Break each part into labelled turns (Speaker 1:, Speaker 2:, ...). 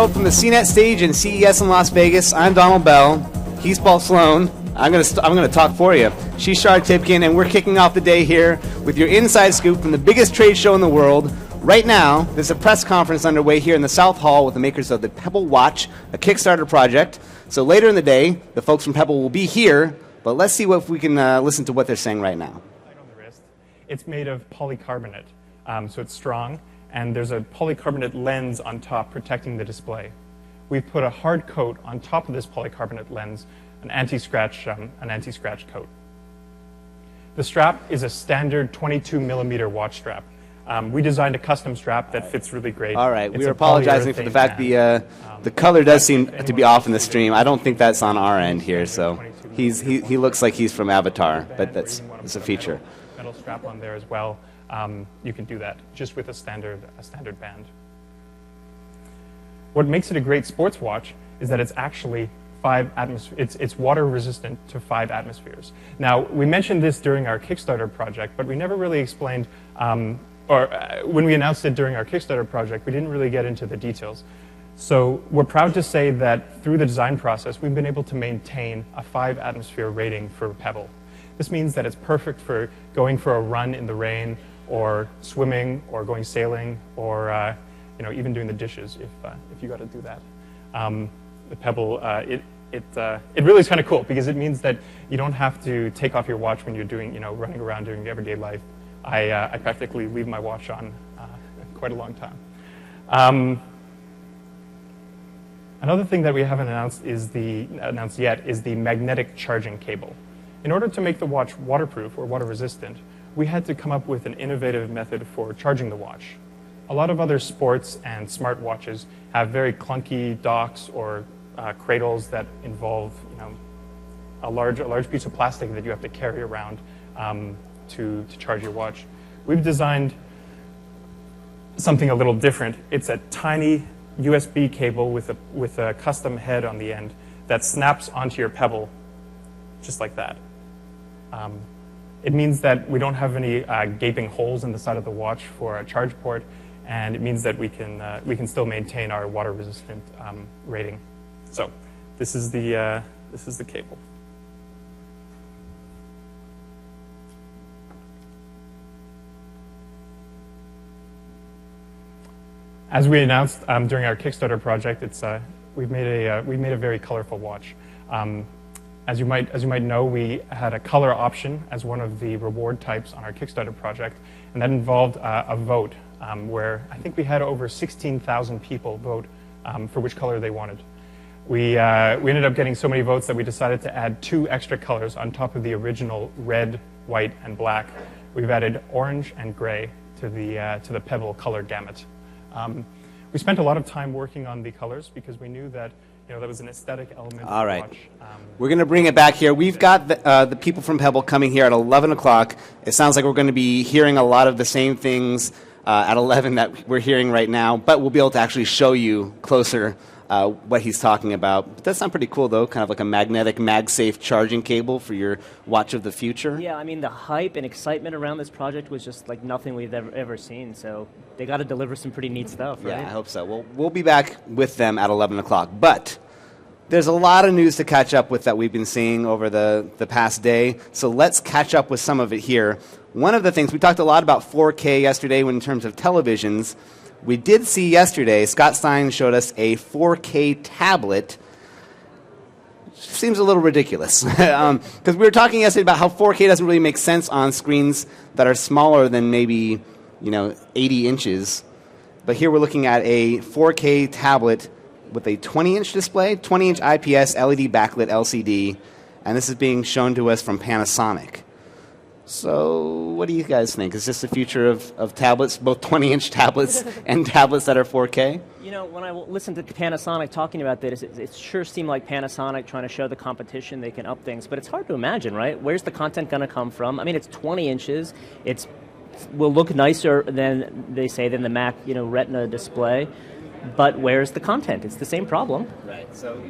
Speaker 1: world from the CNET stage in CES in Las Vegas. I'm Donald Bell. He's Paul Sloan. I'm gonna talk for you. She's Shar Tipkin, and we're kicking off the day here with your inside scoop from the biggest trade show in the world. Right now, there's a press conference underway here in the South Hall with the makers of the Pebble Watch, a Kickstarter project. So later in the day, the folks from Pebble will be here, but let's see if we can listen to what they're saying right now.
Speaker 2: On the wrist. It's made of polycarbonate, so it's strong, and there's a polycarbonate lens on top protecting the display. We've put a hard coat on top of this polycarbonate lens, an anti-scratch coat. The strap is a standard 22 millimeter watch strap. We designed a custom strap that fits really great.
Speaker 1: All right, we were apologizing for the fact the color does seem to be off in the stream. I don't think that's on our end here, so he looks like he's from Avatar, but that's a feature.
Speaker 2: Metal strap on there as well. You can do that just with a standard band. What makes it a great sports watch is that it's actually it's water resistant to 5 atmospheres. Now, we mentioned this during our Kickstarter project, but we never really explained, when we announced it during our Kickstarter project, we didn't really get into the details. So we're proud to say that through the design process, we've been able to maintain a 5 atmosphere rating for Pebble. This means that it's perfect for going for a run in the rain, or swimming, or going sailing, or even doing the dishes if you got to do that. The Pebble, it really is kind of cool because it means that you don't have to take off your watch when you're doing, running around doing everyday life. I practically leave my watch on quite a long time. Another thing that we haven't announced yet is the magnetic charging cable. In order to make the watch waterproof or water resistant, we had to come up with an innovative method for charging the watch. A lot of other sports and smart watches have very clunky docks or cradles that involve, a large piece of plastic that you have to carry around to charge your watch. We've designed something a little different. It's a tiny USB cable with a custom head on the end that snaps onto your Pebble, just like that. It means that we don't have any gaping holes in the side of the watch for a charge port, and it means that we can still maintain our water-resistant rating. So, this is the cable. As we announced during our Kickstarter project, we've made a very colorful watch. As you might know, we had a color option as one of the reward types on our Kickstarter project, and that involved a vote where I think we had over 16,000 people vote for which color they wanted. We ended up getting so many votes that we decided to add 2 extra colors on top of the original red, white, and black. We've added orange and gray to the Pebble color gamut. We spent a lot of time working on the colors because we knew that that was an aesthetic element of the watch.
Speaker 1: We're going to bring it back here. We've got the people from Pebble coming here at 11 o'clock. It sounds like we're going to be hearing a lot of the same things at 11 that we're hearing right now, but we'll be able to actually show you closer what he's talking about. But that sounds pretty cool, though, kind of like a magnetic, MagSafe charging cable for your watch of the future.
Speaker 3: Yeah, I mean, the hype and excitement around this project was just like nothing we've ever seen, so they got to deliver some pretty neat stuff, right?
Speaker 1: Yeah, I hope so. Well, we'll be back with them at 11 o'clock, but there's a lot of news to catch up with that we've been seeing over the past day, so let's catch up with some of it here. One of the things, we talked a lot about 4K yesterday in terms of televisions. We did see yesterday, Scott Stein showed us a 4K tablet. Seems a little ridiculous, because we were talking yesterday about how 4K doesn't really make sense on screens that are smaller than maybe 80 inches. But here we're looking at a 4K tablet with a 20-inch display, 20-inch IPS LED backlit LCD, and this is being shown to us from Panasonic. So what do you guys think? Is this the future of tablets, both 20-inch tablets and tablets that are 4K?
Speaker 3: When I listened to Panasonic talking about this, it sure seemed like Panasonic trying to show the competition they can up things, but it's hard to imagine, right? Where's the content going to come from? I mean, it's 20 inches. It will look nicer than the Mac, Retina display, but where's the content? It's the same problem.
Speaker 1: Right. So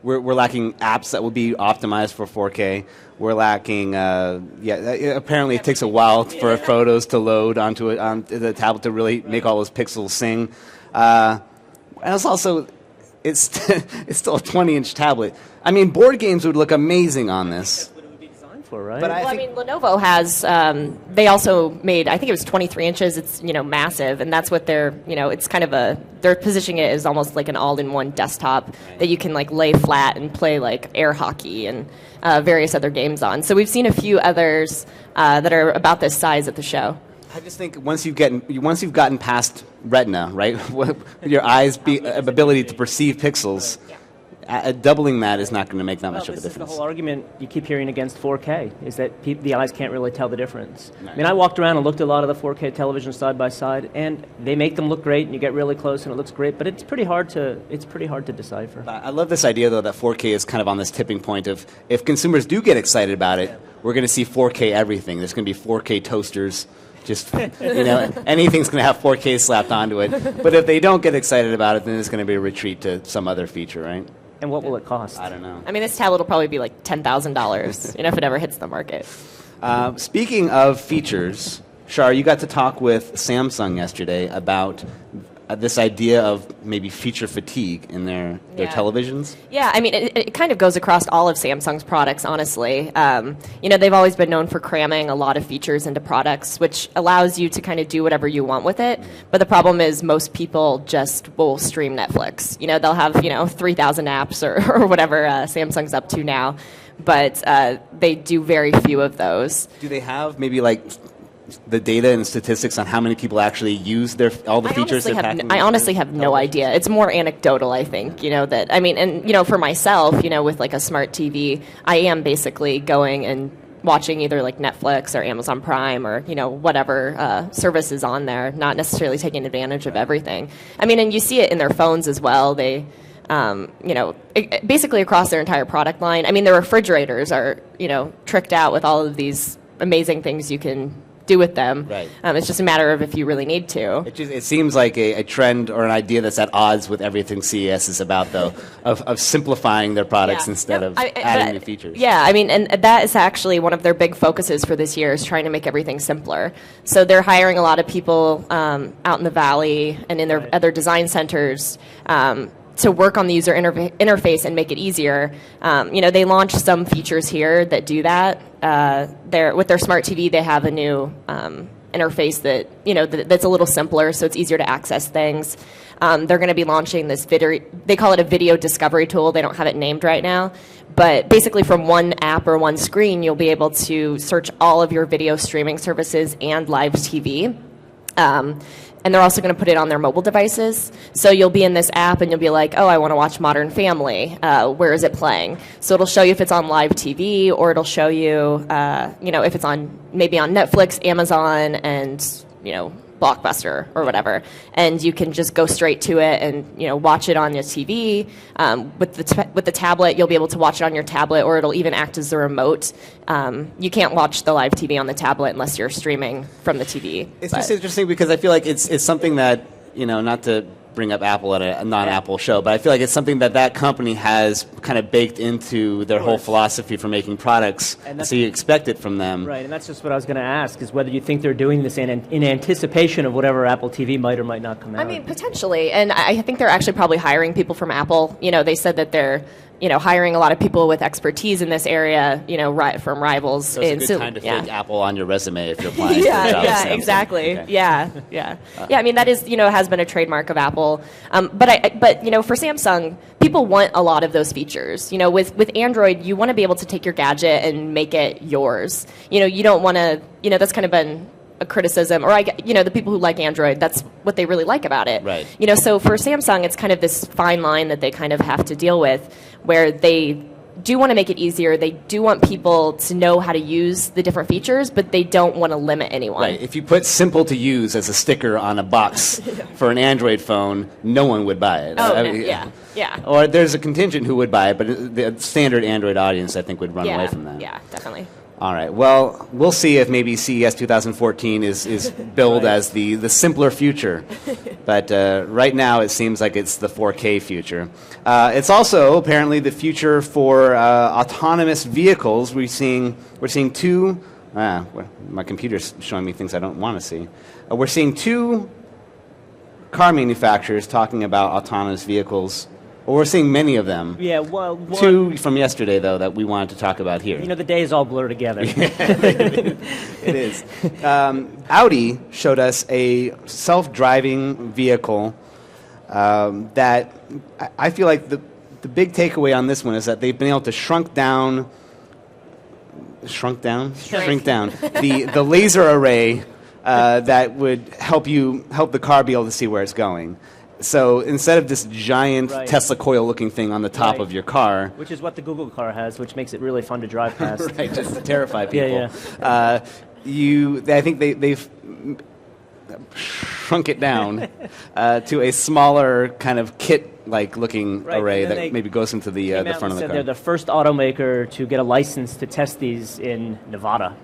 Speaker 1: we're lacking apps that will be optimized for 4K. We're lacking, apparently it takes a while for photos to load onto the tablet to really make all those pixels sing. And it's also, it's it's still a 20-inch tablet. I mean, board games would look amazing on this.
Speaker 3: For, right?
Speaker 1: But
Speaker 4: I mean, Lenovo has. They also made. I think it was 23 inches. It's massive, and that's what they're. It's kind of they're positioning it as almost like an all-in-one desktop that you can like lay flat and play like air hockey and various other games on. So we've seen a few others that are about this size at the show.
Speaker 1: I just think once you've gotten past Retina, right, your eyes' ability to perceive pixels. Doubling that is not going to make that much of a difference.
Speaker 3: This is the whole argument you keep hearing against 4K, is that the eyes can't really tell the difference. Right. I mean, I walked around and looked at a lot of the 4K televisions side by side, and they make them look great, and you get really close, and it looks great, but it's pretty hard to decipher.
Speaker 1: I love this idea, though, that 4K is kind of on this tipping point of if consumers do get excited about it, we're going to see 4K everything. There's going to be 4K toasters. Just, anything's going to have 4K slapped onto it. But if they don't get excited about it, then it's going to be a retreat to some other feature, right?
Speaker 3: And what will it cost?
Speaker 1: I don't know.
Speaker 4: I mean, this tablet will probably be like $10,000, if it ever hits the market.
Speaker 1: Speaking of features, Shar, you got to talk with Samsung yesterday about this idea of maybe feature fatigue in their televisions.
Speaker 4: Yeah, I mean, it kind of goes across all of Samsung's products, honestly. They've always been known for cramming a lot of features into products, which allows you to kind of do whatever you want with it. But the problem is most people just will stream Netflix. They'll have, 3,000 apps or whatever Samsung's up to now. But they do very few of those.
Speaker 1: Do they have maybe like the data and statistics on how many people actually use all the features they're packing?
Speaker 4: I honestly have no idea. It's more anecdotal, I think, for myself, with like a smart TV, I am basically going and watching either like Netflix or Amazon Prime or, whatever service is on there, not necessarily taking advantage of everything. I mean, and you see it in their phones as well. They, basically across their entire product line. I mean, their refrigerators are, tricked out with all of these amazing things you can do with them.
Speaker 1: Right.
Speaker 4: It's just a matter of if you really need to.
Speaker 1: It seems like a trend or an idea that's at odds with everything CES is about, though, of simplifying their products instead of adding new features.
Speaker 4: Yeah, I mean, and that is actually one of their big focuses for this year is trying to make everything simpler. So they're hiring a lot of people out in the Valley and in their other design centers to work on the user interface and make it easier. They launched some features here that do that. With their smart TV, they have a new interface that that's a little simpler, so it's easier to access things. They're going to be launching this video. They call it a video discovery tool. They don't have it named right now, but basically from one app or one screen, you'll be able to search all of your video streaming services and live TV. And they're also going to put it on their mobile devices. So you'll be in this app and you'll be like, oh, I want to watch Modern Family. Where is it playing? So it'll show you if it's on live TV, or it'll show you, if it's on maybe on Netflix, Amazon, and, Blockbuster or whatever. And you can just go straight to it and, watch it on your TV. With the tablet, you'll be able to watch it on your tablet, or it'll even act as a remote. You can't watch the live TV on the tablet unless you're streaming from the TV.
Speaker 1: It's just interesting because I feel like it's something that, not to bring up Apple at a non-Apple show, but I feel like it's something that company has kind of baked into their whole philosophy for making products, so you expect it from them.
Speaker 3: Right, and that's just what I was going to ask, is whether you think they're doing this in anticipation of whatever Apple TV might or might not come out.
Speaker 4: I mean, potentially, and I think they're actually probably hiring people from Apple. They said that they're hiring a lot of people with expertise in this area, from rivals.
Speaker 1: So it's a good time to fake Apple on your resume if you're applying.
Speaker 4: Yeah, exactly. Okay. Yeah. I mean, that is, has been a trademark of Apple. But for Samsung, people want a lot of those features. With Android, you want to be able to take your gadget and make it yours. You don't want to, that's kind of been a criticism, or the people who like Android, that's what they really like about it.
Speaker 1: Right.
Speaker 4: So for Samsung, it's kind of this fine line that they kind of have to deal with, where they do want to make it easier. They do want people to know how to use the different features, but they don't want to limit anyone.
Speaker 1: Right. If you put simple to use as a sticker on a box for an Android phone, no one would buy it.
Speaker 4: Oh, yeah.
Speaker 1: Or there's a contingent who would buy it, but the standard Android audience, I think, would run away from that.
Speaker 4: Yeah, definitely.
Speaker 1: All right. Well, we'll see if maybe CES 2014 is billed as the simpler future. But right now, it seems like it's the 4K future. It's also apparently the future for autonomous vehicles. We're seeing two. My computer's showing me things I don't want to see. We're seeing two car manufacturers talking about autonomous vehicles Well, we're seeing many of them.
Speaker 3: Yeah, well,
Speaker 1: Two from yesterday, though, that we wanted to talk about here.
Speaker 3: the days all blur together.
Speaker 1: It is. Audi showed us a self-driving vehicle that I feel like the big takeaway on this one is that they've been able to shrink down the laser array that would help the car be able to see where it's going. So instead of this giant
Speaker 3: Right.
Speaker 1: Tesla coil-looking thing on the top
Speaker 3: Right.
Speaker 1: of your car,
Speaker 3: Which is what the Google car has, which makes it really fun to drive past.
Speaker 1: right, just to terrify people.
Speaker 3: Yeah,
Speaker 1: I think they've shrunk it down to a smaller kind of kit-like looking
Speaker 3: Right,
Speaker 1: array
Speaker 3: and then
Speaker 1: that
Speaker 3: they
Speaker 1: maybe goes into the
Speaker 3: Came out
Speaker 1: front
Speaker 3: and
Speaker 1: of the
Speaker 3: said
Speaker 1: car.
Speaker 3: they're the first automaker to get a license to test these in Nevada.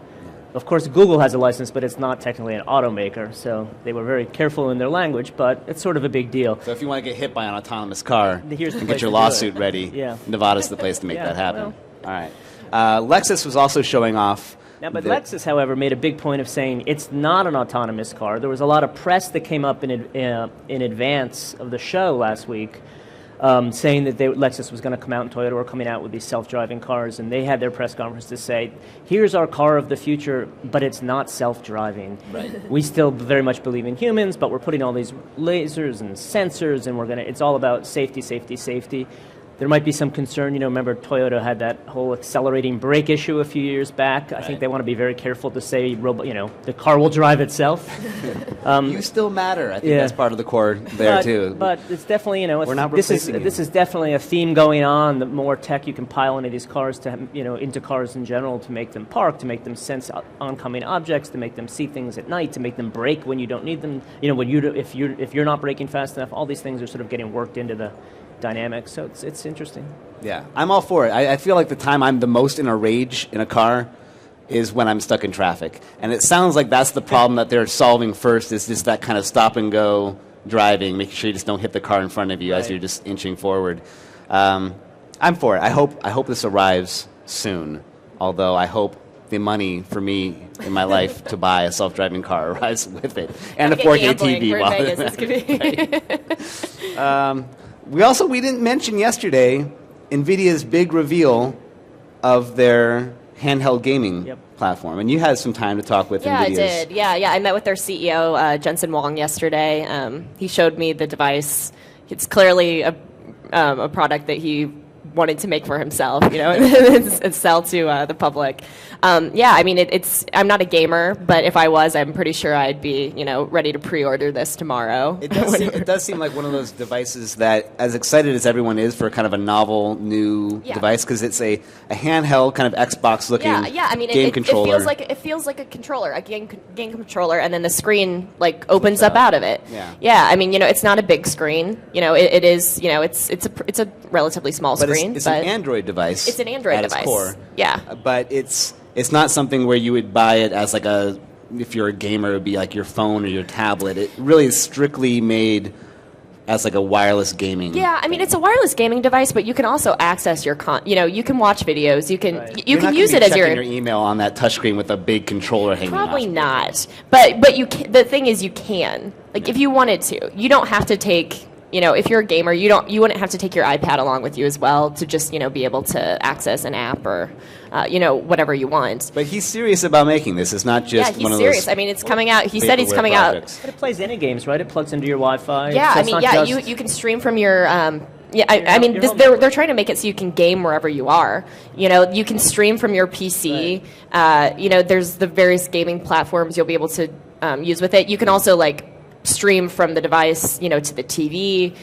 Speaker 3: Of course, Google has a license, but it's not technically an automaker, so they were very careful in their language, but it's sort of a big deal.
Speaker 1: So if you want to get hit by an autonomous car
Speaker 3: Here's the
Speaker 1: and
Speaker 3: place
Speaker 1: get your
Speaker 3: to do
Speaker 1: lawsuit
Speaker 3: it.
Speaker 1: ready,
Speaker 3: Yeah.
Speaker 1: Nevada's the place to make
Speaker 3: Yeah,
Speaker 1: that happen.
Speaker 3: well.
Speaker 1: All right. Lexus was also showing off.
Speaker 3: Now, but
Speaker 1: that-
Speaker 3: Lexus, however, made a big point of saying it's not an autonomous car. There was a lot of press that came up in advance of the show last week, saying that Lexus was going to come out and Toyota were coming out with these self-driving cars, and they had their press conference to say, here's our car of the future, but it's not self-driving. Right. We still very much believe in humans, but we're putting all these lasers and sensors, and it's all about safety, safety, safety. There might be some concern. Remember Toyota had that whole accelerating brake issue a few years back. I think they want to be very careful to say, the car will drive itself.
Speaker 1: You still matter. I think
Speaker 3: yeah.
Speaker 1: that's part of the core there, too.
Speaker 3: But it's definitely,
Speaker 1: We're not
Speaker 3: this
Speaker 1: replacing you.
Speaker 3: is definitely a theme going on. The more tech you can pile into these cars, into cars in general, to make them park, to make them sense oncoming objects, to make them see things at night, to make them brake when you don't need them. If you're not braking fast enough, all these things are sort of getting worked into the dynamics. So it's interesting.
Speaker 1: Yeah, I'm all for it. I feel like the time I'm the most in a rage in a car is when I'm stuck in traffic. And it sounds like that's the problem that they're solving first, is just that kind of stop-and-go driving, making sure you just don't hit the car in front of you as
Speaker 3: Right.
Speaker 1: you're just inching forward. I'm for it. I hope this arrives soon, although I hope the money for me in my life to buy a self-driving car arrives with it. And a 4K TV.
Speaker 4: We're in
Speaker 1: while-
Speaker 4: Vegas. It's gonna be.
Speaker 1: We didn't mention yesterday NVIDIA's big reveal of their handheld gaming
Speaker 3: Yep.
Speaker 1: platform. And you had some time to talk with
Speaker 4: Yeah, I
Speaker 1: NVIDIA's.
Speaker 4: did. Yeah. I met with their CEO, Jensen Huang, yesterday. He showed me the device. It's clearly a product that he wanted to make for himself, and sell to the public. I'm not a gamer, but if I was, I'm pretty sure I'd be, ready to pre-order this tomorrow.
Speaker 1: It does seem like one of those devices that, as excited as everyone is for kind of a novel new device, because it's a handheld kind of Xbox-looking game controller.
Speaker 4: It feels like a controller, a game controller, and then the screen opens up out of it.
Speaker 1: Yeah.
Speaker 4: It's not a big screen. It is. It's a relatively small
Speaker 1: But
Speaker 4: screen.
Speaker 1: it's an Android device.
Speaker 4: It's an Android
Speaker 1: at
Speaker 4: device.
Speaker 1: Its core.
Speaker 4: Yeah.
Speaker 1: But it's not something where you would buy it as if you're a gamer, it would be like your phone or your tablet. It really is strictly made as a wireless gaming.
Speaker 4: Yeah, it's a wireless gaming device, but you can also access your you can watch videos. You can you can use it as
Speaker 1: your email on that touchscreen with a big controller hanging off.
Speaker 4: Probably not. But you can, the thing is you can. If you wanted to. You don't have to take if you're a gamer, you wouldn't have to take your iPad along with you as well to just, be able to access an app or, whatever you want.
Speaker 1: But he's serious about making this. It's not just
Speaker 4: he's
Speaker 1: one of
Speaker 4: serious.
Speaker 1: those.
Speaker 4: It's coming out. He said it's coming
Speaker 1: projects.
Speaker 3: But it plays any games, right? It plugs into your Wi-Fi.
Speaker 4: out.
Speaker 3: So it's not just-
Speaker 4: You can stream from your.
Speaker 3: Your home
Speaker 4: They're trying to make it so you can game wherever you are. You can stream from your PC.
Speaker 3: Right.
Speaker 4: There's the various gaming platforms you'll be able to use with it. You can also stream from the device, to the TV.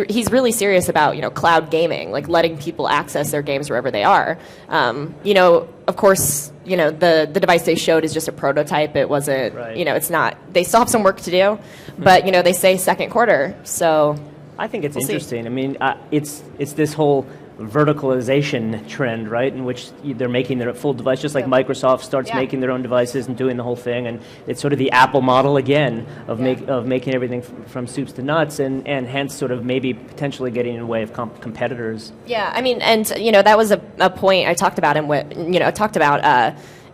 Speaker 4: He's really serious about, cloud gaming, letting people access their games wherever they are. Of course, the device they showed is just a prototype. It wasn't,
Speaker 3: Right.
Speaker 4: It's not. They still have some work to do, but they say second quarter. So
Speaker 3: I think it's
Speaker 4: We'll see.
Speaker 3: interesting. It's this whole verticalization trend, right, in which they're making their full device, just like Microsoft starts making their own devices and doing the whole thing, and it's sort of the Apple model again of making everything from soups to nuts, and hence sort of maybe potentially getting in the way of competitors.
Speaker 4: yeah, that was a point I talked about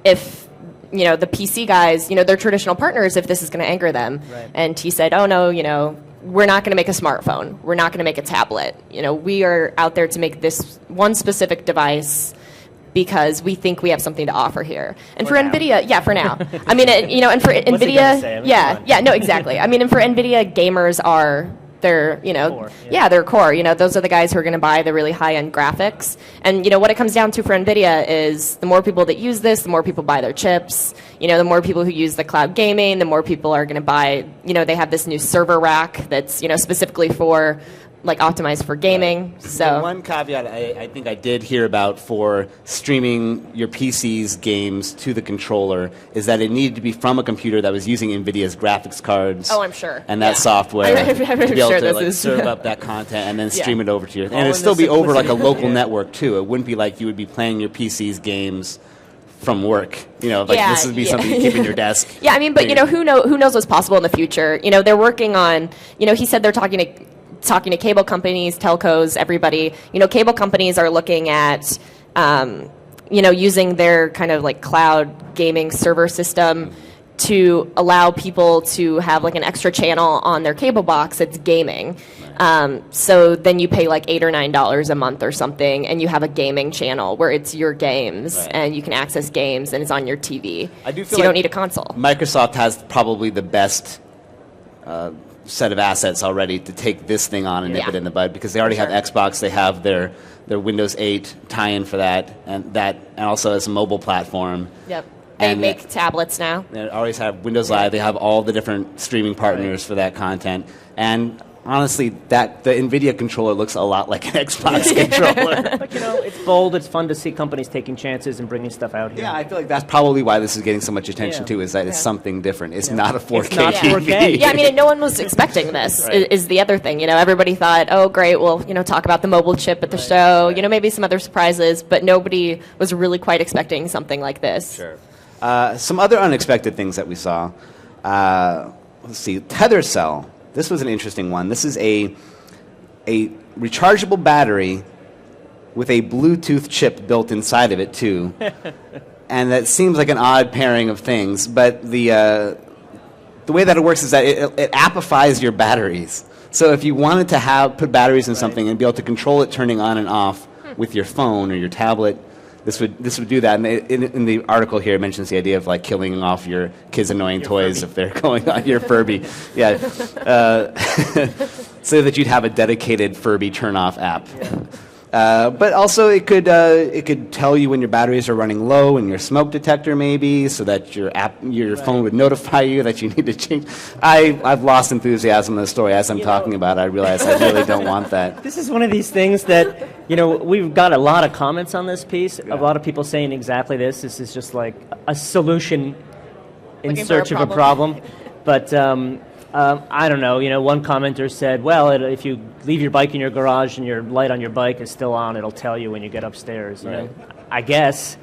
Speaker 4: if the PC guys, they're traditional partners if this is going to anger them.
Speaker 3: Right.
Speaker 4: And he said, oh no, we're not going to make a smartphone. We're not going to make a tablet. We are out there to make this one specific device because we think we have something to offer here. And for NVIDIA, yeah, for now. I mean, and for
Speaker 3: What's he gonna say? I
Speaker 4: NVIDIA,
Speaker 3: mean,
Speaker 4: no, exactly. I mean, and for NVIDIA, gamers are their,
Speaker 3: core,
Speaker 4: their core. Those are the guys who are going to buy the really high-end graphics. And, what it comes down to for NVIDIA is the more people that use this, the more people buy their chips. The more people who use the cloud gaming, the more people are going to buy, they have this new server rack that's, specifically for optimized for gaming. So
Speaker 1: one caveat I think I did hear about for streaming your PC's games to the controller is that it needed to be from a computer that was using NVIDIA's graphics cards.
Speaker 4: Oh, I'm sure.
Speaker 1: And that software
Speaker 4: I'm
Speaker 1: to be able
Speaker 4: sure
Speaker 1: to serve up that content and then stream it over to your. And it'd still be over like a local network too. It wouldn't be like you would be playing your PC's games from work, this would be something you keep in your desk.
Speaker 4: Yeah, I mean, but who knows what's possible in the future? They're working on. He said they're talking to cable companies, telcos, everybody. Cable companies are looking at, using their kind of cloud gaming server system to allow people to have an extra channel on their cable box that's gaming. So then you pay $8 or $9 a month or something, and you have a gaming channel where it's your games, and you can access games, and it's on your TV.
Speaker 1: I do feel
Speaker 4: so you don't need a console.
Speaker 1: Microsoft has probably the best set of assets already to take this thing on and nip it in the bud, because they already have Xbox, they have their Windows 8 tie-in for that, and also as a mobile platform.
Speaker 4: Yep. They make tablets now.
Speaker 1: They always have Windows Live. They have all the different streaming partners for that content. And honestly, the NVIDIA controller looks a lot like an Xbox controller.
Speaker 3: But, it's bold. It's fun to see companies taking chances and bringing stuff out here.
Speaker 1: Yeah, I feel like that's probably why this is getting so much attention, too, is that it's something different. It's not a 4K
Speaker 3: It's not
Speaker 1: TV.
Speaker 3: 4K.
Speaker 4: Yeah, I mean, no one was expecting this, is the other thing. Everybody thought, oh, great, we'll, talk about the mobile chip at the show, maybe some other surprises, but nobody was really quite expecting something like this.
Speaker 1: Sure. Some other unexpected things that we saw. Let's see, tether cell. This was an interesting one. This is a rechargeable battery with a Bluetooth chip built inside of it, too. And that seems like an odd pairing of things, but the way that it works is that it appifies your batteries. So if you wanted to put batteries in something and be able to control it turning on and off with your phone or your tablet, this would do that. And in the article here, it mentions the idea of killing off your kids' annoying toys Furby. If they're going on your Furby. Yeah, so that you'd have a dedicated Furby turn-off app. But also, it could tell you when your batteries are running low in your smoke detector, maybe, so that your phone would notify you that you need to change. I've lost enthusiasm in the story as I'm talking about it. I realize I really don't want that.
Speaker 3: This is one of these things that we've got a lot of comments on this piece. A lot of people saying exactly this. This is just like a solution in search of a problem. But I don't know. One commenter said, well, if you leave your bike in your garage and your light on your bike is still on, it'll tell you when you get upstairs. I guess.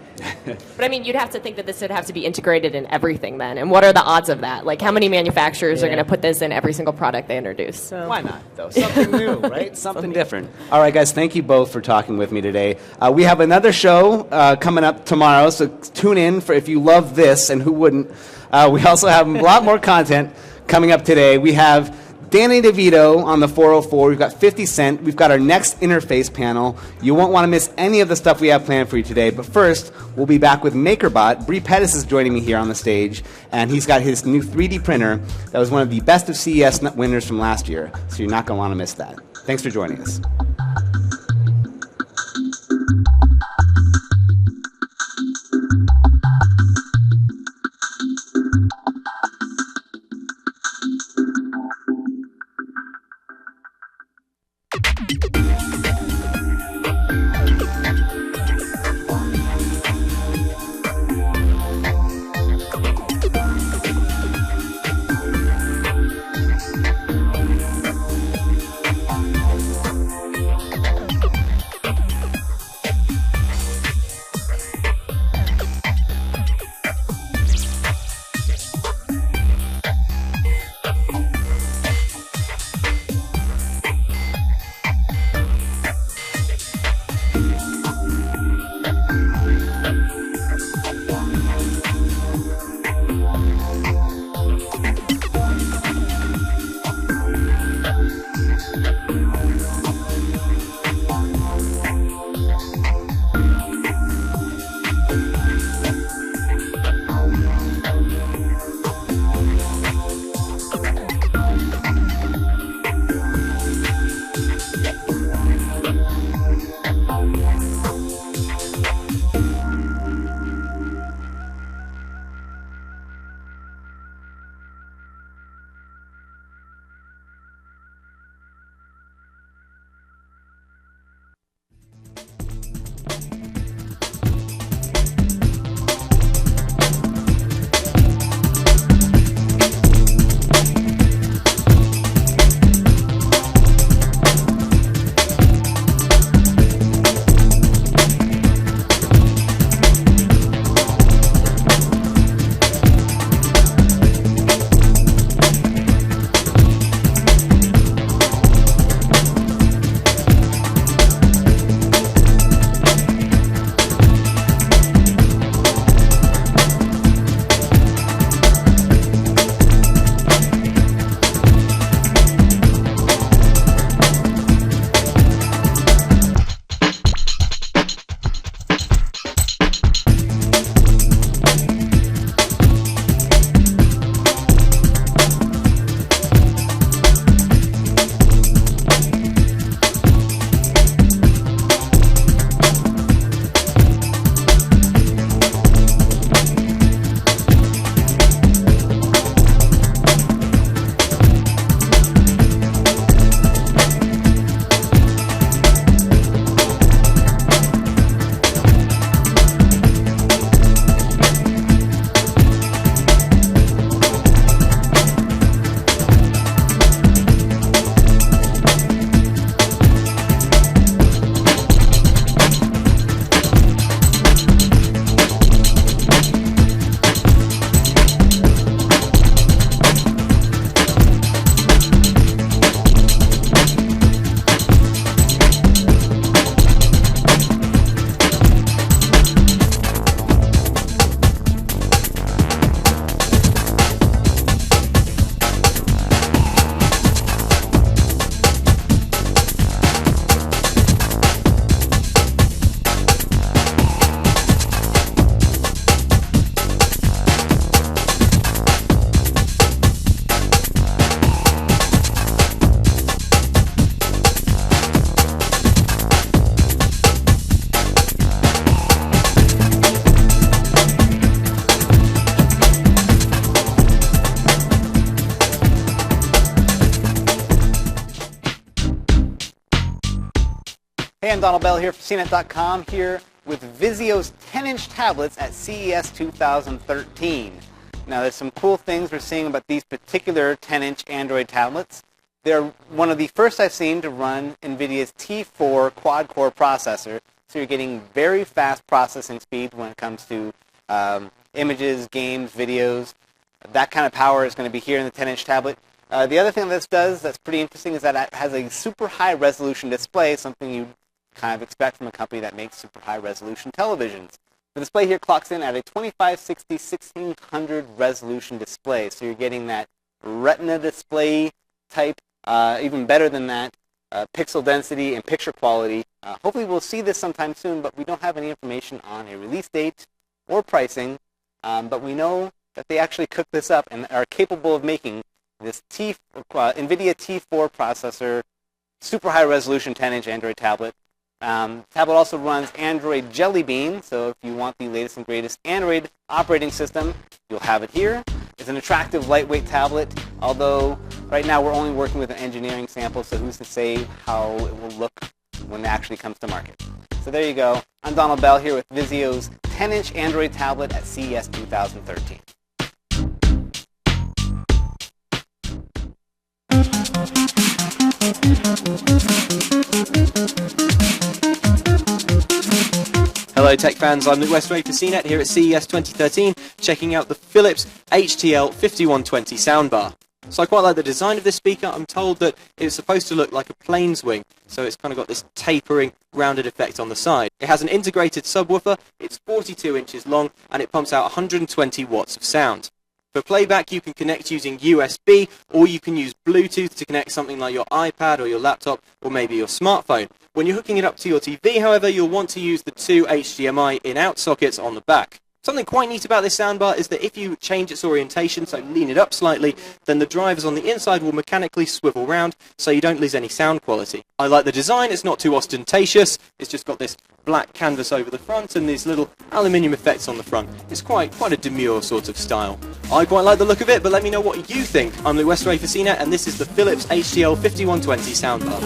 Speaker 4: But I mean, you'd have to think that this would have to be integrated in everything then. And what are the odds of that? How many manufacturers are going to put this in every single product they introduce? So.
Speaker 1: Why not, though? Something new, right? Something different. All right, guys, thank you both for talking with me today. We have another show coming up tomorrow, so tune in for if you love this, and who wouldn't. We also have a lot more content coming up today. We have Danny DeVito on the 404. We've got 50 Cent. We've got our next interface panel. You won't want to miss any of the stuff we have planned for you today. But first, we'll be back with MakerBot. Bree Pettis is joining me here on the stage, and he's got his new 3D printer that was one of the best of CES winners from last year. So you're not going to want to miss that. Thanks for joining us. Hey, I'm Donald Bell here for CNET.com, here with Vizio's 10-inch tablets at CES 2013. Now, there's some cool things we're seeing about these particular 10-inch Android tablets. They're one of the first I've seen to run NVIDIA's T4 quad-core processor, so you're getting very fast processing speeds when it comes to images, games, videos. That kind of power is going to be here in the 10-inch tablet. The other thing this does that's pretty interesting is that it has a super high resolution display, something you kind of expect from a company that makes super high resolution televisions. The display here clocks in at a 2560 1600 resolution display, so you're getting that retina display type, even better than that, pixel density and picture quality. Hopefully we'll see this sometime soon, but we don't have any information on a release date or pricing, but we know that they actually cooked this up and are capable of making this NVIDIA T4 processor, super high resolution 10-inch Android tablet. Tablet also runs Android Jelly Bean, so if you want the latest and greatest Android operating system, you'll have it here. It's an attractive, lightweight tablet, although right now we're only working with an engineering sample, so who's to say how it will look when it actually comes to market. So there you go. I'm Donald Bell here with Vizio's 10-inch Android tablet at CES 2013.
Speaker 5: Hello tech fans, I'm Luke Westway for CNET here at CES 2013, checking out the Philips HTL 5120 soundbar. So I quite like the design of this speaker. I'm told that it's supposed to look like a plane's wing, so it's kind of got this tapering, rounded effect on the side. It has an integrated subwoofer, it's 42 inches long, and it pumps out 120 watts of sound. For playback, you can connect using USB, or you can use Bluetooth to connect something like your iPad or your laptop, or maybe your smartphone. When you're hooking it up to your TV, however, you'll want to use the two HDMI in-out sockets on the back. Something quite neat about this soundbar is that if you change its orientation, so lean it up slightly, then the drivers on the inside will mechanically swivel round, so you don't lose any sound quality. I like the design, it's not too ostentatious, it's just got this black canvas over the front and these little aluminium effects on the front. It's quite a demure sort of style. I quite like the look of it, but let me know what you think. I'm Luke Westway for CNET, and this is the Philips HTL 5120 soundbar.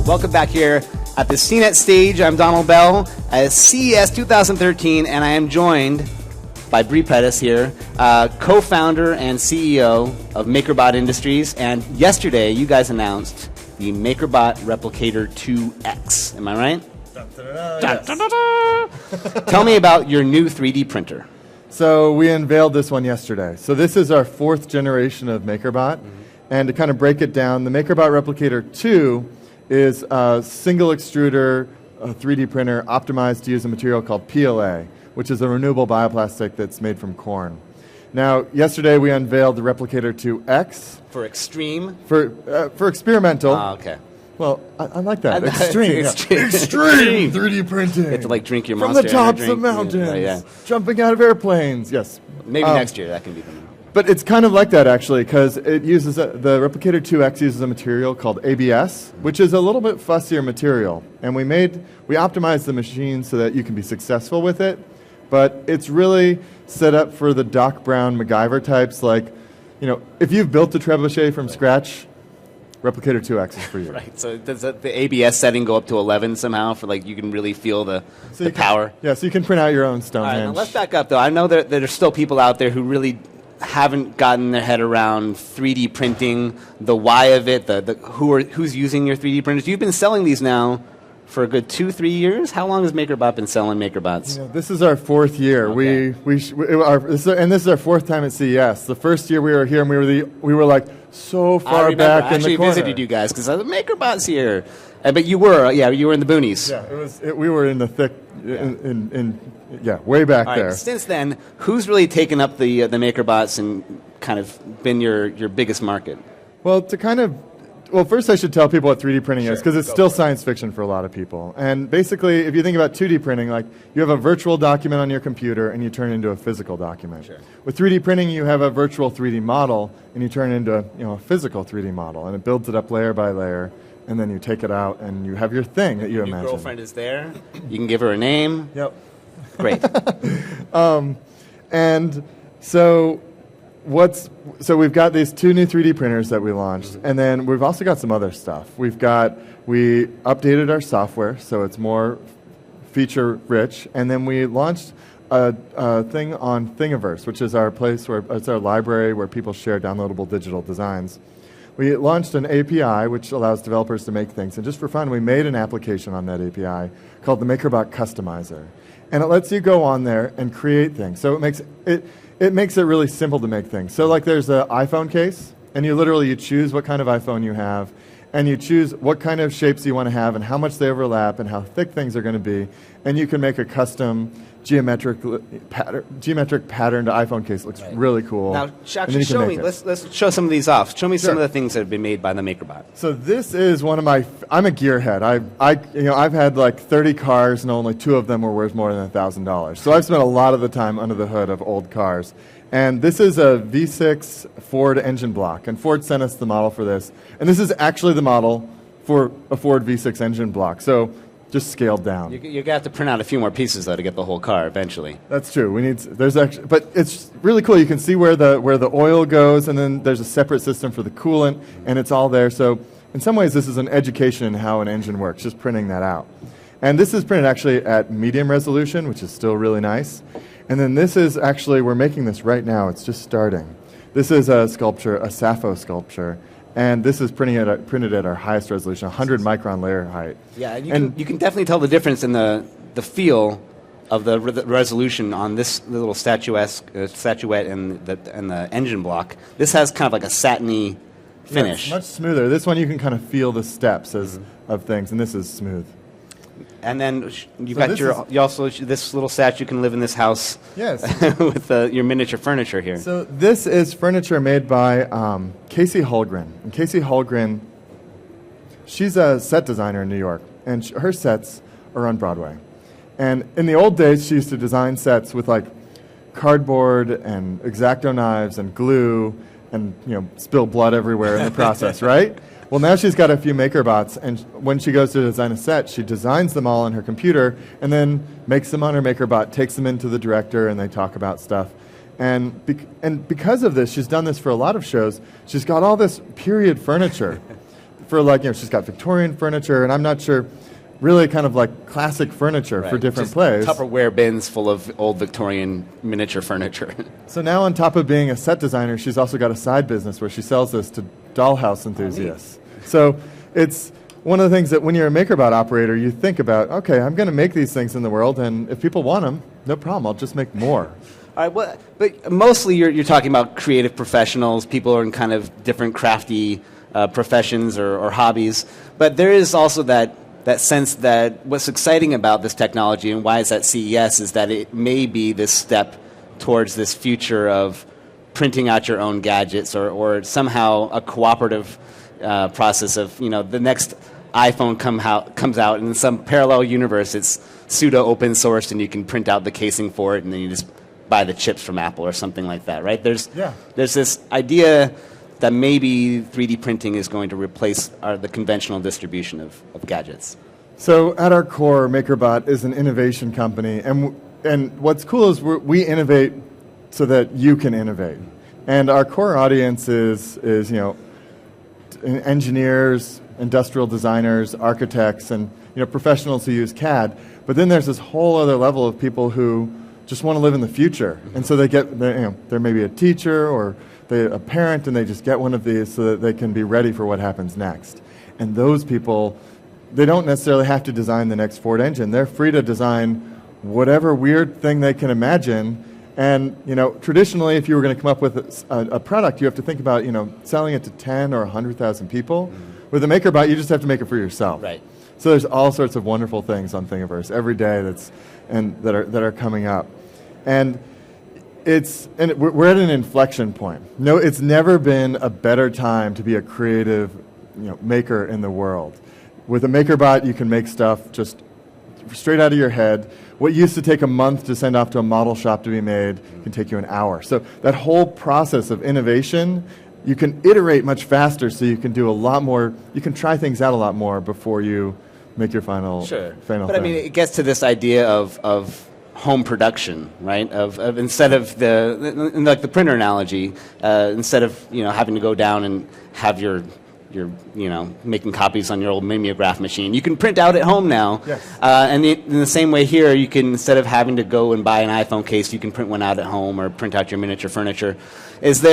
Speaker 1: Welcome back here at the CNET stage. I'm Donald Bell at CES 2013, and I am joined by Bree Pettis here, co-founder and CEO of MakerBot Industries. And yesterday, you guys announced the MakerBot Replicator 2X. Am I right?
Speaker 6: Yes.
Speaker 1: Tell me about your new 3D printer.
Speaker 6: So we unveiled this one yesterday. So this is our 4th generation of MakerBot. And to kind of break it down, the MakerBot Replicator 2 is a single extruder 3D printer optimized to use a material called PLA, which is a renewable bioplastic that's made from corn. Now, yesterday we unveiled the Replicator 2X.
Speaker 1: For extreme?
Speaker 6: For experimental.
Speaker 1: Oh, okay.
Speaker 6: Well, I like that. Extreme.
Speaker 1: Extreme
Speaker 6: 3D printing.
Speaker 1: You have to like drink your
Speaker 6: From
Speaker 1: Monster
Speaker 6: the tops
Speaker 1: Energy
Speaker 6: of mountains.
Speaker 1: Yeah.
Speaker 6: Jumping out of airplanes. Yes.
Speaker 1: Maybe next year that can be the one.
Speaker 6: But it's kind of like that, actually, because it uses the Replicator 2X uses a material called ABS, which is a little bit fussier material. And we optimized the machine so that you can be successful with it. But it's really set up for the Doc Brown MacGyver types. Like, if you've built a trebuchet from scratch, Replicator 2X is for you.
Speaker 1: Right. So does the ABS setting go up to 11 somehow for you can really feel the power?
Speaker 6: Yeah. So you can print out your own
Speaker 1: All
Speaker 6: Stonehenge.
Speaker 1: right, now let's back up though. I know that there's still people out there who really haven't gotten their head around 3D printing, the why of it, who's using your 3D printers. You've been selling these now for a good 2-3 years. How long has MakerBot been selling MakerBots?
Speaker 6: This is our 4th year.
Speaker 1: Okay.
Speaker 6: This is our 4th time at CES. The first year we were here, and we were like so far back in the corner.
Speaker 1: I actually visited you guys because MakerBot's here. But you were in the boonies.
Speaker 6: Yeah, we were in the thick, way back
Speaker 1: All
Speaker 6: there.
Speaker 1: right, since then, who's really taken up the MakerBots and kind of been your biggest market?
Speaker 6: Well, first I should tell people what 3D printing is, because it's still science fiction for a lot of people. And basically, if you think about 2D printing, you have a virtual document on your computer and you turn it into a physical document.
Speaker 1: Sure.
Speaker 6: With 3D printing, you have a virtual 3D model and you turn it into a physical 3D model, and it builds it up layer by layer. And then you take it out and you have your thing that you
Speaker 1: your
Speaker 6: imagine.
Speaker 1: Your girlfriend is there. You can give her a name.
Speaker 6: Yep.
Speaker 1: Great.
Speaker 6: And so we've got these 2 new 3D printers that we launched, and then we've also got some other stuff. We updated our software so it's more feature rich, and then we launched a thing on Thingiverse, which is our place where it's our library where people share downloadable digital designs. We launched an API which allows developers to make things, and just for fun, we made an application on that API called the MakerBot Customizer, and it lets you go on there and create things. So it makes it really simple to make things. So like there's an iPhone case, and you choose what kind of iPhone you have, and you choose what kind of shapes you want to have and how much they overlap and how thick things are going to be, and you can make a custom geometric patterned iPhone case. It looks really cool.
Speaker 1: Now, actually, show me. Let's show some of these off. Show me some of the things that have been made by the MakerBot.
Speaker 6: So this is one of my. I'm a gearhead. I've had like 30 cars, and only 2 of them were worth more than $1,000. So I've spent a lot of the time under the hood of old cars. And this is a V6 Ford engine block, and Ford sent us the model for this. And this is actually the model for a Ford V6 engine block. So just scaled down.
Speaker 1: You're going to have to print out a few more pieces, though, to get the whole car eventually.
Speaker 6: That's true. But it's really cool. You can see where the oil goes, and then there's a separate system for the coolant, and it's all there. So in some ways, this is an education in how an engine works, just printing that out. And this is printed actually at medium resolution, which is still really nice. And then this is actually, we're making this right now. It's just starting. This is a sculpture, a Sappho sculpture. And this is printed at our highest resolution, 100 micron layer height.
Speaker 1: Yeah, and you can definitely tell the difference in the feel of the resolution on this little statuette and the engine block. This has kind of like a satiny finish.
Speaker 6: Yeah, it's much smoother. This one you can kind of feel the steps of things, and this is smooth.
Speaker 1: And then you've got this little statue can live in this house.
Speaker 6: Yes.
Speaker 1: With your miniature furniture here.
Speaker 6: So this is furniture made by Casey Hulgren. And Casey Hulgren, she's a set designer in New York, and her sets are on Broadway. And in the old days, she used to design sets with like cardboard and X-Acto knives and glue, and spill blood everywhere in the process, right? Well, now she's got a few MakerBots, and when she goes to design a set, she designs them all on her computer and then makes them on her MakerBot, takes them into the director, and they talk about stuff. And because of this, she's done this for a lot of shows. She's got all this period furniture she's got Victorian furniture, and I'm not sure, really kind of like classic furniture for different plays.
Speaker 1: Tupperware bins full of old Victorian miniature furniture.
Speaker 6: So now on top of being a set designer, she's also got a side business where she sells this to dollhouse enthusiasts. So it's one of the things that when you're a MakerBot operator, you think about, okay, I'm going to make these things in the world, and if people want them, no problem, I'll just make more.
Speaker 1: All right, but mostly you're talking about creative professionals, people in kind of different crafty professions or hobbies. But there is also that sense that what's exciting about this technology and why it's at CES is that it may be this step towards this future of printing out your own gadgets or somehow a cooperative process of, the next iPhone comes out and in some parallel universe it's pseudo open sourced and you can print out the casing for it and then you just buy the chips from Apple or something like that, right? There's this idea that maybe 3D printing is going to replace the conventional distribution of gadgets.
Speaker 6: So at our core, MakerBot is an innovation company, and what's cool is we innovate so that you can innovate. And our core audience is engineers, industrial designers, architects, and professionals who use CAD. But then there's this whole other level of people who just want to live in the future, and so they're maybe a teacher or they're a parent, and they just get one of these so that they can be ready for what happens next. And those people, they don't necessarily have to design the next Ford engine. They're free to design whatever weird thing they can imagine. And traditionally, if you were going to come up with a product, you have to think about selling it to 10 or 100,000 people. Mm-hmm. With a MakerBot, you just have to make it for yourself.
Speaker 1: Right.
Speaker 6: So there's all sorts of wonderful things on Thingiverse every day that are coming up, and we're at an inflection point. No, it's never been a better time to be a creative maker in the world. With a MakerBot, you can make stuff just straight out of your head. What used to take a month to send off to a model shop to be made can take you an hour. So that whole process of innovation, you can iterate much faster, so you can do a lot more. You can try things out a lot more before you make your final.
Speaker 1: Sure.
Speaker 6: Final
Speaker 1: but
Speaker 6: thing.
Speaker 1: I mean, it gets to this idea of home production, right? Of instead of like the printer analogy, instead of having to go down and have your making copies on your old mimeograph machine, you can print out at home now.
Speaker 6: Yes.
Speaker 1: And in the same way here, you can, instead of having to go and buy an iPhone case, you can print one out at home or print out your miniature furniture. Does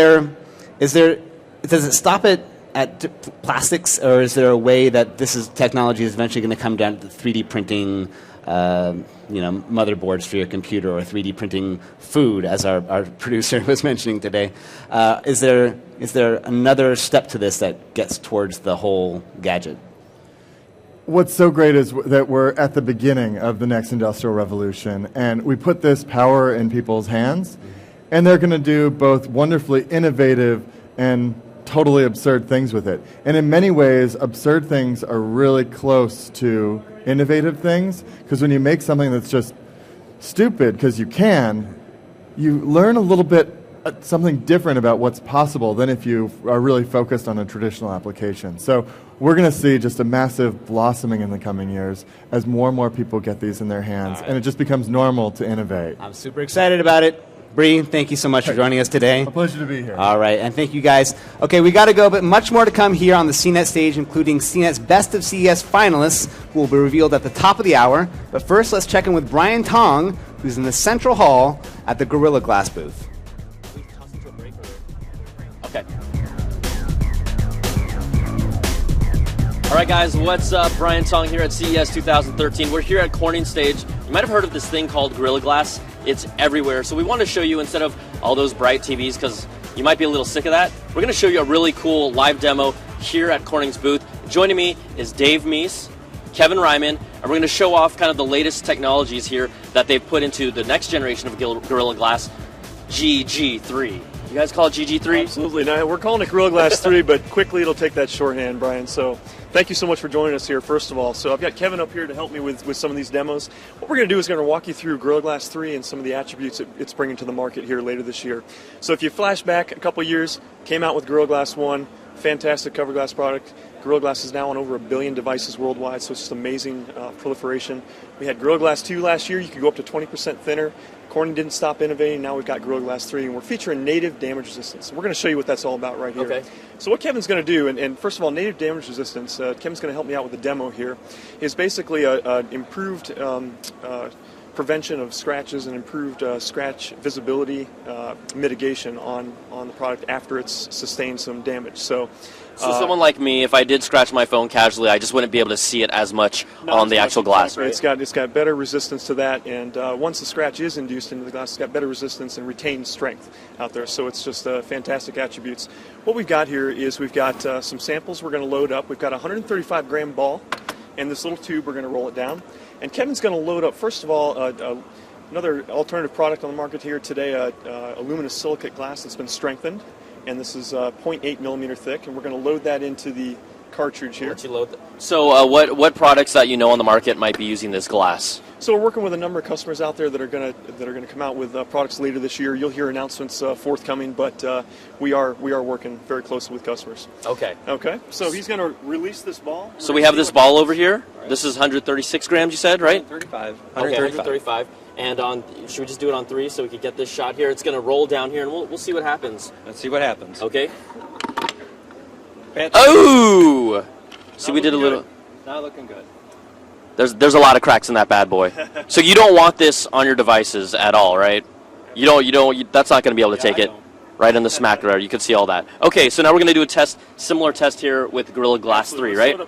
Speaker 1: it stop at plastics, or is there a way that technology is eventually going to come down to 3D printing, motherboards for your computer, or 3D printing food, as our producer was mentioning today? Is there another step to this that gets towards the whole gadget?
Speaker 6: What's so great is that we're at the beginning of the next industrial revolution, and we put this power in people's hands, and they're going to do both wonderfully innovative and totally absurd things with it. And in many ways, absurd things are really close to innovative things, because when you make something that's just stupid because you learn a little bit something different about what's possible than if you are really focused on a traditional application. So we're going to see just a massive blossoming in the coming years as more and more people get these in their hands, and it just becomes normal to innovate.
Speaker 1: I'm super excited about it. Bree, thank you so much for joining us today.
Speaker 6: A pleasure to be here.
Speaker 1: All right, and thank you guys. Okay, we got to go, but much more to come here on the CNET stage, including CNET's Best of CES finalists, who will be revealed at the top of the hour. But first, let's check in with Brian Tong, who's in the Central Hall at the Gorilla Glass booth.
Speaker 7: Okay. All right, guys, what's up? Brian Tong here at CES 2013. We're here at Corning stage. You might have heard of this thing called Gorilla Glass. It's everywhere. So we want to show you, instead of all those bright TVs, because you might be a little sick of that, we're going to show you a really cool live demo here at Corning's booth. Joining me is Dave Meese, Kevin Ryman, and we're going to show off kind of the latest technologies here that they've put into the next generation of Gorilla Glass, GG3. You guys call it GG3?
Speaker 8: Absolutely. Now, we're calling it Gorilla Glass 3, but quickly it'll take that shorthand, Brian. So thank you so much for joining us here, first of all. So I've got Kevin up here to help me with some of these demos. What we're going to do is going to walk you through Gorilla Glass 3 and some of the attributes it's bringing to the market here later this year. So if you flash back a couple years, came out with Gorilla Glass 1, fantastic cover glass product. Gorilla Glass is now on over 1 billion devices worldwide, so it's just amazing proliferation. We had Gorilla Glass 2 last year. You could go up to 20% thinner. Corning didn't stop innovating. Now we've got Gorilla Glass 3, and we're featuring native damage resistance. We're going to show you what that's all about right here.
Speaker 7: Okay.
Speaker 8: So what Kevin's going to do, and first of all, native damage resistance, Kevin's going to help me out with the demo here, is basically an improved prevention of scratches and improved scratch visibility mitigation on the product after it's sustained some damage. So
Speaker 7: someone like me, if I did scratch my phone casually, I just wouldn't be able to see it as much on the actual glass, right?
Speaker 8: It's got better resistance to that, and once the scratch is induced into the glass, it's got better resistance and retained strength out there. So it's just fantastic attributes. What we've got here is we've got some samples we're going to load up. We've got a 135-gram ball, and this little tube, we're going to roll it down. And Kevin's going to load up, first of all, another alternative product on the market here today, aluminum silicate glass that's been strengthened. And this is 0.8 millimeter thick, and we're going to load that into the cartridge here.
Speaker 7: So what products that you know on the market might be using this glass?
Speaker 8: So we're working with a number of customers out there that are going to come out with products later this year. You'll hear announcements forthcoming, but we are working very closely with customers.
Speaker 7: Okay.
Speaker 8: Okay. So he's going to release this ball.
Speaker 7: So we have this ball over here. Right. This is 136 grams, you said, right?
Speaker 8: 135.
Speaker 7: Okay, 135. And should we just do it on 3 so we could get this shot here? It's going to roll down here, and we'll see what happens.
Speaker 9: Let's see what happens.
Speaker 7: Okay. Oh! See, we did a little.
Speaker 9: Not looking good.
Speaker 7: There's a lot of cracks in that bad boy. So you don't want this on your devices at all, right? You don't. That's not going to be able to take it right in the smack there. You can see all that. Okay, so now we're going to do a similar test here with Gorilla Glass 3, right?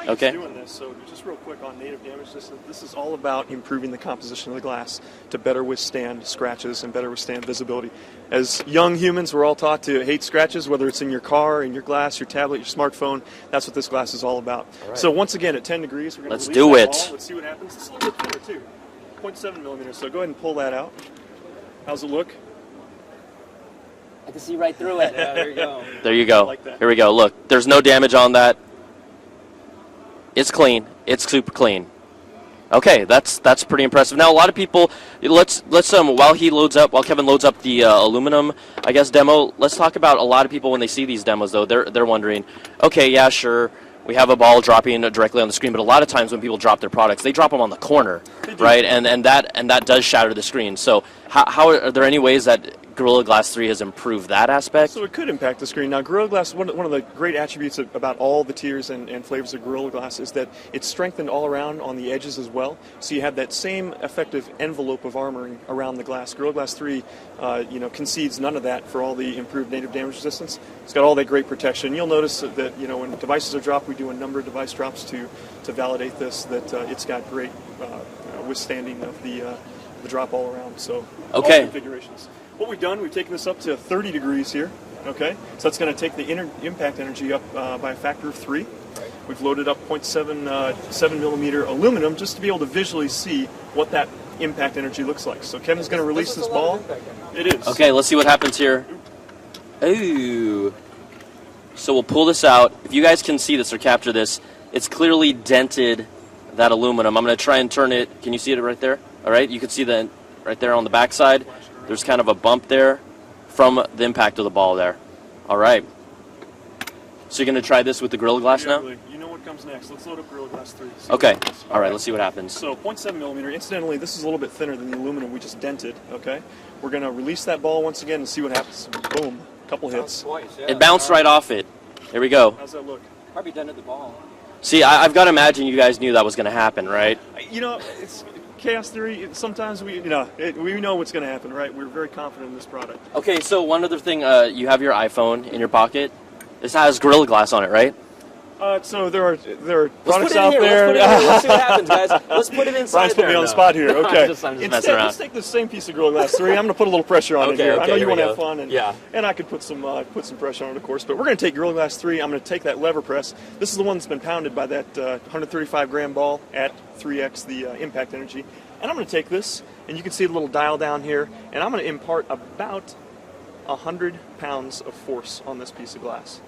Speaker 8: Okay. Doing this, so just real quick on native damage, this is all about improving the composition of the glass to better withstand scratches and better withstand visibility. As young humans, we're all taught to hate scratches, whether it's in your car, in your glass, your tablet, your smartphone. That's what this glass is all about. All right. So once again, at 10 degrees, we're going to release that ball. Let's see what happens. It's a little bit thinner, too. 0.7 millimeters, so go ahead and pull that out. How's it look?
Speaker 7: I can see right through it.
Speaker 9: Yeah, there you go.
Speaker 7: There you go.
Speaker 8: Like that.
Speaker 7: Here we go. Look, there's no damage on that. It's clean. It's super clean. Okay, that's pretty impressive. Now, a lot of people, let's while Kevin loads up the aluminum, I guess, demo. Let's talk about a lot of people when they see these demos, though. They're wondering, okay, yeah, sure, we have a ball dropping directly on the screen, but a lot of times when people drop their products, they drop them on the corner, right? And that does shatter the screen. So how are there any ways that Gorilla Glass 3 has improved that aspect?
Speaker 8: So it could impact the screen. Now, Gorilla Glass, one of the great attributes about all the tiers and flavors of Gorilla Glass is that it's strengthened all around on the edges as well. So you have that same effective envelope of armoring around the glass. Gorilla Glass 3, concedes none of that for all the improved native damage resistance. It's got all that great protection. You'll notice that when devices are dropped, we do a number of device drops to validate this. That it's got great withstanding of the drop all around. So
Speaker 7: Okay.
Speaker 8: all configurations. What we've done, we've taken this up to 30 degrees here, okay? So that's going to take the impact energy up by a factor of 3. We've loaded up 0.7 millimeter aluminum just to be able to visually see what that impact energy looks like. So Kevin's going to release this ball. It is.
Speaker 7: Okay, let's see what happens here. Ooh. So we'll pull this out. If you guys can see this or capture this, it's clearly dented that aluminum. I'm going to try and turn it. Can you see it right there? All right, you can see that right there on the backside. There's kind of a bump there from the impact of the ball there. All right. So you're going to try this with the Gorilla Glass now?
Speaker 8: You know what comes next. Let's load up Gorilla Glass 3.
Speaker 7: Okay. All right, let's see what happens.
Speaker 8: So 0.7 millimeter. Incidentally, this is a little bit thinner than the aluminum we just dented, okay? We're going to release that ball once again and see what happens. Boom. Couple hits.
Speaker 7: It bounced right off it. Here we go.
Speaker 8: How's that look?
Speaker 9: Probably dented the ball.
Speaker 7: See, I've got to imagine you guys knew that was going to happen, right?
Speaker 8: It's chaos theory. Sometimes we know what's going to happen, right? We're very confident in this product.
Speaker 7: Okay, so one other thing, you have your iPhone in your pocket. This has Gorilla Glass on it, right?
Speaker 8: So there are
Speaker 7: Let's
Speaker 8: products
Speaker 7: put it in
Speaker 8: out
Speaker 7: here.
Speaker 8: there.
Speaker 7: Let's see what happens, guys. Let's put it inside.
Speaker 8: Brian's put me on the spot here. Okay.
Speaker 7: I'm just messing around.
Speaker 8: Let's take the same piece of Gorilla Glass 3. I'm going to put a little pressure on it here. I know you want to have fun, and I could put some pressure on it, of course. But we're going to take Gorilla Glass 3. I'm going to take that lever press. This is the one that's been pounded by that 135 gram ball at 3x the impact energy. And I'm going to take this, and you can see the little dial down here, and I'm going to impart about 100 pounds of force on this piece of glass.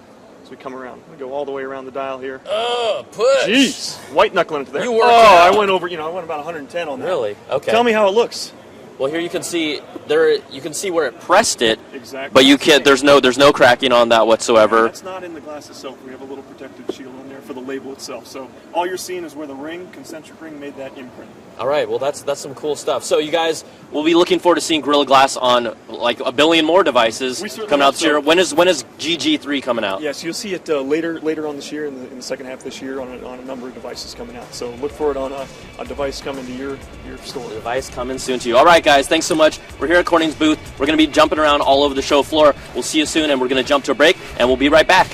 Speaker 8: So we come around. We go all the way around the dial here.
Speaker 7: Oh, push!
Speaker 8: Jeez, white knuckling into there.
Speaker 7: You worked
Speaker 8: I went over. I went about 110 on that.
Speaker 7: Really? Okay.
Speaker 8: Tell me how it looks.
Speaker 7: Well, here you can see you can see where it pressed it.
Speaker 8: Exactly.
Speaker 7: But you can't. There's no cracking on that whatsoever.
Speaker 8: That's not in the glass itself. We have a little protective shield in there for the label itself. So all you're seeing is where the concentric ring, made that imprint.
Speaker 7: All right. Well, that's some cool stuff. So you guys will be looking forward to seeing Gorilla Glass on like a billion more devices coming out this year. When is GG3 coming out?
Speaker 8: Yes, you'll see it later on this year, in the second half of this year, on a number of devices coming out. So look for it on a device coming to your store.
Speaker 7: Device coming soon to you. All right, guys. Thanks so much. We're here at Corning's booth. We're going to be jumping around all over the show floor. We'll see you soon, and we're going to jump to a break, and we'll be right back.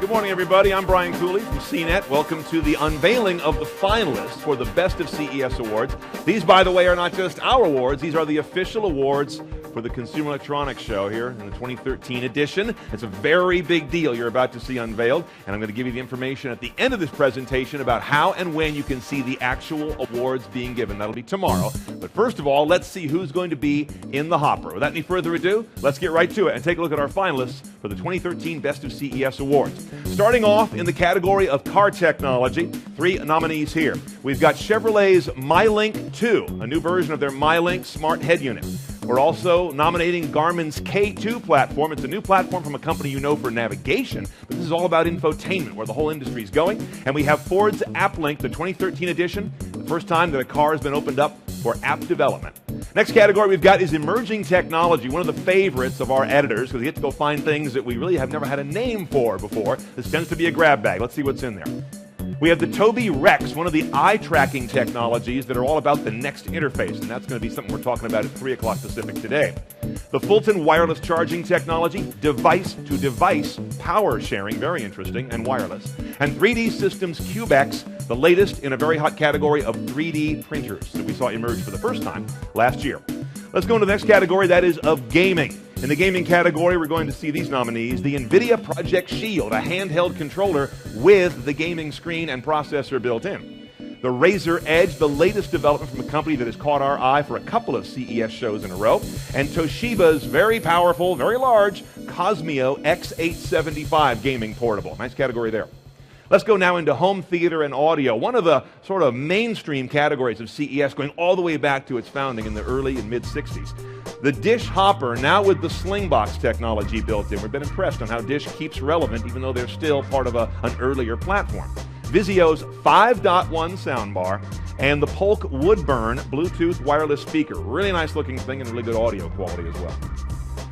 Speaker 9: Good morning, everybody. I'm Brian Cooley from CNET. Welcome to the unveiling of the finalists for the Best of CES Awards. These, by the way, are not just our awards. These are the official awards for the Consumer Electronics Show here in the 2013 edition. It's a very big deal you're about to see unveiled, and I'm going to give you the information at the end of this presentation about how and when you can see the actual awards being given. That'll be tomorrow. But first of all, let's see who's going to be in the hopper. Without any further ado, let's get right to it and take a look at our finalists for the 2013 Best of CES Awards. Starting off in the category of car technology, 3 nominees here. We've got Chevrolet's MyLink 2, a new version of their MyLink smart head unit. We're also nominating Garmin's K2 platform. It's a new platform from a company you know for navigation, but this is all about infotainment, where the whole industry is going. And we have Ford's AppLink, the 2013 edition, the first time that a car has been opened up for app development. Next category we've got is emerging technology, one of the favorites of our editors, because we get to go find things that we really have never had a name for before. This tends to be a grab bag. Let's see what's in there. We have the Tobii Rex, one of the eye-tracking technologies that are all about the next interface, and that's going to be something we're talking about at 3 o'clock Pacific today. The Fulton wireless charging technology, device-to-device power sharing, very interesting, and wireless. And 3D Systems CubeX, the latest in a very hot category of 3D printers that we saw emerge for the first time last year. Let's go into the next category, that is of gaming. In the gaming category, we're going to see these nominees. The NVIDIA Project Shield, a handheld controller with the gaming screen and processor built in. The Razer Edge, the latest development from a company that has caught our eye for a couple of CES shows in a row. And Toshiba's very powerful, very large Cosmio X875 gaming portable. Nice category there. Let's go now into home theater and audio, one of the sort of mainstream categories of CES going all the way back to its founding in the early and mid-60s. The Dish Hopper, now with the Slingbox technology built in. We've been impressed on how Dish keeps relevant even though they're still part of an earlier platform. Vizio's 5.1 soundbar and the Polk Woodburn Bluetooth wireless speaker. Really nice looking thing and really good audio quality as well.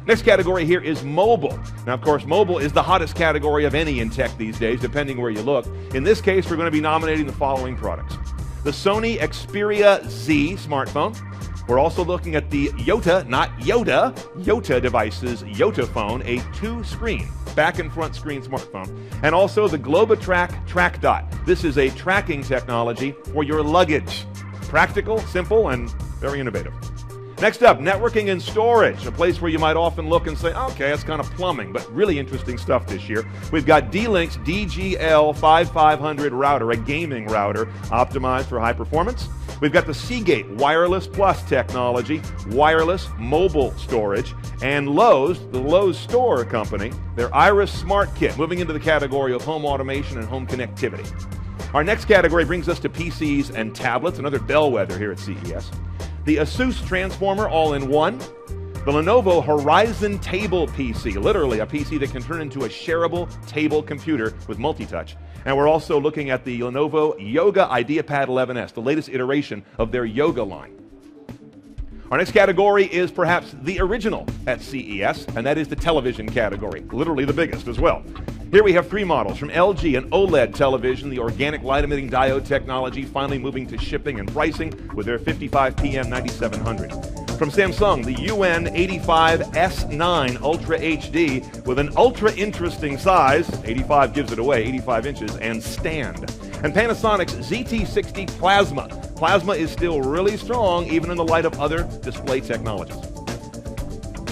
Speaker 9: Next category here is mobile. Now, of course, mobile is the hottest category of any in tech these days, depending where you look. In this case, we're going to be nominating the following products. The Sony Xperia Z smartphone. We're also looking at the Yota, not Yoda, Yota devices, Yota phone, a 2-screen, back and front screen smartphone. And also the Globotrack Track Dot. This is a tracking technology for your luggage. Practical, simple, and very innovative. Next up, networking and storage, a place where you might often look and say, okay, that's kind of plumbing, but really interesting stuff this year. We've got D-Link's DGL5500 router, a gaming router optimized for high performance. We've got the Seagate Wireless Plus technology, wireless mobile storage, and Lowe's, the Lowe's Store company, their Iris Smart Kit, moving into the category of home automation and home connectivity. Our next category brings us to PCs and tablets, another bellwether here at CES. The Asus Transformer All-in-One, the Lenovo Horizon Table PC, literally a PC that can turn into a shareable table computer with multi-touch. And we're also looking at the Lenovo Yoga IdeaPad 11S, the latest iteration of their Yoga line. Our next category is perhaps the original at CES, and that is the television category, literally the biggest as well. Here we have 3 models from LG, an OLED television, the organic light-emitting diode technology finally moving to shipping and pricing with their 55PM 9700. From Samsung, the UN85S9 Ultra HD with an ultra-interesting size, 85 gives it away, 85 inches, and stand. And Panasonic's ZT60 Plasma. Plasma is still really strong even in the light of other display technologies.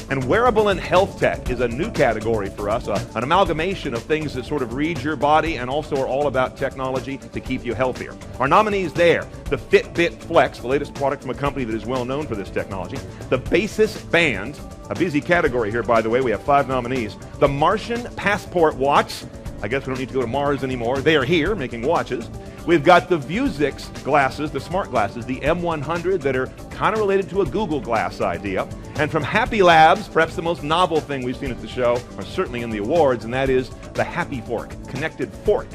Speaker 9: And wearable and health tech is a new category for us, an amalgamation of things that sort of read your body and also are all about technology to keep you healthier. Our nominees there, the Fitbit Flex, the latest product from a company that is well known for this technology, the Basis Band, a busy category here, by the way, we have 5 nominees, the Martian Passport Watch, I guess we don't need to go to Mars anymore, they are here making watches. We've got the Vuzix glasses, the smart glasses, the M100 that are kind of related to a Google Glass idea. And from Happy Labs, perhaps the most novel thing we've seen at the show, or certainly in the awards, and that is the Happy Fork, connected fork.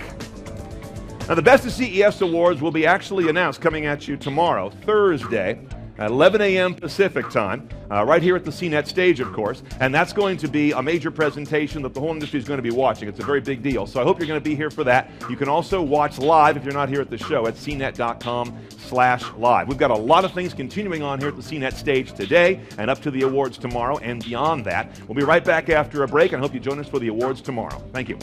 Speaker 9: Now the Best of CES Awards will be actually announced coming at you tomorrow, Thursday. at 11 a.m. Pacific time, right here at the CNET stage, of course. And that's going to be a major presentation that the whole industry is going to be watching. It's a very big deal. So I hope you're going to be here for that. You can also watch live if you're not here at the show at cnet.com/live. We've got a lot of things continuing on here at the CNET stage today and up to the awards tomorrow and beyond that. We'll be right back after a break, and I hope you join us for the awards tomorrow. Thank you.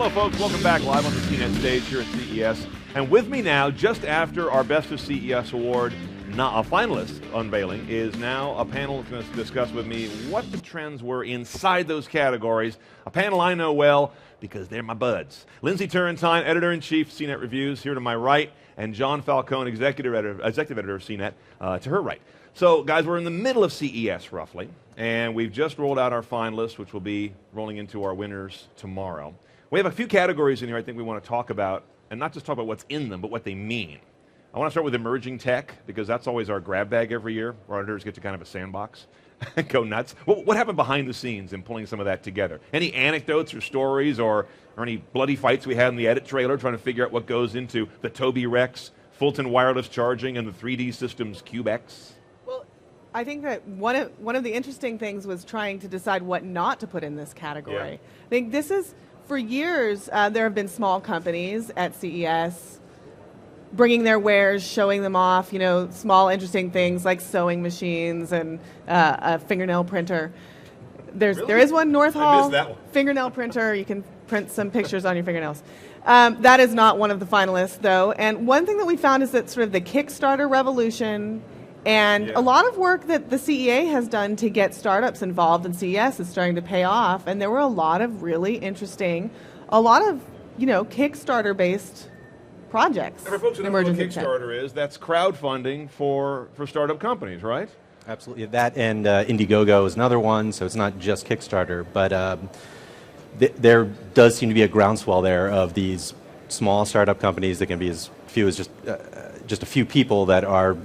Speaker 9: Hello, folks. Welcome back live on the CNET stage here at CES. And with me now, just after our Best of CES award finalist unveiling, is now a panel that's going to discuss with me what the trends were inside those categories. A panel I know well because they're my buds. Lindsay Turrentine, editor-in-chief, CNET Reviews, here to my right, and John Falcone, executive editor of CNET, to her right. So, guys, we're in the middle of CES, roughly, and we've just rolled out our finalists, which will be rolling into our winners tomorrow. We have a few categories in here I think we want to talk about, and not just talk about what's in them, but what they mean. I want to start with emerging tech, because that's always our grab bag every year, where our editors get to kind of a sandbox and go nuts. What happened behind the scenes in pulling some of that together? Any anecdotes or stories or any bloody fights we had in the edit trailer trying to figure out what goes into the Tobii Rex, Fulton wireless charging, and the 3D Systems CubeX?
Speaker 10: Well, I think that one of the interesting things was trying to decide what not to put in this category.
Speaker 9: Yeah.
Speaker 10: I think this is, for years, there have been small companies at CES bringing their wares, showing them off, small interesting things like sewing machines and a fingernail printer. There is one, North
Speaker 9: I
Speaker 10: Hall
Speaker 9: missed that one.
Speaker 10: fingernail printer. You can print some pictures on your fingernails. That is not one of the finalists, though. And one thing that we found is that sort of the Kickstarter revolution and a lot of work that the CEA has done to get startups involved in CES is starting to pay off. And there were a lot of really interesting, Kickstarter-based projects.
Speaker 9: And for folks who don't know what Kickstarter is, that's crowdfunding for startup companies, right?
Speaker 11: Absolutely. That and Indiegogo is another one, so it's not just Kickstarter. But there does seem to be a groundswell there of these small startup companies that can be as few as just a few people that are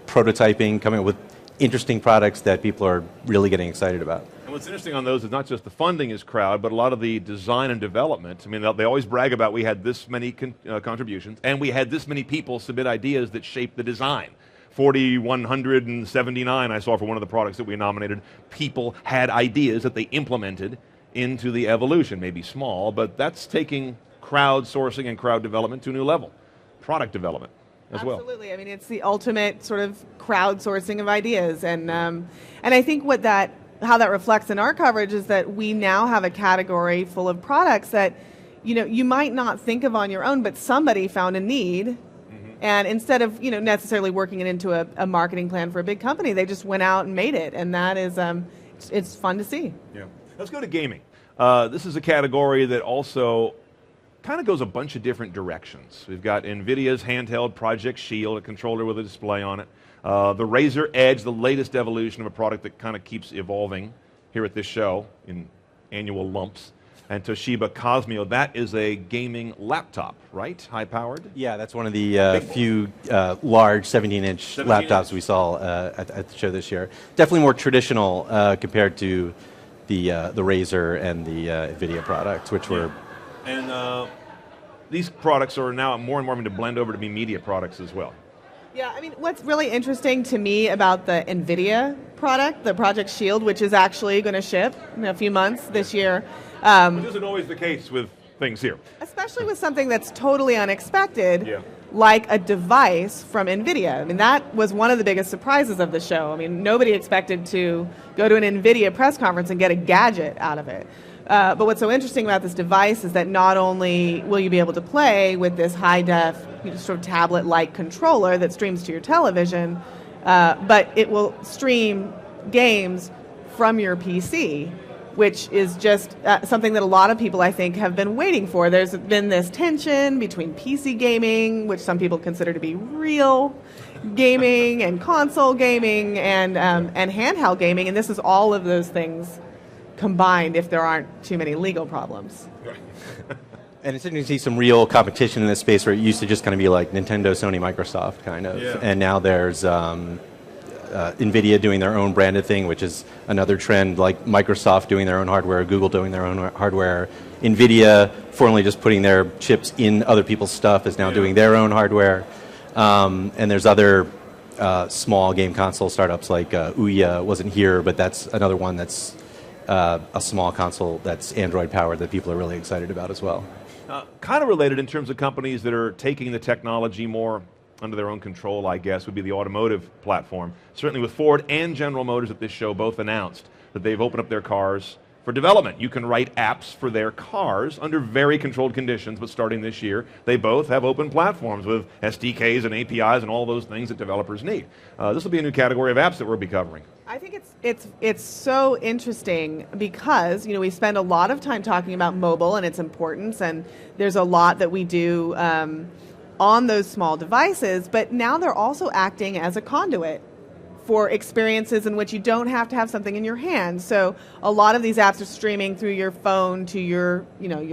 Speaker 11: prototyping, coming up with interesting products that people are really getting excited about.
Speaker 9: And what's interesting on those is not just the funding is crowd, but a lot of the design and development. I mean, they always brag about we had this many contributions, and we had this many people submit ideas that shaped the design. 4,179 I saw for one of the products that we nominated. People had ideas that they implemented into the evolution. Maybe small, but that's taking crowdsourcing and crowd development to a new level. Product development as well.
Speaker 10: Absolutely. I mean, it's the ultimate sort of crowdsourcing of ideas. And I think how that reflects in our coverage is that we now have a category full of products that, you might not think of on your own, but somebody found a need. Mm-hmm. And instead of, necessarily working it into a marketing plan for a big company, they just went out and made it. And that is, it's fun to see.
Speaker 9: Yeah. Let's go to gaming. This is a category that also kind of goes a bunch of different directions. We've got NVIDIA's handheld Project Shield, a controller with a display on it. The Razer Edge, the latest evolution of a product that kind of keeps evolving here at this show in annual lumps. And Toshiba Cosmio, that is a gaming laptop, right? High-powered?
Speaker 11: Yeah, that's one of the few large 17-inch laptops we saw at the show this year. Definitely more traditional compared to the Razer and the NVIDIA products, which were...
Speaker 9: And these products are now more and more having to blend over to be media products as well.
Speaker 10: Yeah, I mean, what's really interesting to me about the NVIDIA product, the Project Shield, which is actually going to ship in a few months this year.
Speaker 9: Which isn't always the case with things here.
Speaker 10: Especially with something that's totally unexpected, like a device from NVIDIA. I mean, that was one of the biggest surprises of the show. I mean, nobody expected to go to an NVIDIA press conference and get a gadget out of it. But what's so interesting about this device is that not only will you be able to play with this high-def sort of tablet-like controller that streams to your television, but it will stream games from your PC, which is just something that a lot of people, I think, have been waiting for. There's been this tension between PC gaming, which some people consider to be real gaming, and console gaming, and handheld gaming, and this is all of those things combined if there aren't too many legal problems.
Speaker 11: And it's interesting to see some real competition in this space where it used to just kind of be like Nintendo, Sony, Microsoft kind of. Yeah. And now there's NVIDIA doing their own branded thing, which is another trend, like Microsoft doing their own hardware, Google doing their own hardware. NVIDIA, formerly just putting their chips in other people's stuff, is now doing their own hardware. And there's other small game console startups like Ouya wasn't here, but that's another one that's a small console that's Android-powered that people are really excited about as well.
Speaker 9: Kind of related in terms of companies that are taking the technology more under their own control, I guess, would be the automotive platform. Certainly with Ford and General Motors at this show both announced that they've opened up their cars for development. You can write apps for their cars under very controlled conditions, but starting this year, they both have open platforms with SDKs and APIs and all those things that developers need. This will be a new category of apps that we'll be covering.
Speaker 10: I think it's so interesting because we spend a lot of time talking about mobile and its importance, and there's a lot that we do on those small devices, but now they're also acting as a conduit for experiences in which you don't have to have something in your hand. So a lot of these apps are streaming through your phone to your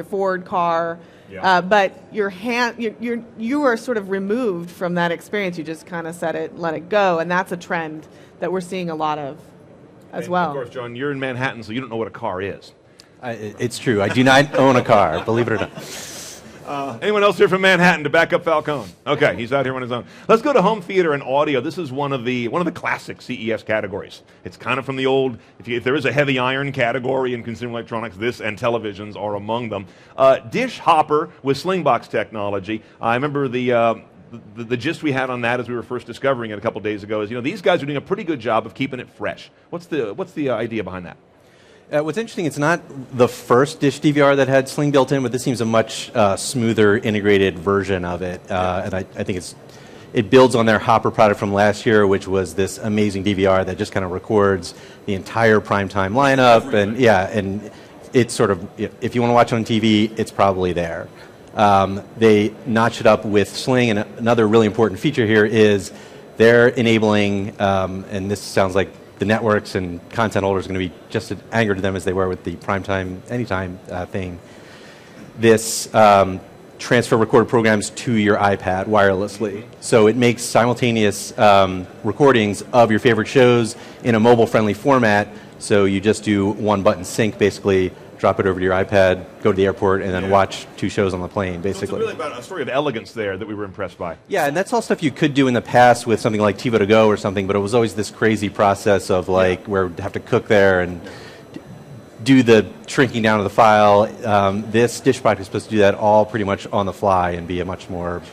Speaker 10: Ford car, but your hand, you are sort of removed from that experience. You just kind of set it, let it go, and that's a trend that we're seeing a lot of as well.
Speaker 9: Of course, John, you're in Manhattan, so you don't know what a car is.
Speaker 11: It's true. I do not own a car, believe it or not.
Speaker 9: Anyone else here from Manhattan to back up Falcone? Okay, he's out here on his own. Let's go to home theater and audio. This is one of the classic CES categories. It's kind of from the old. If there is a heavy iron category in consumer electronics, this and televisions are among them. Dish Hopper with Slingbox technology. I remember the gist we had on that as we were first discovering it a couple days ago is these guys are doing a pretty good job of keeping it fresh. What's the idea behind that?
Speaker 11: What's interesting, it's not the first Dish DVR that had Sling built in, but this seems a much smoother integrated version of it. And I think it builds on their Hopper product from last year, which was this amazing DVR that just kind of records the entire primetime lineup. And it's sort of, if you want to watch it on TV, it's probably there. They notch it up with Sling, and another really important feature here is they're enabling, and this sounds like the networks and content holders are going to be just as angry to them as they were with the primetime, anytime thing. This transfer recorded programs to your iPad wirelessly. So it makes simultaneous recordings of your favorite shows in a mobile-friendly format. So you just do one button sync, basically, drop it over to your iPad, go to the airport, and then watch two shows on the plane, basically.
Speaker 9: So it's really about a story of elegance there that we were impressed by.
Speaker 11: Yeah, and that's all stuff you could do in the past with something like TiVo to Go or something, but it was always this crazy process of where you have to cook there and do the shrinking down of the file. This Dish product is supposed to do that all pretty much on the fly and be a much more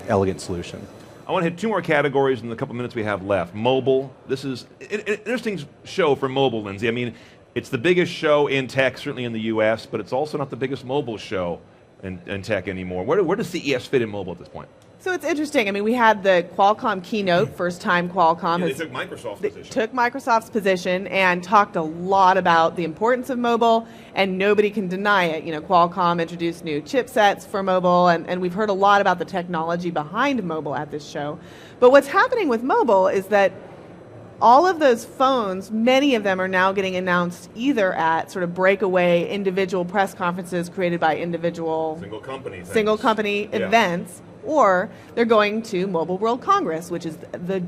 Speaker 11: elegant solution.
Speaker 9: I want to hit two more categories in the couple minutes we have left. Mobile. This is an interesting show for mobile, Lindsay. I mean, it's the biggest show in tech, certainly in the U.S., but it's also not the biggest mobile show in tech anymore. Where does CES fit in mobile at this point?
Speaker 10: So it's interesting. I mean, we had the Qualcomm keynote, first time Qualcomm
Speaker 9: they took Microsoft's position.
Speaker 10: Took Microsoft's position and talked a lot about the importance of mobile, and nobody can deny it. Qualcomm introduced new chipsets for mobile, and we've heard a lot about the technology behind mobile at this show. But what's happening with mobile is that all of those phones, many of them are now getting announced either at sort of breakaway individual press conferences created by individual single company events, or they're going to Mobile World Congress, which is the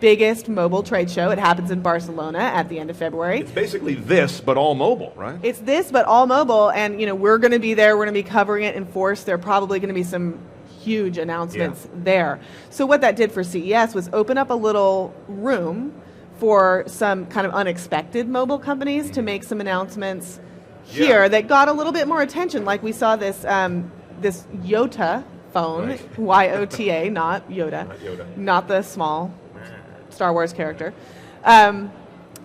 Speaker 10: biggest mobile trade show. It happens in Barcelona at the end of February.
Speaker 9: It's basically this, but all mobile, right?
Speaker 10: It's this, but all mobile, and we're going to be there. We're going to be covering it in force. There are probably going to be some huge announcements there. So what that did for CES was open up a little room for some kind of unexpected mobile companies to make some announcements here that got a little bit more attention. Like we saw this this Yota phone, Y-O-T-A, not Yoda, not the small Star Wars character.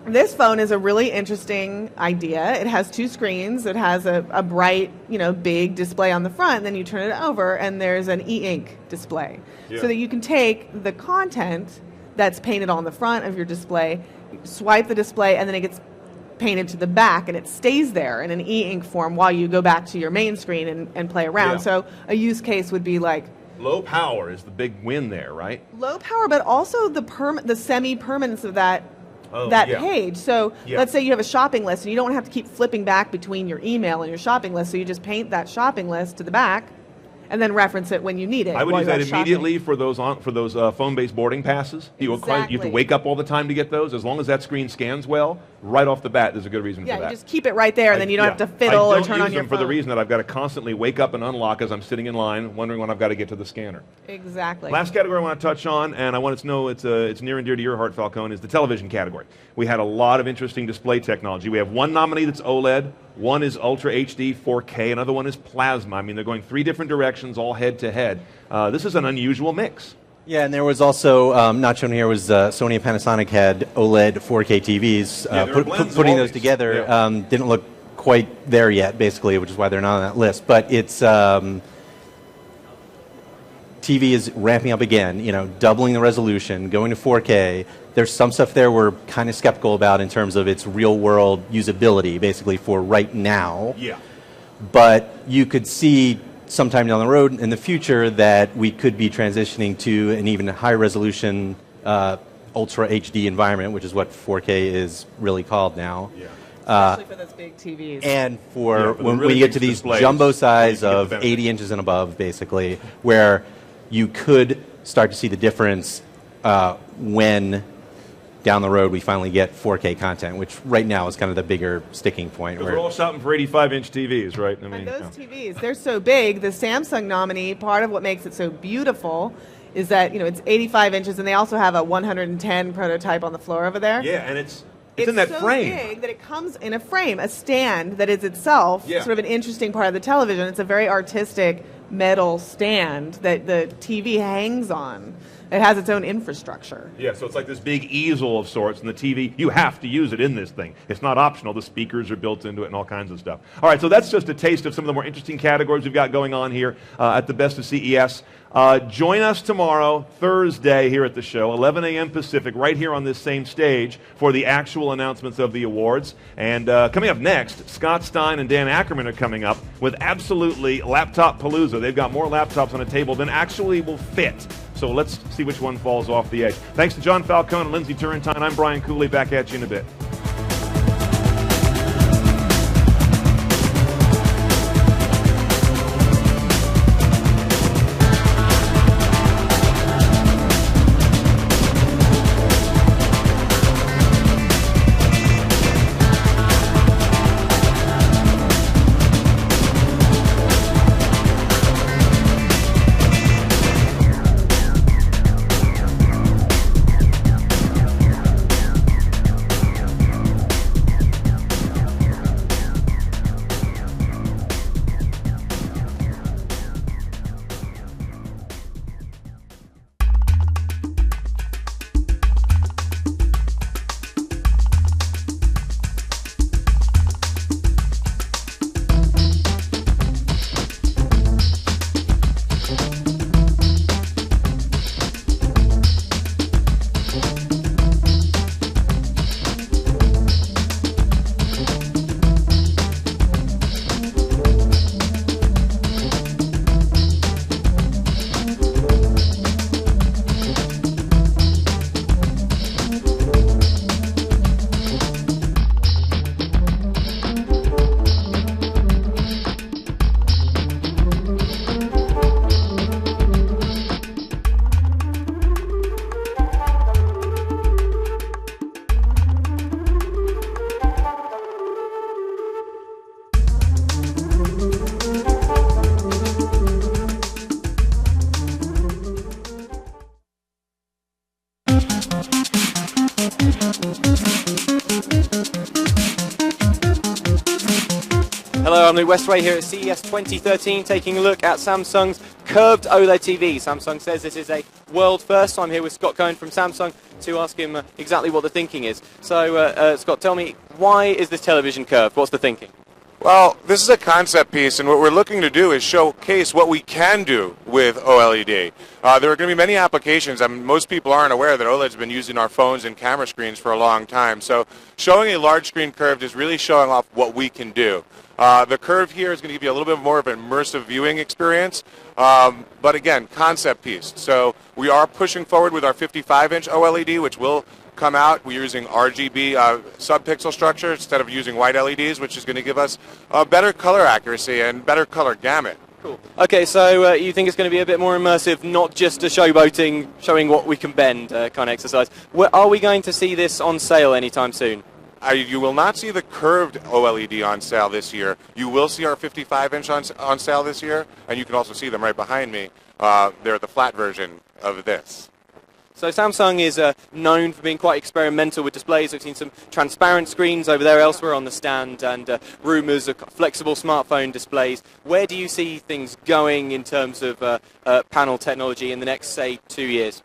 Speaker 10: This phone is a really interesting idea. It has two screens. It has a bright, big display on the front. Then you turn it over, and there's an e-ink display, so that you can take the content that's painted on the front of your display, swipe the display, and then it gets painted to the back, and it stays there in an e-ink form while you go back to your main screen and play around. So a use case would be like
Speaker 9: low power is the big win there, right?
Speaker 10: Low power, but also the semi-permanence of that page. So let's say you have a shopping list and you don't have to keep flipping back between your email and your shopping list, so you just paint that shopping list to the back and then reference it when you need it.
Speaker 9: I would use that immediately for those phone-based boarding passes. You have to wake up all the time to get those. As long as that screen scans well, right off the bat, there's a good reason for that.
Speaker 10: Yeah, you just keep it right there, and then you don't have to fiddle or turn on your phone.
Speaker 9: I don't use them for the reason that I've got to constantly wake up and unlock as I'm sitting in line, wondering when I've got to get to the scanner.
Speaker 10: Exactly.
Speaker 9: Last category I want to touch on, and I want to know it's near and dear to your heart, Falcone, is the television category. We had a lot of interesting display technology. We have one nominee that's OLED, one is Ultra HD 4K, another one is Plasma. I mean, they're going three different directions, all head-to-head. This is an unusual mix.
Speaker 11: Yeah, and there was also, not shown here, was Sony and Panasonic had OLED 4K TVs. Putting those together didn't look quite there yet, basically, which is why they're not on that list. But it's TV is ramping up again, doubling the resolution, going to 4K. There's some stuff there we're kind of skeptical about in terms of its real-world usability, basically, for right now.
Speaker 9: Yeah.
Speaker 11: But you could see sometime down the road in the future that we could be transitioning to an even high-resolution Ultra HD environment, which is what 4K is really called now.
Speaker 9: Yeah.
Speaker 10: Especially for those big TVs.
Speaker 11: And for
Speaker 9: the
Speaker 11: when
Speaker 9: really
Speaker 11: you get
Speaker 9: big
Speaker 11: to these
Speaker 9: displays,
Speaker 11: jumbo size
Speaker 9: you get the
Speaker 11: of
Speaker 9: benefit.
Speaker 11: 80 inches and above, basically, where you could start to see the difference when down the road we finally get 4K content, which right now is kind of the bigger sticking point.
Speaker 9: We're all shopping for 85-inch TVs, right?
Speaker 10: And those TVs, they're so big. The Samsung nominee, part of what makes it so beautiful is that it's 85 inches, and they also have a 110 prototype on the floor over there.
Speaker 9: Yeah, and it's in that
Speaker 10: so
Speaker 9: frame.
Speaker 10: Big that it comes in a frame, a stand that is itself sort of an interesting part of the television. It's a very artistic metal stand that the TV hangs on. It has its own infrastructure.
Speaker 9: Yeah, so it's like this big easel of sorts, and the TV, you have to use it in this thing. It's not optional. The speakers are built into it and all kinds of stuff. All right, so that's just a taste of some of the more interesting categories we've got going on here at the Best of CES. Join us tomorrow, Thursday, here at the show, 11 a.m. Pacific, right here on this same stage for the actual announcements of the awards. And coming up next, Scott Stein and Dan Ackerman are coming up with absolutely Laptop Palooza. They've got more laptops on a table than actually will fit. So let's see which one falls off the edge. Thanks to John Falcone and Lindsay Turrentine. I'm Brian Cooley. Back at you in a bit.
Speaker 5: Hello, I'm Luke Westway here at CES 2013, taking a look at Samsung's curved OLED TV. Samsung says this is a world first, so I'm here with Scott Cohen from Samsung to ask him exactly what the thinking is. So, Scott, tell me, why is this television curved? What's the thinking?
Speaker 12: Well, this is a concept piece, and what we're looking to do is showcase what we can do with OLED. There are going to be many applications. I mean, most people aren't aware that OLED's been used in our phones and camera screens for a long time. So showing a large screen curved is really showing off what we can do. The curve here is going to give you a little bit more of an immersive viewing experience, but again, concept piece. So we are pushing forward with our 55-inch OLED, which will come out. We're using RGB sub-pixel structure instead of using white LEDs, which is going to give us better color accuracy and better color gamut.
Speaker 5: Cool. Okay, so you think it's going to be a bit more immersive, not just a showboating, showing what we can bend kind of exercise. Are we going to see this on sale anytime soon?
Speaker 12: You will not see the curved OLED on sale this year. You will see our 55-inch on sale this year, and you can also see them right behind me. They're the flat version of this.
Speaker 5: So Samsung is known for being quite experimental with displays. We've seen some transparent screens over there elsewhere on the stand and rumours of flexible smartphone displays. Where do you see things going in terms of panel technology in the next, say, 2 years?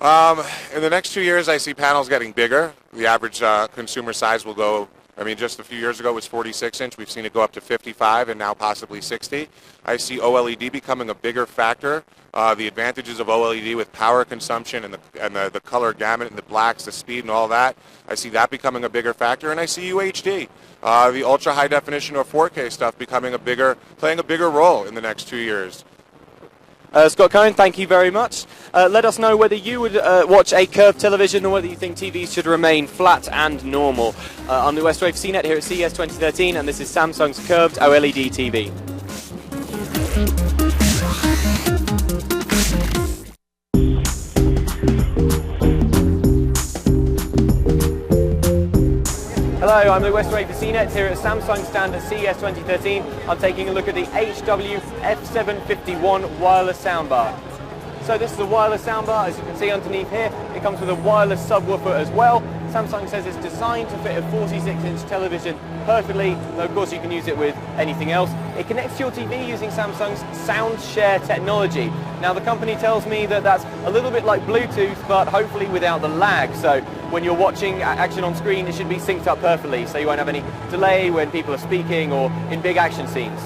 Speaker 12: In the next 2 years, I see panels getting bigger. The average consumer size will go I mean, just a few years ago it was 46-inch. We've seen it go up to 55 and now possibly 60. I see OLED becoming a bigger factor. The advantages of OLED with power consumption and the color gamut and the blacks, the speed and all that, I see that becoming a bigger factor. And I see UHD, the ultra high definition or 4K stuff playing a bigger role in the next 2 years.
Speaker 5: Scott Cohen, thank you very much. Let us know whether you would watch a curved television or whether you think TVs should remain flat and normal. I'm the West Wave CNET here at CES 2013, and this is Samsung's curved OLED TV. Hello, I'm the West Wave CNET here at Samsung stand at CES 2013. I'm taking a look at the HW F751 wireless soundbar. So this is a wireless soundbar, as you can see underneath here. It comes with a wireless subwoofer as well. Samsung says it's designed to fit a 46-inch television perfectly, though of course you can use it with anything else. It connects to your TV using Samsung's SoundShare technology. Now the company tells me that that's a little bit like Bluetooth, but hopefully without the lag. So when you're watching action on screen, it should be synced up perfectly, so you won't have any delay when people are speaking or in big action scenes.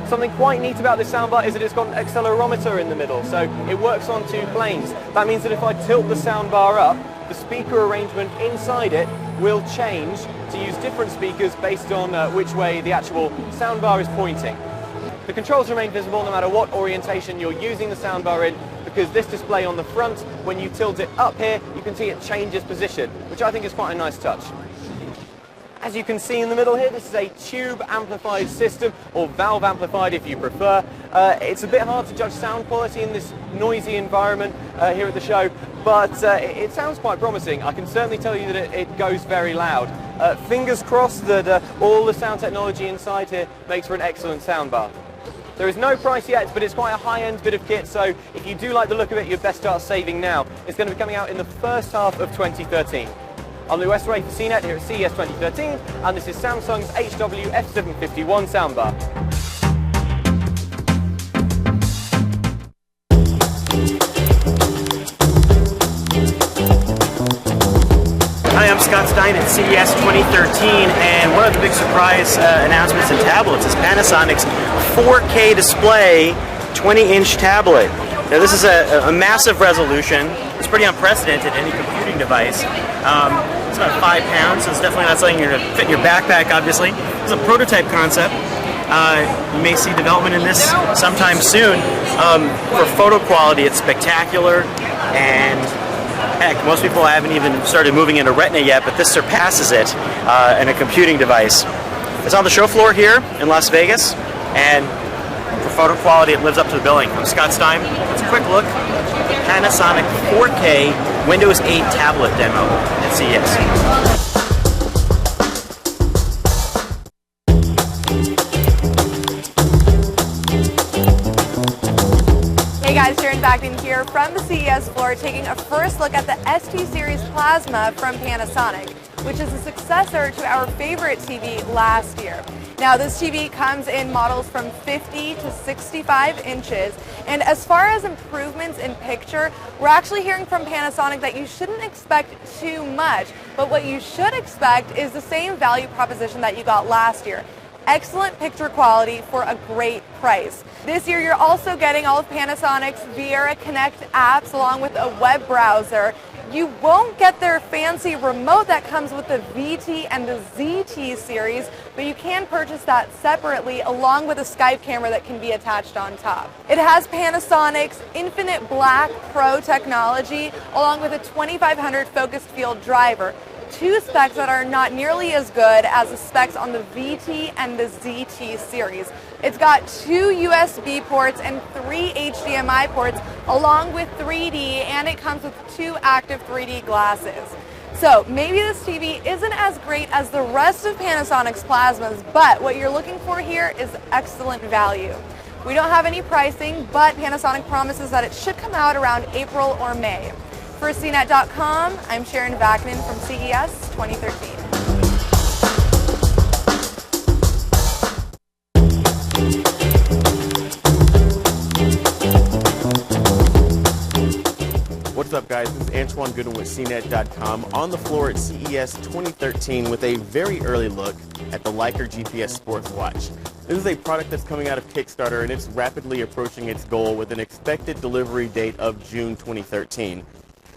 Speaker 5: Something quite neat about this soundbar is that it's got an accelerometer in the middle, so it works on 2 planes. That means that if I tilt the soundbar up, the speaker arrangement inside it will change to use different speakers based on which way the actual soundbar is pointing. The controls remain visible no matter what orientation you're using the soundbar in, because this display on the front, when you tilt it up here, you can see it changes position, which I think is quite a nice touch. As you can see in the middle here, this is a tube amplified system, or valve amplified if you prefer. It's a bit hard to judge sound quality in this noisy environment here at the show, but it sounds quite promising. I can certainly tell you that it goes very loud. Fingers crossed that all the sound technology inside here makes for an excellent soundbar. There is no price yet, but it's quite a high-end bit of kit, so if you do like the look of it, you'd best start saving now. It's going to be coming out in the first half of 2013. I'm the West Wave for CNET here at CES 2013, and this is Samsung's HW F751 soundbar.
Speaker 13: Hi, I'm Scott Stein at CES 2013, and one of the big surprise announcements in tablets is Panasonic's 4K display 20-inch tablet. Now this is a massive resolution. It's pretty unprecedented in any computing device. It's about 5 pounds, so it's definitely not something you're going to fit in your backpack, obviously. It's a prototype concept. You may see development in this sometime soon. For photo quality, it's spectacular, and heck, most people haven't even started moving into Retina yet, but this surpasses it in a computing device. It's on the show floor here in Las Vegas, and for photo quality, it lives up to the billing. I'm Scott Stein. Let's a quick look at the Panasonic 4K Windows 8 tablet demo at CES.
Speaker 14: Hey guys, Sharon Bagnan here from the CES floor, taking a first look at the ST Series Plasma from Panasonic, which is a successor to our favorite TV last year. Now this TV comes in models from 50 to 65 inches, and as far as improvements in picture, we're actually hearing from Panasonic that you shouldn't expect too much, but what you should expect is the same value proposition that you got last year. Excellent picture quality for a great price. This year you're also getting all of Panasonic's Viera Connect apps along with a web browser. You won't get their fancy remote that comes with the VT and the ZT series, but you can purchase that separately along with a Skype camera that can be attached on top. It has Panasonic's Infinite Black Pro technology along with a 2500 focused field driver. 2 specs that are not nearly as good as the specs on the VT and the ZT series. It's got 2 USB ports and 3 HDMI ports along with 3D, and it comes with 2 active 3D glasses. So maybe this TV isn't as great as the rest of Panasonic's plasmas, but what you're looking for here is excellent value. We don't have any pricing, but Panasonic promises that it should come out around April or May. For CNET.com, I'm Sharon Vaknin from CES 2013.
Speaker 15: What's up, guys? This is Antoine Goodwin with CNET.com on the floor at CES 2013 with a very early look at the Leica GPS Sports Watch. This is a product that's coming out of Kickstarter, and it's rapidly approaching its goal with an expected delivery date of June 2013.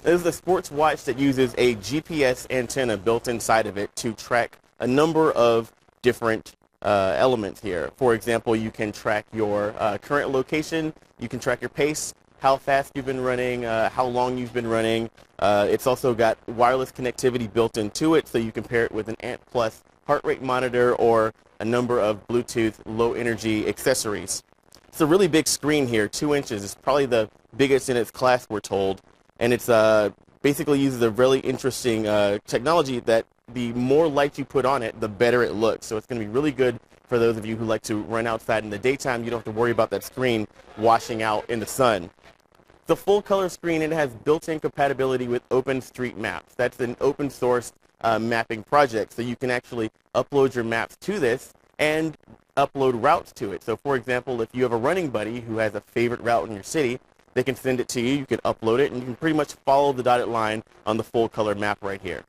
Speaker 15: This is a sports watch that uses a GPS antenna built inside of it to track a number of different elements here. For example, you can track your current location, you can track your pace, how fast you've been running, how long you've been running. It's also got wireless connectivity built into it, so you can pair it with an Ant Plus heart rate monitor or a number of Bluetooth low energy accessories. It's a really big screen here, 2 inches. It's probably the biggest in its class, we're told. And it's basically uses a really interesting technology that the more light you put on it, the better it looks. So it's going to be really good for those of you who like to run outside in the daytime. You don't have to worry about that screen washing out in the sun. It's a full color screen, and it has built-in compatibility with OpenStreetMaps. That's an open source mapping project, so you can actually upload your maps to this and upload routes to it. So for example, if you have a running buddy who has a favorite route in your city, they can send it to you, you can upload it, and you can pretty much follow the dotted line on the full color map right here.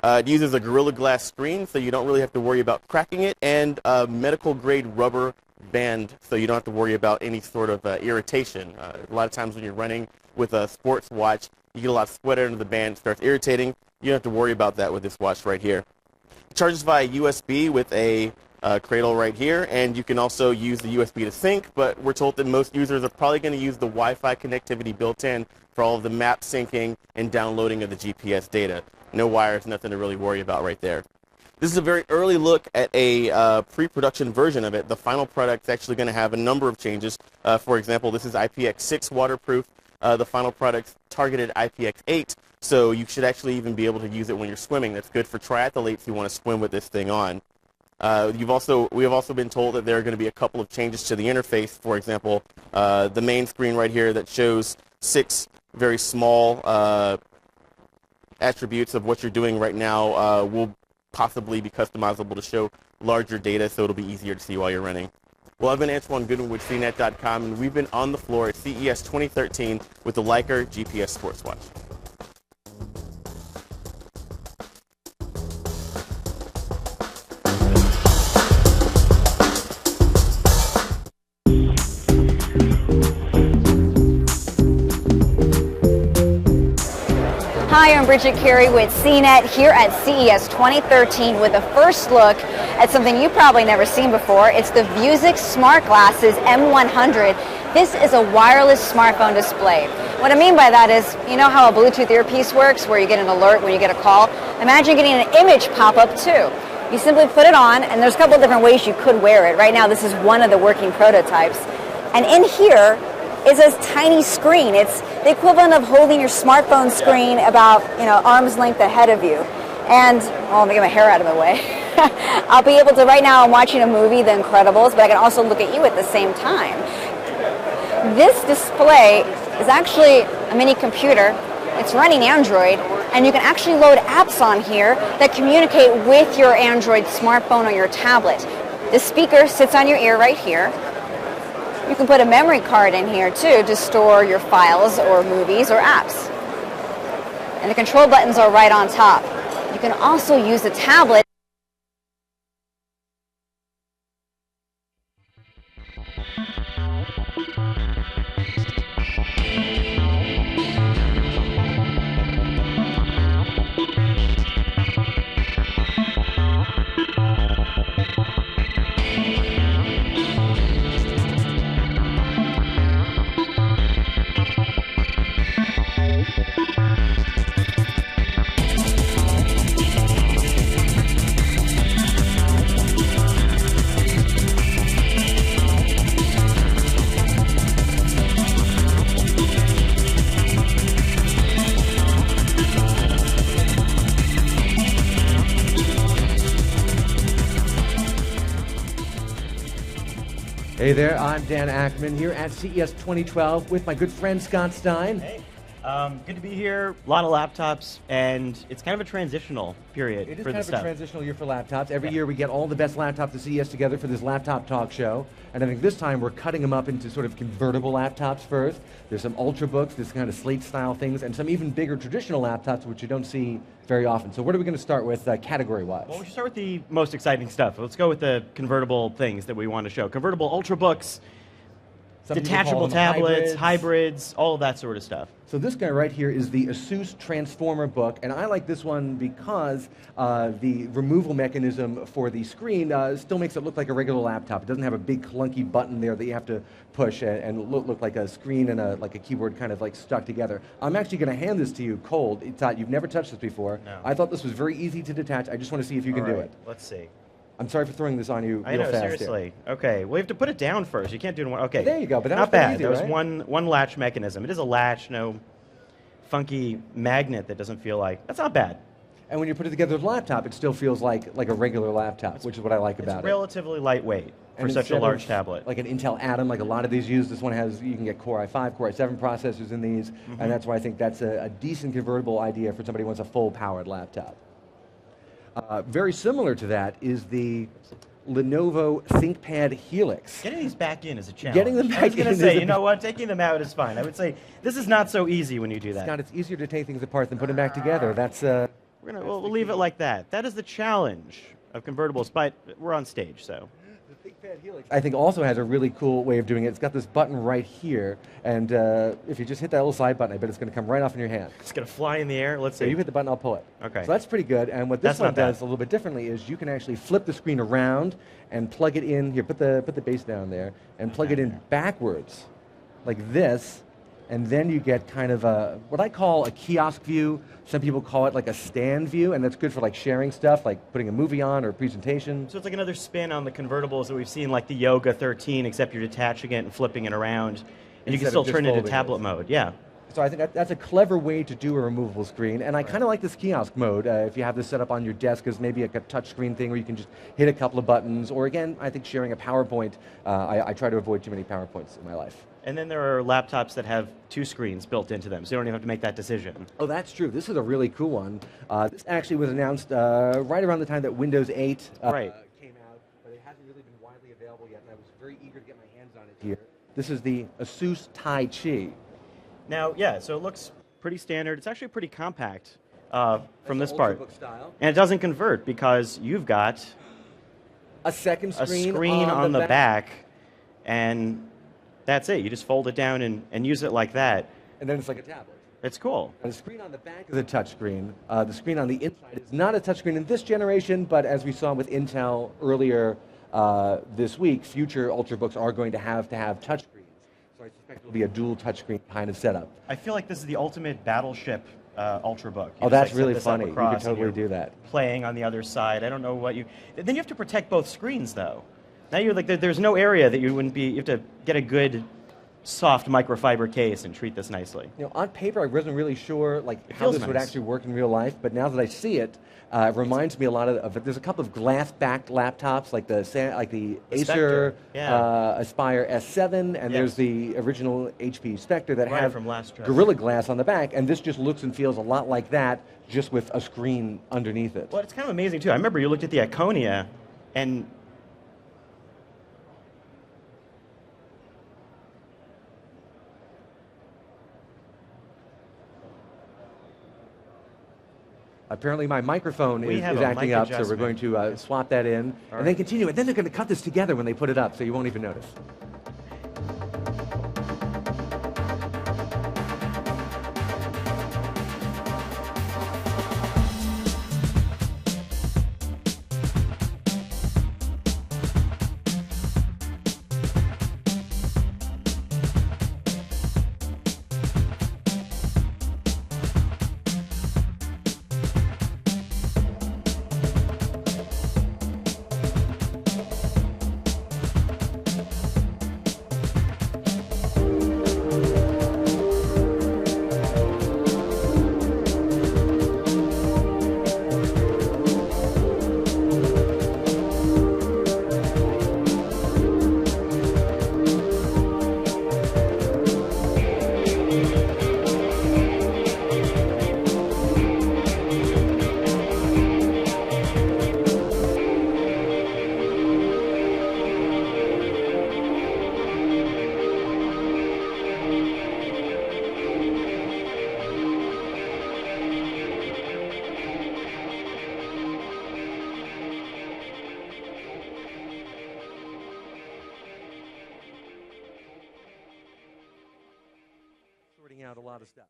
Speaker 15: It uses a Gorilla Glass screen, so you don't really have to worry about cracking it, and a medical grade rubber band, so you don't have to worry about any sort of irritation. A lot of times when you're running with a sports watch, you get a lot of sweat under the band, it starts irritating. You don't have to worry about that with this watch right here. It charges via USB with a cradle right here, and you can also use the USB to sync, but we're told that most users are probably going to use the Wi-Fi connectivity built in for all of the map syncing and downloading of the GPS data. No wires, nothing to really worry about right there. This is a very early look at a pre-production version of it. The final product's actually going to have a number of changes. For example, this is IPX6 waterproof. The final product's targeted IPX8, so you should actually even be able to use it when you're swimming. That's good for triathletes who want to swim with this thing on. We have also been told that there are going to be a couple of changes to the interface. For example, the main screen right here that shows 6 very small attributes of what you're doing right now will possibly be customizable to show larger data, so it'll be easier to see while you're running. Well, I've been Antoine Goodwin with CNET.com, and we've been on the floor at CES 2013 with the Leica GPS Sports Watch.
Speaker 16: Hi, I'm Bridget Carey with CNET here at CES 2013 with a first look at something you've probably never seen before. It's the Vuzix Smart Glasses M100. This is a wireless smartphone display. What I mean by that is, you know how a Bluetooth earpiece works, where you get an alert when you get a call? Imagine getting an image pop up too. You simply put it on, and there's a couple of different ways you could wear it. Right now, this is one of the working prototypes. And in here is a tiny screen. It's the equivalent of holding your smartphone screen about, arm's length ahead of you. And, let me get my hair out of the way. I'll be able to, right now I'm watching a movie, The Incredibles, but I can also look at you at the same time. This display is actually a mini computer. It's running Android, and you can actually load apps on here that communicate with your Android smartphone or your tablet. The speaker sits on your ear right here. You can put a memory card in here too to store your files or movies or apps. And the control buttons are right on top. You can also use the tablet.
Speaker 17: Hey there, I'm Dan Ackman here at CES 2012 with my good friend Scott Stein.
Speaker 18: Hey,
Speaker 17: Good to be here. A lot of laptops, and it's kind of a transitional period
Speaker 18: It is
Speaker 17: for
Speaker 18: kind
Speaker 17: the
Speaker 18: of
Speaker 17: stuff.
Speaker 18: a transitional year for laptops. Every year we get all the best laptops at CES together for this laptop talk show. And I think this time we're cutting them up into sort of convertible laptops first. There's some Ultrabooks, this kind of slate-style things, and some even bigger traditional laptops, which you don't see very often. So what are we going to start with category-wise?
Speaker 17: Well, we should start with the most exciting stuff. Let's go with the convertible things that we want to show. Convertible Ultrabooks,
Speaker 18: Some people
Speaker 17: detachable
Speaker 18: call them
Speaker 17: tablets, hybrids, all of that sort of stuff.
Speaker 18: So this guy right here is the Asus Transformer book, and I like this one because the removal mechanism for the screen still makes it look like a regular laptop. It doesn't have a big clunky button there that you have to push and look like a screen and like a keyboard kind of like stuck together. I'm actually going to hand this to you cold. You've never touched this before.
Speaker 17: No.
Speaker 18: I thought this was very easy to detach. I just want to see if you can do it.
Speaker 17: Let's see.
Speaker 18: I'm sorry for throwing this on you
Speaker 17: I
Speaker 18: real
Speaker 17: know,
Speaker 18: fast
Speaker 17: seriously. Okay, well, you have to put it down first. You can't do it in one. Okay.
Speaker 18: There you go, but that
Speaker 17: not
Speaker 18: was pretty
Speaker 17: bad.
Speaker 18: easy,
Speaker 17: There was
Speaker 18: right?
Speaker 17: one latch mechanism. It is a latch, no funky magnet that doesn't feel like. That's not bad.
Speaker 18: And when you put it together with a laptop, it still feels like a regular laptop, which is what I like about
Speaker 17: It's
Speaker 18: it.
Speaker 17: relatively lightweight for
Speaker 18: And
Speaker 17: such a
Speaker 18: instead
Speaker 17: large
Speaker 18: of
Speaker 17: tablet.
Speaker 18: Like an Intel Atom, like a lot of these use, this one has, you can get Core i5, Core i7 processors in these, and that's why I think that's a decent convertible idea for somebody who wants a full-powered laptop. Very similar to that is the Lenovo ThinkPad Helix.
Speaker 17: Getting these back in is a challenge.
Speaker 18: Getting them
Speaker 17: I
Speaker 18: back
Speaker 17: was going
Speaker 18: in
Speaker 17: to say,
Speaker 18: is a-
Speaker 17: you know what? Taking them out is fine. I would say this is not so easy when you do that.
Speaker 18: Scott, it's easier to take things apart than put them back together. That's
Speaker 17: We'll leave it like that. That is the challenge of convertibles, but we're on stage, so.
Speaker 18: I think also has a really cool way of doing it. It's got this button right here, and if you just hit that little side button, I bet it's going to come right off in your hand.
Speaker 17: It's going to fly in the air. Let's
Speaker 18: So
Speaker 17: see.
Speaker 18: you hit the button, I'll pull it.
Speaker 17: Okay.
Speaker 18: So that's pretty good. And what this
Speaker 17: That's
Speaker 18: one
Speaker 17: not bad.
Speaker 18: does a little bit differently is you can actually flip the screen around and plug it in. Here, put the base down there, and plug it in backwards, like this, and then you get kind of what I call a kiosk view. Some people call it like a stand view, and that's good for like sharing stuff, like putting a movie on or a presentation.
Speaker 17: So it's like another spin on the convertibles that we've seen, like the Yoga 13, except you're detaching it and flipping it around, and you can
Speaker 18: Instead
Speaker 17: still
Speaker 18: of just
Speaker 17: turn it into
Speaker 18: folding
Speaker 17: tablet
Speaker 18: it.
Speaker 17: mode. Yeah.
Speaker 18: So I think that's a clever way to do a removable screen, and I kind of like this kiosk mode. If you have this set up on your desk as maybe like a touch screen thing where you can just hit a couple of buttons, or again, I think sharing a PowerPoint. I try to avoid too many PowerPoints in my life.
Speaker 17: And then there are laptops that have two screens built into them, so you don't even have to make that decision.
Speaker 18: Oh, that's true. This is a really cool one. This actually was announced right around the time that Windows 8
Speaker 17: Right.
Speaker 18: came out, but it hasn't really been widely available yet, and I was very eager to get my hands on it here. This is the Asus Tai Chi.
Speaker 17: Now, yeah, so it looks pretty standard. It's actually pretty compact from this
Speaker 18: That's
Speaker 17: part.
Speaker 18: Ultrabook style.
Speaker 17: And it doesn't convert because you've got
Speaker 18: A second screen,
Speaker 17: on the back, and that's it. You just fold it down and use it like that.
Speaker 18: And then it's like a tablet.
Speaker 17: It's cool.
Speaker 18: And the screen on the back is a touch screen. The screen on the inside is not a touch screen in this generation, but as we saw with Intel earlier this week, future Ultrabooks are going to have touch screens. So I suspect it'll be a dual touchscreen kind of setup.
Speaker 17: I feel like this is the ultimate battleship Ultrabook. You
Speaker 18: Oh,
Speaker 17: just,
Speaker 18: that's
Speaker 17: set
Speaker 18: really
Speaker 17: this up
Speaker 18: funny. You
Speaker 17: across
Speaker 18: could
Speaker 17: and
Speaker 18: totally
Speaker 17: you're
Speaker 18: do that.
Speaker 17: Playing on the other side. I don't know what you. Then you have to protect both screens, though. Now you're like, there's no area that you wouldn't be. You have to get a good, soft microfiber case and treat this nicely.
Speaker 18: You know, on paper, I wasn't really sure like how
Speaker 17: feels
Speaker 18: this would
Speaker 17: nice.
Speaker 18: actually work in real life, but now that I see it, it reminds me a lot of there's a couple of glass-backed laptops like the Acer
Speaker 17: Spectre, yeah.
Speaker 18: Aspire S7, and
Speaker 17: Yes.
Speaker 18: there's the original HP Spectre that
Speaker 17: Right,
Speaker 18: have
Speaker 17: from last trip.
Speaker 18: Gorilla Glass on the back, and this just looks and feels a lot like that, just with a screen underneath it.
Speaker 17: Well, it's kind of amazing too. I remember you looked at the Iconia, and
Speaker 18: Apparently my microphone
Speaker 17: We
Speaker 18: is
Speaker 17: have a
Speaker 18: acting
Speaker 17: mic
Speaker 18: up, so we're
Speaker 17: adjustment.
Speaker 18: going to swap that in,
Speaker 17: All
Speaker 18: and then continue. And then they're going to cut this together when they put it up, so you won't even notice. sorting out a lot of stuff.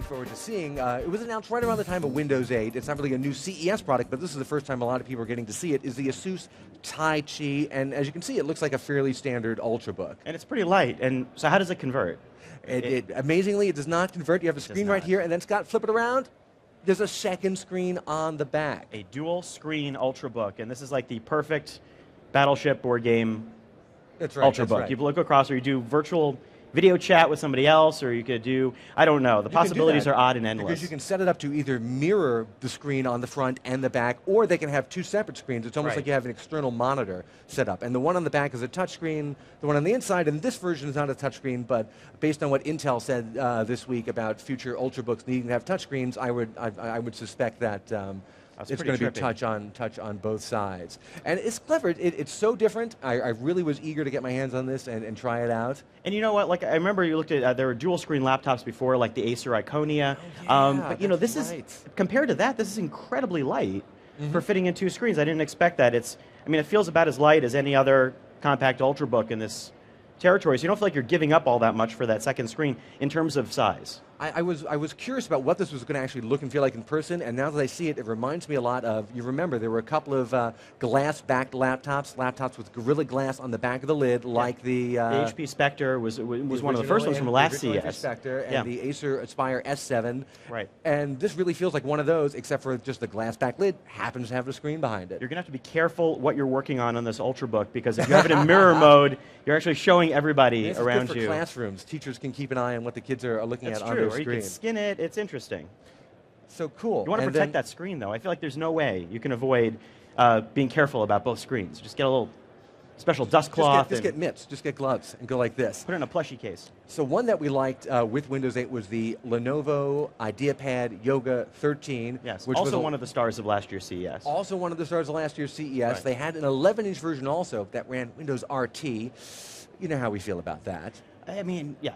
Speaker 18: Forward to seeing. It was announced right around the time of Windows 8. It's not really a new CES product, but this is the first time a lot of people are getting to see it, is the Asus Tai Chi, and as you can see, it looks like a fairly standard Ultrabook.
Speaker 17: And it's pretty light, and so how does it convert?
Speaker 18: Amazingly, it does not convert. You have a screen right here, and then Scott, flip it around. There's a second screen on the back.
Speaker 17: A dual screen Ultrabook, and this is like the perfect Battleship board game Ultrabook.
Speaker 18: That's right.
Speaker 17: You look across, or you do virtual video chat with somebody else, or you could do, I don't know. The possibilities are odd and endless.
Speaker 18: Because you can set it up to either mirror the screen on the front and the back, or they can have two separate screens. It's almost like you have an external monitor set up. And the one on the back is a touchscreen. The one on the inside, and this version is not a touchscreen, but based on what Intel said this week about future Ultrabooks needing to have touchscreens, I would suspect that it's going to be touch on both sides. And it's clever. It's so different. I really was eager to get my hands on this and try it out.
Speaker 17: And you know what? Like I remember you looked at there were dual screen laptops before, like the Acer Iconia. But you know, this is compared to that, this is incredibly light for fitting in two screens. I didn't expect that. I mean, it feels about as light as any other compact Ultrabook in this territory. So you don't feel like you're giving up all that much for that second screen in terms of size.
Speaker 18: I was curious about what this was going to actually look and feel like in person, and now that I see it, it reminds me a lot of, you remember, there were a couple of glass-backed laptops with Gorilla Glass on the back of the lid, like the
Speaker 17: HP Spectre was one of the first ones from last CES.
Speaker 18: HP Spectre and the Acer Aspire S7.
Speaker 17: Right.
Speaker 18: And this really feels like one of those, except for just the glass-backed lid happens to have a screen behind it.
Speaker 17: You're going to have to be careful what you're working on this Ultrabook, because if you have it in mirror mode, you're actually showing everybody around
Speaker 18: you. For classrooms, teachers can keep an eye on what the kids are looking at on their screen.
Speaker 17: Or you can skin it. It's interesting.
Speaker 18: So cool.
Speaker 17: You want to protect that screen, though. I feel like there's no way you can avoid being careful about both screens. Just get a little special dust cloth.
Speaker 18: Just get mitts. Just get gloves and go like this.
Speaker 17: Put it in a plushie case.
Speaker 18: So one that we liked with Windows 8 was the Lenovo IdeaPad Yoga 13.
Speaker 17: Yes,
Speaker 18: which
Speaker 17: also
Speaker 18: was
Speaker 17: one of the stars of last year's CES.
Speaker 18: Also one of the stars of last year's CES.
Speaker 17: Right.
Speaker 18: They had an 11-inch version also that ran Windows RT. You know how we feel about that.
Speaker 17: I mean, yeah.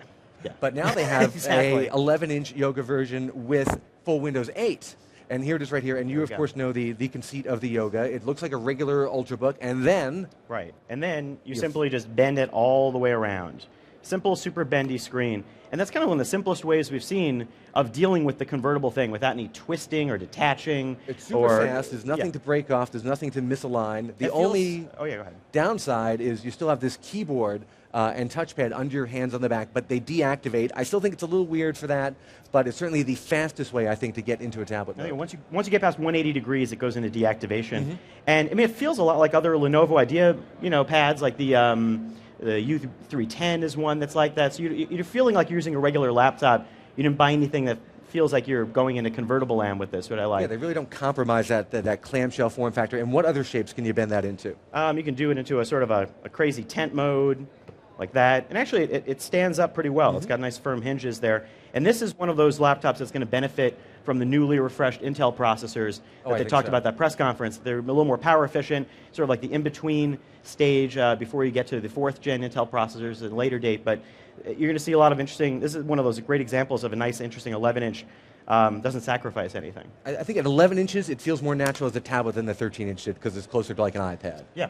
Speaker 18: But now they have
Speaker 17: exactly.
Speaker 18: a 11-inch Yoga version with full Windows 8. And here it is right here. And you, of course, know the conceit of the Yoga. It looks like a regular Ultrabook. And then...
Speaker 17: Right. And then you simply just bend it all the way around. Simple, super bendy screen. And that's kind of one of the simplest ways we've seen of dealing with the convertible thing without any twisting or detaching.
Speaker 18: It's super fast. There's nothing to break off. There's nothing to misalign. The only
Speaker 17: go ahead.
Speaker 18: downside is you still have this keyboard and touchpad under your hands on the back, but they deactivate. I still think it's a little weird for that, but it's certainly the fastest way, I think, to get into a tablet mode.
Speaker 17: Once you get past 180 degrees, it goes into deactivation. And I mean, it feels a lot like other Lenovo Idea, pads, like the U310 is one that's like that. So you're feeling like you're using a regular laptop. You didn't buy anything that feels like you're going into convertible land with this, what I like.
Speaker 18: Yeah, they really don't compromise that clamshell form factor. And what other shapes can you bend that into?
Speaker 17: You can do it into a sort of a crazy tent mode, like that. And actually, it stands up pretty well. It's got nice firm hinges there. And this is one of those laptops that's going to benefit from the newly refreshed Intel processors that they talked about at that press conference. They're a little more power efficient, sort of like the in-between stage before you get to the 4th gen Intel processors at a later date. But you're going to see a lot of interesting, this is one of those great examples of a nice, interesting 11-inch. Doesn't sacrifice anything.
Speaker 18: I think at 11 inches, it feels more natural as a tablet than the 13-inch did because it's closer to like an iPad.
Speaker 17: Yeah.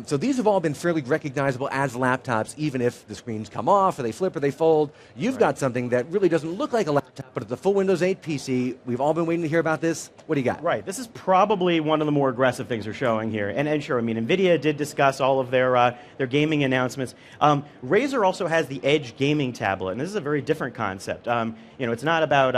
Speaker 18: So these have all been fairly recognizable as laptops, even if the screens come off or they flip or they fold. You've got something that really doesn't look like a laptop, but it's a full Windows 8 PC. We've all been waiting to hear about this. What do you got?
Speaker 17: Right. This is probably one of the more aggressive things they're showing here. And sure, I mean, NVIDIA did discuss all of their gaming announcements. Razer also has the Edge gaming tablet, and this is a very different concept. It's not about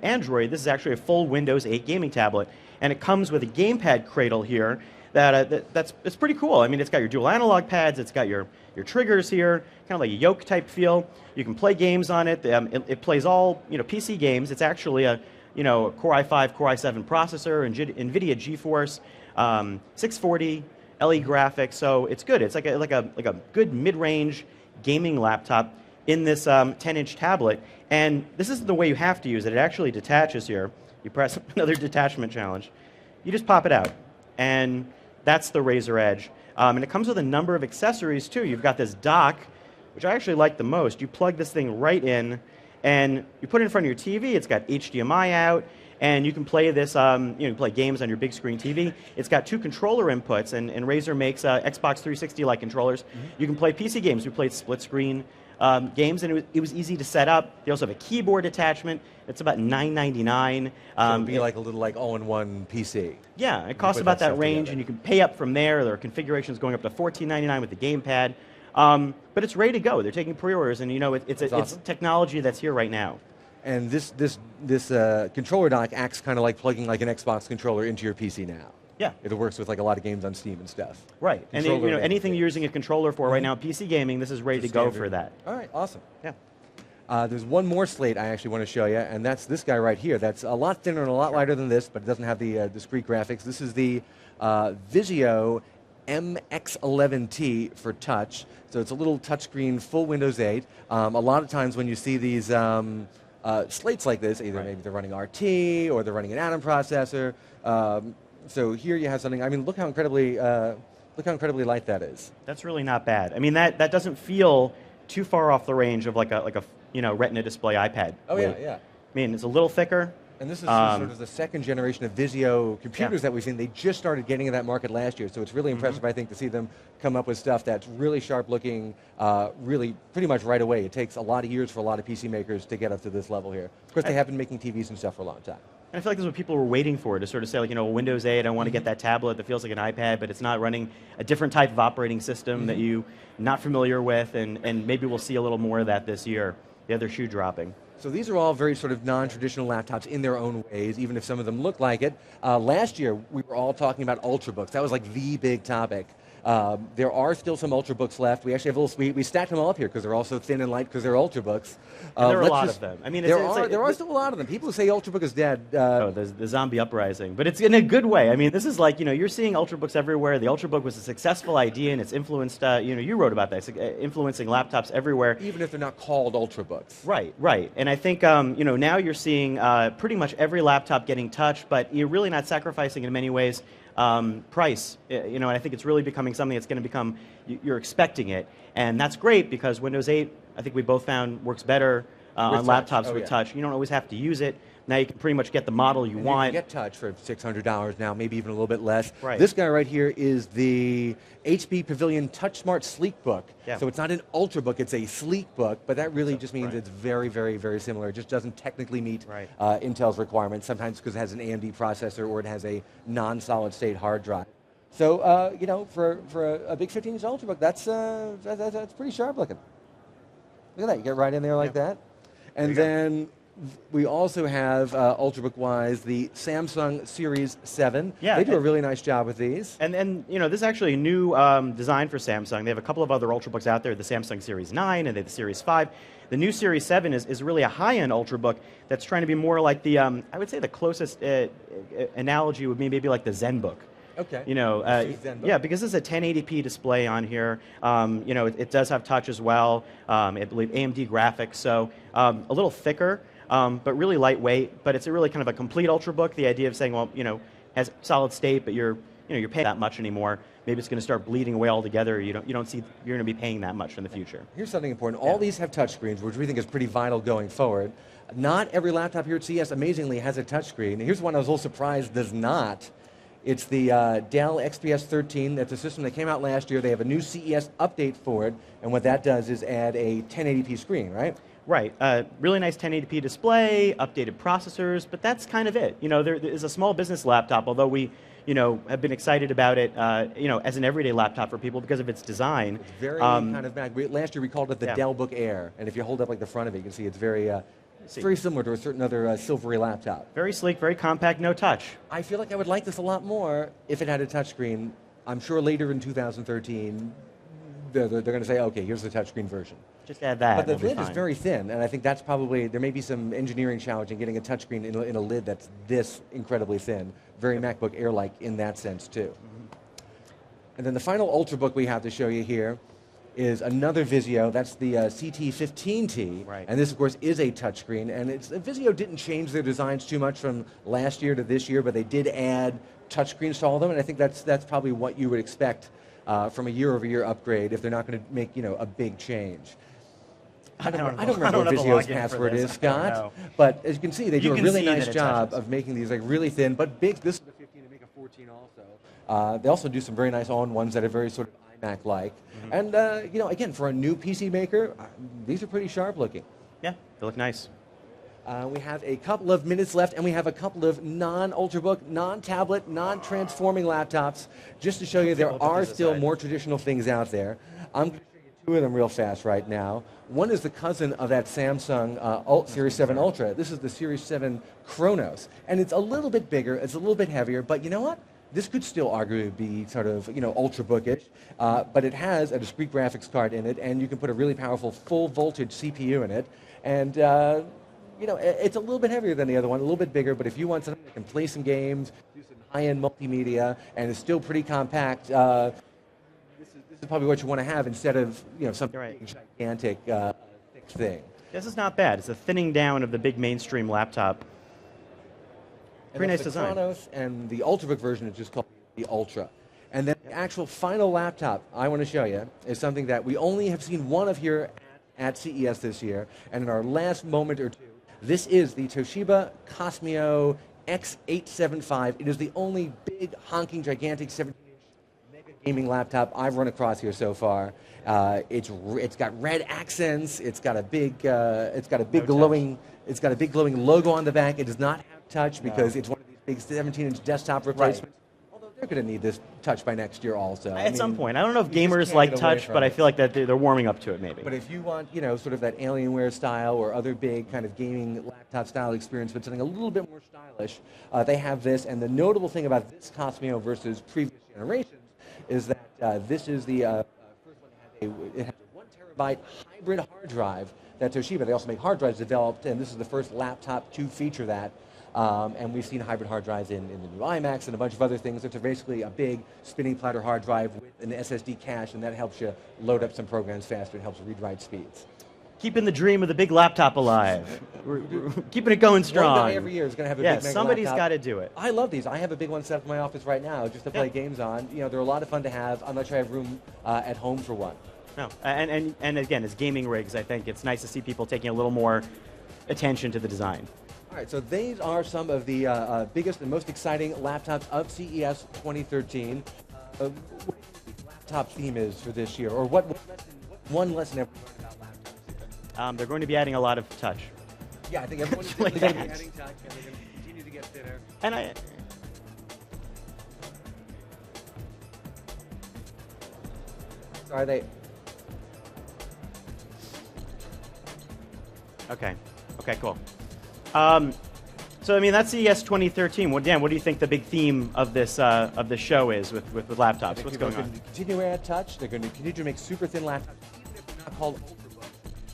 Speaker 17: Android. This is actually a full Windows 8 gaming tablet, and it comes with a gamepad cradle here. It's pretty cool. I mean, it's got your dual analog pads. It's got your triggers here, kind of like a yoke type feel. You can play games on it. It plays all PC games. It's actually a Core i5, Core i7 processor, and NVIDIA GeForce. 640 LE graphics, so it's good. It's like a good mid-range gaming laptop in this 10-inch tablet. And this isn't the way you have to use it. It actually detaches here. You press another detachment challenge. You just pop it out, and that's the Razer Edge. And it comes with a number of accessories too. You've got this dock, which I actually like the most. You plug this thing right in, and you put it in front of your TV. It's got HDMI out, and you can play this. You can play games on your big screen TV. It's got 2 controller inputs, and Razer makes Xbox 360-like controllers. You can play PC games. We played split screen games, and it was easy to set up. They also have a keyboard attachment. It's about $9.99.
Speaker 18: So it'd be like a little all-in-one PC.
Speaker 17: Yeah, it costs about that range, and you can pay up from there. There are configurations going up to $14.99 with the gamepad. But it's ready to go. They're taking pre-orders, and it's technology that's here right now.
Speaker 18: And this controller dock acts kind of like plugging like an Xbox controller into your PC now.
Speaker 17: Yeah.
Speaker 18: It works with like a lot of games on Steam and stuff.
Speaker 17: Right. And anything you're using a controller for right now, PC gaming, this is ready to go for that.
Speaker 18: All right, awesome.
Speaker 17: Yeah.
Speaker 18: There's one more slate I actually want to show you, and that's this guy right here. That's a lot thinner and a lot lighter than this, but it doesn't have the discrete graphics. This is the Vizio MX11T for touch. So it's a little touchscreen, full Windows 8. A lot of times when you see these slates like this, either maybe they're running RT or they're running an Atom processor. So here you have something. I mean, look how incredibly light that is.
Speaker 17: That's really not bad. I mean, that doesn't feel too far off the range of like a Retina display iPad.
Speaker 18: Oh yeah, yeah.
Speaker 17: I mean, it's a little thicker.
Speaker 18: And this is sort of the second generation of Vizio computers that we've seen. They just started getting in that market last year, so it's really impressive, I think, to see them come up with stuff that's really sharp looking, really pretty much right away. It takes a lot of years for a lot of PC makers to get up to this level here. Of course, they have been making TVs and stuff for a long time.
Speaker 17: And I feel like this is what people were waiting for, to sort of say, like, Windows 8, I want to get that tablet that feels like an iPad, but it's not running a different type of operating system that you're not familiar with, and maybe we'll see a little more of that this year. The other shoe dropping.
Speaker 18: So these are all very sort of non-traditional laptops in their own ways, even if some of them look like it. Last year, we were all talking about Ultrabooks. That was like the big topic. There are still some Ultrabooks left. We actually have we stacked them all up here because they're all so thin and light because they're Ultrabooks.
Speaker 17: There are a lot of them. I mean,
Speaker 18: there are still a lot of them. People who say Ultrabook is dead.
Speaker 17: There's the zombie uprising, but it's in a good way. I mean, this is like, you're seeing Ultrabooks everywhere. The Ultrabook was a successful idea, and it's influenced. You wrote about that. It's influencing laptops everywhere,
Speaker 18: even if they're not called Ultrabooks.
Speaker 17: Right, right. And I think now you're seeing pretty much every laptop getting touch, but you're really not sacrificing in many ways. Price, and I think it's really becoming something that's going to become, you're expecting it, and that's great because Windows 8, I think we both found, works better on laptops with touch. You don't always have to use it. Now you can pretty much get the model you want.
Speaker 18: You can get touch for $600 now, maybe even a little bit less.
Speaker 17: Right.
Speaker 18: This guy right here is the HP Pavilion TouchSmart Sleek Book.
Speaker 17: Yeah.
Speaker 18: So it's not an Ultrabook, it's a Sleek Book, but that really just means it's very, very, very similar. It just doesn't technically meet Intel's requirements, sometimes because it has an AMD processor or it has a non-solid state hard drive. So, for a big 15-inch Ultrabook, that's pretty sharp looking. Look at that, you get right in there like that. And then we also have, Ultrabook-wise, the Samsung Series 7.
Speaker 17: Yeah,
Speaker 18: they do a really nice job with these.
Speaker 17: And this is actually a new design for Samsung. They have a couple of other Ultrabooks out there, the Samsung Series 9 and they have the Series 5. The new Series 7 is really a high-end Ultrabook that's trying to be more like the, I would say the closest analogy would be maybe like the ZenBook.
Speaker 18: Okay.
Speaker 17: Yeah, because this is a 1080p display on here. It does have touch as well. I believe AMD graphics, so a little thicker. But really lightweight. But it's a really kind of a complete Ultrabook. The idea of saying, well, has solid state, but you're paying that much anymore. Maybe it's going to start bleeding away altogether. You don't see you're going to be paying that much in the future.
Speaker 18: Here's something important. All these have touchscreens, which we think is pretty vital going forward. Not every laptop here at CES, amazingly, has a touchscreen. And here's one I was a little surprised does not. It's the Dell XPS 13. That's a system that came out last year. They have a new CES update for it, and what that does is add a 1080p screen, right?
Speaker 17: Right. Really nice 1080p display, updated processors, but that's kind of it. There is a small business laptop, although we, have been excited about it, as an everyday laptop for people because of its design.
Speaker 18: It's very kind of mag. Last year we called it the Dell Book Air, and if you hold up like the front of it, you can see it's very similar to a certain other silvery laptop.
Speaker 17: Very sleek, very compact, no touch.
Speaker 18: I feel like I would like this a lot more if it had a touchscreen. I'm sure later in 2013, they're going to say, okay, here's the touchscreen version.
Speaker 17: Just add that.
Speaker 18: But the
Speaker 17: we'll be
Speaker 18: lid is
Speaker 17: fine.
Speaker 18: very thin, and I think that's probably, there may be some engineering challenge in getting a touchscreen in a lid that's this incredibly thin. Very MacBook Air-like in that sense, too. And then the final Ultrabook we have to show you here is another Vizio. That's the CT15T.
Speaker 17: Right.
Speaker 18: And this, of course, is a touchscreen. And Vizio didn't change their designs too much from last year to this year, but they did add touchscreens to all of them. And I think that's probably what you would expect from a year-over-year upgrade if they're not going to make a big change. I don't remember what Vizio's password is, Scott. But as you can see, they do a really nice job of making these like really thin but big. This is a 15 to make a 14 also. They also do some very nice all-in-ones that are very sort of iMac-like. And again, for a new PC maker, these are pretty sharp looking.
Speaker 17: Yeah, they look nice.
Speaker 18: We have a couple of minutes left, and we have a couple of non-Ultrabook, non-tablet, non-transforming laptops, just to show you there are still more traditional things out there. I'm going to show you two of them real fast right now. One is the cousin of that Samsung Series 7 Ultra. This is the Series 7 Chronos, and it's a little bit bigger, it's a little bit heavier, but you know what? This could still arguably be sort of, ultra-bookish, but it has a discrete graphics card in it, and you can put a really powerful full-voltage CPU in it, and it's a little bit heavier than the other one, a little bit bigger, but if you want something that can play some games, do some high-end multimedia, and is still pretty compact, this is probably what you want to have instead of some big, gigantic thick thing.
Speaker 17: This is not bad. It's a thinning down of the big mainstream laptop. Pretty nice design.
Speaker 18: The Chronos and the Ultrabook version is just called the Ultra. And then the actual final laptop I want to show you is something that we only have seen one of here at CES this year, and in our last moment or two, this is the Toshiba Cosmio X875. It is the only big, honking, gigantic 17-inch mega gaming laptop I've run across here so far. It's got red accents. It's got a big glowing logo on the back. It does not have touch because it's one of these big 17-inch desktop replacements. Right. Although they're going to need this touch by next year also.
Speaker 17: At some point. I don't know if gamers like touch, but I feel like that they're warming up to it maybe.
Speaker 18: But if you want, sort of that Alienware style or other big kind of gaming laptop style experience, but something a little bit more stylish, they have this. And the notable thing about this Cosmio versus previous generations is that this is the first one it has a 1 terabyte hybrid hard drive that Toshiba, they also make hard drives, developed, and this is the first laptop to feature that. And we've seen hybrid hard drives in the new iMacs and a bunch of other things. It's basically a big spinning platter hard drive with an SSD cache, and that helps you load up some programs faster. It helps read-write speeds.
Speaker 17: Keeping the dream of the big laptop alive. We're keeping it going strong.
Speaker 18: One guy every year is going to have a big mega
Speaker 17: somebody's
Speaker 18: laptop.
Speaker 17: got to do it.
Speaker 18: I love these. I have a big one set up in my office right now just to play games on. They're a lot of fun to have. I'm not sure I have room at home for one.
Speaker 17: No, and again, as gaming rigs, I think it's nice to see people taking a little more attention to the design.
Speaker 18: All right, so these are some of the biggest and most exciting laptops of CES 2013. What do you think the laptop theme is for this year, or what one lesson have we learned about laptops?
Speaker 17: They're going to be adding a lot of touch.
Speaker 18: Yeah, I think everyone's going to be adding touch, and they're going to continue to get thinner.
Speaker 17: And
Speaker 18: Sorry, they...
Speaker 17: Okay, cool. So, I mean, that's CES 2013. Well, Dan, what do you think the big theme of this show is with laptops? What's going on?
Speaker 18: They're going to continue to add touch. They're going to continue to make super thin laptops, even if they're not called Ultrabook.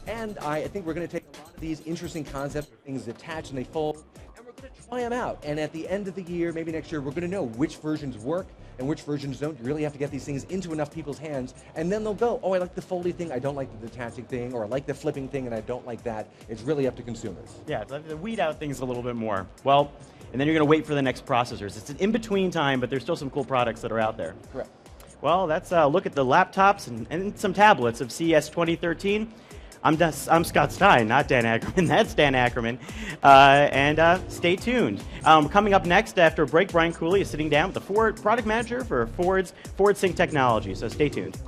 Speaker 18: And I think we're going to take a lot of these interesting concepts, things detach and they fold, and we're going to try them out. And at the end of the year, maybe next year, we're going to know which versions work and which versions don't. You really have to get these things into enough people's hands, and then they'll go, oh, I like the foldy thing, I don't like the detaching thing, or I like the flipping thing, and I don't like that. It's really up to consumers.
Speaker 17: Yeah, weed out things a little bit more. Well, and then you're going to wait for the next processors. It's an in-between time, but there's still some cool products that are out there.
Speaker 18: Correct.
Speaker 17: Well, that's a look at the laptops and some tablets of CES 2013. I'm Scott Stein, not Dan Ackerman. That's Dan Ackerman. And stay tuned. Coming up next after a break, Brian Cooley is sitting down with the Ford product manager for Ford Sync Technology. So stay tuned.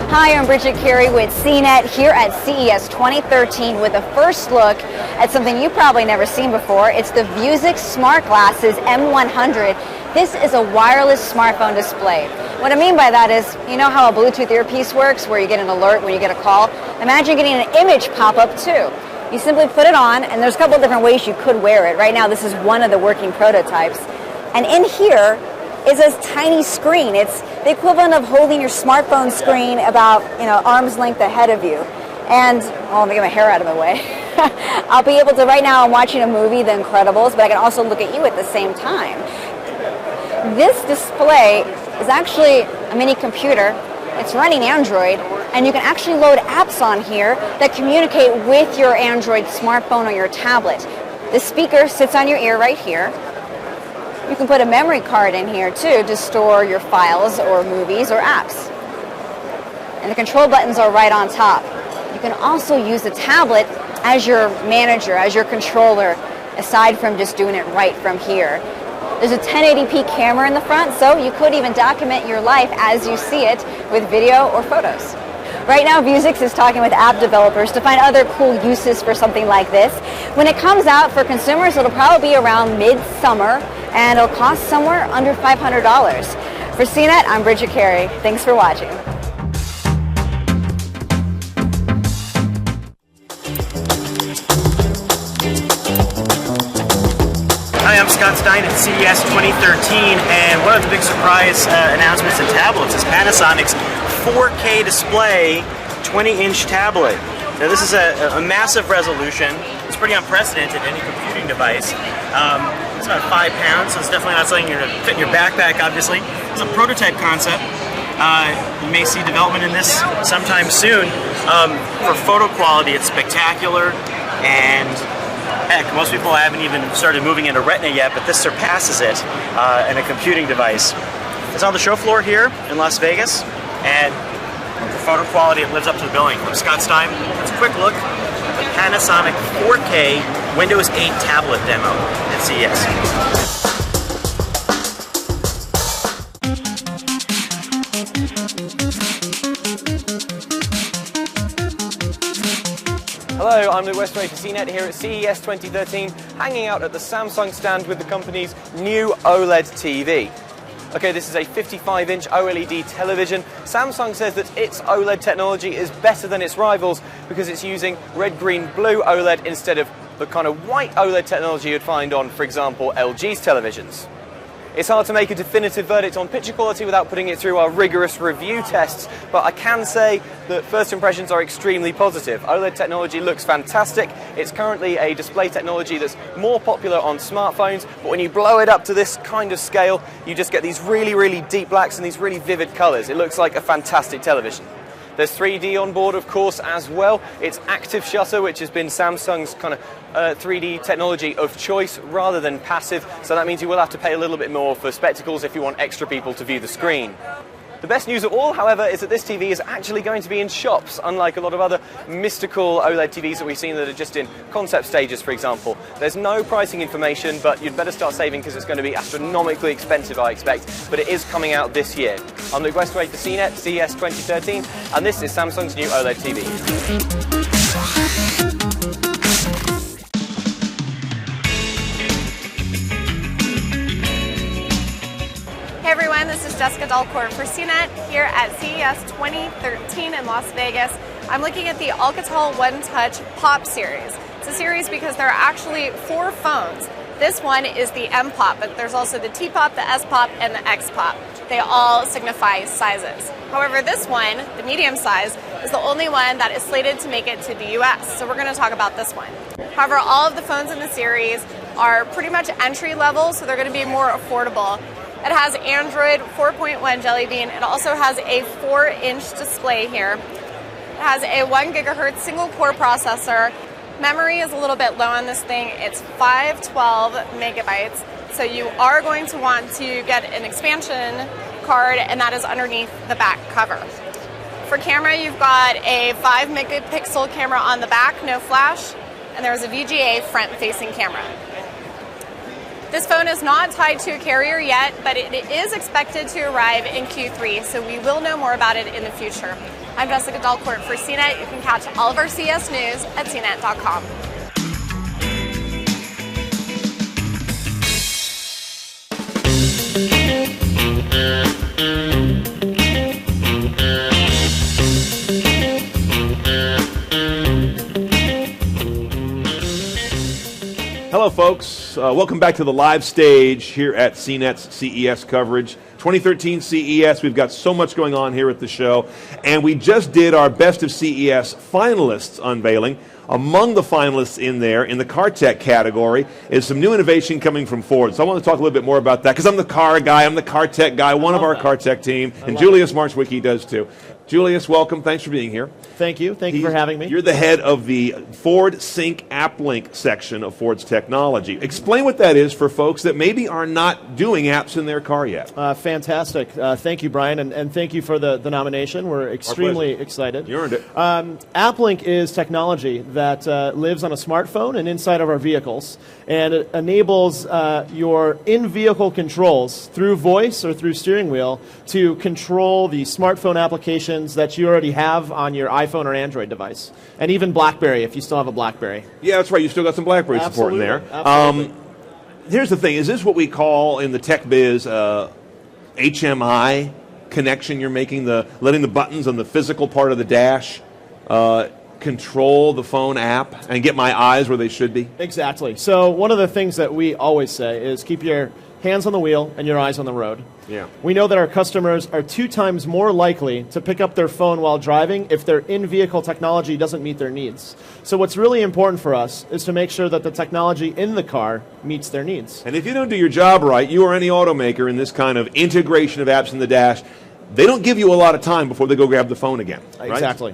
Speaker 16: Hi, I'm Bridget Carey with CNET here at CES 2013 with a first look at something you've probably never seen before. It's the Vuzix Smart Glasses M100. This is a wireless smartphone display. What I mean by that is, you know how a Bluetooth earpiece works, where you get an alert when you get a call? Imagine getting an image pop up too. You simply put it on, and there's a couple of different ways you could wear it. Right now, this is one of the working prototypes. And in here is a tiny screen. It's the equivalent of holding your smartphone screen about, arm's length ahead of you. And, let me get my hair out of the way. I'll be able to, right now I'm watching a movie, The Incredibles, but I can also look at you at the same time. This display is actually a mini computer. It's running Android, and you can actually load apps on here that communicate with your Android smartphone or your tablet. The speaker sits on your ear right here. You can put a memory card in here too to store your files or movies or apps. And the control buttons are right on top. You can also use the tablet as your manager, as your controller, aside from just doing it right from here. There's a 1080p camera in the front, so you could even document your life as you see it with video or photos. Right now, Vuzix is talking with app developers to find other cool uses for something like this. When it comes out for consumers, it'll probably be around mid-summer, and it'll cost somewhere under $500. For CNET, I'm Bridget Carey. Thanks for watching.
Speaker 13: Hi, I'm Scott Stein at CES 2013, and one of the big surprise announcements in tablets is Panasonic's 4K display 20-inch tablet. Now this is a massive resolution. It's pretty unprecedented in any computing device. It's about 5 pounds, so it's definitely not something you're going to fit in your backpack, obviously. It's a prototype concept. You may see development in this sometime soon. For photo quality, it's spectacular, and heck, most people haven't even started moving into Retina yet, but this surpasses it in a computing device. It's on the show floor here in Las Vegas, and for photo quality, it lives up to the billing. I'm Scott Stein. Let's a quick look at the Panasonic 4K Windows 8 tablet demo at CES.
Speaker 5: Hello, I'm Luke Westway for CNET here at CES 2013, hanging out at the Samsung stand with the company's new OLED TV. Okay, this is a 55-inch OLED television. Samsung says that its OLED technology is better than its rivals because it's using red, green, blue OLED instead of the kind of white OLED technology you'd find on, for example, LG's televisions.
Speaker 19: It's hard to make a definitive verdict on picture quality without putting it through our rigorous review tests, but I can say that first impressions are extremely positive. OLED technology looks fantastic. It's currently a display technology that's more popular on smartphones, but when you blow it up to this kind of scale, you just get these really, really deep blacks and these really vivid colors. It looks like a fantastic television. There's 3D on board, of course, as well. It's active shutter, which has been Samsung's kind of 3D technology of choice rather than passive, so that means you will have to pay a little bit more for spectacles if you want extra people to view the screen. The best news of all, however, is that this TV is actually going to be in shops, unlike a lot of other mystical OLED TVs that we've seen that are just in concept stages, for example. There's no pricing information, but you'd better start saving because it's going to be astronomically expensive, I expect, but it is coming out this year. I'm Luke Westway for CNET, CES 2013, and this is Samsung's new OLED TV.
Speaker 20: Hey everyone, this is Jessica Dalcourt for CNET here at CES 2013 in Las Vegas. I'm looking at the Alcatel One Touch Pop series. It's a series because there are actually 4 phones. This one is the M Pop, but there's also the T Pop, the S Pop, and the X Pop. They all signify sizes. However, this one, the medium size, is the only one that is slated to make it to the US, so we're going to talk about this one. However, all of the phones in the series are pretty much entry level, so they're going to be more affordable. It has Android 4.1 Jelly Bean. It also has a 4-inch display here. It has a 1 gigahertz single core processor. Memory is a little bit low on this thing. It's 512 megabytes. So you are going to want to get an expansion card, and that is underneath the back cover. For camera, you've got a 5 megapixel camera on the back, no flash, and there's a VGA front-facing camera. This phone is not tied to a carrier yet, but it is expected to arrive in Q3, so we will know more about it in the future. I'm Jessica Dalcourt for CNET. You can catch all of our CES news at cnet.com.
Speaker 9: Hello, folks. Welcome back to the live stage here at CNET's CES coverage. 2013 CES, we've got so much going on here at the show, and we just did our Best of CES finalists unveiling. Among the finalists in there, in the car tech category, is some new innovation coming from Ford. So I want to talk a little bit more about that, because I'm the car guy, I'm the car tech guy, one of our car tech team, and Julius Marchwicki does too. Julius, welcome. Thanks for being here.
Speaker 21: Thank you. Thank you for having me.
Speaker 9: You're the head of the Ford Sync App Link section of Ford's technology. Explain what that is for folks that maybe are not doing apps in their car yet.
Speaker 21: Fantastic. Thank you, Brian, and thank you for the nomination. We're extremely excited.
Speaker 9: You earned it.
Speaker 21: App Link is technology that lives on a smartphone and inside of our vehicles, and it enables your in-vehicle controls through voice or through steering wheel to control the smartphone applications that you already have on your iPhone or Android device, and even BlackBerry if you still have a BlackBerry.
Speaker 9: Yeah, that's right. You still got some BlackBerry support in there.
Speaker 21: Absolutely.
Speaker 9: Here's the thing. Is this what we call in the tech biz HMI connection you're making, letting the buttons on the physical part of the dash control the phone app and get my eyes where they should be?
Speaker 21: Exactly. So one of the things that we always say is keep your hands on the wheel and your eyes on the road.
Speaker 9: Yeah.
Speaker 21: We know that our customers are 2 times more likely to pick up their phone while driving if their in-vehicle technology doesn't meet their needs. So what's really important for us is to make sure that the technology in the car meets their needs.
Speaker 9: And if you don't do your job right, you or any automaker in this kind of integration of apps in the dash, they don't give you a lot of time before they go grab the phone again. Right?
Speaker 21: Exactly.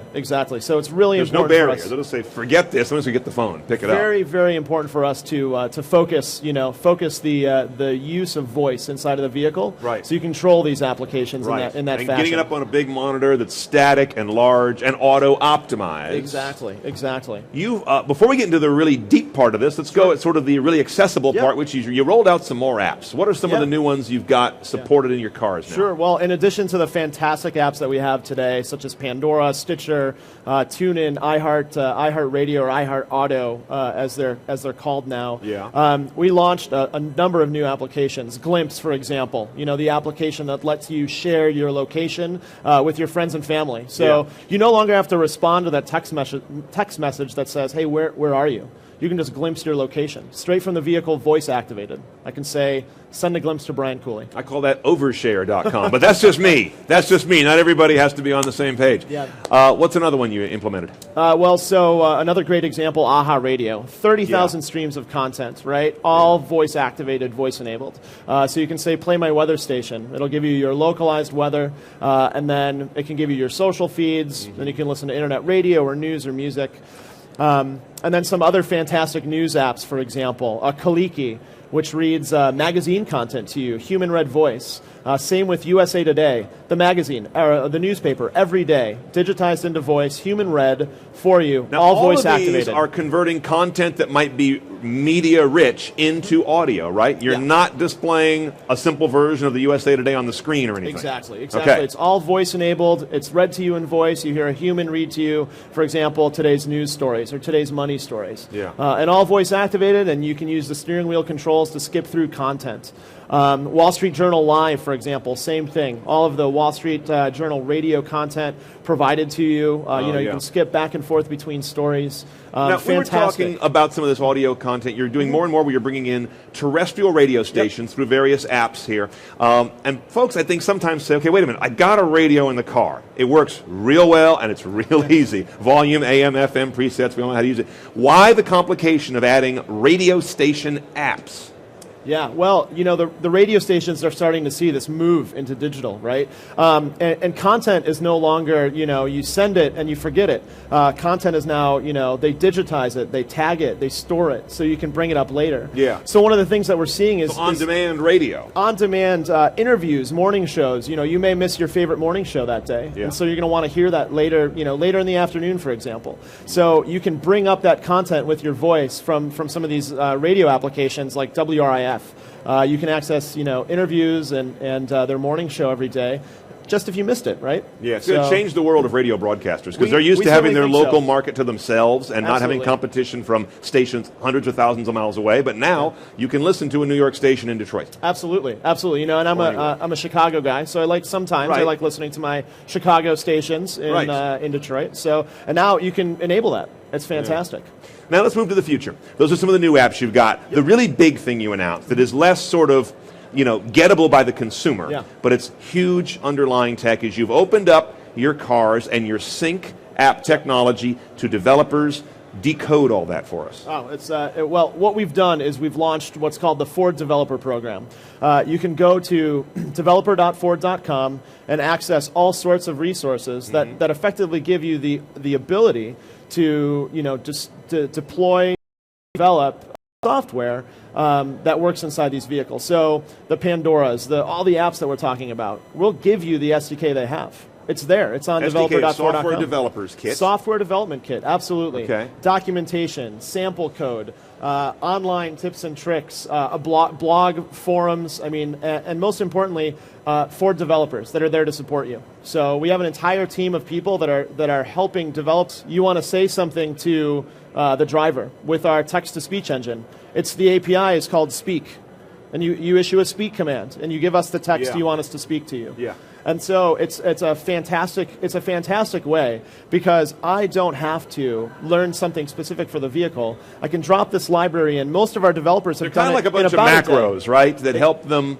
Speaker 21: So it's really
Speaker 9: There's
Speaker 21: important.
Speaker 9: no barrier.
Speaker 21: For us.
Speaker 9: They'll just say, forget this. I'm just going to get the phone, pick it up.
Speaker 21: Very, very important for us to focus. Focus the use of voice inside of the vehicle.
Speaker 9: Right.
Speaker 21: So you control these applications in that
Speaker 9: and
Speaker 21: fashion.
Speaker 9: Getting it up on a big monitor that's static and large and auto optimized.
Speaker 21: Exactly.
Speaker 9: You before we get into the really deep part of this, let's go at sort of the really accessible part, which is you rolled out some more apps. What are some of the new ones you've got supported in your cars now?
Speaker 21: Sure. Well, in addition to the fantastic apps that we have today, such as Pandora, Stitcher, TuneIn, iHeartRadio, or iHeart Auto, as they're called now.
Speaker 9: Yeah.
Speaker 21: We launched a number of new applications. Glimpse, for example, the application that lets you share your location with your friends and family. So you no longer have to respond to that text message that says, "Hey, where are you?" you can just glimpse your location straight from the vehicle, voice activated. I can say, send a glimpse to Brian Cooley.
Speaker 9: I call that overshare.com, but that's just me. That's just me. Not everybody has to be on the same page.
Speaker 21: Yeah.
Speaker 9: What's another one you implemented?
Speaker 21: Another great example, AHA Radio. 30,000 streams of content, right? All voice activated, voice enabled. So you can say, play my weather station. It'll give you your localized weather, and then it can give you your social feeds. Then you can listen to internet radio or news or music. And then some other fantastic news apps, for example, Kaliki, which reads magazine content to you, human-read voice. Same with USA Today, the magazine, the newspaper, every day, digitized into voice, human-read for you,
Speaker 9: now,
Speaker 21: all
Speaker 9: of
Speaker 21: voice
Speaker 9: these
Speaker 21: activated.
Speaker 9: are converting content that might be media-rich into audio, right? You're not displaying a simple version of the USA Today on the screen or anything.
Speaker 21: Exactly.
Speaker 9: Okay.
Speaker 21: It's all voice-enabled. It's read to you in voice. You hear a human read to you, for example, today's news stories or today's money stories.
Speaker 9: Yeah.
Speaker 21: And all voice-activated, and you can use the steering wheel controls to skip through content. Wall Street Journal Live, for example, same thing. All of the Wall Street Journal radio content provided to you. You can skip back and forth between stories.
Speaker 9: Now, we were talking about some of this audio content. You're doing more and more where you're bringing in terrestrial radio stations through various apps here. And folks, I think sometimes say, okay, wait a minute, I got a radio in the car. It works real well, and it's real easy. Volume, AM, FM, presets, we all know how to use it. Why the complication of adding radio station apps?
Speaker 21: Yeah, well, the radio stations are starting to see this move into digital, right? And content is no longer, you send it and you forget it. Content is now, they digitize it, they tag it, they store it, so you can bring it up later.
Speaker 9: Yeah.
Speaker 21: So one of the things that we're seeing is
Speaker 9: on-demand radio.
Speaker 21: On-demand interviews, morning shows. You may miss your favorite morning show that day, and so you're going to want to hear that later, later in the afternoon, for example. So you can bring up that content with your voice from some of these radio applications like WRIF. You can access, interviews and their morning show every day, just if you missed it, right?
Speaker 9: Yeah, it's going to change the world of radio broadcasters because they're used to having their local market to themselves and not having competition from stations hundreds of thousands of miles away. But now you can listen to a New York station in Detroit.
Speaker 21: Absolutely. And I'm a Chicago guy, so I like listening to my Chicago stations in Detroit. So and now you can enable that. It's fantastic.
Speaker 9: Yeah. Now let's move to the future. Those are some of the new apps you've got. The really big thing you announced that is less sort of, gettable by the consumer, but it's huge underlying tech is you've opened up your cars and your sync app technology to developers. Decode all that for us.
Speaker 21: Oh, what we've done is we've launched what's called the Ford Developer Program. You can go to developer.ford.com and access all sorts of resources that effectively give you the ability to to deploy, develop software that works inside these vehicles. So the Pandoras, all the apps that we're talking about, will give you the SDK they have. It's there. It's on developer.ford.com.
Speaker 9: Software developers kit.
Speaker 21: Software development kit, absolutely.
Speaker 9: Okay.
Speaker 21: Documentation, sample code, online tips and tricks, blog forums. And most importantly, Ford developers that are there to support you. So we have an entire team of people that are helping develop. You want to say something to the driver with our text-to-speech engine. The API is called Speak, and you issue a speak command, and you give us the text you want us to speak to you.
Speaker 9: Yeah.
Speaker 21: And so it's a fantastic way because I don't have to learn something specific for the vehicle. I can drop this library in. Most of our developers have done it
Speaker 9: like a bunch of macros, right, that help them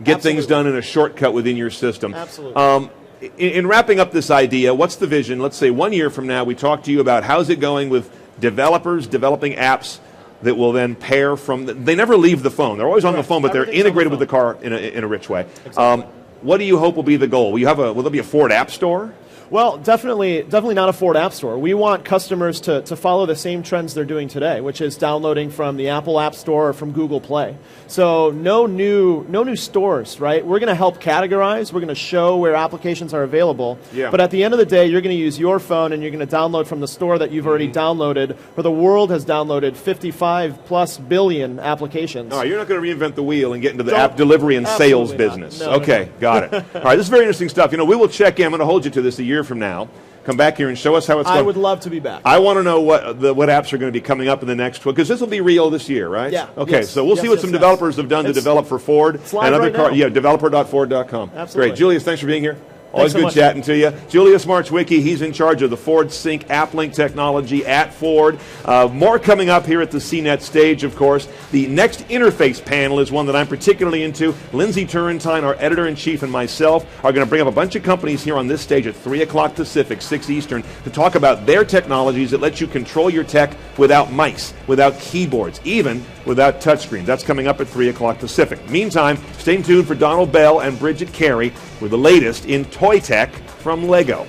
Speaker 9: get things done in a shortcut within your system.
Speaker 21: Absolutely.
Speaker 9: In wrapping up this idea, what's the vision? Let's say 1 year from now we talk to you about how's it going with developers developing apps that will then pair from. They never leave the phone. They're always on the phone, but they're integrated with the car in a rich way.
Speaker 21: Exactly.
Speaker 9: What do you hope will be the goal? Will there be a Ford App Store?
Speaker 21: Well, definitely not a Ford App Store. We want customers to follow the same trends they're doing today, which is downloading from the Apple App Store or from Google Play. So no new stores, right? We're going to help categorize. We're going to show where applications are available.
Speaker 9: Yeah.
Speaker 21: But at the end of the day, you're going to use your phone and you're going to download from the store that you've already downloaded, or the world has downloaded 55 plus billion applications.
Speaker 9: All right, you're not going to reinvent the wheel and get into the app delivery and sales business.
Speaker 21: No,
Speaker 9: okay, got it. All right, this is very interesting stuff. We will check in. I'm going to hold you to this a year from now. Come back here and show us how it's going.
Speaker 21: I would love to be back.
Speaker 9: I want to know what apps are going to be coming up in the next 12, because this will be real this year, right?
Speaker 21: Yeah.
Speaker 9: Okay, so we'll see what some developers have done to develop for Ford and other cars. Yeah, developer.ford.com.
Speaker 21: Absolutely.
Speaker 9: Great. Julius, thanks for being here. Always
Speaker 21: so
Speaker 9: good
Speaker 21: much.
Speaker 9: chatting to you. Julius Marchwicki, he's in charge of the Ford Sync AppLink technology at Ford. More coming up here at the CNET stage, of course. The next interface panel is one that I'm particularly into. Lindsay Turrentine, our editor-in-chief, and myself are going to bring up a bunch of companies here on this stage at 3 o'clock Pacific, 6 Eastern, to talk about their technologies that let you control your tech without mice, without keyboards, even without touchscreens. That's coming up at 3 o'clock Pacific. Meantime, stay tuned for Donald Bell and Bridget Carey with the latest in toy tech from Lego.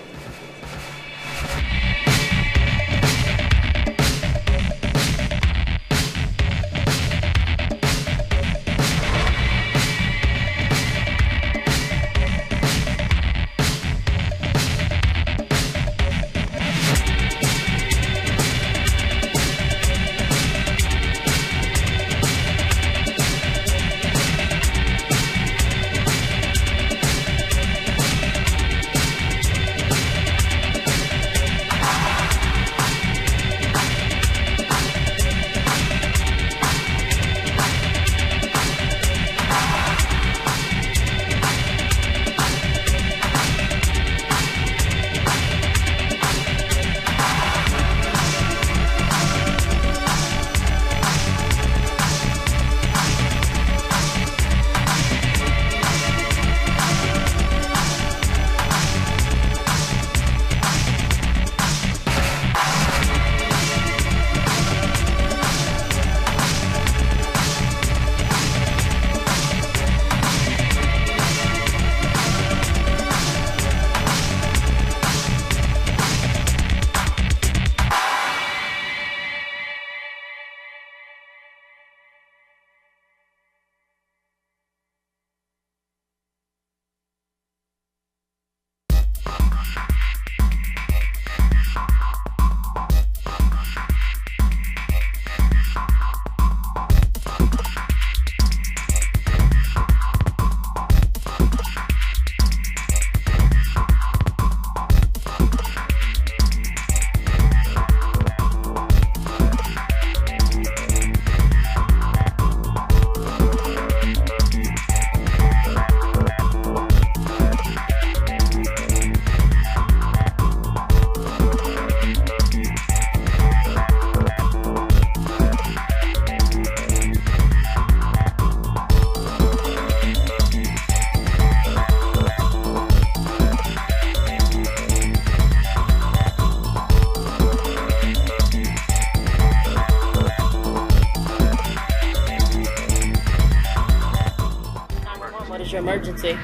Speaker 2: emergency.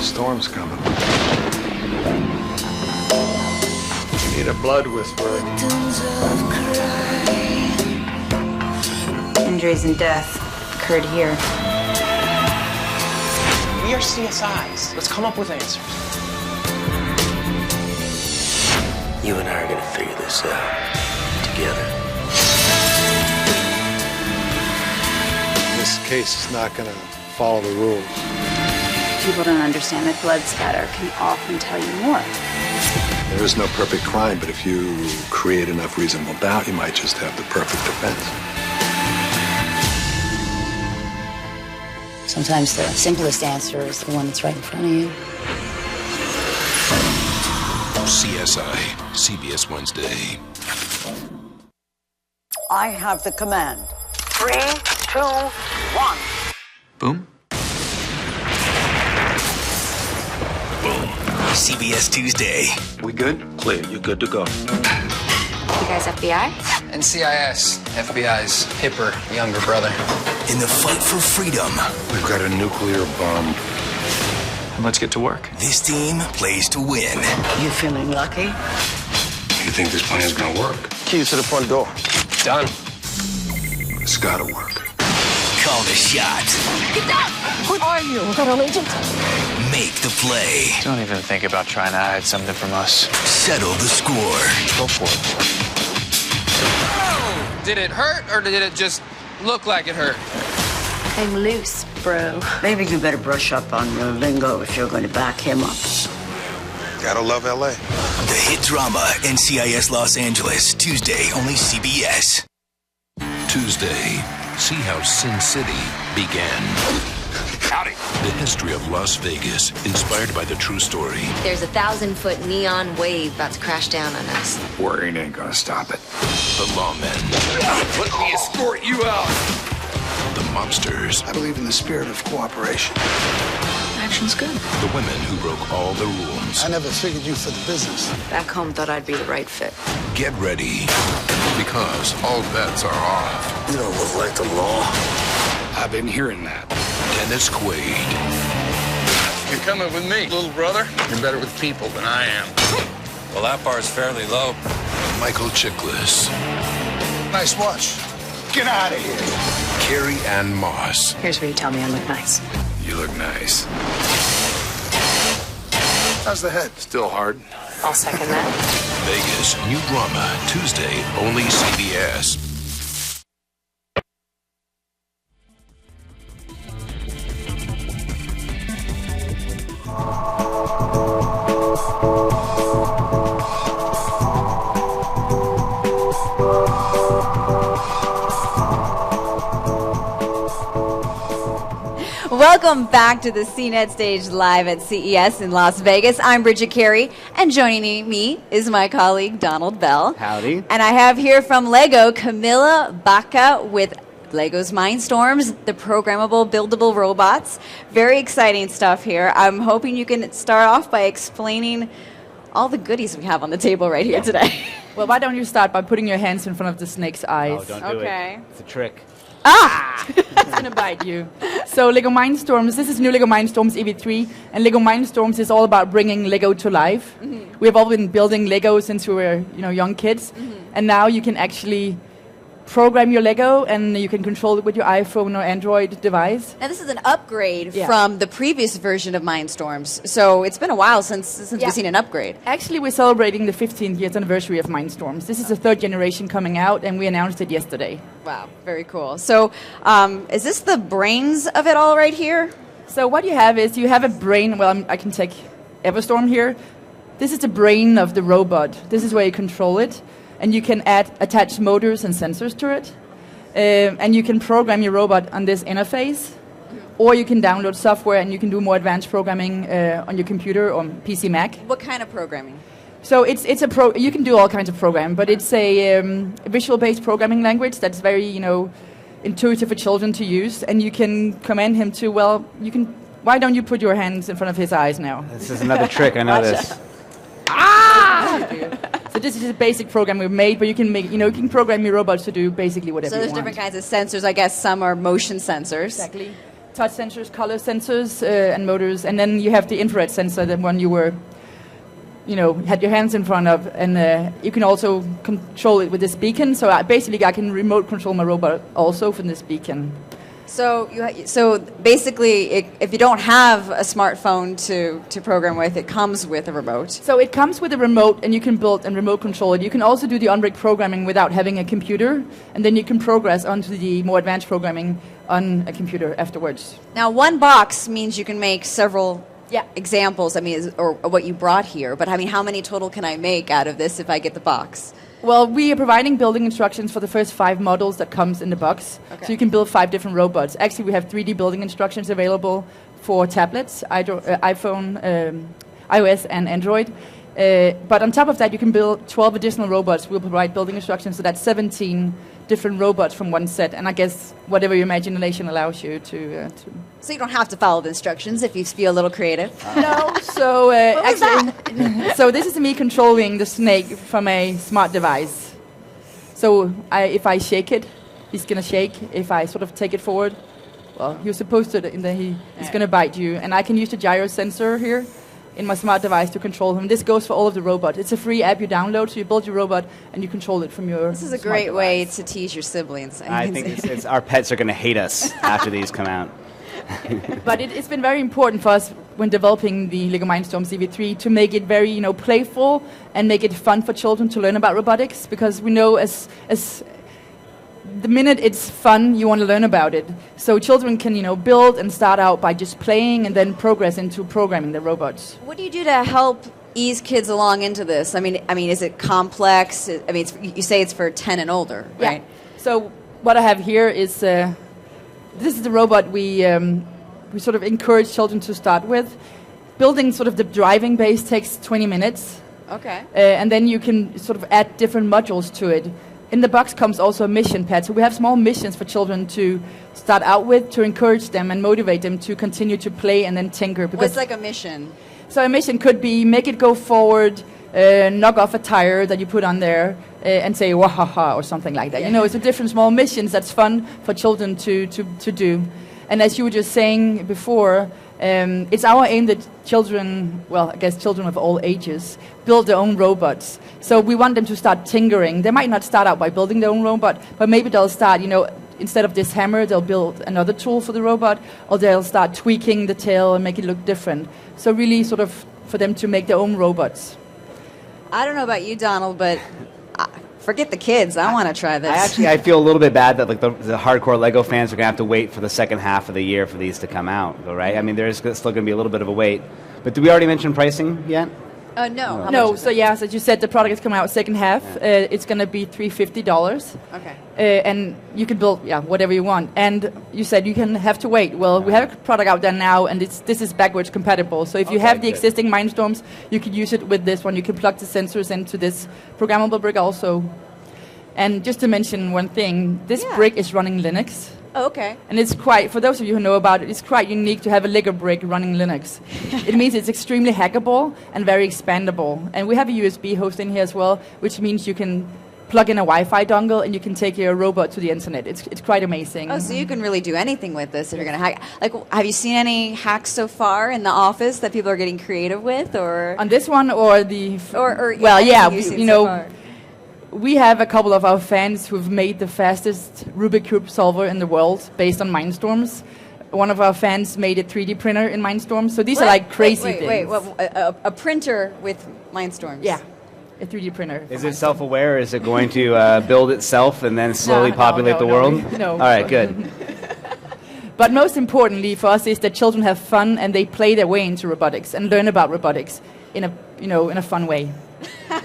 Speaker 22: Storm's coming. Need a blood whisperer.
Speaker 23: Injuries and death occurred here.
Speaker 24: We are CSIs. Let's come up with answers.
Speaker 25: You and I are gonna figure this out together.
Speaker 22: This case is not gonna follow the rules.
Speaker 23: People don't understand that blood spatter can often tell you more.
Speaker 22: There is no perfect crime, but if you create enough reasonable doubt, you might just have the perfect defense.
Speaker 23: Sometimes the simplest answer is the one that's right in front of you.
Speaker 26: CSI, CBS Wednesday.
Speaker 27: I have the command. 3, 2, 1.
Speaker 26: Boom. Boom. CBS Tuesday.
Speaker 22: We good?
Speaker 26: Clear. You're good to go.
Speaker 23: You guys FBI?
Speaker 28: NCIS, FBI's hipper younger brother.
Speaker 26: In the fight for freedom.
Speaker 22: We've got a nuclear bomb.
Speaker 26: And let's get to work. This team plays to win.
Speaker 27: You feeling lucky?
Speaker 22: You think this plan's gonna work?
Speaker 28: Keys to the front door. Done.
Speaker 22: It's gotta work.
Speaker 26: Call the shot.
Speaker 27: Get down! Who are you? Federal agent?
Speaker 26: Make the play.
Speaker 28: Don't even think about trying to hide something from us.
Speaker 26: Settle the score.
Speaker 28: Go for it. Oh, did it hurt or did it just look like it hurt?
Speaker 23: Hang loose, bro.
Speaker 27: Maybe you better brush up on your lingo if you're going to back him up.
Speaker 22: Gotta love LA.
Speaker 26: The hit drama NCIS Los Angeles, Tuesday, only CBS. Tuesday,
Speaker 1: See how Sin City began. Howdy. The history of Las Vegas, inspired by the true story.
Speaker 2: There's a 1,000-foot neon wave about to crash down on us.
Speaker 22: Worrying ain't gonna stop it.
Speaker 1: The lawmen.
Speaker 22: Let me escort you out.
Speaker 1: The mobsters.
Speaker 22: I believe in the spirit of cooperation.
Speaker 2: Action's good.
Speaker 1: The women who broke all the rules.
Speaker 22: I never figured you for the business.
Speaker 2: Back home thought I'd be the right fit.
Speaker 1: Get ready, because all bets are off.
Speaker 22: You don't look like the law. I've been hearing that.
Speaker 1: Dennis Quaid.
Speaker 28: You're coming with me, little brother. You're better with people than I am. Well, that bar's fairly low.
Speaker 1: Michael Chiklis.
Speaker 22: Nice watch. Get out of here.
Speaker 1: Carrie Ann Moss.
Speaker 2: Here's where you tell me I look nice.
Speaker 22: You look nice. How's the head? Still hard?
Speaker 2: I'll second that.
Speaker 1: Vegas, new drama, Tuesday, only CBS.
Speaker 16: Welcome back to the CNET stage live at CES in Las Vegas. I'm Bridget Carey, and joining me is my colleague Donald Bell.
Speaker 3: Howdy.
Speaker 16: And I have here from Lego, Camilla Baca with Lego's Mindstorms, the programmable, buildable robots. Very exciting stuff here. I'm hoping you can start off by explaining all the goodies we have on the table right here today.
Speaker 4: Well, why don't you start by putting your hands in front of the snake's eyes?
Speaker 3: Oh, don't do it. It's a trick.
Speaker 4: Ah! It's going to bite you. So Lego Mindstorms, this is new Lego Mindstorms EV3, and Lego Mindstorms is all about bringing Lego to life.
Speaker 16: Mm-hmm.
Speaker 4: We have all been building Lego since we were, young kids, and now you can actually program your Lego, and you can control it with your iPhone or Android device.
Speaker 16: Now, this is an upgrade from the previous version of Mindstorms. So it's been a while since we've seen an upgrade.
Speaker 4: Actually, we're celebrating the 15th year anniversary of Mindstorms. This is the third generation coming out, and we announced it yesterday.
Speaker 16: Wow, very cool. So is this the brains of it all right here?
Speaker 4: So what you have is you have a brain. Well, I can take Everstorm here. This is the brain of the robot. This is where you control it. And you can attach motors and sensors to it. And you can program your robot on this interface. Or you can download software and you can do more advanced programming on your computer or PC Mac.
Speaker 16: What kind of programming?
Speaker 4: So you can do all kinds of programming, but it's a visual-based programming language that's very, intuitive for children to use. And you can command him to, why don't you put your hands in front of his eyes now?
Speaker 3: This is another trick, I know this.
Speaker 4: So this is a basic program we've made, but you can make, you can program your robots to do basically whatever you want.
Speaker 16: So there's different kinds of sensors. I guess some are motion sensors.
Speaker 4: Exactly. Touch sensors, color sensors, and motors. And then you have the infrared sensor, the one you were, had your hands in front of. And you can also control it with this beacon. So basically I can remote control my robot also from this beacon.
Speaker 16: So basically, if you don't have a smartphone to program with, it comes with a remote.
Speaker 4: So it comes with a remote, and you can build and remote control it. You can also do the on-rig programming without having a computer, and then you can progress onto the more advanced programming on a computer afterwards.
Speaker 16: Now, one box means you can make several examples. Or what you brought here. But how many total can I make out of this if I get the box?
Speaker 4: Well, we are providing building instructions for the first 5 models that comes in the box. Okay. So you can build 5 different robots. Actually, we have 3D building instructions available for tablets, iPhone, iOS, and Android. But on top of that, you can build 12 additional robots. We'll provide building instructions, so that's 17 different robots from one set. And I guess whatever your imagination allows you to.
Speaker 16: So you don't have to follow the instructions if you feel a little creative.
Speaker 4: No. So so this is me controlling the snake from a smart device. So if I shake it, he's going to shake. If I sort of take it forward, well, you're supposed to, and then he's going to bite you. And I can use the gyro sensor here in my smart device to control him. This goes for all of the robots. It's a free app you download, so you build your robot and you control it from your
Speaker 16: This is a great way to tease your siblings.
Speaker 3: I think our pets are going to hate us after these come out.
Speaker 4: But it's been very important for us when developing the Lego Mindstorms EV3 to make it very, playful and make it fun for children to learn about robotics, because we know as the minute it's fun, you want to learn about it. So children can, build and start out by just playing and then progress into programming the robots.
Speaker 16: What do you do to help ease kids along into this? Is it complex? You say it's for 10 and older, right?
Speaker 4: Yeah. So what I have here is this is the robot we sort of encourage children to start with. Building sort of the driving base takes 20 minutes.
Speaker 16: Okay.
Speaker 4: And then you can sort of add different modules to it. In the box comes also a mission pad. So we have small missions for children to start out with to encourage them and motivate them to continue to play and then tinker.
Speaker 16: What's like a mission?
Speaker 4: So a mission could be make it go forward, knock off a tire that you put on there, and say wahaha or something like that.
Speaker 16: Yeah.
Speaker 4: You know, it's a different small missions that's fun for children to do. And as you were just saying before, it's our aim that children, well, I guess children of all ages, build their own robots. So we want them to start tinkering. They might not start out by building their own robot, but maybe they'll start, you know, instead of this hammer, they'll build another tool for the robot, or they'll start tweaking the tail and make it look different. So really sort of for them to make their own robots.
Speaker 16: I don't know about you, Donald, but forget the kids. I want to try this.
Speaker 3: I feel a little bit bad that like the hardcore Lego fans are going to have to wait for the second half of the year for these to come out, right? I mean, there's still going to be a little bit of a wait. But did we already mention pricing yet?
Speaker 16: No.
Speaker 4: No, so yes, as you said, the product is coming out second half. It's going to be $350.
Speaker 16: Okay.
Speaker 4: And you can build whatever you want. And you said you can have to wait. Well, we have a product out there now, and this is backwards compatible. So if you have the existing Mindstorms, you can use it with this one. You can plug the sensors into this programmable brick also. And just to mention one thing, this brick is running Linux.
Speaker 16: Oh, okay.
Speaker 4: And it's quite, for those of you who know about it, it's quite unique to have a Lego brick running Linux. It means it's extremely hackable and very expandable. And we have a USB host in here as well, which means you can plug in a Wi-Fi dongle and you can take your robot to the internet. It's quite amazing.
Speaker 16: Oh, so you can really do anything with this if you're going to hack. Like, have you seen any hacks so far in the office that people are getting creative with, or
Speaker 4: on this one, or the
Speaker 16: well,
Speaker 4: you know. We have a couple of our fans who've made the fastest Rubik's Cube solver in the world based on Mindstorms. One of our fans made a 3D printer in Mindstorms. So these are like crazy things.
Speaker 16: Wait, a printer with Mindstorms?
Speaker 4: Yeah, a 3D printer.
Speaker 3: Is it self-aware? Is it going to build itself and then slowly populate the world?
Speaker 4: No.
Speaker 3: All right, good.
Speaker 4: But most importantly for us is that children have fun and they play their way into robotics and learn about robotics in a fun way.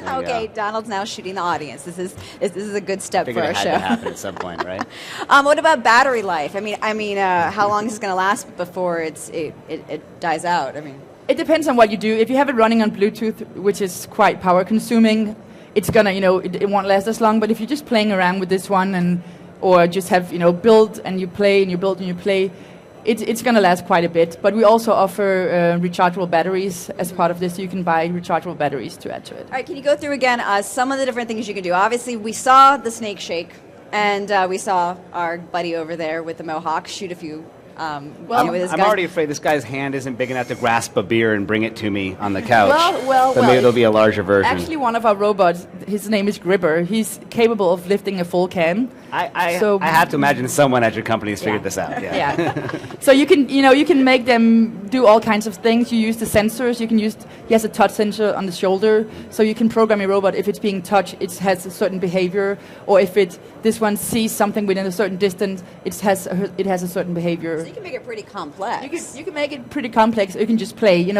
Speaker 16: Okay, Donald's now shooting the audience. This is a good step for our show.
Speaker 3: It had to happen at some point, right?
Speaker 16: What about battery life? I mean, how long is it going to last before it dies out? I mean,
Speaker 4: it depends on what you do. If you have it running on Bluetooth, which is quite power consuming, it's gonna, it won't last as long. But if you're just playing around with this one or just have, build and you play and you build and you play, it's going to last quite a bit. But we also offer rechargeable batteries as part of this. So you can buy rechargeable batteries to add to it.
Speaker 16: All right, can you go through again some of the different things you can do? Obviously, we saw the snake shake, and we saw our buddy over there with the mohawk shoot a few.
Speaker 3: I'm already afraid this guy's hand isn't big enough to grasp a beer and bring it to me on the couch.
Speaker 4: Well,
Speaker 3: maybe there'll be a larger version.
Speaker 4: Actually, one of our robots, his name is Gribber. He's capable of lifting a full can.
Speaker 3: I have to imagine someone at your company has figured this out.
Speaker 4: Yeah. So you can make them do all kinds of things. You use the sensors. He has a touch sensor on the shoulder, so you can program your robot. If it's being touched, it has a certain behavior, or if this one sees something within a certain distance, it has a certain behavior.
Speaker 16: So you can make it pretty complex.
Speaker 4: You can make it pretty complex. Or you can just play.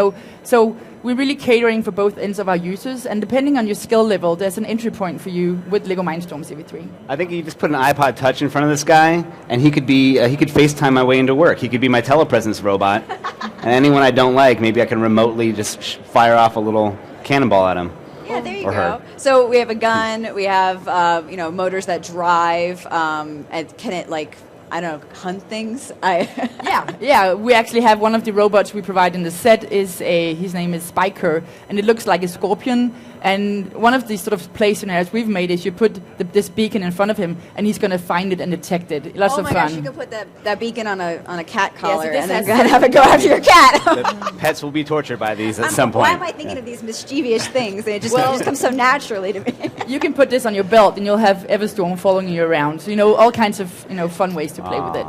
Speaker 4: So we're really catering for both ends of our users, and depending on your skill level, there's an entry point for you with Lego Mindstorm CV3.
Speaker 3: I think you just put an iPod Touch in front of this guy, and he could FaceTime my way into work. He could be my telepresence robot, and anyone I don't like, maybe I can remotely just fire off a little cannonball at him.
Speaker 16: Yeah, there you
Speaker 3: or
Speaker 16: go.
Speaker 3: Her.
Speaker 16: So we have a gun. We have motors that drive. And can it hunt things?
Speaker 4: Yeah. We actually have one of the robots we provide in the set his name is Spiker, and it looks like a scorpion. And one of the sort of play scenarios we've made is you put this beacon in front of him, and he's going to find it and detect it. Lots of fun.
Speaker 16: Oh my gosh, you could put that beacon on a cat collar and then have it go after your cat.
Speaker 3: The pets will be tortured by these at some point.
Speaker 16: Why am I thinking of these mischievous things? And it just comes so naturally to me.
Speaker 4: You can put this on your belt, and you'll have Everstorm following you around. So all kinds of fun ways to play with it.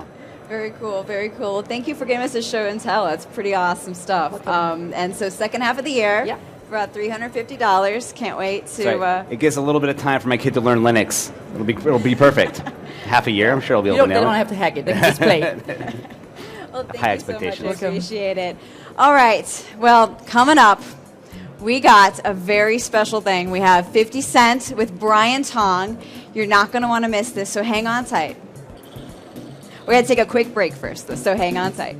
Speaker 16: Very cool, very cool. Thank you for giving us a show and tell. That's pretty awesome stuff. And so second half of the year.
Speaker 4: Yeah.
Speaker 16: For about $350. Can't wait to.
Speaker 3: It gives a little bit of time for my kid to learn Linux. It'll be perfect. Half a year, I'm sure I'll be able to nail it.
Speaker 4: They don't have to hack it. They can just play.
Speaker 16: Well, thank
Speaker 3: High
Speaker 16: you so much.
Speaker 3: expectations.
Speaker 16: I appreciate it. All right. Well, coming up, we got a very special thing. We have 50 Cent with Brian Tong. You're not going to want to miss this, so hang on tight.
Speaker 6: We're going to take a quick break first, so hang on tight.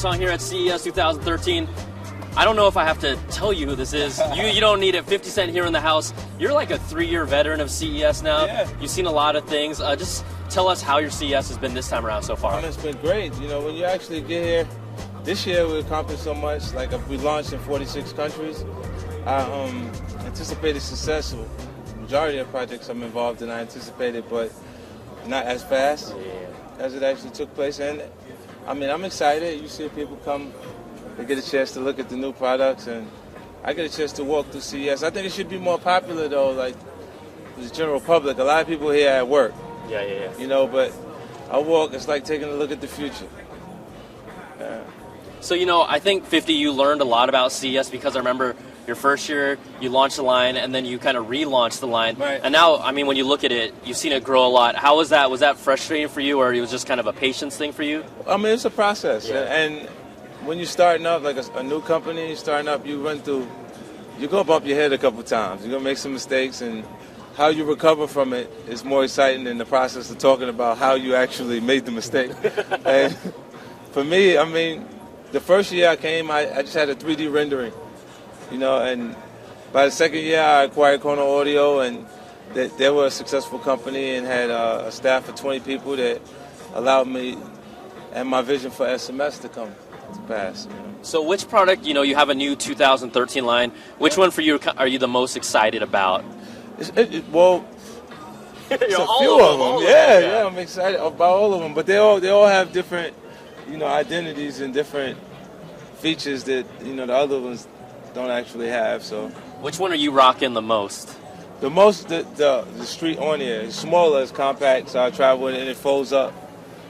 Speaker 7: On here at CES 2013. I don't know if I have to tell you who this is. You don't need it. 50 Cent here in the house. You're like a 3-year veteran of CES now.
Speaker 8: Yeah.
Speaker 7: You've seen a lot of things. Just tell us how your CES has been this time around so far.
Speaker 8: It's been great. You know, when you actually get here, this year we accomplished so much. Like we launched in 46 countries. I anticipated success. The majority of projects I'm involved in, I anticipated, but not as fast as it actually took place. And I mean, I'm excited. You see people come, they get a chance to look at the new products, and I get a chance to walk through CES. I think it should be more popular, though, like the general public. A lot of people here at work.
Speaker 7: Yeah.
Speaker 8: You know, but I walk, it's like taking a look at the future. Yeah.
Speaker 7: So, you know, I think, 50, you learned a lot about CES because I remember your first year, you launched the line, and then you kind of relaunched the line.
Speaker 8: Right.
Speaker 7: And now, I mean, when you look at it, you've seen it grow a lot. How was that? Was that frustrating for you, or it was just kind of a patience thing for you?
Speaker 8: I mean, it's a process.
Speaker 7: Yeah.
Speaker 8: And when you're starting up, like a new company, starting up, you're going to bump your head a couple times. You're going to make some mistakes, and how you recover from it is more exciting than the process of talking about how you actually made the mistake. And for me, I mean, the first year I came, I just had a 3D rendering. You know, and by the second year, I acquired Kono Audio, and they were a successful company and had a staff of 20 people that allowed me and my vision for SMS to come to pass. You know?
Speaker 7: So which product, you know, you have a new 2013 line. Which one for you are you the most excited about?
Speaker 8: Well, it's a few of them. Yeah, I'm excited about all of them. But they all have different, you know, identities and different features that, you know, the other ones don't actually have. So
Speaker 7: which one are you rocking the most?
Speaker 8: The most, the Street on here. It's smaller, it's compact, so I travel with it and it folds up.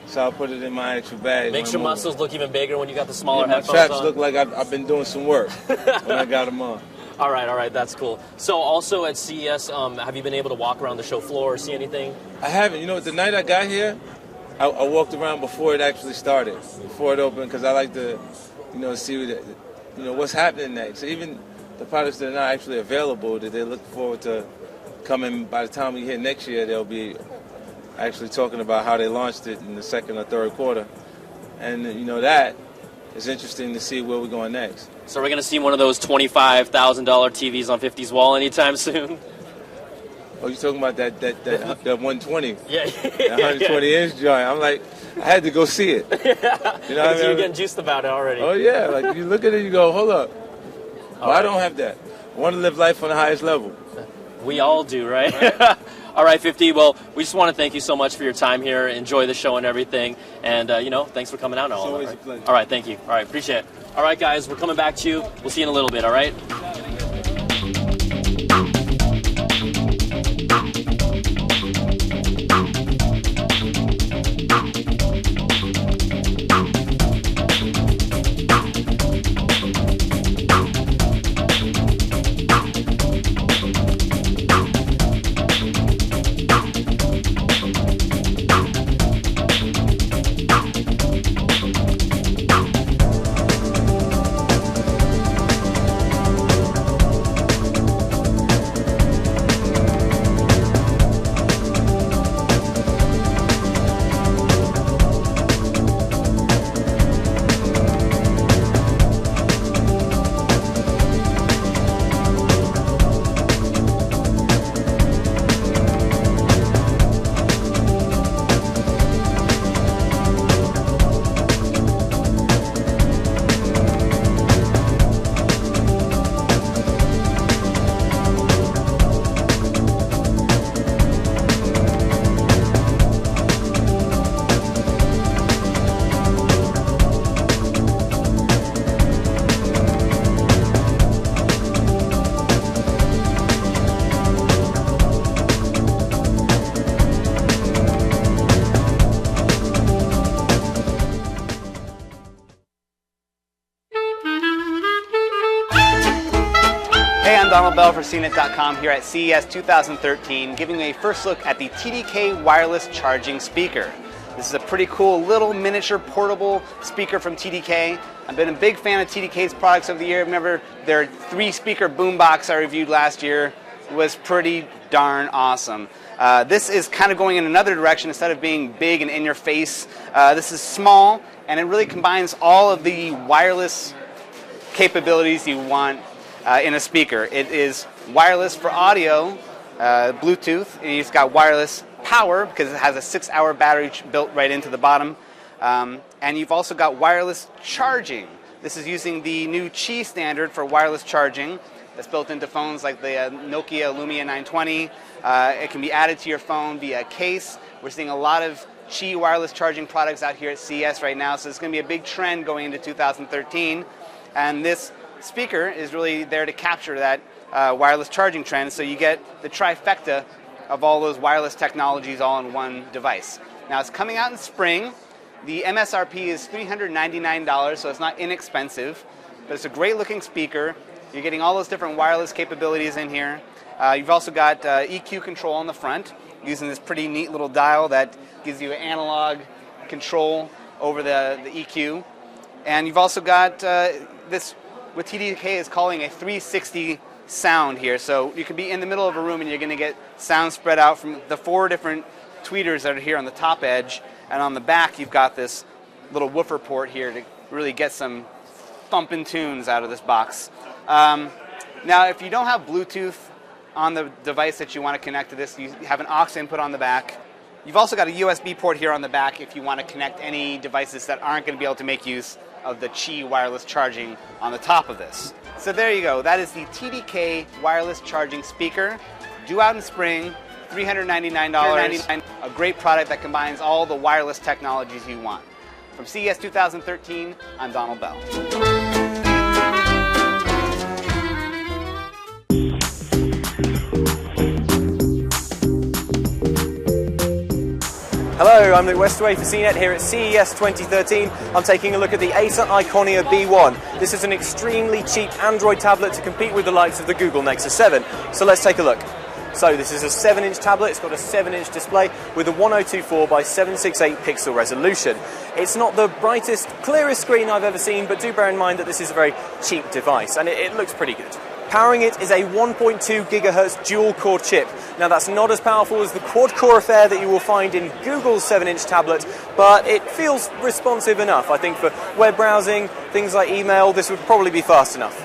Speaker 8: So I'll put it in my actual bag.
Speaker 7: Makes your muscles look even bigger when you got the smaller headphones on.
Speaker 8: My traps look like I've been doing some work when I got them on.
Speaker 7: All right, that's cool. So also at CES, have you been able to walk around the show floor or see anything?
Speaker 8: I haven't. You know, the night I got here, I walked around before it actually started, before it opened, because I like to, you know, see what what's happening next. Even the products that are not actually available, that they look forward to coming. By the time we hit next year, they'll be actually talking about how they launched it in the second or third quarter. And, you know, that is interesting to see where we're going next.
Speaker 7: So we're going to see one of those $25,000 TVs on 50's wall anytime soon?
Speaker 8: Oh, you're talking about that 120?
Speaker 7: Yeah.
Speaker 8: That 120-inch joint. I'm like, I had to go see it.
Speaker 7: You know what I mean? You're getting juiced about it already.
Speaker 8: Oh, yeah. Like, you look at it, you go, hold up. Well, I don't have that. I want to live life on the highest level.
Speaker 7: We all do, right? All right, 50. Well, we just want to thank you so much for your time here. Enjoy the show and everything. And, thanks for coming out.
Speaker 8: It's always a pleasure.
Speaker 7: All right, thank you. All right, appreciate it. All right, guys, we're coming back to you. We'll see you in a little bit, all right?
Speaker 3: Donald Bell for CNET.com here at CES 2013, giving you a first look at the TDK wireless charging speaker. This is a pretty cool little miniature portable speaker from TDK. I've been a big fan of TDK's products over the year. Remember their 3-speaker boombox I reviewed last year was pretty darn awesome. This is kind of going in another direction. Instead of being big and in your face, this is small, and it really combines all of the wireless capabilities you want in a speaker. It is wireless for audio, Bluetooth, and it's got wireless power because it has a 6-hour battery built right into the bottom. And you've also got wireless charging. This is using the new Qi standard for wireless charging that's built into phones like the Nokia Lumia 920. It can be added to your phone via a case. We're seeing a lot of Qi wireless charging products out here at CES right now, so it's going to be a big trend going into 2013. And this speaker is really there to capture that wireless charging trend, so you get the trifecta of all those wireless technologies all in one device. Now it's coming out in spring. The MSRP is $399, so it's not inexpensive, but it's a great looking speaker. You're getting all those different wireless capabilities in here. You've also got EQ control on the front, using this pretty neat little dial that gives you analog control over the EQ. And you've also got this, what TDK is calling a 360 sound here. So you could be in the middle of a room and you're going to get sound spread out from the 4 different tweeters that are here on the top edge. And on the back, you've got this little woofer port here to really get some thumping tunes out of this box. Now, if you don't have Bluetooth on the device that you want to connect to this, you have an aux input on the back. You've also got a USB port here on the back if you want to connect any devices that aren't going to be able to make use of the Qi wireless charging on the top of this. So there you go. That is the TDK wireless charging speaker. Due out in spring, $399. A great product that combines all the wireless technologies you want. From CES 2013, I'm Donald Bell.
Speaker 19: Hello, I'm Luke Westaway for CNET here at CES 2013. I'm taking a look at the Acer Iconia B1. This is an extremely cheap Android tablet to compete with the likes of the Google Nexus 7. So let's take a look. So this is a 7-inch tablet. It's got a 7-inch display with a 1024 by 768 pixel resolution. It's not the brightest, clearest screen I've ever seen, but do bear in mind that this is a very cheap device, and it looks pretty good. Powering it is a 1.2 gigahertz dual-core chip. Now that's not as powerful as the quad-core affair that you will find in Google's 7-inch tablet, but it feels responsive enough. I think for web browsing, things like email, this would probably be fast enough.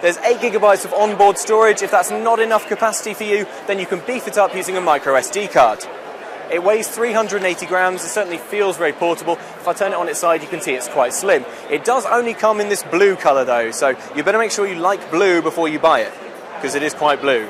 Speaker 19: There's 8 gigabytes of onboard storage. If that's not enough capacity for you, then you can beef it up using a micro SD card. It weighs 380 grams, it certainly feels very portable. If I turn it on its side, you can see it's quite slim. It does only come in this blue colour though, so you better make sure you like blue before you buy it, because it is quite blue.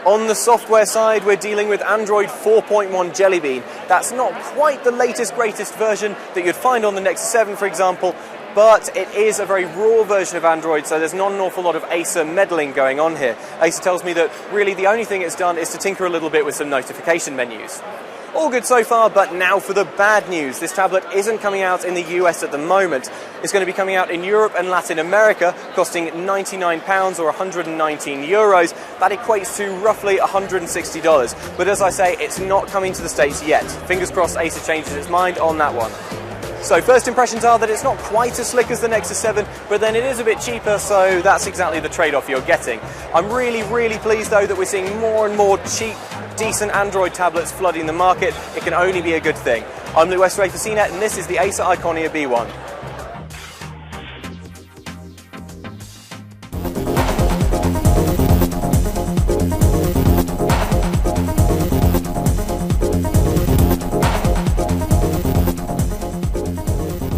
Speaker 19: On the software side, we're dealing with Android 4.1 Jelly Bean. That's not quite the latest, greatest version that you'd find on the Nexus 7, for example, but it is a very raw version of Android, so there's not an awful lot of Acer meddling going on here. Acer tells me that really the only thing it's done is to tinker a little bit with some notification menus. All good so far, but now for the bad news. This tablet isn't coming out in the US at the moment. It's going to be coming out in Europe and Latin America, costing £99 or 119 euros. That equates to roughly $160. But as I say, it's not coming to the States yet. Fingers crossed Acer changes its mind on that one. So first impressions are that it's not quite as slick as the Nexus 7, but then it is a bit cheaper, so that's exactly the trade-off you're getting. I'm really, really pleased though that we're seeing more and more cheap, decent Android tablets flooding the market. It can only be a good thing. I'm Luke Westaway for CNET, and this is the Acer Iconia B1.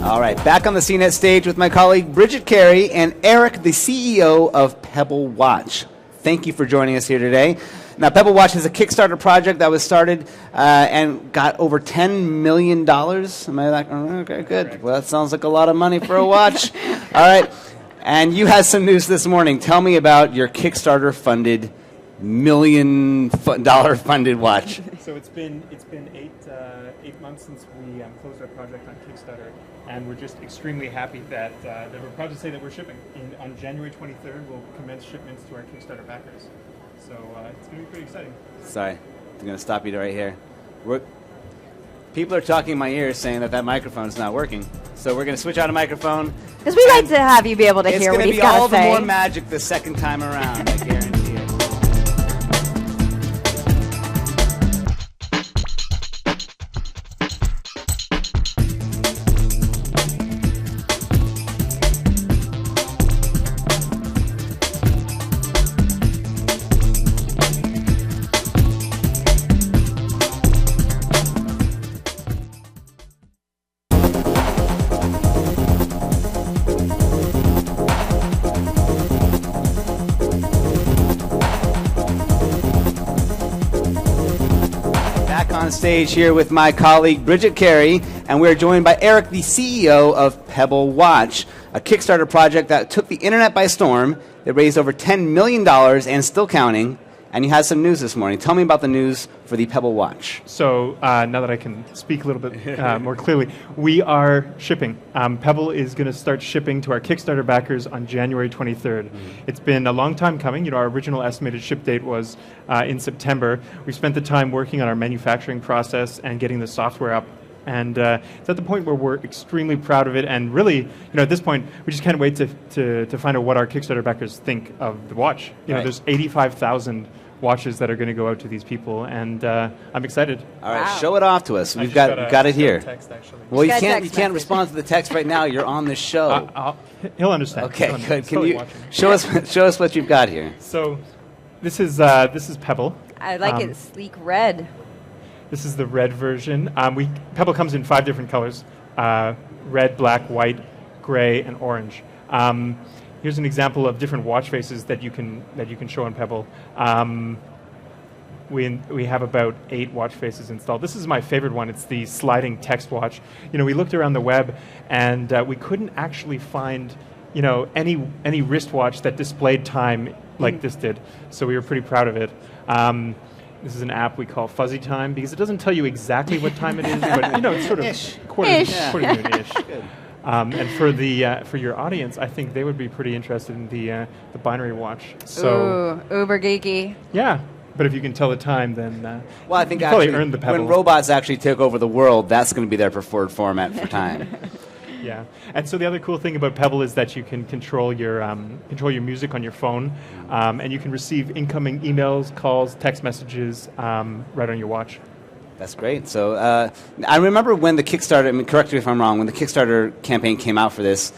Speaker 3: All right, back on the CNET stage with my colleague Bridget Carey and Eric, the CEO of Pebble Watch. Thank you for joining us here today. Now, Pebble Watch is a Kickstarter project that was started and got over $10 million. Am I like, okay, good. Well, that sounds like a lot of money for a watch. All right, and you had some news this morning. Tell me about your Kickstarter-funded $1 million funded watch.
Speaker 10: So it's been 8 months since we closed our project on Kickstarter, and we're just extremely happy that we're proud to say that we're shipping. On January 23rd, we'll commence shipments to our Kickstarter backers. So it's going to be pretty exciting.
Speaker 3: Sorry, I'm going to stop you right here. People are talking in my ears saying that microphone's not working. So we're going to switch out a microphone.
Speaker 16: Because we like to have you be able to hear what he's got to say.
Speaker 3: It's going to be all the more magic the second time around, I guarantee it. On stage here with my colleague Bridget Carey, and we're joined by Eric, the CEO of Pebble Watch, a Kickstarter project that took the internet by storm. It raised over $10 million and still counting, and you had some news this morning. Tell me about the news for the Pebble Watch.
Speaker 10: So now that I can speak a little bit more clearly, we are shipping. Pebble is going to start shipping to our Kickstarter backers on January 23rd. It's been a long time coming. You know, our original estimated ship date was in September. We spent the time working on our manufacturing process and getting the software up. And it's at the point where we're extremely proud of it. And really, you know, at this point, we just can't wait to find out what our Kickstarter backers think of the watch. You know, there's 85,000 watches that are going to go out to these people, and I'm excited.
Speaker 3: All right, show it off to us. We've got it here. Text, well, you can't respond to the text right now. You're on the show.
Speaker 10: He'll understand.
Speaker 3: Okay,
Speaker 10: good.
Speaker 3: Can totally you show us what you've got here?
Speaker 10: So, this is Pebble.
Speaker 16: I like it sleek red.
Speaker 10: This is the red version. Pebble comes in 5 different colors: red, black, white, gray, and orange. Here's an example of different watch faces that you can show on Pebble. We have about 8 watch faces installed. This is my favorite one. It's the sliding text watch. You know, we looked around the web, and we couldn't actually find, you know, any wristwatch that displayed time like this did. So we were pretty proud of it. This is an app we call Fuzzy Time because it doesn't tell you exactly what time it is, but you know, it's sort of quarter noon-ish. And for your audience, I think they would be pretty interested in the binary watch. So
Speaker 16: uber geeky.
Speaker 10: Yeah, but if you can tell the time, then
Speaker 3: well, I think
Speaker 10: you probably earned the Pebble.
Speaker 3: When robots actually take over the world, that's going to be their preferred format for time.
Speaker 10: Yeah, and so the other cool thing about Pebble is that you can control your music on your phone, and you can receive incoming emails, calls, text messages right on your watch.
Speaker 3: That's great. So I remember when the Kickstarter, I mean, correct me if I'm wrong, when the Kickstarter campaign came out for this,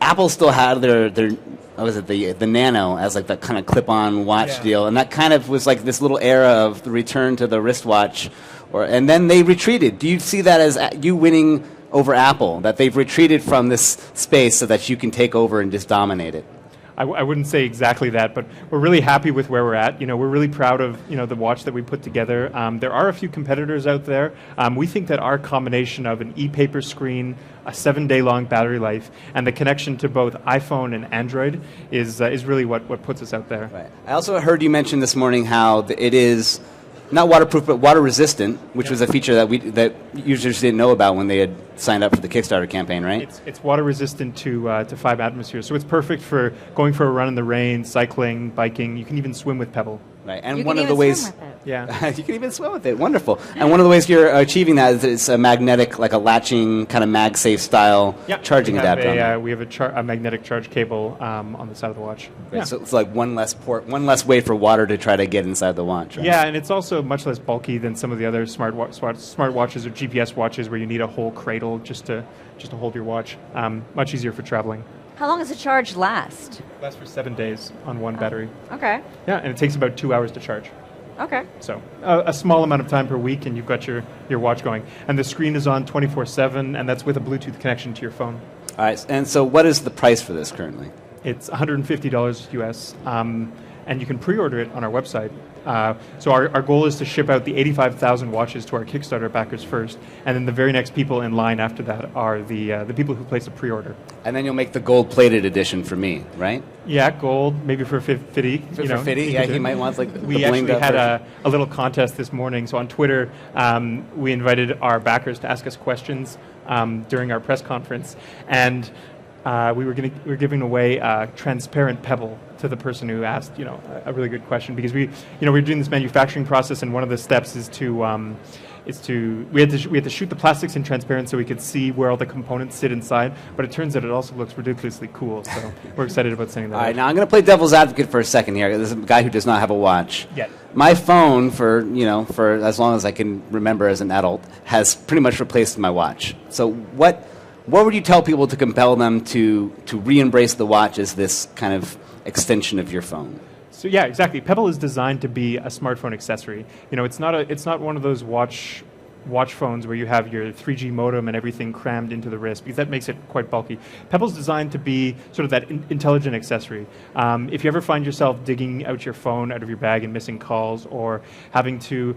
Speaker 3: Apple still had their what was it, the Nano as like that kind of clip-on watch deal, and that kind of was like this little era of the return to the wristwatch, and then they retreated. Do you see that as you winning over Apple, that they've retreated from this space so that you can take over and just dominate it?
Speaker 10: I wouldn't say exactly that, but we're really happy with where we're at. You know, we're really proud of, you know, the watch that we put together. There are a few competitors out there. We think that our combination of an e-paper screen, a 7-day-long battery life, and the connection to both iPhone and Android is really what puts us out there.
Speaker 3: Right. I also heard you mention this morning how it is not waterproof, but water resistant, which was a feature that users didn't know about when they had signed up for the Kickstarter campaign, right?
Speaker 10: It's water resistant to 5 atmospheres, so it's perfect for going for a run in the rain, cycling, biking. You can even swim with Pebble.
Speaker 3: Right, and one of the ways,
Speaker 10: yeah,
Speaker 3: you can even swim with it. Wonderful. And one of the ways you're achieving that is it's a magnetic, like a latching kind of MagSafe style charging adapter.
Speaker 10: We have a magnetic charge cable on the side of the watch.
Speaker 3: Right, yeah. So it's like one less way for water to try to get inside the watch. Right?
Speaker 10: Yeah, and it's also much less bulky than some of the other smart watches or GPS watches where you need a whole cradle just to hold your watch. Much easier for traveling.
Speaker 16: How long does the charge last?
Speaker 10: It lasts for 7 days on one battery.
Speaker 16: Okay.
Speaker 10: Yeah, and it takes about 2 hours to charge.
Speaker 16: Okay.
Speaker 10: So a small amount of time per week, and you've got your watch going. And the screen is on 24/7, and that's with a Bluetooth connection to your phone.
Speaker 3: All right. And so, what is the price for this currently?
Speaker 10: It's $150 US. and you can pre-order it on our website. So our goal is to ship out the 85,000 watches to our Kickstarter backers first, and then the very next people in line after that are the people who place a pre-order.
Speaker 3: And then you'll make the gold-plated edition for me, right?
Speaker 10: Yeah, gold, maybe for Fiddy.
Speaker 3: For Fiddy, yeah, he might want like the
Speaker 10: We actually had a little contest this morning. So on Twitter, we invited our backers to ask us questions during our press conference, and we were giving away a transparent pebble to the person who asked, a really good question, because we're doing this manufacturing process, and one of the steps is we had to shoot the plastics in transparent so we could see where all the components sit inside. But it turns out it also looks ridiculously cool. So we're excited about sending that.
Speaker 3: All right, now I'm going to play devil's advocate for a second here. There's a guy who does not have a watch.
Speaker 10: Yet.
Speaker 3: My phone, for as long as I can remember as an adult, has pretty much replaced my watch. So what would you tell people to compel them to re-embrace the watch as this kind of extension of your phone?
Speaker 10: So yeah, exactly. Pebble is designed to be a smartphone accessory. It's not one of those watch phones where you have your 3G modem and everything crammed into the wrist, because that makes it quite bulky. Pebble's designed to be sort of that intelligent accessory. If you ever find yourself digging out your phone out of your bag and missing calls, or having to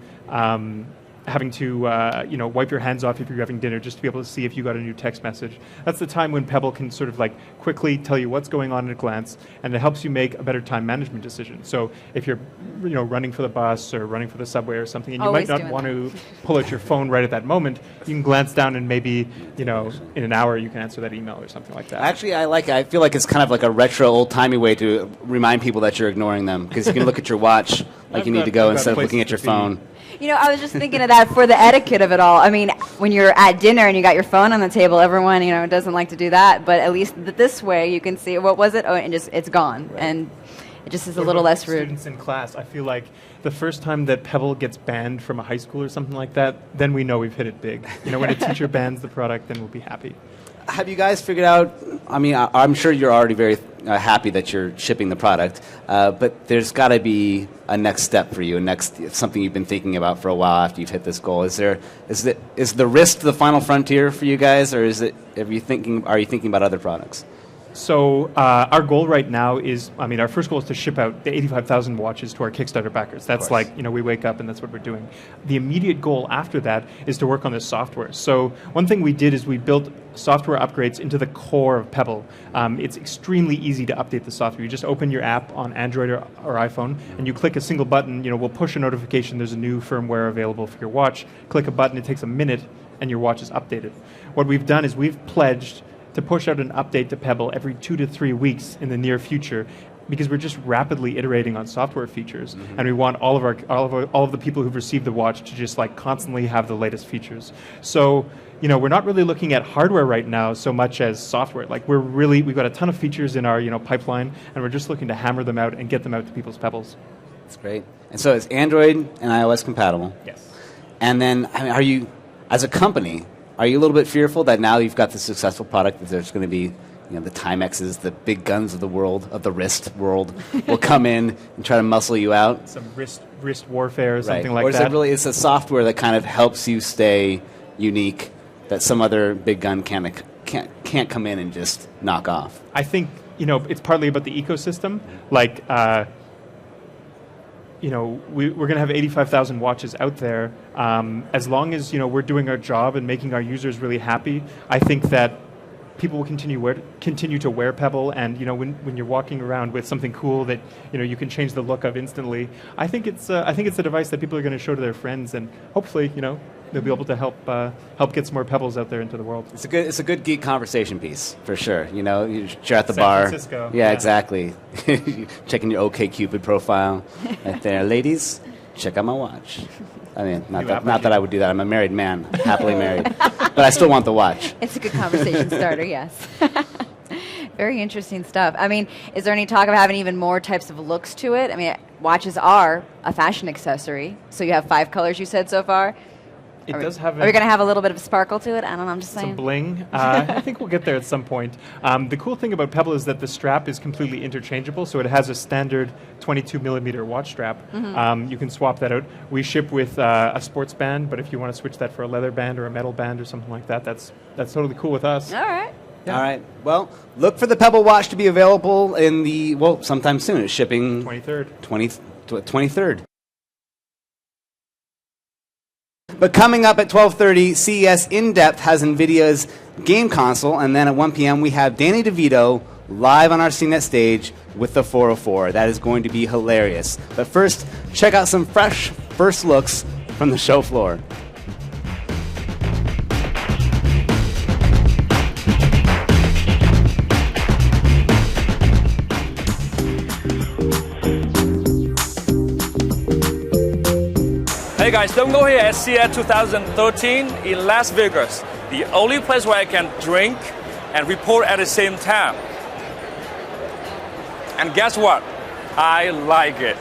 Speaker 10: wipe your hands off if you're having dinner just to be able to see if you got a new text message, that's the time when Pebble can sort of like quickly tell you what's going on at a glance, and it helps you make a better time management decision. So if you're running for the bus or running for the subway or something, and you might not want to pull out your phone right at that moment, you can glance down, and maybe in an hour you can answer that email or something like that.
Speaker 3: Actually, I feel like it's kind of like a retro, old-timey way to remind people that you're ignoring them, because you can look at your watch like you need to go instead of looking at your phone.
Speaker 16: I was just thinking of that for the etiquette of it all. I mean, when you're at dinner and you got your phone on the table, everyone, doesn't like to do that. But at least this way, you can see, what was it? Oh, and it's gone. Right. And it just is a little less rude.
Speaker 10: Students in class, I feel like the first time that Pebble gets banned from a high school or something like that, then we know we've hit it big. When a teacher bans the product, then we'll be happy.
Speaker 3: Have you guys figured out, I'm sure you're already very happy that you're shipping the product, but there's got to be a next step for you, something you've been thinking about for a while after you've hit this goal. Is the wrist the final frontier for you guys, or are you thinking about other products?
Speaker 10: So our goal right now is, our first goal is to ship out the 85,000 watches to our Kickstarter backers. That's like, we wake up and that's what we're doing. The immediate goal after that is to work on the software. So one thing we did is we built software upgrades into the core of Pebble. It's extremely easy to update the software. You just open your app on Android or iPhone, and you click a single button. We'll push a notification there's a new firmware available for your watch. Click a button, it takes a minute, and your watch is updated. What we've done is we've pledged to push out an update to Pebble every 2 to 3 weeks in the near future, because we're just rapidly iterating on software features, and we want all of the people who've received the watch to just constantly have the latest features. So we're not really looking at hardware right now so much as software. We've got a ton of features in our pipeline, and we're just looking to hammer them out and get them out to people's Pebbles.
Speaker 3: That's great. And so it's Android and iOS compatible.
Speaker 10: Yes.
Speaker 3: And then are you, as a company, are you a little bit fearful that now you've got the successful product, that there's going to be, the Timexes, the big guns of the world, of the wrist world, will come in and try to muscle you out?
Speaker 10: Some wrist warfare or something like
Speaker 3: that. Or is
Speaker 10: that.
Speaker 3: it really, it's a software that kind of helps you stay unique, that some other big gun can't come in and just knock off?
Speaker 10: I think, it's partly about the ecosystem. We're going to have 85,000 watches out there. As long as we're doing our job and making our users really happy, I think that people will continue to wear Pebble. And when you're walking around with something cool that you can change the look of instantly, I think it's a device that people are going to show to their friends, and hopefully they'll be able to help get some more Pebbles out there into the world.
Speaker 3: It's a good geek conversation piece for sure. You're at the
Speaker 10: San
Speaker 3: bar.
Speaker 10: Francisco.
Speaker 3: Yeah, exactly. Checking your OkCupid profile right there, ladies. Check out my watch. Not that I would do that. I'm a married man, happily married, but I still want the watch.
Speaker 16: It's a good conversation starter. Yes. Very interesting stuff. Is there any talk of having even more types of looks to it? Watches are a fashion accessory, so you have 5 colors you said so far.
Speaker 10: Are we going
Speaker 16: to have a little bit of sparkle to it? I don't know. I'm just saying.
Speaker 10: Some bling. I think we'll get there at some point. The cool thing about Pebble is that the strap is completely interchangeable, so it has a standard 22 millimeter watch strap.
Speaker 16: Mm-hmm.
Speaker 10: You can swap that out. We ship with a sports band, but if you want to switch that for a leather band or a metal band or something like that, that's totally cool with us.
Speaker 16: All right.
Speaker 3: All right. Well, look for the Pebble Watch to be available in sometime soon. It's shipping 23rd. But coming up at 12:30, CES In-Depth has NVIDIA's game console, and then at 1 p.m. we have Danny DeVito live on our CNET stage with the 404. That is going to be hilarious. But first, check out some fresh first looks from the show floor.
Speaker 5: Hey guys, don't go here at CES 2013 in Las Vegas, the only place where I can drink and report at the same time. And guess what? I like it.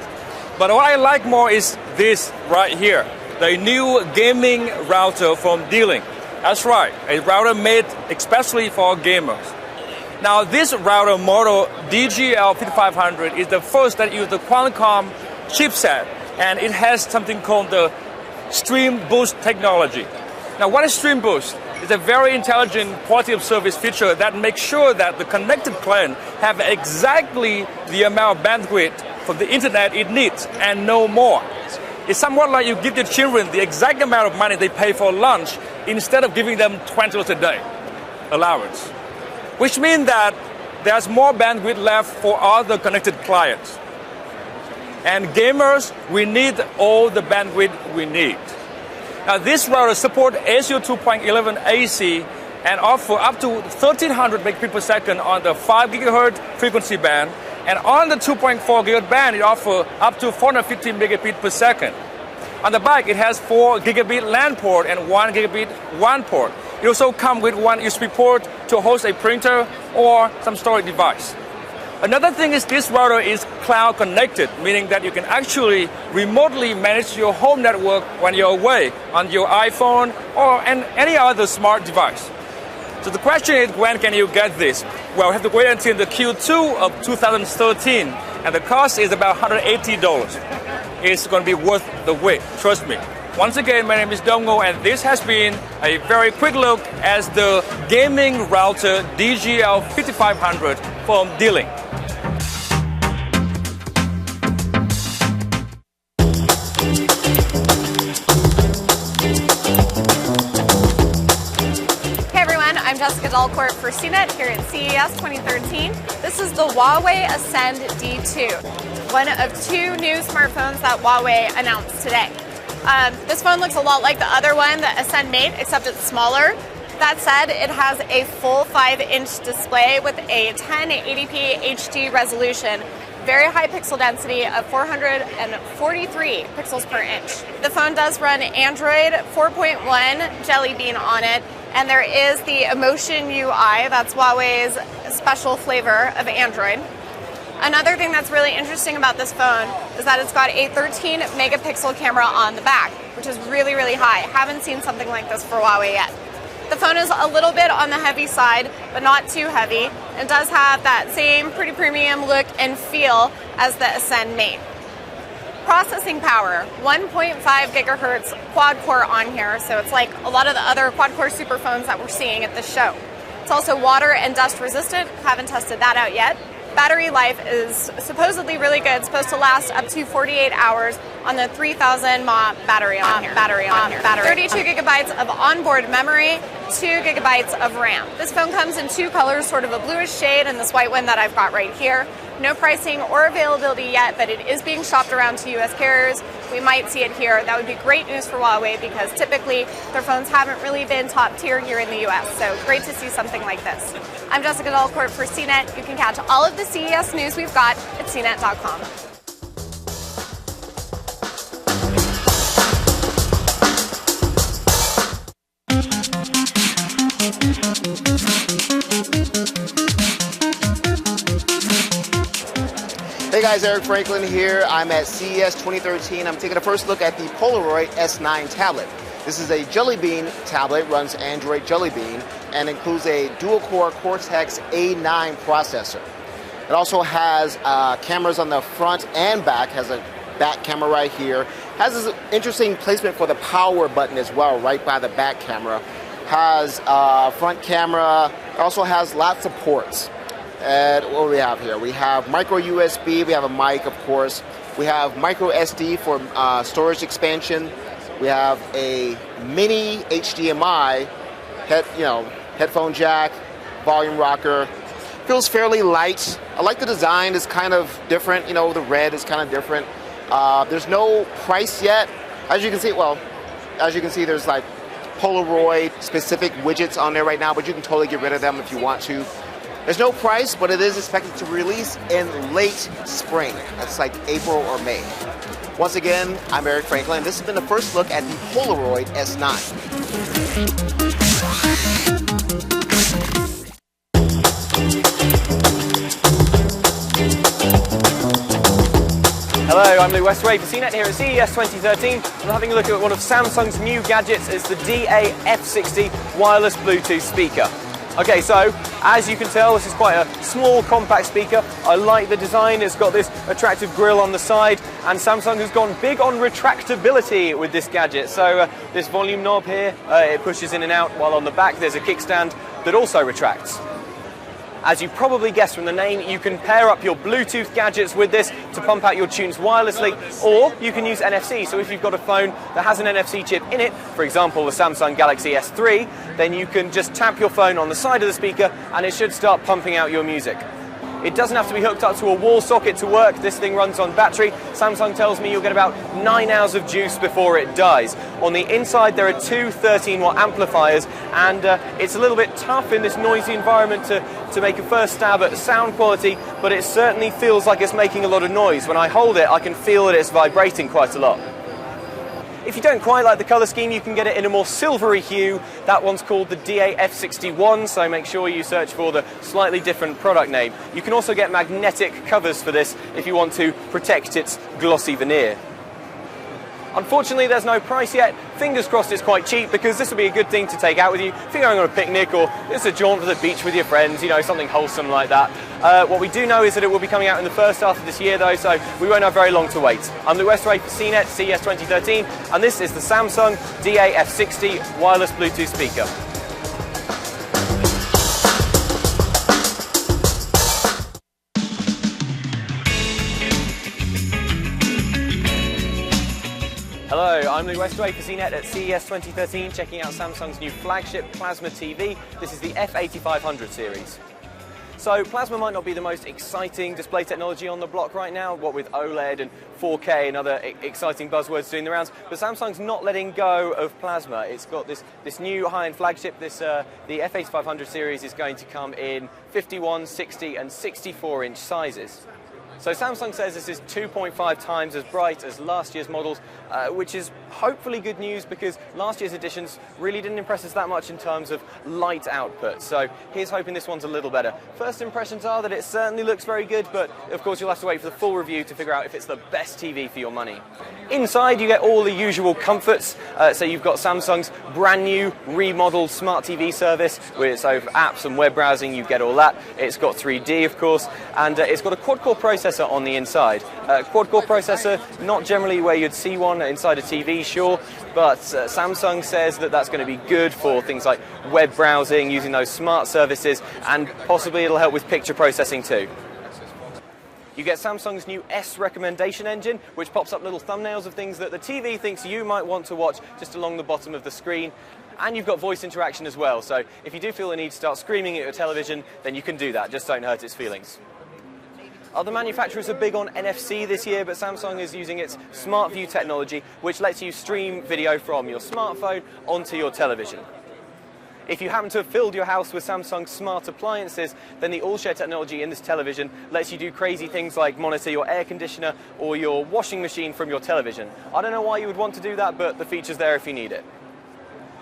Speaker 5: But what I like more is this right here, the new gaming router from D-Link. That's right, a router made especially for gamers. Now this router model DGL5500 is the first that uses the Qualcomm chipset, and it has something called the Stream Boost technology. Now what is Stream Boost? It's a very intelligent quality of service feature that makes sure that the connected client have exactly the amount of bandwidth from the internet it needs and no more. It's somewhat like you give your children the exact amount of money they pay for lunch instead of giving them $20 a day allowance, which means that there's more bandwidth left for other connected clients. And gamers, we need all the bandwidth we need. Now this router supports ASIO 2.11 AC and offer up to 1300 megabits per second on the 5 gigahertz frequency band, and on the 2.4 gigahertz band it offers up to 450 megabits per second. On the back it has 4 gigabit LAN port and 1 gigabit WAN port. It also comes with one USB port to host a printer or some storage device. Another thing is this router is cloud connected, meaning that you can actually remotely manage your home network when you're away on your iPhone or any other smart device. So the question is, when can you get this? Well, we have to wait until the Q2 of 2013, and the cost is about $180. It's going to be worth the wait, trust me. Once again, my name is Dongo, and this has been a very quick look at the gaming router DGL5500 from D-Link.
Speaker 20: I'm Jessica Dalcourt for CNET here at CES 2013. This is the Huawei Ascend D2, one of two new smartphones that Huawei announced today. This phone looks a lot like the other one, the Ascend Mate, except it's smaller. That said, it has a full 5-inch display with a 1080p HD resolution, very high pixel density of 443 pixels per inch. The phone does run Android 4.1 Jelly Bean on it, and there is the Emotion UI, that's Huawei's special flavor of Android. Another thing that's really interesting about this phone is that it's got a 13 megapixel camera on the back, which is really, really high. Haven't seen something like this for Huawei yet. The phone is a little bit on the heavy side, but not too heavy. It does have that same pretty premium look and feel as the Ascend Mate. Processing power, 1.5 gigahertz quad-core on here, so it's like a lot of the other quad-core super phones that we're seeing at this show. It's also water and dust resistant, haven't tested that out yet. Battery life is supposedly really good, it's supposed to last up to 48 hours on the 3000 mAh battery on here. 32 gigabytes of onboard memory, 2 gigabytes of RAM. This phone comes in two colors, sort of a bluish shade and this white one that I've got right here. No pricing or availability yet, but it is being shopped around to US carriers. We might see it here. That would be great news for Huawei because typically their phones haven't really been top tier here in the US, so great to see something like this. I'm Jessica Dalcourt for CNET. You can catch all of the CES news we've got at cnet.com.
Speaker 11: Hey guys, Eric Franklin here. I'm at CES 2013. I'm taking a first look at the Polaroid S9 tablet. This is a Jelly Bean tablet, runs Android Jelly Bean, and includes a dual-core Cortex A9 processor. It also has cameras on the front and back, has a back camera right here. Has this interesting placement for the power button as well, right by the back camera. Has front camera, It also has lots of ports. And what do we have here? We have micro USB, we have a mic, of course. We have micro SD for storage expansion. We have a mini HDMI, headphone jack, volume rocker. Feels fairly light. I like the design. It's kind of different. The red is kind of different. There's no price yet. As you can see, there's like Polaroid specific widgets on there right now, but you can totally get rid of them if you want to. There's no price, but it is expected to release in late spring. That's like April or May. Once again, I'm Eric Franklin, and this has been the first look at the Polaroid S9.
Speaker 19: Hello, I'm Lou Westray for CNET here at CES 2013. I'm having a look at one of Samsung's new gadgets. It's the DA-F60 wireless Bluetooth speaker. Okay, so as you can tell, this is quite a small, compact speaker. I like the design. It's got this attractive grille on the side, and Samsung has gone big on retractability with this gadget. So this volume knob here, it pushes in and out, while on the back there's a kickstand that also retracts. As you probably guessed from the name, you can pair up your Bluetooth gadgets with this to pump out your tunes wirelessly, or you can use NFC. So if you've got a phone that has an NFC chip in it, for example the Samsung Galaxy S3, then you can just tap your phone on the side of the speaker and it should start pumping out your music. It doesn't have to be hooked up to a wall socket to work. This thing runs on battery. Samsung tells me you'll get about 9 hours of juice before it dies. On the inside there are two 13-watt amplifiers, and it's a little bit tough in this noisy environment to make a first stab at sound quality, but it certainly feels like it's making a lot of noise. When I hold it, I can feel that it's vibrating quite a lot. If you don't quite like the colour scheme, you can get it in a more silvery hue. That one's called the DA-F61, so make sure you search for the slightly different product name. You can also get magnetic covers for this if you want to protect its glossy veneer. Unfortunately, there's no price yet. Fingers crossed it's quite cheap, because this will be a good thing to take out with you if you're going on a picnic or it's a jaunt to the beach with your friends, something wholesome like that. What we do know is that it will be coming out in the first half of this year, though, so we won't have very long to wait. I'm Lou Westray for CNET, CES 2013, and this is the Samsung DA-F60 wireless Bluetooth speaker. Hello, I'm Lou Westray for CNET at CES 2013, checking out Samsung's new flagship Plasma TV. This is the F8500 series. So Plasma might not be the most exciting display technology on the block right now, what with OLED and 4K and other exciting buzzwords doing the rounds, but Samsung's not letting go of Plasma. It's got this new high-end flagship. The F8500 series is going to come in 51, 60 and 64-inch sizes. So Samsung says this is 2.5 times as bright as last year's models, which is hopefully good news, because last year's editions really didn't impress us that much in terms of light output. So here's hoping this one's a little better. First impressions are that it certainly looks very good, but of course you'll have to wait for the full review to figure out if it's the best TV for your money. Inside you get all the usual comforts. So you've got Samsung's brand new remodeled smart TV service, so for apps and web browsing you get all that. It's got 3D of course, and it's got a quad-core processor on the inside. Quad-core processor, not generally where you'd see one inside a TV, sure, but Samsung says that that's going to be good for things like web browsing, using those smart services, and possibly it'll help with picture processing too. You get Samsung's new S recommendation engine, which pops up little thumbnails of things that the TV thinks you might want to watch just along the bottom of the screen. And you've got voice interaction as well, so if you do feel the need to start screaming at your television, then you can do that, just don't hurt its feelings. Other manufacturers are big on NFC this year, but Samsung is using its Smart View technology, which lets you stream video from your smartphone onto your television. If you happen to have filled your house with Samsung smart appliances, then the All-Share technology in this television lets you do crazy things like monitor your air conditioner or your washing machine from your television. I don't know why you would want to do that, but the feature's there if you need it.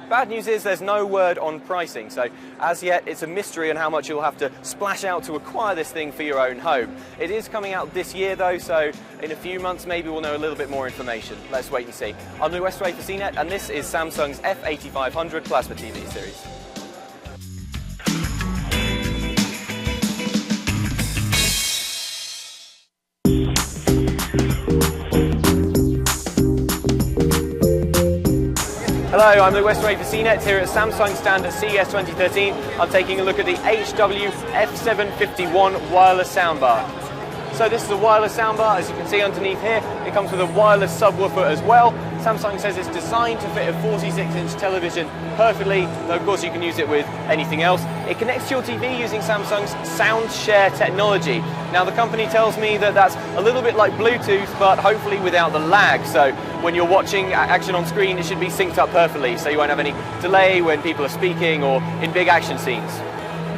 Speaker 19: Bad news is there's no word on pricing, so as yet it's a mystery on how much you'll have to splash out to acquire this thing for your own home. It is coming out this year though, so in a few months maybe we'll know a little bit more information. Let's wait and see. I'm Lou Westray for CNET, and this is Samsung's F8500 Plasma TV series. Hello, I'm Luke Westaway for CNET here at Samsung stand at CES 2013. I'm taking a look at the HW F751 wireless soundbar. So this is a wireless soundbar, as you can see underneath here. It comes with a wireless subwoofer as well. Samsung says it's designed to fit a 46-inch television perfectly, though of course you can use it with anything else. It connects to your TV using Samsung's SoundShare technology. Now the company tells me that that's a little bit like Bluetooth, but hopefully without the lag. So when you're watching action on screen, it should be synced up perfectly, so you won't have any delay when people are speaking or in big action scenes.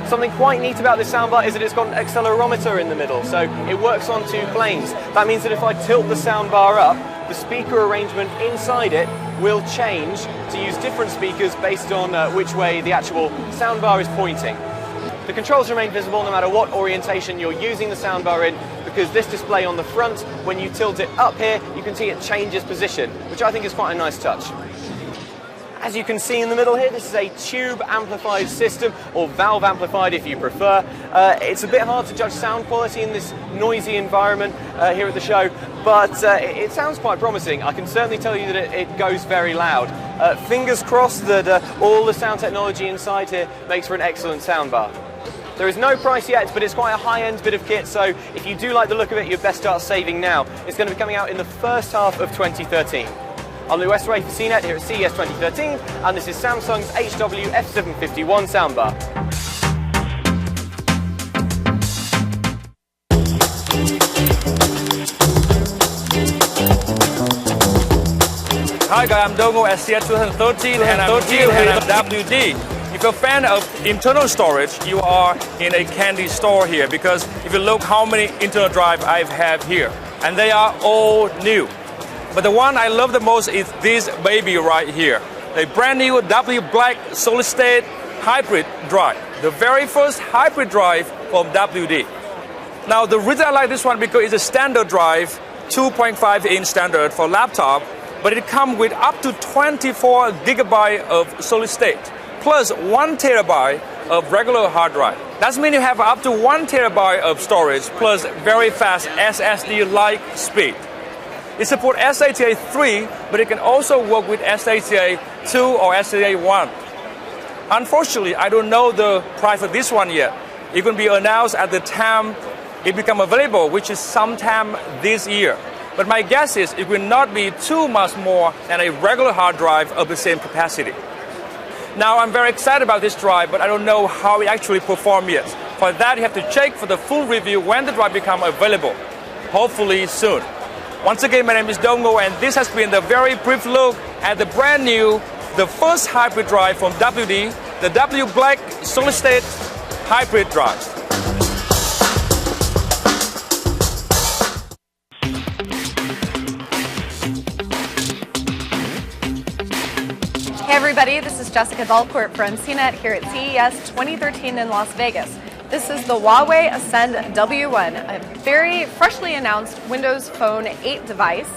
Speaker 19: Something quite neat about this soundbar is that it's got an accelerometer in the middle, so it works on two planes. That means that if I tilt the soundbar up, the speaker arrangement inside it will change to use different speakers based on which way the actual soundbar is pointing. The controls remain visible no matter what orientation you're using the soundbar in, because this display on the front, when you tilt it up here, you can see it changes position, which I think is quite a nice touch. As you can see in the middle here, this is a tube amplified system, or valve amplified if you prefer. It's a bit hard to judge sound quality in this noisy environment here at the show, but it sounds quite promising. I can certainly tell you that it goes very loud. Fingers crossed that all the sound technology inside here makes for an excellent soundbar. There is no price yet, but it's quite a high-end bit of kit, so if you do like the look of it, you'd best start saving now. It's going to be coming out in the first half of 2013. I'm Luke Westaway for CNET here at CES 2013, and this is Samsung's HW F751 soundbar.
Speaker 5: Hi guys, I'm Dongo at CES 2013 and I'm here at WD. If you're a fan of internal storage, you are in a candy store here, because if you look how many internal drive I have here, and they are all new. But the one I love the most is this baby right here. A brand new W Black solid state hybrid drive. The very first hybrid drive from WD. Now the reason I like this one because it's a standard drive, 2.5-inch standard for laptop, but it comes with up to 24 gigabyte of solid state, plus 1 terabyte of regular hard drive. That means you have up to 1 terabyte of storage, plus very fast SSD-like speed. It supports SATA 3, but it can also work with SATA 2 or SATA 1. Unfortunately, I don't know the price of this one yet. It will be announced at the time it becomes available, which is sometime this year. But my guess is it will not be too much more than a regular hard drive of the same capacity. Now, I'm very excited about this drive, but I don't know how it actually performs yet. For that, you have to check for the full review when the drive becomes available. Hopefully soon. Once again, my name is Dongo, and this has been the very brief look at the brand new, the first hybrid drive from WD, the W Black solid state hybrid drive.
Speaker 20: Hey everybody, this is Jessica Dalcourt from CNET here at CES 2013 in Las Vegas. This is the Huawei Ascend W1, a very freshly announced Windows Phone 8 device.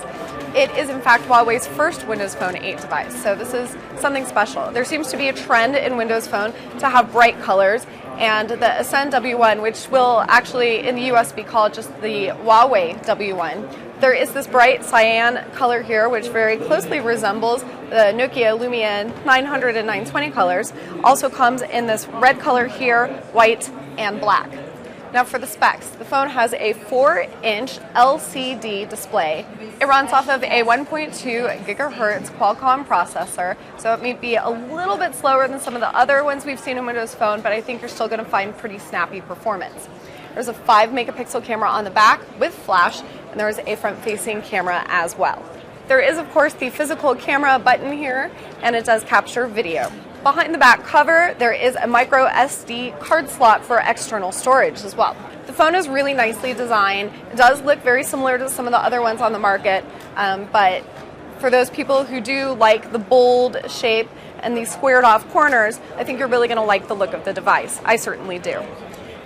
Speaker 20: It is in fact Huawei's first Windows Phone 8 device, so this is something special. There seems to be a trend in Windows Phone to have bright colors, and the Ascend W1, which will actually in the US be called just the Huawei W1, there is this bright cyan color here, which very closely resembles the Nokia Lumia 900 and 920 colors. Also comes in this red color here, white, and black. Now for the specs, the phone has a 4-inch LCD display. It runs off of a 1.2 gigahertz Qualcomm processor, so it may be a little bit slower than some of the other ones we've seen in Windows Phone, but I think you're still going to find pretty snappy performance. There's a 5-megapixel camera on the back with flash, and there's a front-facing camera as well. There is, of course, the physical camera button here, and it does capture video. Behind the back cover, there is a micro SD card slot for external storage as well. The phone is really nicely designed. It does look very similar to some of the other ones on the market, but for those people who do like the bold shape and these squared off corners, I think you're really going to like the look of the device. I certainly do.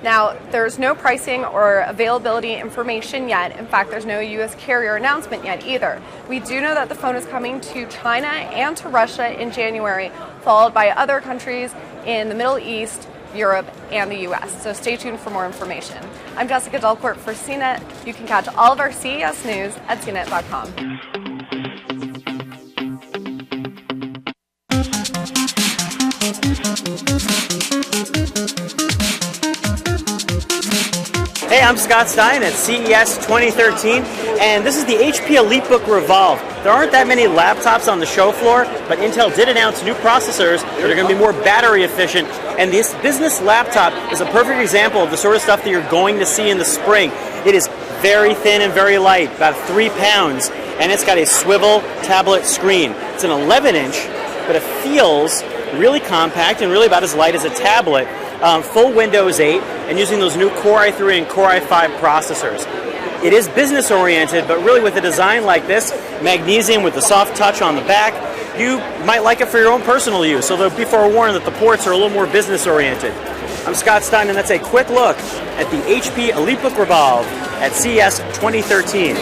Speaker 20: Now, there's no pricing or availability information yet. In fact, there's no U.S. carrier announcement yet either. We do know that the phone is coming to China and to Russia in January, followed by other countries in the Middle East, Europe, and the U.S. So stay tuned for more information. I'm Jessica Dalcourt for CNET. You can catch all of our CES news at cnet.com.
Speaker 9: I'm Scott Stein at CES 2013, and this is the HP EliteBook Revolve. There aren't that many laptops on the show floor, but Intel did announce new processors that are going to be more battery efficient, and this business laptop is a perfect example of the sort of stuff that you're going to see in the spring. It is very thin and very light, about 3 pounds, and it's got a swivel tablet screen. It's an 11-inch, but it feels really compact and really about as light as a tablet. Full Windows 8, and using those new Core i3 and Core i5 processors. It is business oriented, but really with a design like this, magnesium with the soft touch on the back, you might like it for your own personal use, although be forewarned that the ports are a little more business oriented. I'm Scott Stein, and that's a quick look at the HP EliteBook Revolve at CES 2013.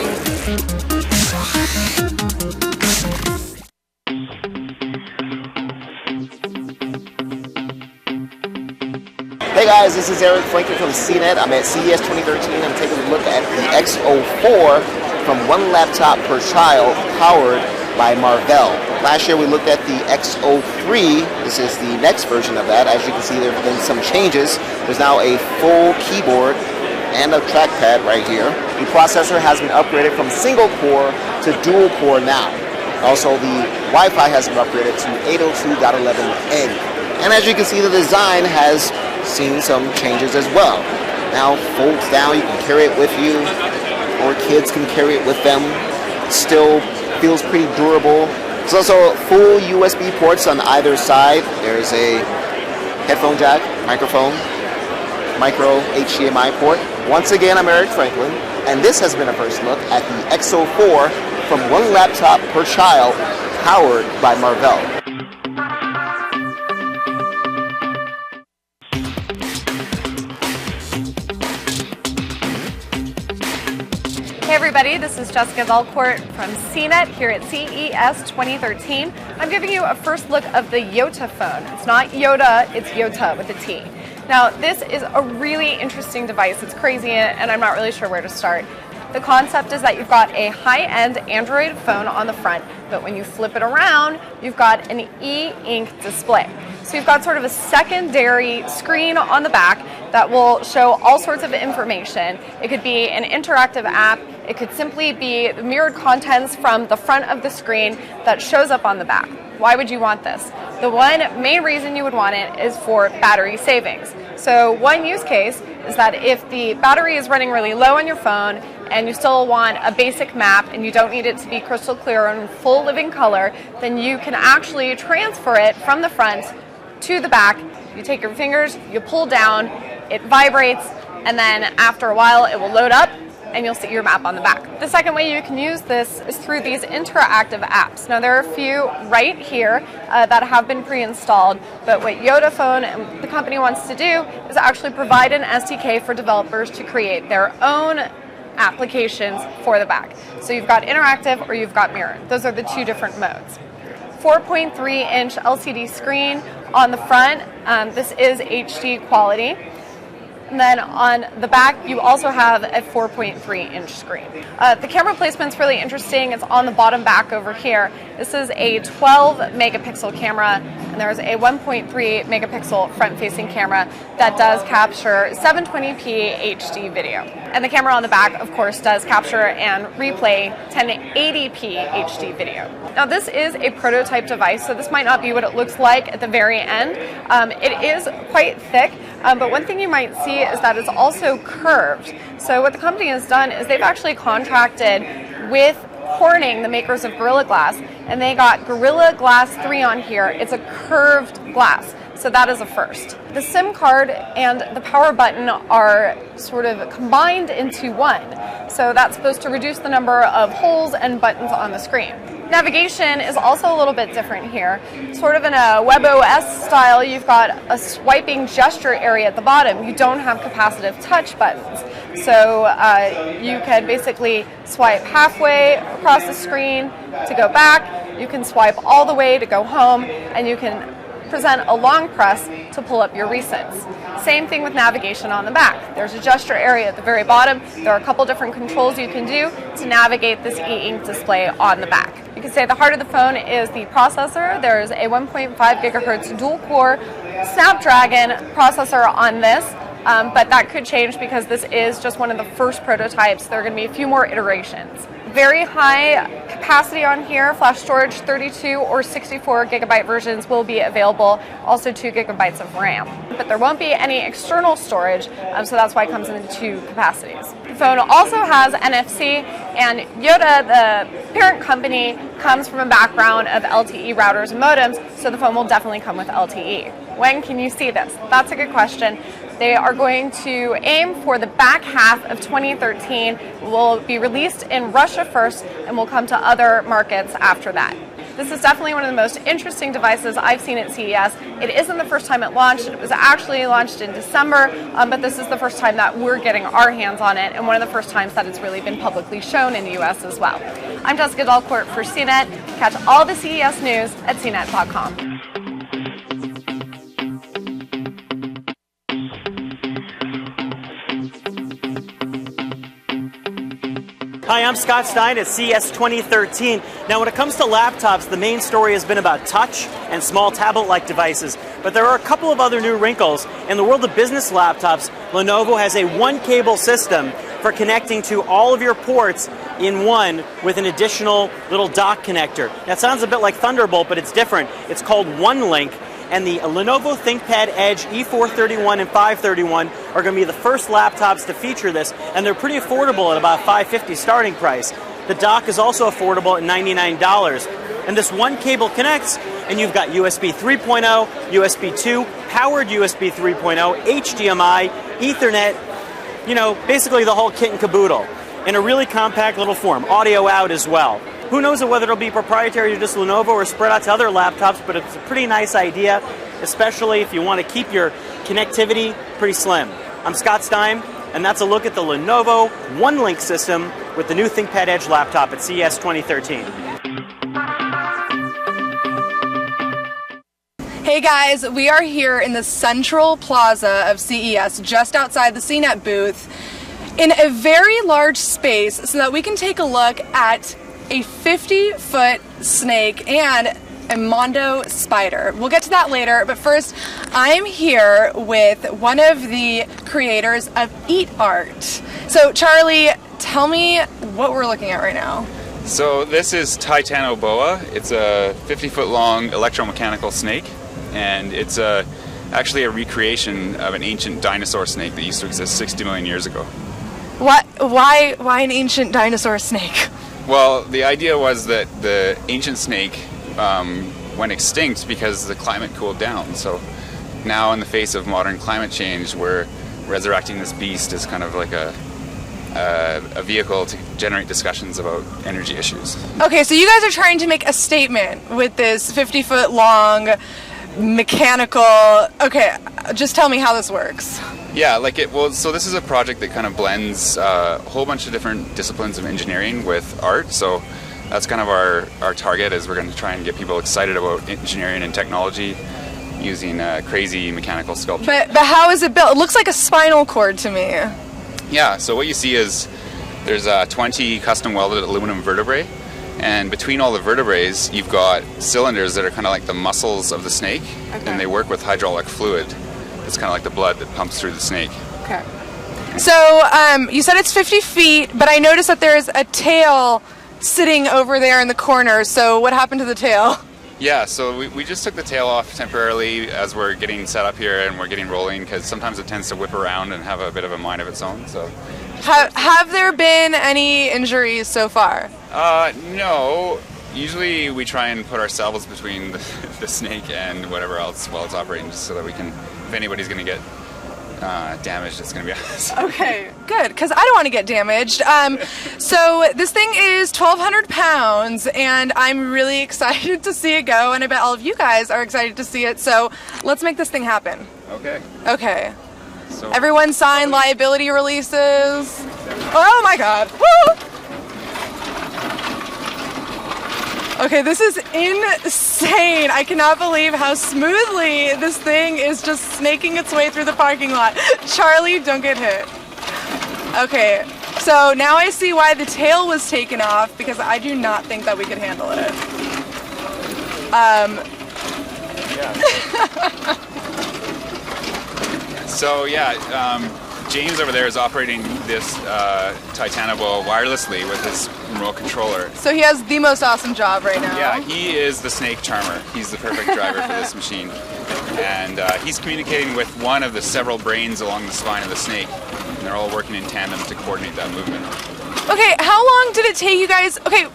Speaker 11: Hey guys, this is Eric Franklin from CNET. I'm at CES 2013. I'm taking a look at the X04 from one laptop per child, powered by Marvell. Last year we looked at the X03. This is the next version of that. As you can see, there have been some changes. There's now a full keyboard and a trackpad right here. The processor has been upgraded from single core to dual core now. Also, the Wi-Fi has been upgraded to 802.11n. And as you can see, the design has seen some changes as well. Now folds down, you can carry it with you, or kids can carry it with them. Still feels pretty durable. There's also full USB ports on either side. There's a headphone jack, microphone, micro HDMI port. Once again, I'm Eric Franklin, and this has been a first look at the X04 from one laptop per child, powered by Marvell.
Speaker 20: Hey everybody, this is Jessica Valcourt from CNET here at CES 2013. I'm giving you a first look of the Yota phone. It's not Yoda, it's Yota with a T. Now this is a really interesting device. It's crazy and I'm not really sure where to start. The concept is that you've got a high-end Android phone on the front, but when you flip it around, you've got an e-ink display. So you've got sort of a secondary screen on the back that will show all sorts of information. It could be an interactive app. It could simply be the mirrored contents from the front of the screen that shows up on the back. Why would you want this? The one main reason you would want it is for battery savings. So one use case is that if the battery is running really low on your phone and you still want a basic map and you don't need it to be crystal clear and full living color, then you can actually transfer it from the front to the back. You take your fingers, you pull down, it vibrates, and then after a while it will load up and you'll see your map on the back. The second way you can use this is through these interactive apps. Now there are a few right here that have been pre-installed, but what Yota Phone and the company wants to do is actually provide an SDK for developers to create their own applications for the back. So you've got interactive or you've got mirror. Those are the two different modes. 4.3-inch LCD screen on the front. This is HD quality. And then on the back, you also have a 4.3-inch screen. The camera placement's really interesting. It's on the bottom back over here. This is a 12-megapixel camera, and there's a 1.3-megapixel front-facing camera that does capture 720p HD video. And the camera on the back, of course, does capture and replay 1080p HD video. Now, this is a prototype device, so this might not be what it looks like at the very end. It is quite thick, but one thing you might see is that it's also curved. So what the company has done is they've actually contracted with Corning, the makers of Gorilla Glass, and they got Gorilla Glass 3 on here. It's a curved glass, so that is a first. The SIM card and the power button are sort of combined into one, so that's supposed to reduce the number of holes and buttons on the screen. Navigation is also a little bit different here. Sort of in a WebOS style, you've got a swiping gesture area at the bottom. You don't have capacitive touch buttons. So you can basically swipe halfway across the screen to go back. You can swipe all the way to go home, and you can present a long press to pull up your recents. Same thing with navigation on the back. There's a gesture area at the very bottom. There are a couple different controls you can do to navigate this e-ink display on the back. You can say the heart of the phone is the processor. There's a 1.5 gigahertz dual-core Snapdragon processor on this. but that could change because this is just one of the first prototypes. There are going to be a few more iterations. Very high capacity on here, flash storage, 32 or 64 gigabyte versions will be available, also 2 gigabytes of RAM. But there won't be any external storage, so that's why it comes in two capacities. The phone also has NFC, and Yoda, the parent company, comes from a background of LTE routers and modems, so the phone will definitely come with LTE. When can you see this? That's a good question. They are going to aim for the back half of 2013. It will be released in Russia first and will come to other markets after that. This is definitely one of the most interesting devices I've seen at CES. It isn't the first time it launched. It was actually launched in December, but this is the first time that we're getting our hands on it and one of the first times that it's really been publicly shown in the US as well. I'm Jessica Dalcourt for CNET. Catch all the CES news at CNET.com.
Speaker 9: Hi, I'm Scott Stein at CES 2013. Now, when it comes to laptops, the main story has been about touch and small tablet-like devices, but there are a couple of other new wrinkles. In the world of business laptops, Lenovo has a one-cable system for connecting to all of your ports in one with an additional little dock connector. That sounds a bit like Thunderbolt, but it's different. It's called OneLink. And the Lenovo ThinkPad Edge E431 and 531 are going to be the first laptops to feature this, and they're pretty affordable at about $550 starting price. The dock is also affordable at $99. And this one cable connects, and you've got USB 3.0, USB 2, powered USB 3.0, HDMI, Ethernet, you know, basically the whole kit and caboodle in a really compact little form. Audio out as well. Who knows whether it'll be proprietary to just Lenovo or spread out to other laptops, but it's a pretty nice idea, especially if you want to keep your connectivity pretty slim. I'm Scott Stein, and that's a look at the Lenovo OneLink system with the new ThinkPad Edge laptop at CES 2013.
Speaker 12: Hey guys, we are here in the central plaza of CES, just outside the CNET booth, in a very large space so that we can take a look at a 50-foot snake and a Mondo spider. We'll get to that later, but first, I'm here with one of the creators of Eat Art. So, Charlie, tell me what we're looking at right now.
Speaker 13: So, this is Titanoboa. It's a 50-foot long electromechanical snake, and it's actually a recreation of an ancient dinosaur snake that used to exist 60 million years ago.
Speaker 12: Why an ancient dinosaur snake?
Speaker 13: Well, the idea was that the ancient snake went extinct because the climate cooled down. So now in the face of modern climate change, we're resurrecting this beast as kind of like a vehicle to generate discussions about energy issues.
Speaker 12: Okay, so you guys are trying to make a statement with this 50-foot long mechanical... Okay, just tell me how this works.
Speaker 13: Yeah, so this is a project that kind of blends a whole bunch of different disciplines of engineering with art. So that's kind of our target, is we're going to try and get people excited about engineering and technology using crazy mechanical sculpture.
Speaker 12: But how is it built? It looks like a spinal cord to me.
Speaker 13: Yeah, so what you see is there's 20 custom welded aluminum vertebrae, and between all the vertebrae you've got cylinders that are kind of like the muscles of the snake, and they work with hydraulic fluid. It's kind of like the blood that pumps through the snake.
Speaker 12: Okay. So you said it's 50 feet, but I noticed that there's a tail sitting over there in the corner. So what happened to the tail?
Speaker 13: Yeah, so we just took the tail off temporarily as we're getting set up here and we're getting rolling, because sometimes it tends to whip around and have a bit of a mind of its own. So,
Speaker 12: have there been any injuries so far?
Speaker 13: No. Usually we try and put ourselves between the snake and whatever else while it's operating, just so that we can, if anybody's going to get damaged, it's going to be us.
Speaker 12: Okay, good, because I don't want to get damaged. So this thing is 1,200 pounds, and I'm really excited to see it go, and I bet all of you guys are excited to see it, so let's make this thing happen.
Speaker 13: Okay.
Speaker 12: Okay.
Speaker 13: So
Speaker 12: everyone sign liability releases. Oh my god. Woo! Okay, this is insane. I cannot believe how smoothly this thing is just snaking its way through the parking lot. Charlie, don't get hit. Okay, so now I see why the tail was taken off, because I do not think that we could handle it.
Speaker 13: So James over there is operating this Titanable wirelessly with his remote controller.
Speaker 12: So he has the most awesome job right now.
Speaker 13: Yeah, he is the snake charmer. He's the perfect driver for this machine. And he's communicating with one of the several brains along the spine of the snake. And they're all working in tandem to coordinate that movement.
Speaker 12: Okay, how long did it take you guys? Okay,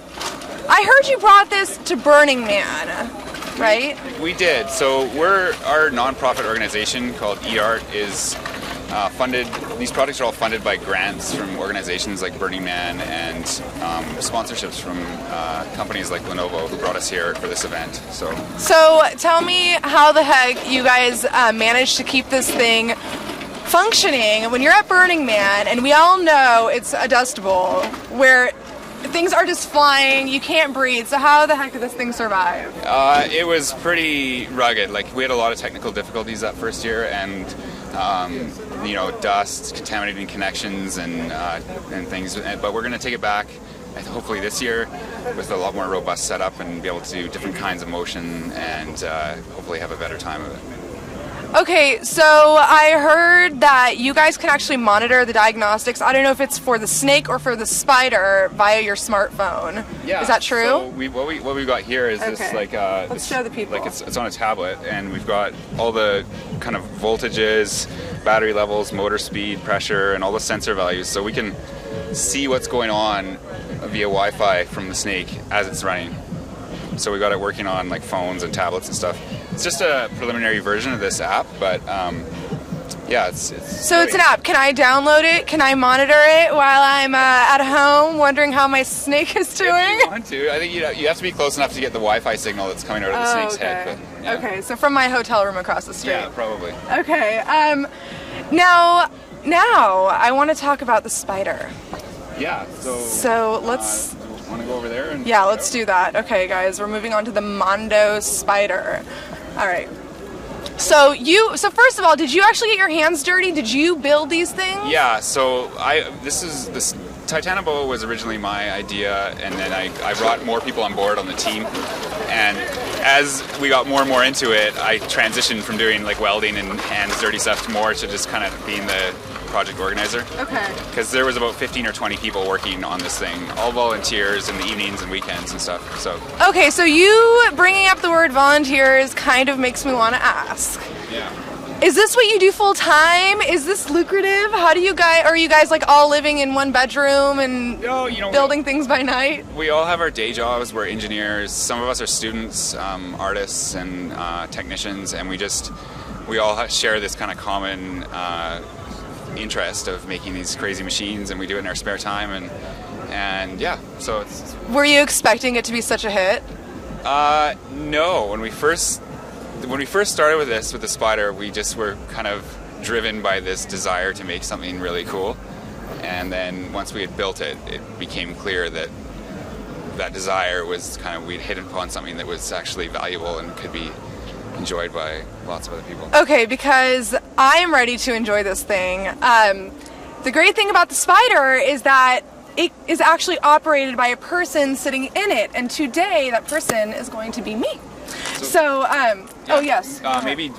Speaker 12: I heard you brought this to Burning Man, right?
Speaker 13: We did. So our nonprofit organization called eArt is funded. These projects are all funded by grants from organizations like Burning Man and sponsorships from companies like Lenovo who brought us here for this event. So
Speaker 12: tell me how the heck you guys managed to keep this thing functioning when you're at Burning Man, and we all know it's a dust bowl where things are just flying, you can't breathe. So how the heck did this thing survive?
Speaker 13: It was pretty rugged. Like, we had a lot of technical difficulties that first year, and dust, contaminating connections, and things. But we're going to take it back, hopefully this year, with a lot more robust setup and be able to do different kinds of motion and hopefully have a better time of it.
Speaker 12: Okay, so I heard that you guys can actually monitor the diagnostics. I don't know if it's for the snake or for the spider via your smartphone.
Speaker 13: Yeah.
Speaker 12: Is that true?
Speaker 13: So what we've got here is this
Speaker 12: Let's show the people.
Speaker 13: Like it's on a tablet, and we've got all the kind of voltages, battery levels, motor speed, pressure, and all the sensor values, so we can see what's going on via Wi-Fi from the snake as it's running. So we got it working on like phones and tablets and stuff. It's just a preliminary version of this app, but it's
Speaker 12: So it's an app. Can I download it? Can I monitor it while I'm at home wondering how my snake is doing?
Speaker 13: If you want to. I think you have to be close enough to get the Wi-Fi signal that's coming out of the snake's head. But, yeah.
Speaker 12: Okay, so from my hotel room across the street.
Speaker 13: Yeah, probably.
Speaker 12: Okay. Now I want to talk about the spider.
Speaker 13: Yeah.
Speaker 12: So let's.
Speaker 13: Want to go over there?
Speaker 12: Yeah, let's do that. Okay, guys, we're moving on to the Mondo spider. All right. So first of all, did you actually get your hands dirty? Did you build these things?
Speaker 13: Yeah. So this Titanable was originally my idea, and then I brought more people on board on the team. And as we got more and more into it, I transitioned from doing like welding and hands dirty stuff more to just kind of being the project organizer.
Speaker 12: Okay.
Speaker 13: Because there was about 15 or 20 people working on this thing, all volunteers in the evenings and weekends and stuff. So. Okay,
Speaker 12: so you bringing up the word volunteers kind of makes me want to ask.
Speaker 13: Yeah.
Speaker 12: Is this what you do full time? Is this lucrative? How do you guys? Are you guys like all living in one bedroom and building things by night?
Speaker 13: We all have our day jobs. We're engineers. Some of us are students, artists, and technicians, and we all share this kind of common interest of making these crazy machines, and we do it in our spare time, and yeah, so it's.
Speaker 12: Were you expecting it to be such a hit?
Speaker 13: No. When we first started with the spider, we just were kind of driven by this desire to make something really cool, and then once we had built it, it became clear that desire was we'd hit upon something that was actually valuable and could be enjoyed by lots of other people. Okay, because I am ready to enjoy this thing. The great thing about the spider is that it is actually operated by a person sitting in it, and today that person is going to be me. Oh yes. Maybe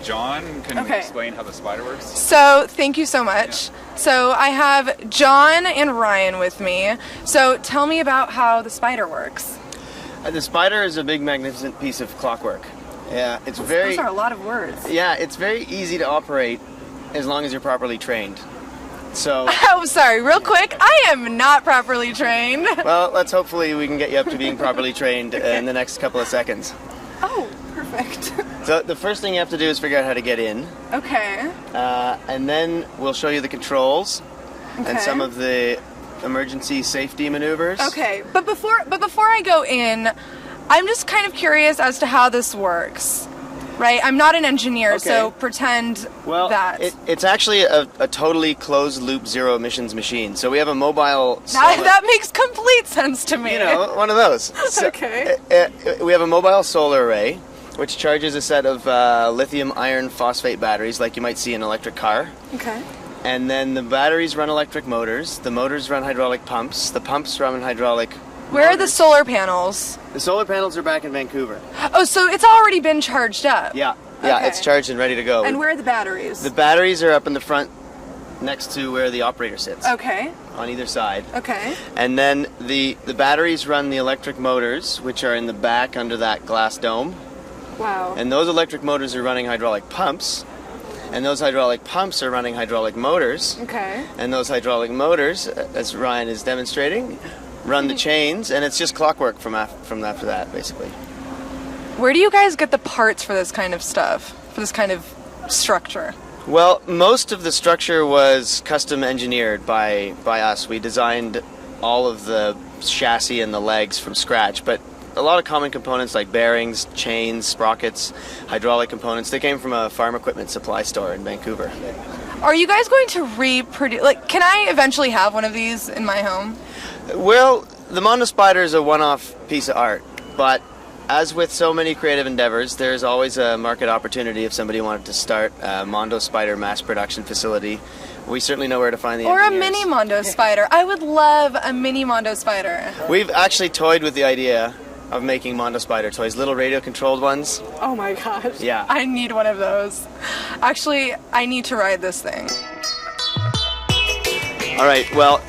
Speaker 13: John can explain how the spider works. So thank you so much. Yeah. So I have John and Ryan with me. So tell me about how the spider works.
Speaker 14: The spider is a big, magnificent piece of clockwork. Yeah, it's very.
Speaker 12: Those are a lot of words.
Speaker 14: Yeah, it's very easy to operate as long as you're properly trained. So.
Speaker 12: Oh, sorry. Real quick, I am not properly trained.
Speaker 14: Well, hopefully we can get you up to being properly trained in the next couple of seconds.
Speaker 12: Oh, perfect.
Speaker 14: So the first thing you have to do is figure out how to get in.
Speaker 12: Okay.
Speaker 14: And then we'll show you the controls and some of the emergency safety maneuvers.
Speaker 12: Okay, but before I go in, I'm just kind of curious as to how this works. Right? I'm not an engineer, so pretend that.
Speaker 14: It's actually a totally closed-loop zero-emissions machine. So we have a mobile.
Speaker 12: That makes complete sense to me.
Speaker 14: One of those.
Speaker 12: Okay.
Speaker 14: We have a mobile solar array, which charges a set of lithium iron phosphate batteries, like you might see in an electric car.
Speaker 12: Okay.
Speaker 14: And then the batteries run electric motors. The motors run hydraulic pumps. The pumps run hydraulic.
Speaker 12: Where are the solar panels?
Speaker 14: The solar panels are back in Vancouver.
Speaker 12: Oh, so it's already been charged up?
Speaker 14: Yeah. Yeah,
Speaker 12: Okay.
Speaker 14: it's charged and ready to go.
Speaker 12: And where are the batteries?
Speaker 14: The batteries are up in the front next to where the operator sits.
Speaker 12: Okay.
Speaker 14: On either side.
Speaker 12: Okay.
Speaker 14: And then the batteries run the electric motors, which are in the back under that glass dome.
Speaker 12: Wow.
Speaker 14: And those electric motors are running hydraulic pumps. And those hydraulic pumps are running hydraulic motors.
Speaker 12: Okay.
Speaker 14: And those hydraulic motors, as Ryan is demonstrating, run the chains, and it's just clockwork from after that, basically.
Speaker 12: Where do you guys get the parts for this kind of stuff? For this kind of structure?
Speaker 14: Well, most of the structure was custom engineered by us. We designed all of the chassis and the legs from scratch, but a lot of common components like bearings, chains, sprockets, hydraulic components, they came from a farm equipment supply store in Vancouver.
Speaker 12: Are you guys going to reproduce, like, can I eventually have one of these in my home?
Speaker 14: Well, the Mondo Spider is a one-off piece of art, but as with so many creative endeavors, there's always a market opportunity if somebody wanted to start a Mondo Spider mass production facility. We certainly know where to find the
Speaker 12: Or a
Speaker 14: engineers.
Speaker 12: mini Mondo Spider. I would love a mini Mondo Spider.
Speaker 14: We've actually toyed with the idea of making Mondo Spider toys, little radio-controlled ones.
Speaker 12: Oh my gosh.
Speaker 14: Yeah.
Speaker 12: I need one of those. Actually, I need to ride this thing.
Speaker 14: All right, well,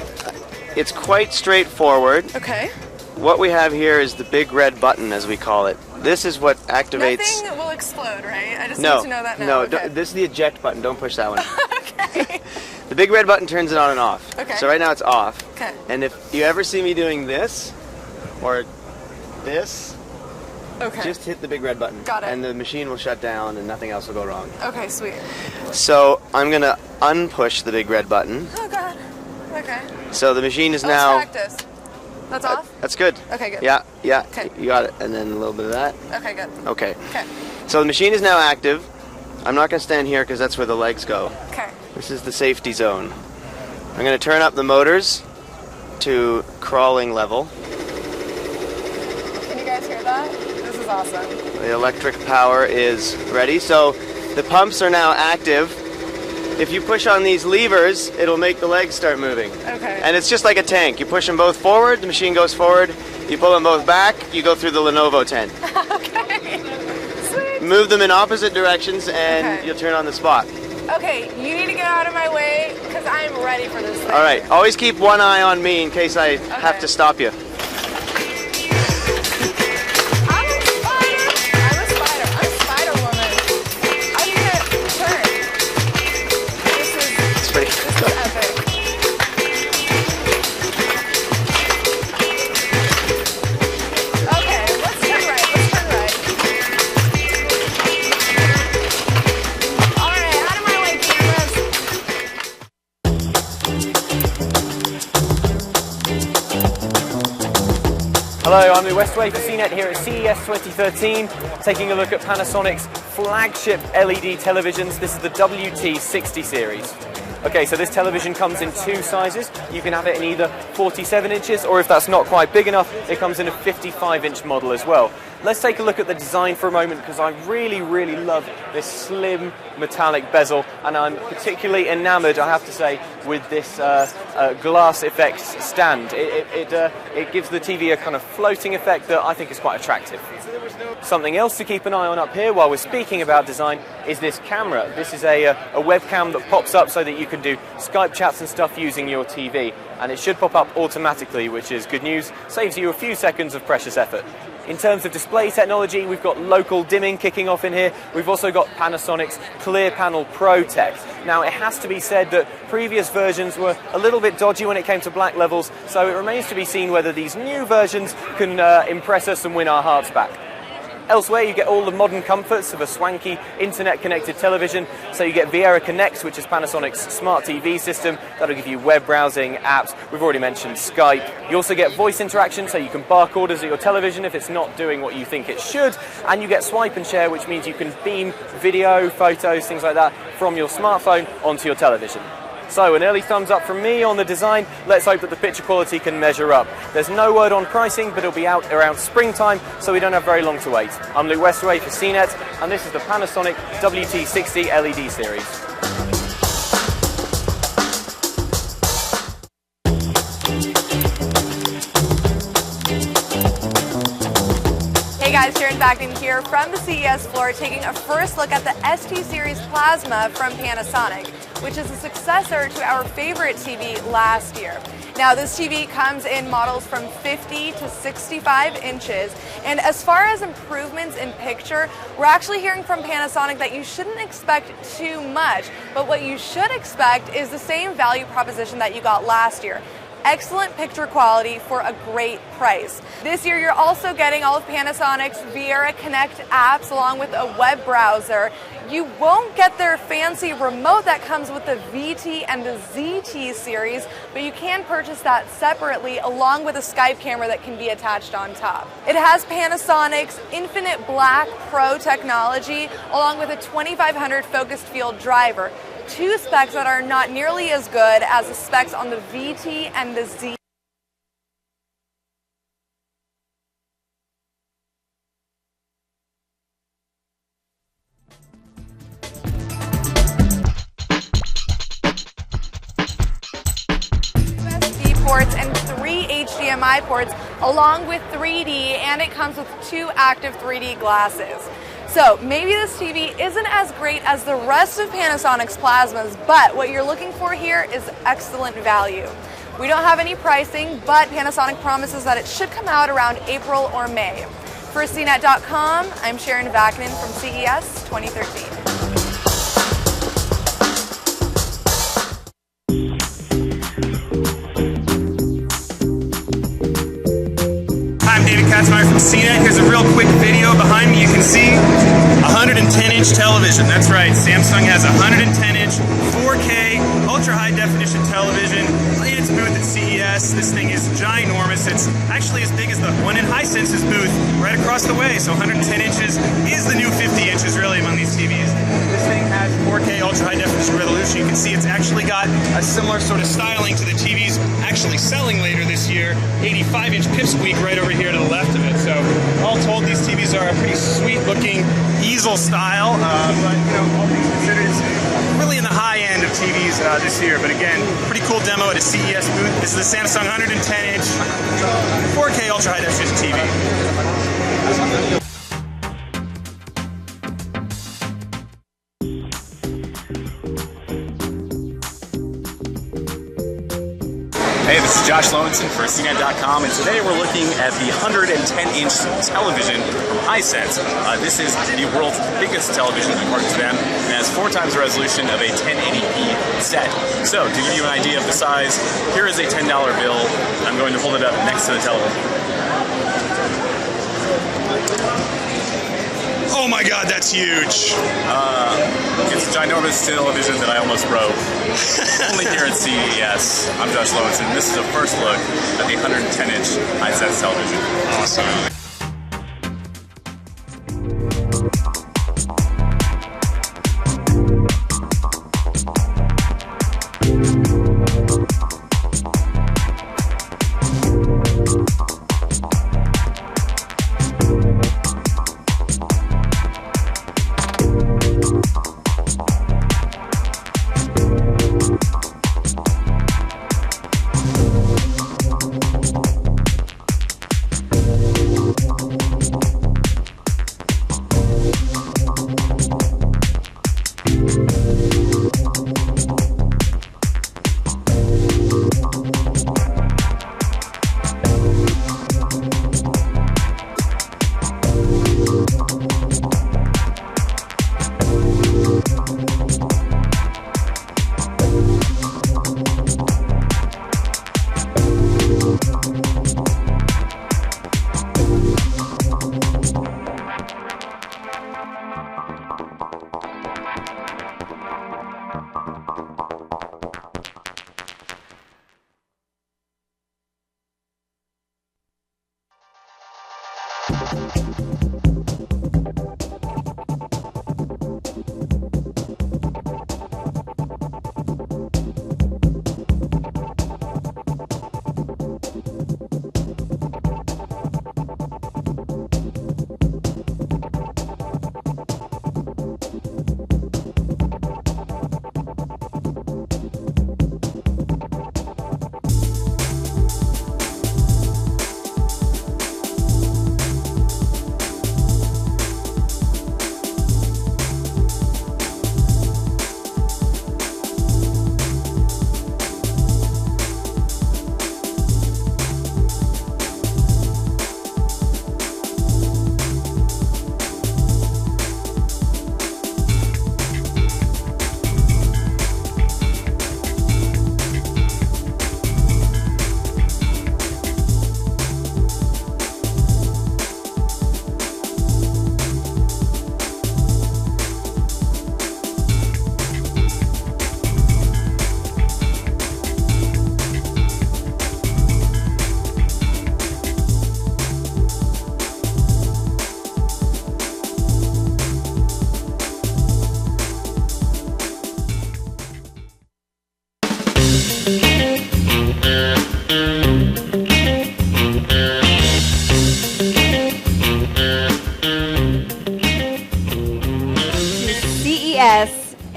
Speaker 14: it's quite straightforward.
Speaker 12: Okay.
Speaker 14: What we have here is the big red button, as we call it. This is what activates...
Speaker 12: Nothing will explode, right? I just
Speaker 14: No,
Speaker 12: need to know that now.
Speaker 14: no,
Speaker 12: Okay.
Speaker 14: this is the eject button. Don't push that one. Okay. The big red button turns it on and off.
Speaker 12: Okay.
Speaker 14: So right now it's off.
Speaker 12: Okay.
Speaker 14: And if you ever see me doing this, or this,
Speaker 12: Okay.
Speaker 14: just hit the big red button.
Speaker 12: Got it.
Speaker 14: And the machine will shut down and nothing else will go wrong.
Speaker 12: Okay, sweet.
Speaker 14: So I'm going to unpush the big red button.
Speaker 12: Oh god. Okay.
Speaker 14: So the machine is
Speaker 12: Oh,
Speaker 14: now...
Speaker 12: let's practice. That's off?
Speaker 14: That's good.
Speaker 12: Okay, good.
Speaker 14: Yeah, yeah,
Speaker 12: Okay.
Speaker 14: you got it. And then a little bit of that.
Speaker 12: Okay, good.
Speaker 14: Okay.
Speaker 12: Okay.
Speaker 14: So the machine is now active. I'm not going to stand here because that's where the legs go.
Speaker 12: Okay.
Speaker 14: This is the safety zone. I'm going to turn up the motors to crawling level.
Speaker 12: Can you guys hear that? This is awesome.
Speaker 14: The electric power is ready. So the pumps are now active. If you push on these levers, it'll make the legs start moving.
Speaker 12: Okay.
Speaker 14: And it's just like a tank. You push them both forward, the machine goes forward. You pull them both back, you go through the Lenovo tent.
Speaker 12: Okay. Sweet.
Speaker 14: Move them in opposite directions and
Speaker 12: Okay.
Speaker 14: you'll turn on the spot.
Speaker 12: Okay, you need to get out of my way because I'm ready for this thing.
Speaker 14: All right, always keep one eye on me in case I have to stop you. It's pretty
Speaker 19: Hello, I'm Lou Westway for CNET here at CES 2013, taking a look at Panasonic's flagship LED televisions. This is the WT60 series. Okay, so this television comes in two sizes. You can have it in either 47 inches, or if that's not quite big enough, it comes in a 55-inch model as well. Let's take a look at the design for a moment, because I really, really love this slim metallic bezel, and I'm particularly enamored, I have to say, with this glass effects stand. It gives the TV a kind of floating effect that I think is quite attractive. Something else to keep an eye on up here while we're speaking about design is this camera. This is a webcam that pops up so that you can do Skype chats and stuff using your TV, and it should pop up automatically, which is good news, saves you a few seconds of precious effort. In terms of display technology, we've got local dimming kicking off in here. We've also got Panasonic's Clear Panel Pro Tech. Now, it has to be said that previous versions were a little bit dodgy when it came to black levels, so it remains to be seen whether these new versions can impress us and win our hearts back. Elsewhere, you get all the modern comforts of a swanky internet-connected television. So you get Viera Connect, which is Panasonic's smart TV system. That'll give you web browsing, apps. We've already mentioned Skype. You also get voice interaction, so you can bark orders at your television if it's not doing what you think it should. And you get swipe and share, which means you can beam video, photos, things like that from your smartphone onto your television. So an early thumbs up from me on the design. Let's hope that the picture quality can measure up. There's no word on pricing, but it'll be out around springtime, so we don't have very long to wait. I'm Lou Westway for CNET, and this is the Panasonic WT60 LED series.
Speaker 12: Hey guys, Sharon Bagnan here from the CES floor taking a first look at the ST Series Plasma from Panasonic, which is a successor to our favorite TV last year. Now this TV comes in models from 50 to 65 inches, and as far as improvements in picture, we're actually hearing from Panasonic that you shouldn't expect too much, but what you should expect is the same value proposition that you got last year. Excellent picture quality for a great price. This year you're also getting all of Panasonic's Viera Connect apps along with a web browser. You won't get their fancy remote that comes with the VT and the ZT series, but you can purchase that separately along with a Skype camera that can be attached on top. It has Panasonic's Infinite Black Pro technology along with a 2500 focused field driver. Two specs that are not nearly as good as the specs on the VT and the Z. USB ports and 3 HDMI ports along with 3D, and it comes with 2 active 3D glasses. So maybe this TV isn't as great as the rest of Panasonic's plasmas, but what you're looking for here is excellent value. We don't have any pricing, but Panasonic promises that it should come out around April or May. For CNET.com, I'm Sharon Vaknin from CES 2013.
Speaker 15: I'm David Katzmeyer from CNET. Here's a real quick video. Behind me you can see a 110-inch television. That's right, Samsung has a 110-inch 4K ultra-high definition television in its booth at CES. This thing is ginormous. It's actually as big as the one in Hisense's booth right across the way. So 110 inches is the new 50 inches really among these TVs. This thing has 4K ultra-high definition resolution. You can see it's actually got a similar sort of styling to the TVs actually selling later this year. 85-inch pipsqueak right over here to the left of it. So all told, these TVs are a pretty sweet-looking easel style, but you know, all things considered, it's really in the high end of TVs this year. But again, pretty cool demo at a CES booth. This is the Samsung 110-inch 4K ultra-high definition TV.
Speaker 17: Hey, this is Josh Lowenson for CNET.com, and today we're looking at the 110-inch television from Hisense. This is the world's biggest television, according to them, and has 4 times the resolution of a 1080p set. So, to give you an idea of the size, here is a $10 bill. I'm going to hold it up next to the television.
Speaker 15: Oh my God, that's huge!
Speaker 17: It's a ginormous television that I almost broke. Only here at CES. I'm Josh Lowenson. This is a first look at the 110-inch Hisense television.
Speaker 15: Awesome.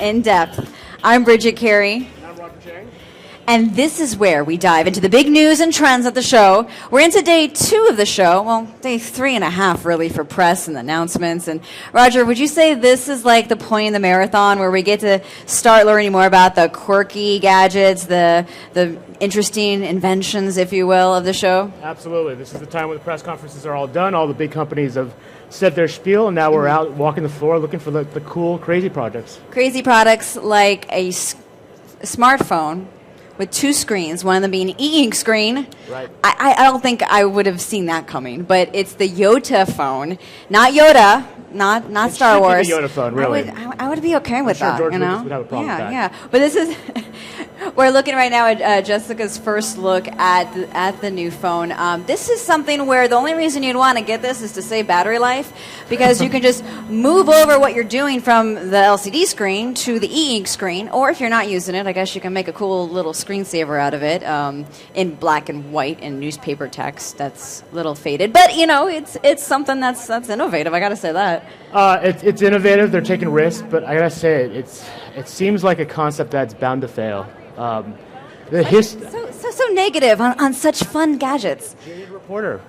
Speaker 16: In Depth. I'm Bridget Carey. And this is where we dive into the big news and trends at the show. We're into day 2 of the show. Well, day 3.5 really for press and announcements. And Roger, would you say this is like the point in the marathon where we get to start learning more about the quirky gadgets, the interesting inventions, if you will, of the show?
Speaker 18: Absolutely. This is the time when the press conferences are all done. All the big companies have said their spiel, and now we're out walking the floor looking for the cool, crazy projects.
Speaker 16: Crazy products like a smartphone with 2 screens, one of them being an e-ink screen.
Speaker 18: Right.
Speaker 16: I don't think I would have seen that coming, but it's the Yoda phone, not Yoda, not
Speaker 18: It
Speaker 16: Star
Speaker 18: should be
Speaker 16: Wars.
Speaker 18: the Yoda phone, really.
Speaker 16: I would be okay with
Speaker 18: sure
Speaker 16: that.
Speaker 18: George
Speaker 16: you know?
Speaker 18: Lucas would have a problem with that.
Speaker 16: Yeah. But this is we're looking right now at Jessica's first look at the new phone. This is something where the only reason you'd want to get this is to save battery life, because you can just move over what you're doing from the LCD screen to the e-ink screen, or if you're not using it, I guess you can make a cool little screensaver out of it in black and white and newspaper text that's a little faded. But you know, it's something that's innovative. I got to say that.
Speaker 18: It's innovative. They're taking risks, but I gotta say it seems like a concept that's bound to fail.
Speaker 16: So negative on such fun gadgets.
Speaker 18: Reporter.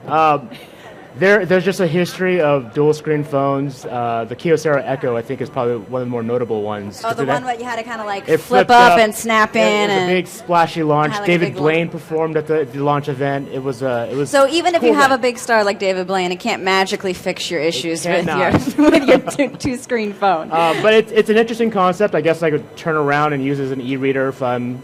Speaker 18: There's just a history of dual screen phones. The Kyocera Echo, I think, is probably one of the more notable ones.
Speaker 16: Oh, the one where you had to kind of like
Speaker 18: It
Speaker 16: flip
Speaker 18: flipped
Speaker 16: up and snap in.
Speaker 18: It was
Speaker 16: and
Speaker 18: a big splashy launch.
Speaker 16: Had like a
Speaker 18: David
Speaker 16: big
Speaker 18: Blaine performed at the launch event. It was.
Speaker 16: So even if
Speaker 18: cool
Speaker 16: you have
Speaker 18: event.
Speaker 16: a big star like David Blaine, it can't magically fix your issues with
Speaker 18: cannot.
Speaker 16: your two-screen phone.
Speaker 18: But it's an interesting concept. I guess I could turn around and use it as an e-reader if I'm,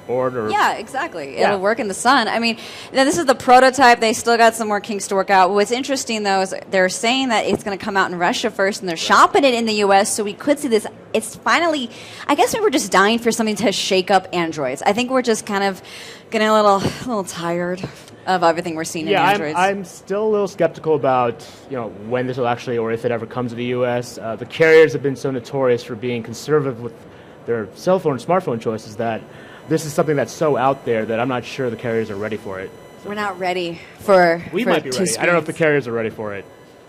Speaker 18: bored or.
Speaker 16: Yeah, exactly.
Speaker 18: Yeah.
Speaker 16: It'll work in the sun. I mean, now this is the prototype. They still got some more kinks to work out. What's interesting, though, is they're saying that it's going to come out in Russia first, and they're shopping it in the U.S., so we could see this. It's finally, I guess we were just dying for something to shake up Androids. I think we're just kind of getting a little tired of everything we're seeing in Androids.
Speaker 18: I'm still a little skeptical about when this will actually, or if it ever comes to the U.S. The carriers have been so notorious for being conservative with their cell phone and smartphone choices that this is something that's so out there that I'm not sure the carriers are ready for it.
Speaker 16: We're not ready for.
Speaker 18: We
Speaker 16: for
Speaker 18: might be
Speaker 16: two
Speaker 18: ready. I don't know if the
Speaker 16: screens.
Speaker 18: carriers are ready for it.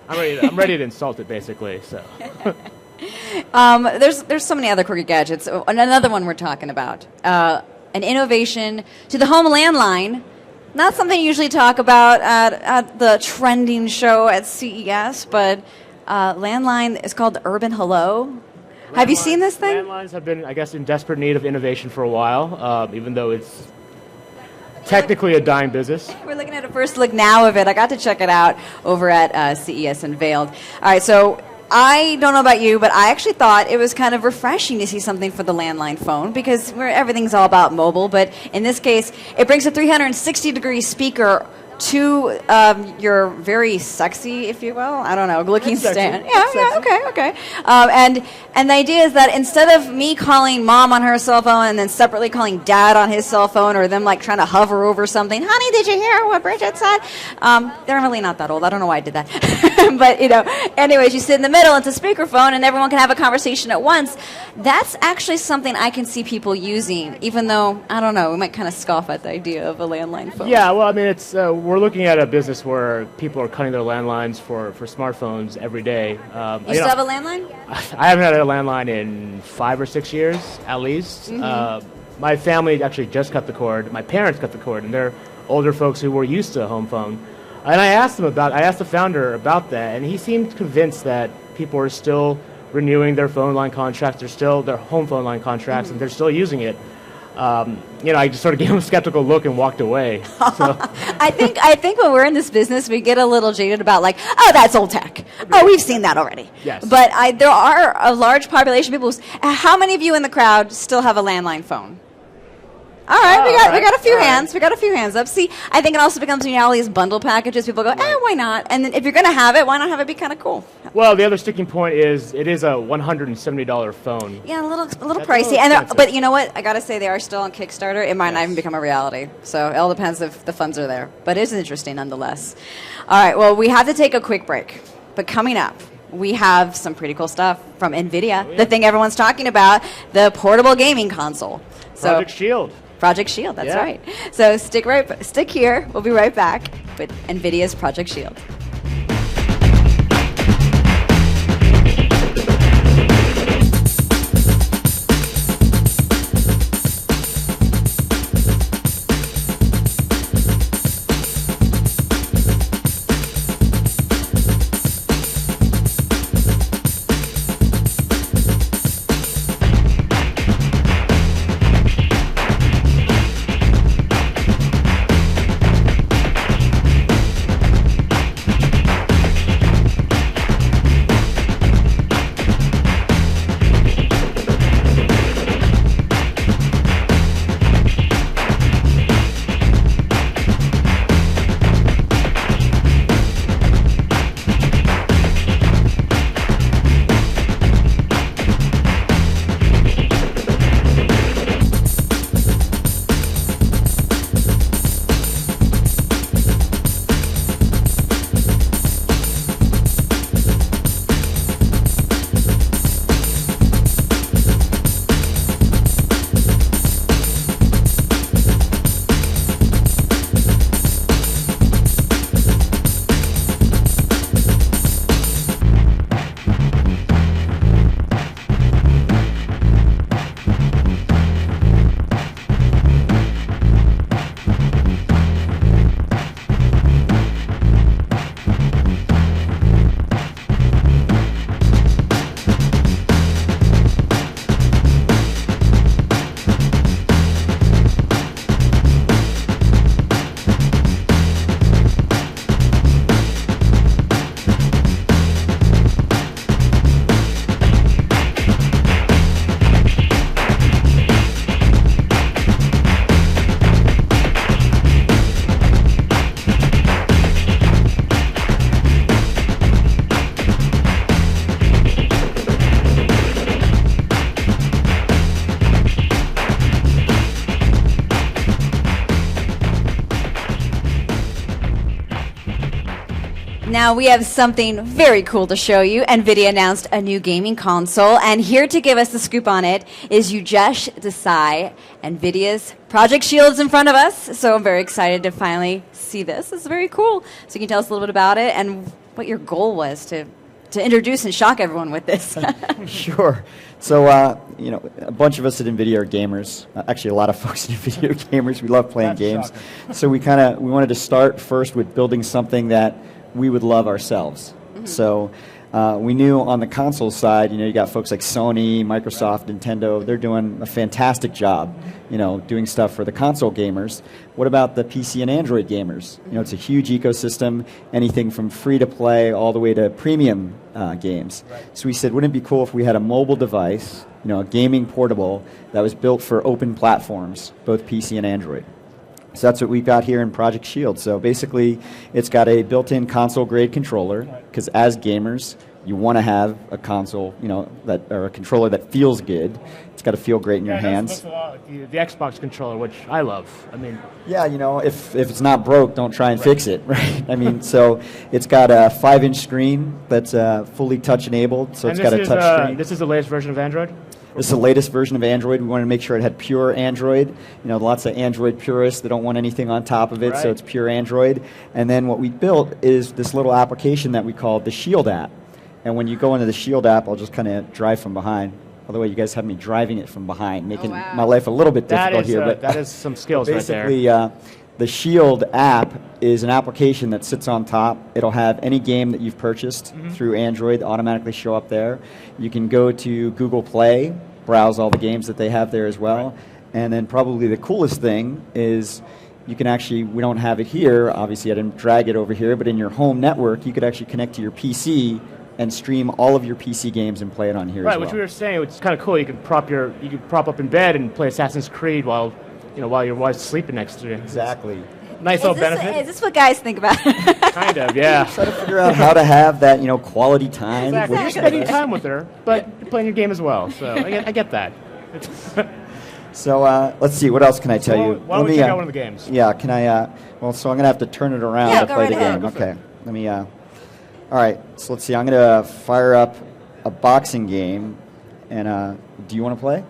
Speaker 18: I'm ready to insult it, basically. So.
Speaker 16: There's so many other quirky gadgets. Another one we're talking about, an innovation to the home landline. Not something you usually talk about at the trending show at CES, but landline is called the Urban Hello. Have you seen this thing?
Speaker 18: Landlines have been, I guess, in desperate need of innovation for a while, even though it's technically a dying business.
Speaker 16: We're looking at a first look now of it. I got to check it out over at CES Unveiled. All right, so I don't know about you, but I actually thought it was kind of refreshing to see something for the landline phone because everything's all about mobile. But in this case, it brings a 360-degree speaker to your very sexy, if you will, I don't know, looking
Speaker 18: That's sexy.
Speaker 16: stand.
Speaker 18: That's
Speaker 16: Yeah, okay. And the idea is that instead of me calling mom on her cell phone and then separately calling dad on his cell phone, or them like trying to hover over something, honey, did you hear what Bridget said? They're really not that old. I don't know why I did that. But anyways, you sit in the middle, it's a speakerphone, and everyone can have a conversation at once. That's actually something I can see people using, even though, I don't know, we might kind of scoff at the idea of a landline phone.
Speaker 18: Yeah, well, I mean, it's we're looking at a business where people are cutting their landlines for smartphones every day.
Speaker 16: You still have a landline?
Speaker 18: I haven't had a landline in 5 or 6 years, at least.
Speaker 16: Mhm.
Speaker 18: My family actually just cut the cord. My parents cut the cord, and they're older folks who were used to a home phone. And I asked the founder about that, and he seemed convinced that people are still renewing their phone line contracts, their home phone line contracts, and they're still using it. I just sort of gave him a skeptical look and walked away. So.
Speaker 16: I think when we're in this business, we get a little jaded about like, oh, that's old tech. Oh, we've seen that already.
Speaker 18: Yes.
Speaker 16: But there are a large population of people. How many of you in the crowd still have a landline phone? All right, we got a few hands. We got a few hands up. See, I think it also becomes all these bundle packages. People go, why not? And then if you're going to have it, why not have it be kind of cool?
Speaker 18: Well, the other sticking point is it is a $170 phone.
Speaker 16: Yeah, a little
Speaker 18: That's
Speaker 16: pricey.
Speaker 18: expensive.
Speaker 16: But you know what? I got to say they are still on Kickstarter. It might not even become a reality. So it all depends if the funds are there. But it is interesting nonetheless. All right, well, we have to take a quick break. But coming up, we have some pretty cool stuff from NVIDIA, the thing everyone's talking about, the portable gaming console.
Speaker 18: Project Shield.
Speaker 16: Project Shield, that's
Speaker 18: Yeah.
Speaker 16: right. So stick here. We'll be right back with NVIDIA's Project Shield. Now we have something very cool to show you. NVIDIA announced a new gaming console, and here to give us the scoop on it is Ujesh Desai. NVIDIA's Project Shield's in front of us, so I'm very excited to finally see this. It's very cool. So you can tell us a little bit about it and what your goal was to introduce and shock everyone with this.
Speaker 21: Sure. So, you know, a bunch of us at NVIDIA are gamers. Actually, a lot of folks at NVIDIA are gamers. We love playing games. Shocking. So we wanted to start first with building something that we would love ourselves. Mm-hmm. So we knew on the console side, you know, you got folks like Sony, Microsoft, Nintendo. They're doing a fantastic job, you know, doing stuff for the console gamers. What about the PC and Android gamers? You know, it's a huge ecosystem, anything from free to play all the way to premium games. Right. So we said, wouldn't it be cool if we had a mobile device, you know, a gaming portable that was built for open platforms, both PC and Android? So that's what we've got here in Project Shield. So basically, it's got a built-in console-grade controller, because as gamers, you want to have a console, you know, or a controller that feels good. It's got to feel great in your hands.
Speaker 18: Like the Xbox controller, which I love. I mean,
Speaker 21: yeah, you know, if it's not broke, don't try and fix it, right? I mean, so it's got a 5-inch screen that's fully touch-enabled. So it's got a touch screen.
Speaker 18: This is the latest version of Android?
Speaker 21: This is the latest version of Android. We wanted to make sure it had pure Android. You know, lots of Android purists, they don't want anything on top of it, so it's pure Android. And then what we built is this little application that we call the Shield app. And when you go into the Shield app, I'll just kind of drive from behind. By the way, you guys have me driving it from behind, making my life a little bit difficult here. But
Speaker 18: that is some skills
Speaker 21: basically,
Speaker 18: right there.
Speaker 21: The Shield app is an application that sits on top. It'll have any game that you've purchased through Android automatically show up there. You can go to Google Play, browse all the games that they have there as well. And then probably the coolest thing is you can actually, we don't have it here, obviously I didn't drag it over here, but in your home network, you could actually connect to your PC and stream all of your PC games and play it on here as well.
Speaker 18: Right, which we were saying, which is kind of cool. You could prop up in bed and play Assassin's Creed while your wife's sleeping next to you.
Speaker 21: Exactly.
Speaker 18: Nice little benefit.
Speaker 16: Is this what guys think about?
Speaker 18: Kind of, yeah.
Speaker 21: Try to figure out how to have that, you know, quality time.
Speaker 18: Exactly. You're spending time with her, but you're playing your game as well. So I get that.
Speaker 21: So let's see. What else can I tell you?
Speaker 18: Why don't we check out one of the games?
Speaker 21: Yeah. Can I? Well, so I'm gonna have to turn it around to play the game. Okay. Let me. All right. So let's see. I'm gonna fire up a boxing game, and do you want to play?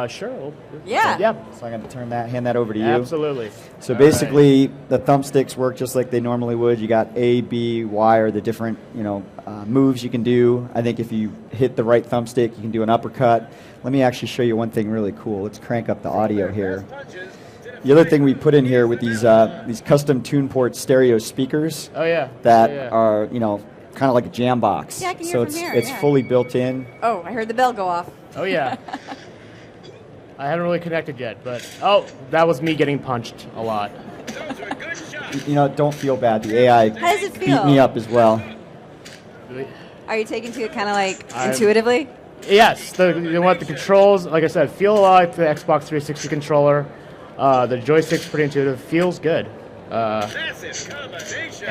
Speaker 18: Sure.
Speaker 16: Yeah.
Speaker 21: So I'm going to hand that over to you.
Speaker 18: Absolutely.
Speaker 21: So basically, the thumbsticks work just like they normally would. You got A, B, Y are the different, moves you can do. I think if you hit the right thumbstick, you can do an uppercut. Let me actually show you one thing really cool. Let's crank up the audio here. The other thing we put in here with these custom TunePort stereo speakers.
Speaker 18: Oh yeah.
Speaker 21: That are kind of like a jam box.
Speaker 16: Yeah, I can hear
Speaker 21: so
Speaker 16: from here.
Speaker 21: It's fully built in.
Speaker 16: Oh, I heard the bell go off.
Speaker 18: Oh yeah. I haven't really connected yet, but that was me getting punched a lot.
Speaker 21: Don't feel bad. The AI
Speaker 16: How does it feel?
Speaker 21: beat me up as well.
Speaker 16: Are you taking to it kind of like intuitively?
Speaker 18: Yes. The controls, like I said, feel a lot like the Xbox 360 controller. The joystick's pretty intuitive. Feels good. And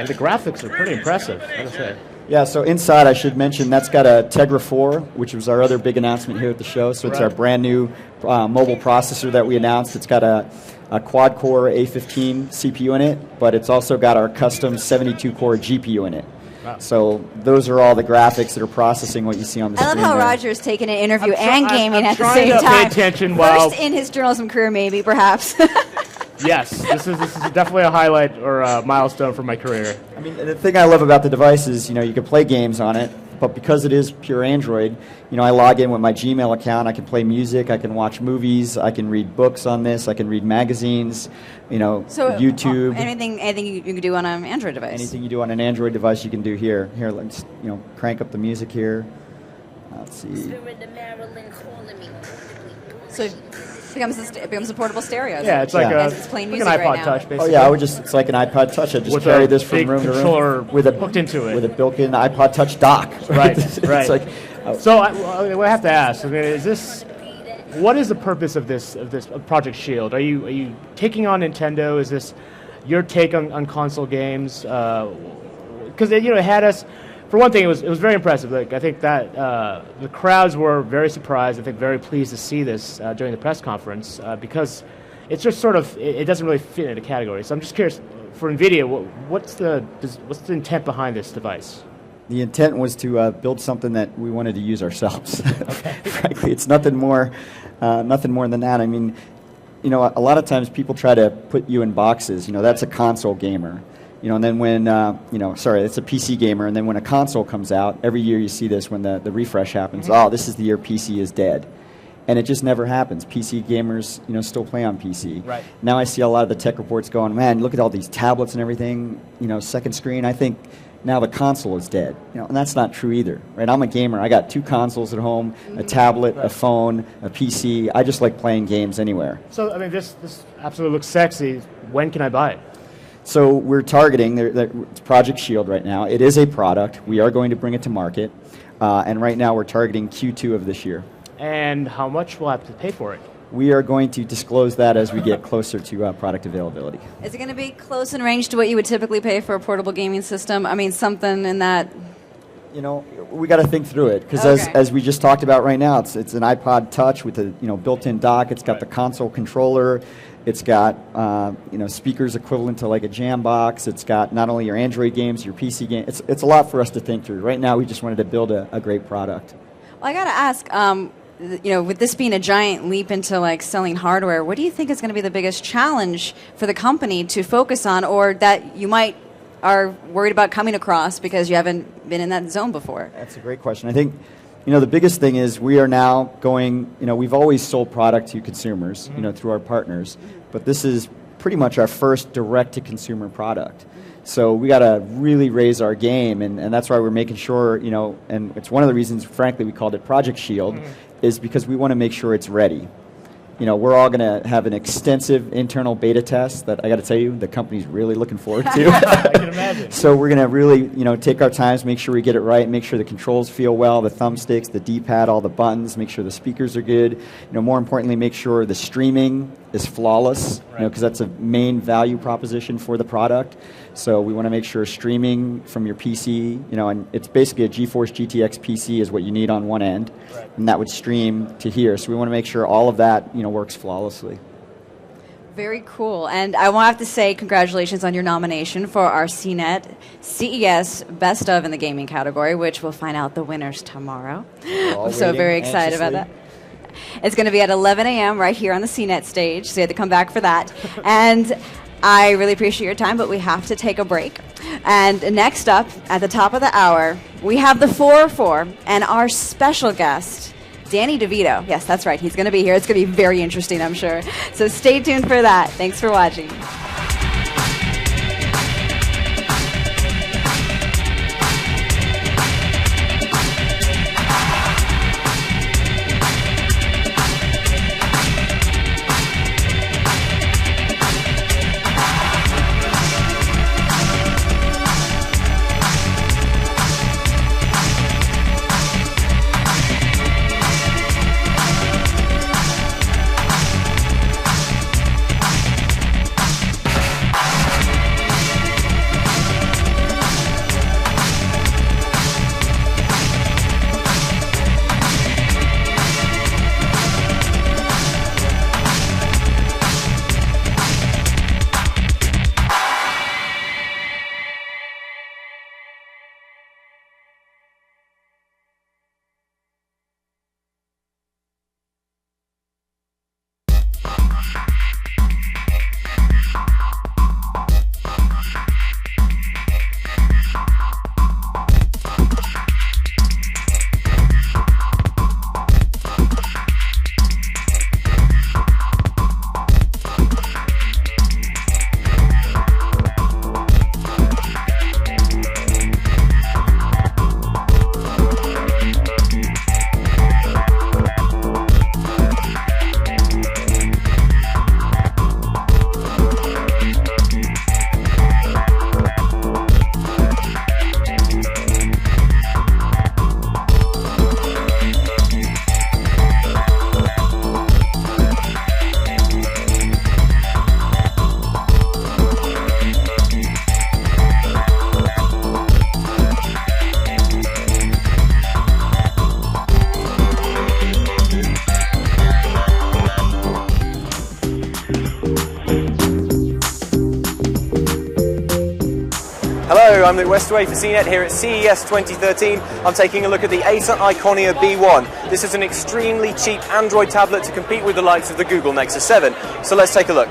Speaker 18: the graphics are pretty impressive, I gotta say.
Speaker 21: Yeah, so inside I should mention that's got a Tegra 4, which was our other big announcement here at the show. So it's our brand new mobile processor that we announced. It's got a quad-core A15 CPU in it, but it's also got our custom 72-core GPU in it. Wow. So those are all the graphics that are processing what you see on the screen.
Speaker 16: I love how
Speaker 21: there.
Speaker 16: Roger's taking an interview and gaming at the same
Speaker 18: to
Speaker 16: time.
Speaker 18: Pay attention
Speaker 16: First in his journalism career, maybe, perhaps.
Speaker 18: Yes, this is definitely a highlight or a milestone for my career.
Speaker 21: I mean, the thing I love about the device is, you can play games on it, but because it is pure Android, I log in with my Gmail account, I can play music, I can watch movies, I can read books on this, I can read magazines, YouTube.
Speaker 16: Anything you can do on an Android device.
Speaker 21: Anything you do on an Android device, you can do here. Here, let's crank up the music here. Let's see.
Speaker 16: So it becomes a portable stereo.
Speaker 18: Yeah, it's like
Speaker 16: it's playing music
Speaker 18: an iPod
Speaker 16: right now.
Speaker 18: Touch, basically.
Speaker 21: Oh yeah, it's like an iPod Touch. I just
Speaker 18: with
Speaker 21: carry
Speaker 18: a
Speaker 21: this from
Speaker 18: big
Speaker 21: room to
Speaker 18: controller
Speaker 21: room with a
Speaker 18: hooked into it,
Speaker 21: with a built-in iPod Touch dock.
Speaker 18: Right,
Speaker 21: It's
Speaker 18: right.
Speaker 21: like,
Speaker 18: so I have to ask. I mean, what is the purpose of this Project Shield? Are you taking on Nintendo? Is this your take on console games? Because it had us. For one thing, it was very impressive. Like I think that the crowds were very surprised. I think very pleased to see this during the press conference because it's just sort of it doesn't really fit into a category. So I'm just curious for NVIDIA, what's the intent behind this device?
Speaker 21: The intent was to build something that we wanted to use ourselves. Frankly, it's nothing more than that. I mean, you know, a lot of times people try to put you in boxes. You know, that's a console gamer. You know, and then when, it's a PC gamer, and then when a console comes out, every year you see this when the refresh happens, oh, this is the year PC is dead. And it just never happens. PC gamers, you know, still play on PC.
Speaker 18: Right.
Speaker 21: Now I see a lot of the tech reports going, man, look at all these tablets and everything, you know, second screen. I think now the console is dead. You know, and that's not true either. Right? I'm a gamer. I got 2 consoles at home, a tablet, a phone, a PC. I just like playing games anywhere.
Speaker 18: So, I mean, this absolutely looks sexy. When can I buy it?
Speaker 21: So we're targeting, it's Project Shield right now. It is a product. We are going to bring it to market. And right now we're targeting Q2 of this year.
Speaker 18: And how much will I have to pay for it?
Speaker 21: We are going to disclose that as we get closer to product availability.
Speaker 6: Is it going to be close in range to what you would typically pay for a portable gaming system? I mean, something in that...
Speaker 21: You know, we got to think through it because
Speaker 6: Okay.
Speaker 21: as we just talked about right now, it's an iPod Touch with a built-in dock. It's got the console controller. It's got speakers equivalent to like a Jambox. It's got not only your Android games, your PC games. It's a lot for us to think through. Right now, we just wanted to build a great product.
Speaker 6: Well, I got to ask, with this being a giant leap into like selling hardware, what do you think is going to be the biggest challenge for the company to focus on, or that you are worried about coming across because you haven't been in that zone before?
Speaker 21: That's a great question. I think, the biggest thing is we are now going, we've always sold product to consumers, through our partners, but this is pretty much our first direct-to-consumer product. So we got to really raise our game, and that's why we're making sure, and it's one of the reasons, frankly, we called it Project Shield, is because we want to make sure it's ready. We're all going to have an extensive internal beta test that I got to tell you, the company's really looking forward to.
Speaker 18: I can imagine.
Speaker 21: So we're going to really, take our times, make sure we get it right, make sure the controls feel well, the thumbsticks, the D-pad, all the buttons, make sure the speakers are good. More importantly, make sure the streaming is flawless, because that's a main value proposition for the product. So we want to make sure streaming from your PC, and it's basically a GeForce GTX PC is what you need on one end, and that would stream to here. So we want to make sure all of that, works flawlessly.
Speaker 6: Very cool. And I want to have to say congratulations on your nomination for our CNET CES Best of in the gaming category, which we'll find out the winners tomorrow. I'm so very excited about that. It's going to be at 11 a.m. right here on the CNET stage, so you have to come back for that. And I really appreciate your time, but we have to take a break. And next up, at the top of the hour, we have the 404 and our special guest, Danny DeVito. Yes, that's right. He's going to be here. It's going to be very interesting, I'm sure. So stay tuned for that. Thanks for watching.
Speaker 19: Hello, I'm Luke Westaway for CNET here at CES 2013. I'm taking a look at the Acer Iconia B1. This is an extremely cheap Android tablet to compete with the likes of the Google Nexus 7. So let's take a look.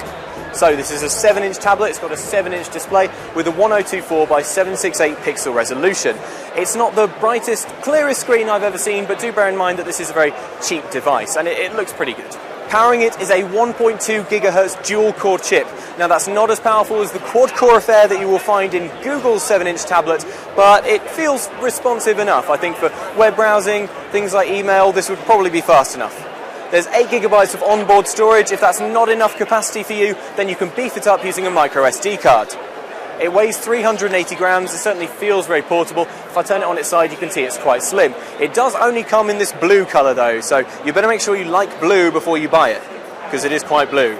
Speaker 19: So this is a 7-inch tablet. It's got a 7-inch display with a 1024 by 768 pixel resolution. It's not the brightest, clearest screen I've ever seen, but do bear in mind that this is a very cheap device, and it looks pretty good. Powering it is a 1.2 gigahertz dual-core chip. Now that's not as powerful as the quad-core affair that you will find in Google's 7-inch tablet, but it feels responsive enough. I think for web browsing, things like email, this would probably be fast enough. There's 8 gigabytes of onboard storage. If that's not enough capacity for you, then you can beef it up using a micro SD card. It weighs 380 grams, it certainly feels very portable. If I turn it on its side, you can see it's quite slim. It does only come in this blue colour though, so you better make sure you like blue before you buy it, because it is quite blue.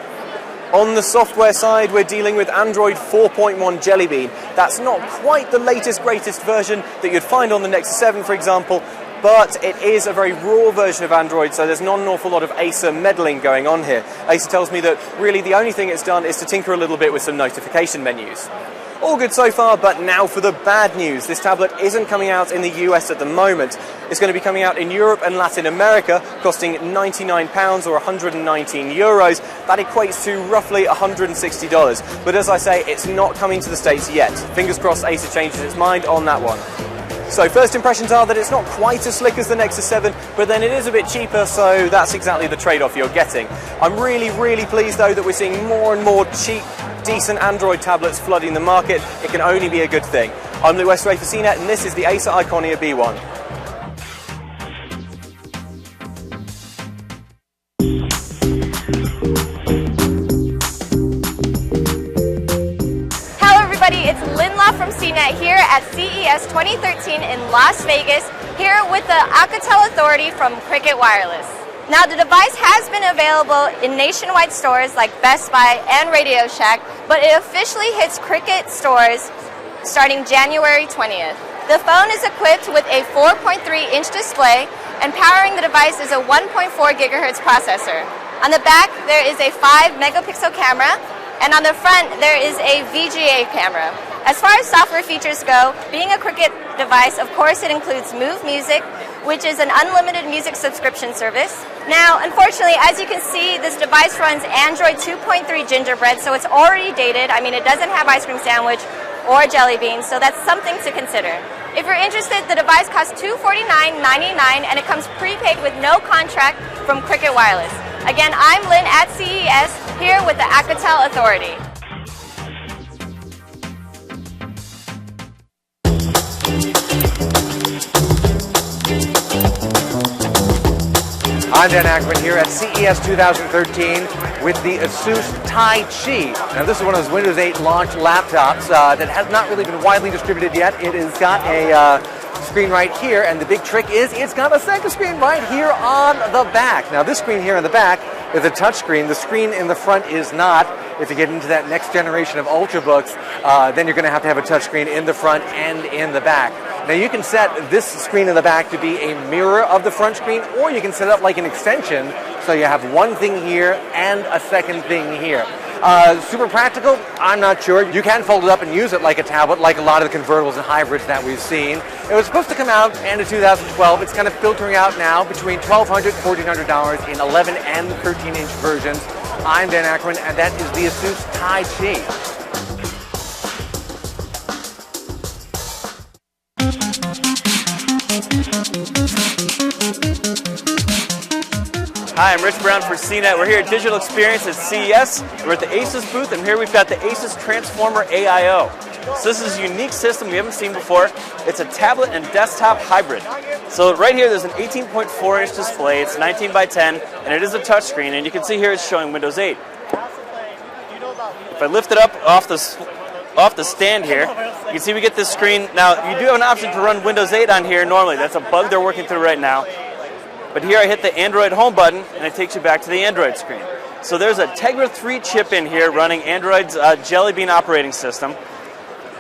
Speaker 19: On the software side, we're dealing with Android 4.1 Jelly Bean. That's not quite the latest, greatest version that you'd find on the Nexus 7, for example, but it is a very raw version of Android, so there's not an awful lot of Acer meddling going on here. Acer tells me that really the only thing it's done is to tinker a little bit with some notification menus. All good so far, but now for the bad news. This tablet isn't coming out in the US at the moment. It's going to be coming out in Europe and Latin America, costing £99 or 119 euros. That equates to roughly $160. But as I say, it's not coming to the States yet. Fingers crossed Acer changes its mind on that one. So first impressions are that it's not quite as slick as the Nexus 7, but then it is a bit cheaper, so that's exactly the trade-off you're getting. I'm really, really pleased though that we're seeing more and more cheap, decent Android tablets flooding the market. It can only be a good thing. I'm Luke Westaway for CNET, and this is the Acer Iconia B1.
Speaker 20: It's Linla from CNET here at CES 2013 in Las Vegas, here with the Alcatel Authority from Cricket Wireless. Now the device has been available in nationwide stores like Best Buy and Radio Shack, but it officially hits Cricket stores starting January 20th. The phone is equipped with a 4.3-inch display, and powering the device is a 1.4 gigahertz processor. On the back, there is a 5-megapixel camera, and on the front, there is a VGA camera. As far as software features go, being a Cricket device, of course it includes Move Music, which is an unlimited music subscription service. Now, unfortunately, as you can see, this device runs Android 2.3 Gingerbread, so it's already dated. I mean, it doesn't have ice cream sandwich or jelly beans, so that's something to consider. If you're interested, the device costs $249.99, and it comes prepaid with no contract from Cricket Wireless. Again, I'm Lynn at CES, here with the Alcatel Authority.
Speaker 2: I'm Dan Ackerman here at CES 2013 with the Asus Tai Chi. Now this is one of those Windows 8 launch laptops that has not really been widely distributed yet. It has got a screen right here, and the big trick is it's got a second screen right here on the back. Now this screen here on the back is a touch screen. The screen in the front is not. If you get into that next generation of Ultrabooks, then you're going to have a touch screen in the front and in the back. Now you can set this screen in the back to be a mirror of the front screen, or you can set it up like an extension, so you have one thing here and a second thing here. Super practical? I'm not sure. You can fold it up and use it like a tablet, like a lot of the convertibles and hybrids that we've seen. It was supposed to come out end of 2012. It's kind of filtering out now between $1,200 and $1,400 in 11 and 13-inch versions. I'm Dan Ackerman, and that is the Asus Tai Chi.
Speaker 22: Hi, I'm Rich Brown for CNET. We're here at Digital Experience at CES. We're at the Asus booth, and here we've got the Asus Transformer AIO. So this is a unique system we haven't seen before. It's a tablet and desktop hybrid. So right here there's an 18.4-inch display. It's 19 by 10, and it is a touchscreen, and you can see here it's showing Windows 8. If I lift it up off the stand here, you can see we get this screen. Now, you do have an option to run Windows 8 on here normally. That's a bug they're working through right now. But here I hit the Android home button, and it takes you back to the Android screen. So there's a Tegra 3 chip in here running Android's Jelly Bean operating system.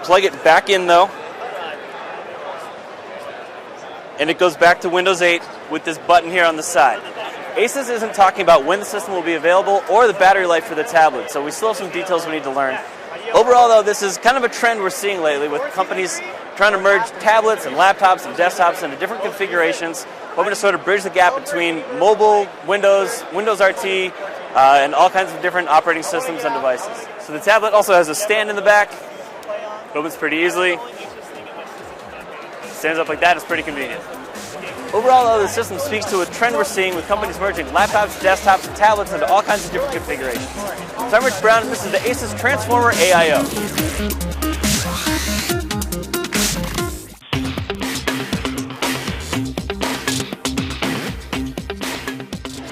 Speaker 22: Plug it back in, though, and it goes back to Windows 8 with this button here on the side. Asus isn't talking about when the system will be available or the battery life for the tablet, so we still have some details we need to learn. Overall, though, this is kind of a trend we're seeing lately with companies trying to merge tablets and laptops and desktops into different configurations, hoping to sort of bridge the gap between mobile, Windows RT, and all kinds of different operating systems and devices. So the tablet also has a stand in the back. It opens pretty easily. Stands up like that. It's pretty convenient. Overall, though, the system speaks to a trend we're seeing with companies merging laptops, desktops, and tablets into all kinds of different configurations. So I'm Rich Brown, and this is the Asus Transformer AIO.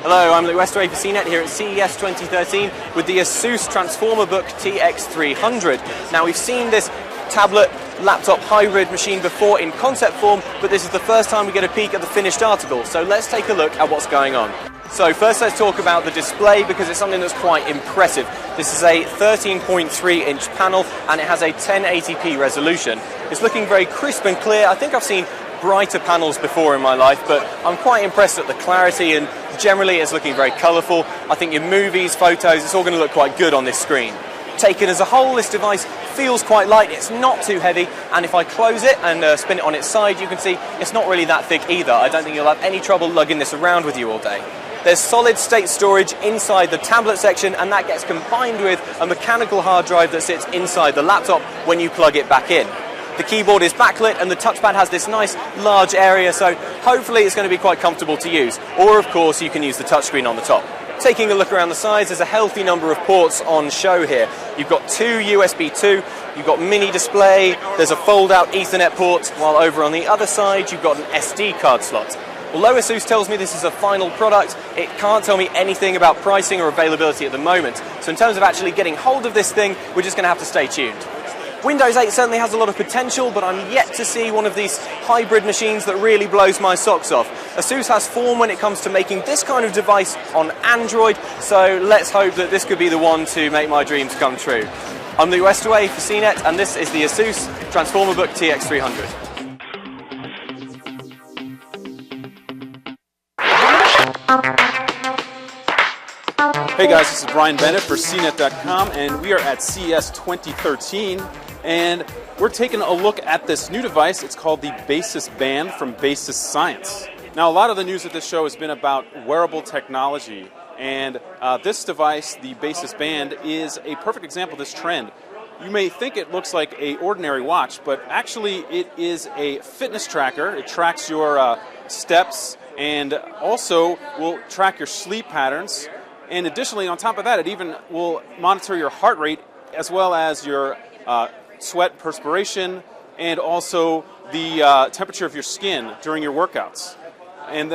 Speaker 22: Hello, I'm Luke Westaway for CNET here at CES 2013 with the Asus Transformer Book TX300. Now, we've seen this tablet laptop hybrid machine before in concept form, but this is the first time we get a peek at the finished article. So let's take a look at what's going on. So first let's talk about the display, because it's something that's quite impressive. This is a 13.3-inch panel and it has a 1080p resolution. It's looking very crisp and clear. I think I've seen brighter panels before in my life, but I'm quite impressed at the clarity, and generally it's looking very colourful. I think in movies, photos, it's all going to look quite good on this screen. Taken as a whole, this device feels quite light, it's not too heavy, and if I close it and spin it on its side, you can see it's not really that thick either. I don't think you'll have any trouble lugging this around with you all day. There's solid state storage inside the tablet section, and that gets combined with a mechanical hard drive that sits inside the laptop when you plug it back in. The keyboard is backlit and the touchpad has this nice large area, so hopefully it's going to be quite comfortable to use. Or of course you can use the touchscreen on the top. Taking a look around the sides, there's a healthy number of ports on show here. You've got 2 USB 2, you've got mini display, there's a fold-out Ethernet port, while over on the other side you've got an SD card slot. Although Asus tells me this is a final product, it can't tell me anything about pricing or availability at the moment. So in terms of actually getting hold of this thing, we're just going to have to stay tuned. Windows 8 certainly has a lot of potential, but I'm yet to see one of these hybrid machines that really blows my socks off. Asus has form when it comes to making this kind of device on Android, so let's hope that this could be the one to make my dreams come true. I'm Luke Westaway for CNET, and this is the Asus Transformer Book TX300.
Speaker 1: Hey guys, this is Brian Bennett for CNET.com, and we are at CES 2013, and we're taking a look at this new device. It's called the Basis Band from Basis Science. Now, a lot of the news at this show has been about wearable technology, and this device, the Basis Band, is a perfect example of this trend. You may think it looks like an ordinary watch, but actually it is a fitness tracker. It tracks your steps and also will track your sleep patterns. And additionally, on top of that, it even will monitor your heart rate as well as your sweat, perspiration, and also the temperature of your skin during your workouts. And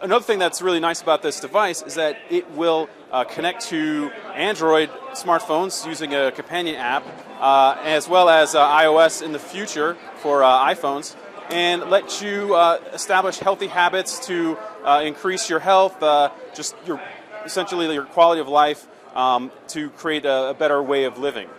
Speaker 1: another thing that's really nice about this device is that it will connect to Android smartphones using a companion app, as well as iOS in the future for iPhones, and let you establish healthy habits to increase your health, essentially your quality of life, to create a better way of living.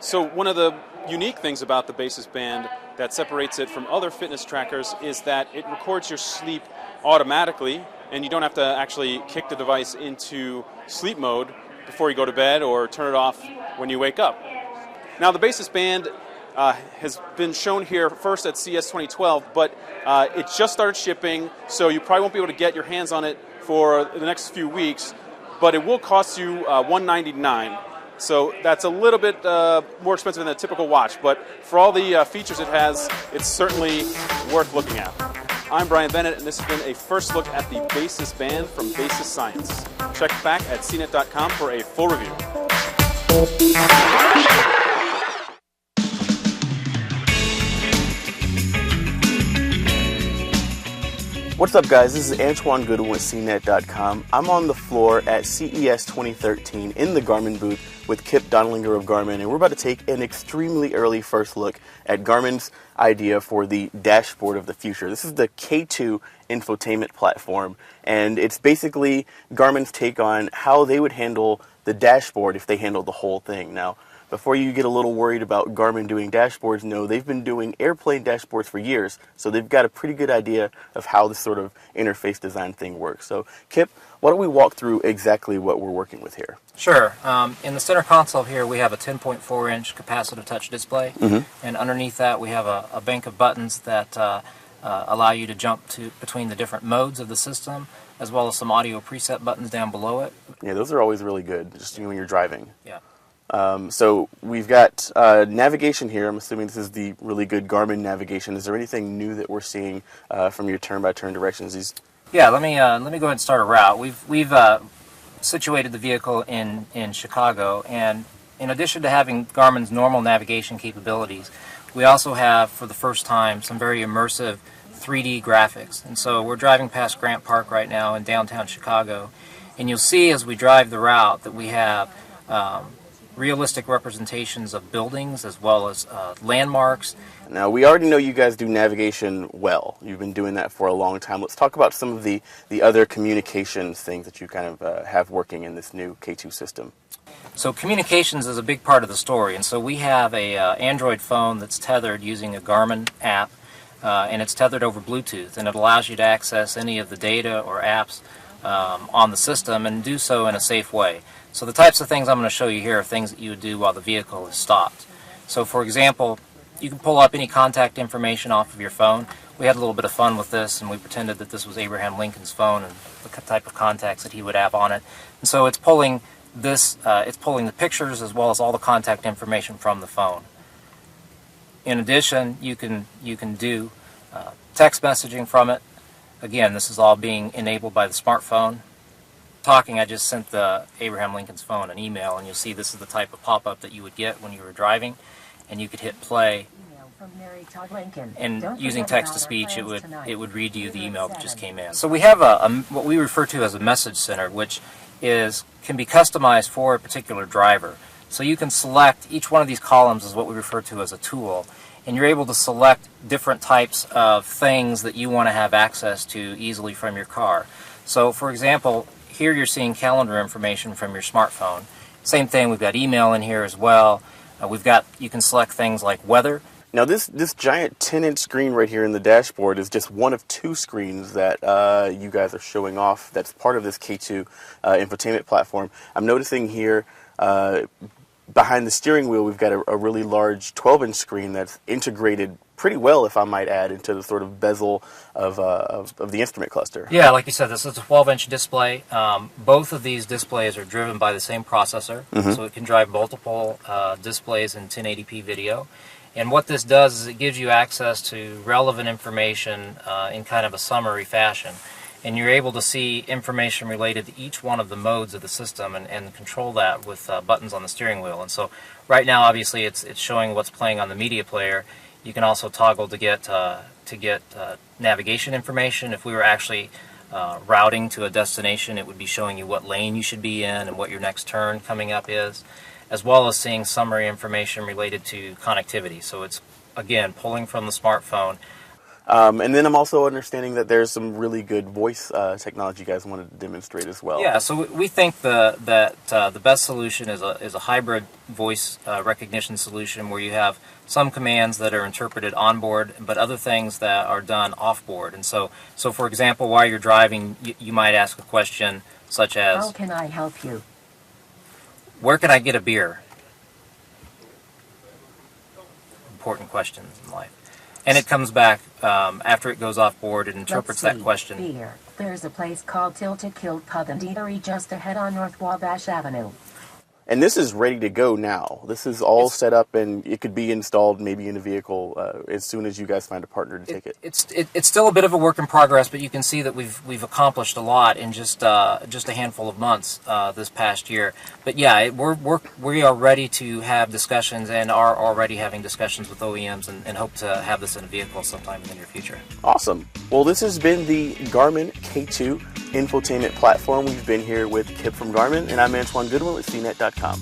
Speaker 1: So one of the unique things about the Basis Band that separates it from other fitness trackers is that it records your sleep automatically, and you don't have to actually kick the device into sleep mode before you go to bed or turn it off when you wake up. Now, the Basis Band has been shown here first at CES 2012, but it just started shipping, so you probably won't be able to get your hands on it for the next few weeks, but it will cost you $199. So that's a little bit more expensive than a typical watch, but for all the features it has, it's certainly worth looking at. I'm Brian Bennett, and this has been a first look at the Basis Band from Basis Science. Check back at CNET.com for a full review.
Speaker 4: What's up, guys? This is Antoine Goodwin with CNET.com. I'm on the floor at CES 2013 in the Garmin booth with Kip Donalinger of Garmin, and we're about to take an extremely early first look at Garmin's idea for the dashboard of the future. This is the K2 infotainment platform, and it's basically Garmin's take on how they would handle the dashboard if they handled the whole thing. Now, before you get a little worried about Garmin doing dashboards, no, they've been doing airplane dashboards for years, so they've got a pretty good idea of how this sort of interface design thing works. So, Kip, why don't we walk through exactly what we're working with here?
Speaker 7: Sure. In the center console here, we have a 10.4-inch capacitive touch display, and underneath that we have a bank of buttons that allow you to jump between the different modes of the system, as well as some audio preset buttons down below it.
Speaker 4: Yeah, those are always really good, just when you're driving.
Speaker 7: Yeah.
Speaker 4: So we've got navigation here. I'm assuming this is the really good Garmin navigation. Is there anything new that we're seeing from your turn-by-turn directions?
Speaker 7: Yeah, let me go ahead and start a route. We've situated the vehicle in Chicago, and in addition to having Garmin's normal navigation capabilities, we also have, for the first time, some very immersive 3D graphics. And so we're driving past Grant Park right now in downtown Chicago, and you'll see as we drive the route that we have realistic representations of buildings as well as landmarks.
Speaker 4: Now, we already know you guys do navigation well. You've been doing that for a long time. Let's talk about some of the other communications things that you kind of have working in this new K2 system.
Speaker 7: So communications is a big part of the story, and so we have a Android phone that's tethered using a Garmin app, and it's tethered over Bluetooth, and it allows you to access any of the data or apps on the system and do so in a safe way. So the types of things I'm going to show you here are things that you would do while the vehicle is stopped. So for example, you can pull up any contact information off of your phone. We had a little bit of fun with this, and we pretended that this was Abraham Lincoln's phone and the type of contacts that he would have on it. And so it's pulling this, it's pulling the pictures as well as all the contact information from the phone. In addition, you can do text messaging from it. Again, this is all being enabled by the smartphone. Talking, I just sent the Abraham Lincoln's phone an email, and you'll see this is the type of pop-up that you would get when you were driving, and you could hit play, and using text-to-speech, it would read you the email that just came in. So we have what we refer to as a message center, which can be customized for a particular driver. So you can select, each one of these columns is what we refer to as a tool, and you're able to select different types of things that you want to have access to easily from your car. So for example, here you're seeing calendar information from your smartphone. Same thing, we've got email in here as well. You can select things like weather.
Speaker 4: Now this giant 10-inch screen right here in the dashboard is just one of two screens that you guys are showing off that's part of this K2 infotainment platform. I'm noticing here behind the steering wheel we've got a really large 12-inch screen that's integrated pretty well, if I might add, into the sort of bezel of the instrument cluster.
Speaker 7: Yeah, like you said, this is a 12-inch display. Both of these displays are driven by the same processor, so it can drive multiple displays in 1080p video. And what this does is it gives you access to relevant information in kind of a summary fashion. And you're able to see information related to each one of the modes of the system and control that with buttons on the steering wheel. And so right now, obviously, it's showing what's playing on the media player. You can also toggle to get navigation information. If we were actually routing to a destination, it would be showing you what lane you should be in and what your next turn coming up is, as well as seeing summary information related to connectivity. So it's, again, pulling from the smartphone.
Speaker 4: And then I'm also understanding that there's some really good voice technology you guys wanted to demonstrate as well.
Speaker 7: Yeah, so we think that the best solution is a hybrid voice recognition solution where you have some commands that are interpreted on board, but other things that are done off board. And so for example, while you're driving, you might ask a question such as,
Speaker 8: "How can I help you?"
Speaker 7: "Where can I get a beer?" Important questions in life. And it comes back after it goes off board. It interprets that question.
Speaker 8: Beer. There's a place called Tilted Kilt Pub and Eatery just ahead on North Wabash Avenue.
Speaker 4: And this is ready to go now. This is all set up, and it could be installed maybe in a vehicle as soon as you guys find a partner to take it.
Speaker 7: It's still a bit of a work in progress, but you can see that we've accomplished a lot in just a handful of months this past year. But yeah, we are ready to have discussions and are already having discussions with OEMs and hope to have this in a vehicle sometime in the near future.
Speaker 4: Awesome. Well, this has been the Garmin K2 infotainment platform. We've been here with Kip from Garmin, and I'm Antoine Goodwin with CNET.com.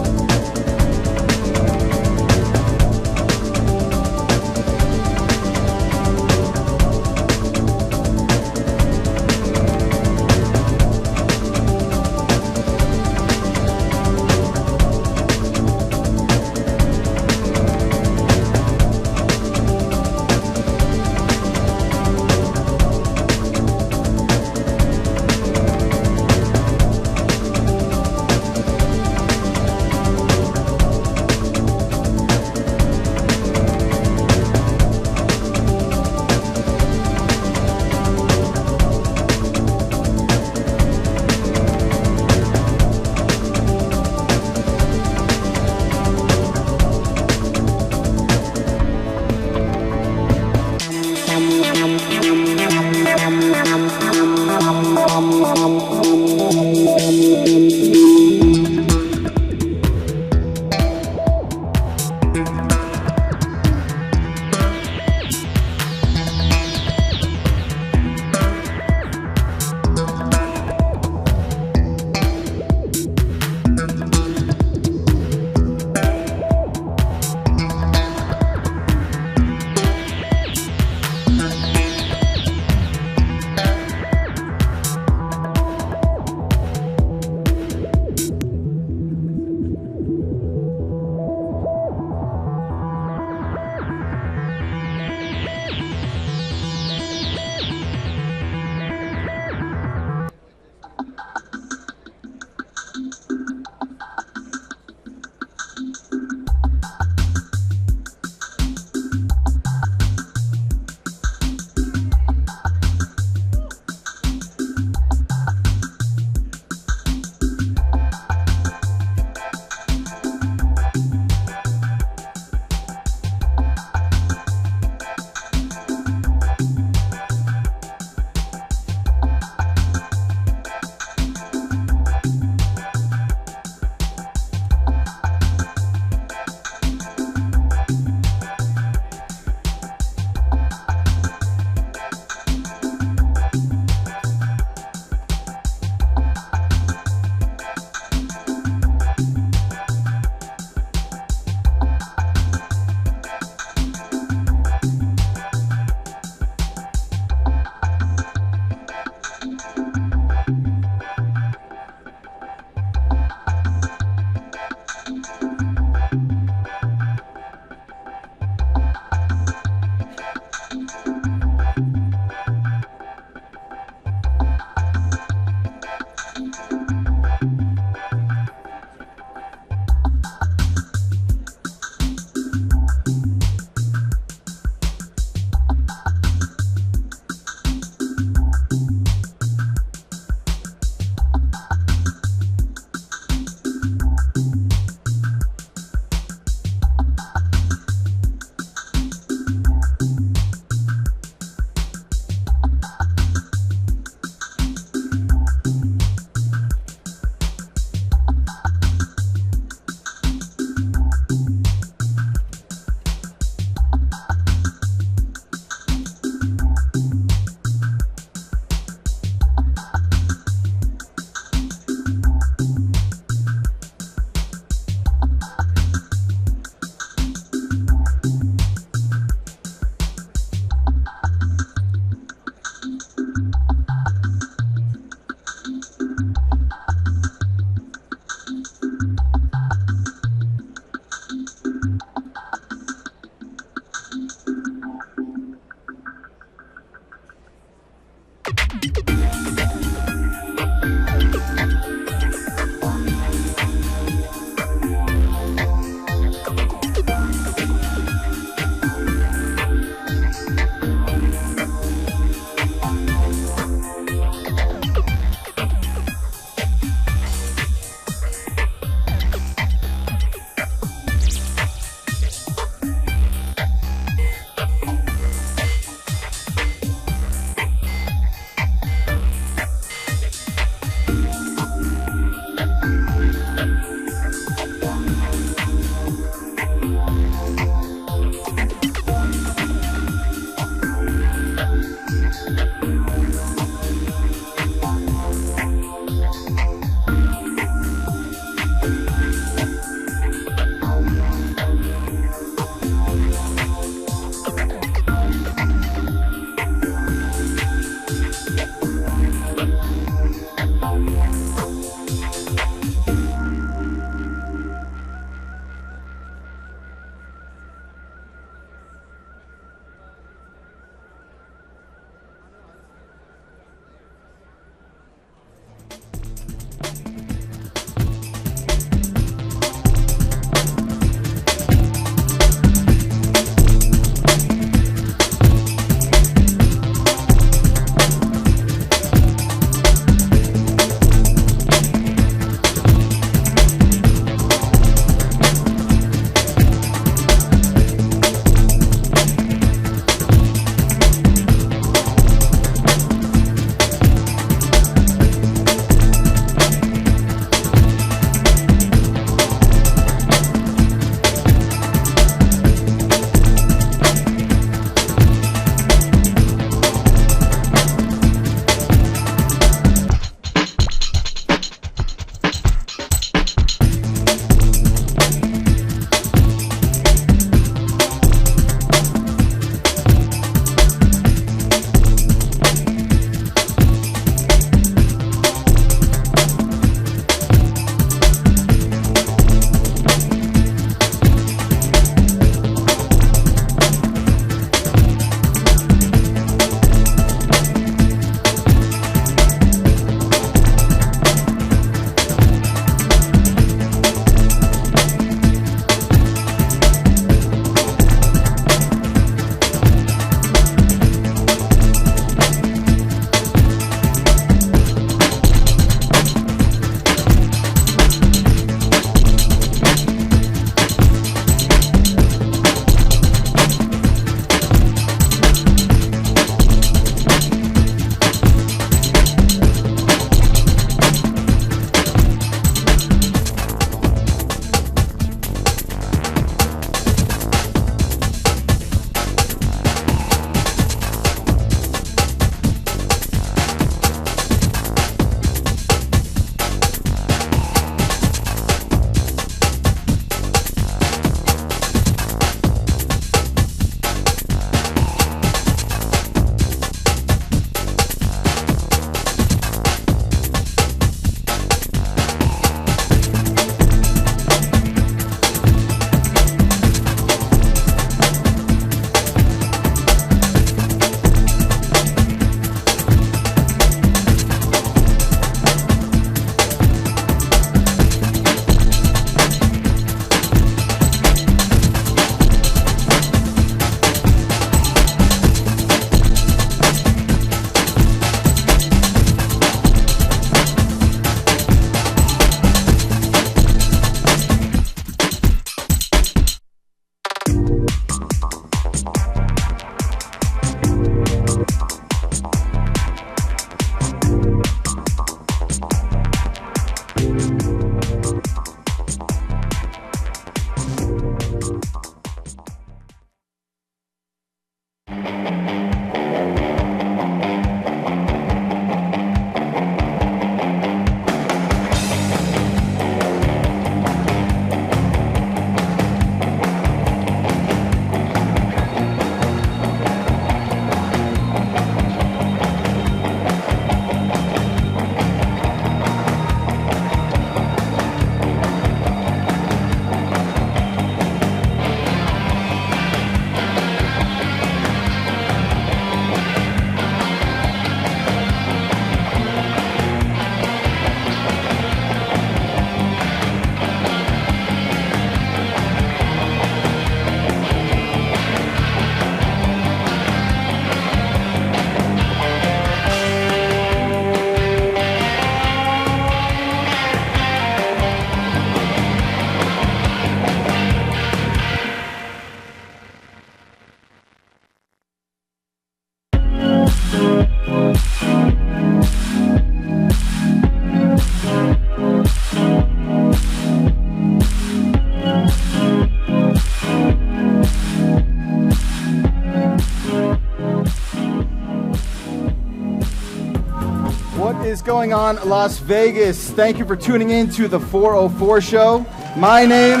Speaker 3: What's going on, Las Vegas? Thank you for tuning in to the 404 show. My name,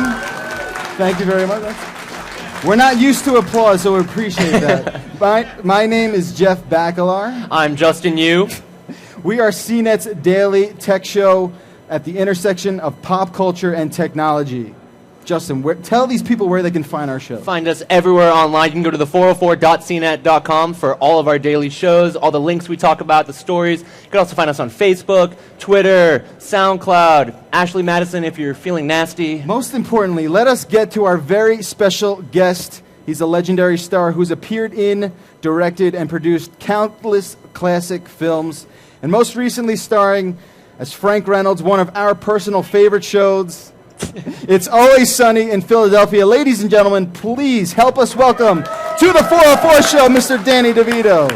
Speaker 3: thank you very much. We're not used to applause, so we appreciate that. My name is Jeff Bacalar.
Speaker 10: I'm Justin Yu.
Speaker 3: We are CNET's daily tech show at the intersection of pop culture and technology. Justin, tell these people where they can find our show.
Speaker 10: Find us everywhere online. You can go to the 404.cnet.com for all of our daily shows, all the links we talk about, the stories. You can also find us on Facebook, Twitter, SoundCloud, Ashley Madison if you're feeling nasty.
Speaker 3: Most importantly, let us get to our very special guest. He's a legendary star who's appeared in, directed, and produced countless classic films, and most recently starring as Frank Reynolds, one of our personal favorite shows. It's Always Sunny in Philadelphia. Ladies and gentlemen, please help us welcome to the 404 show, Mr. Danny DeVito.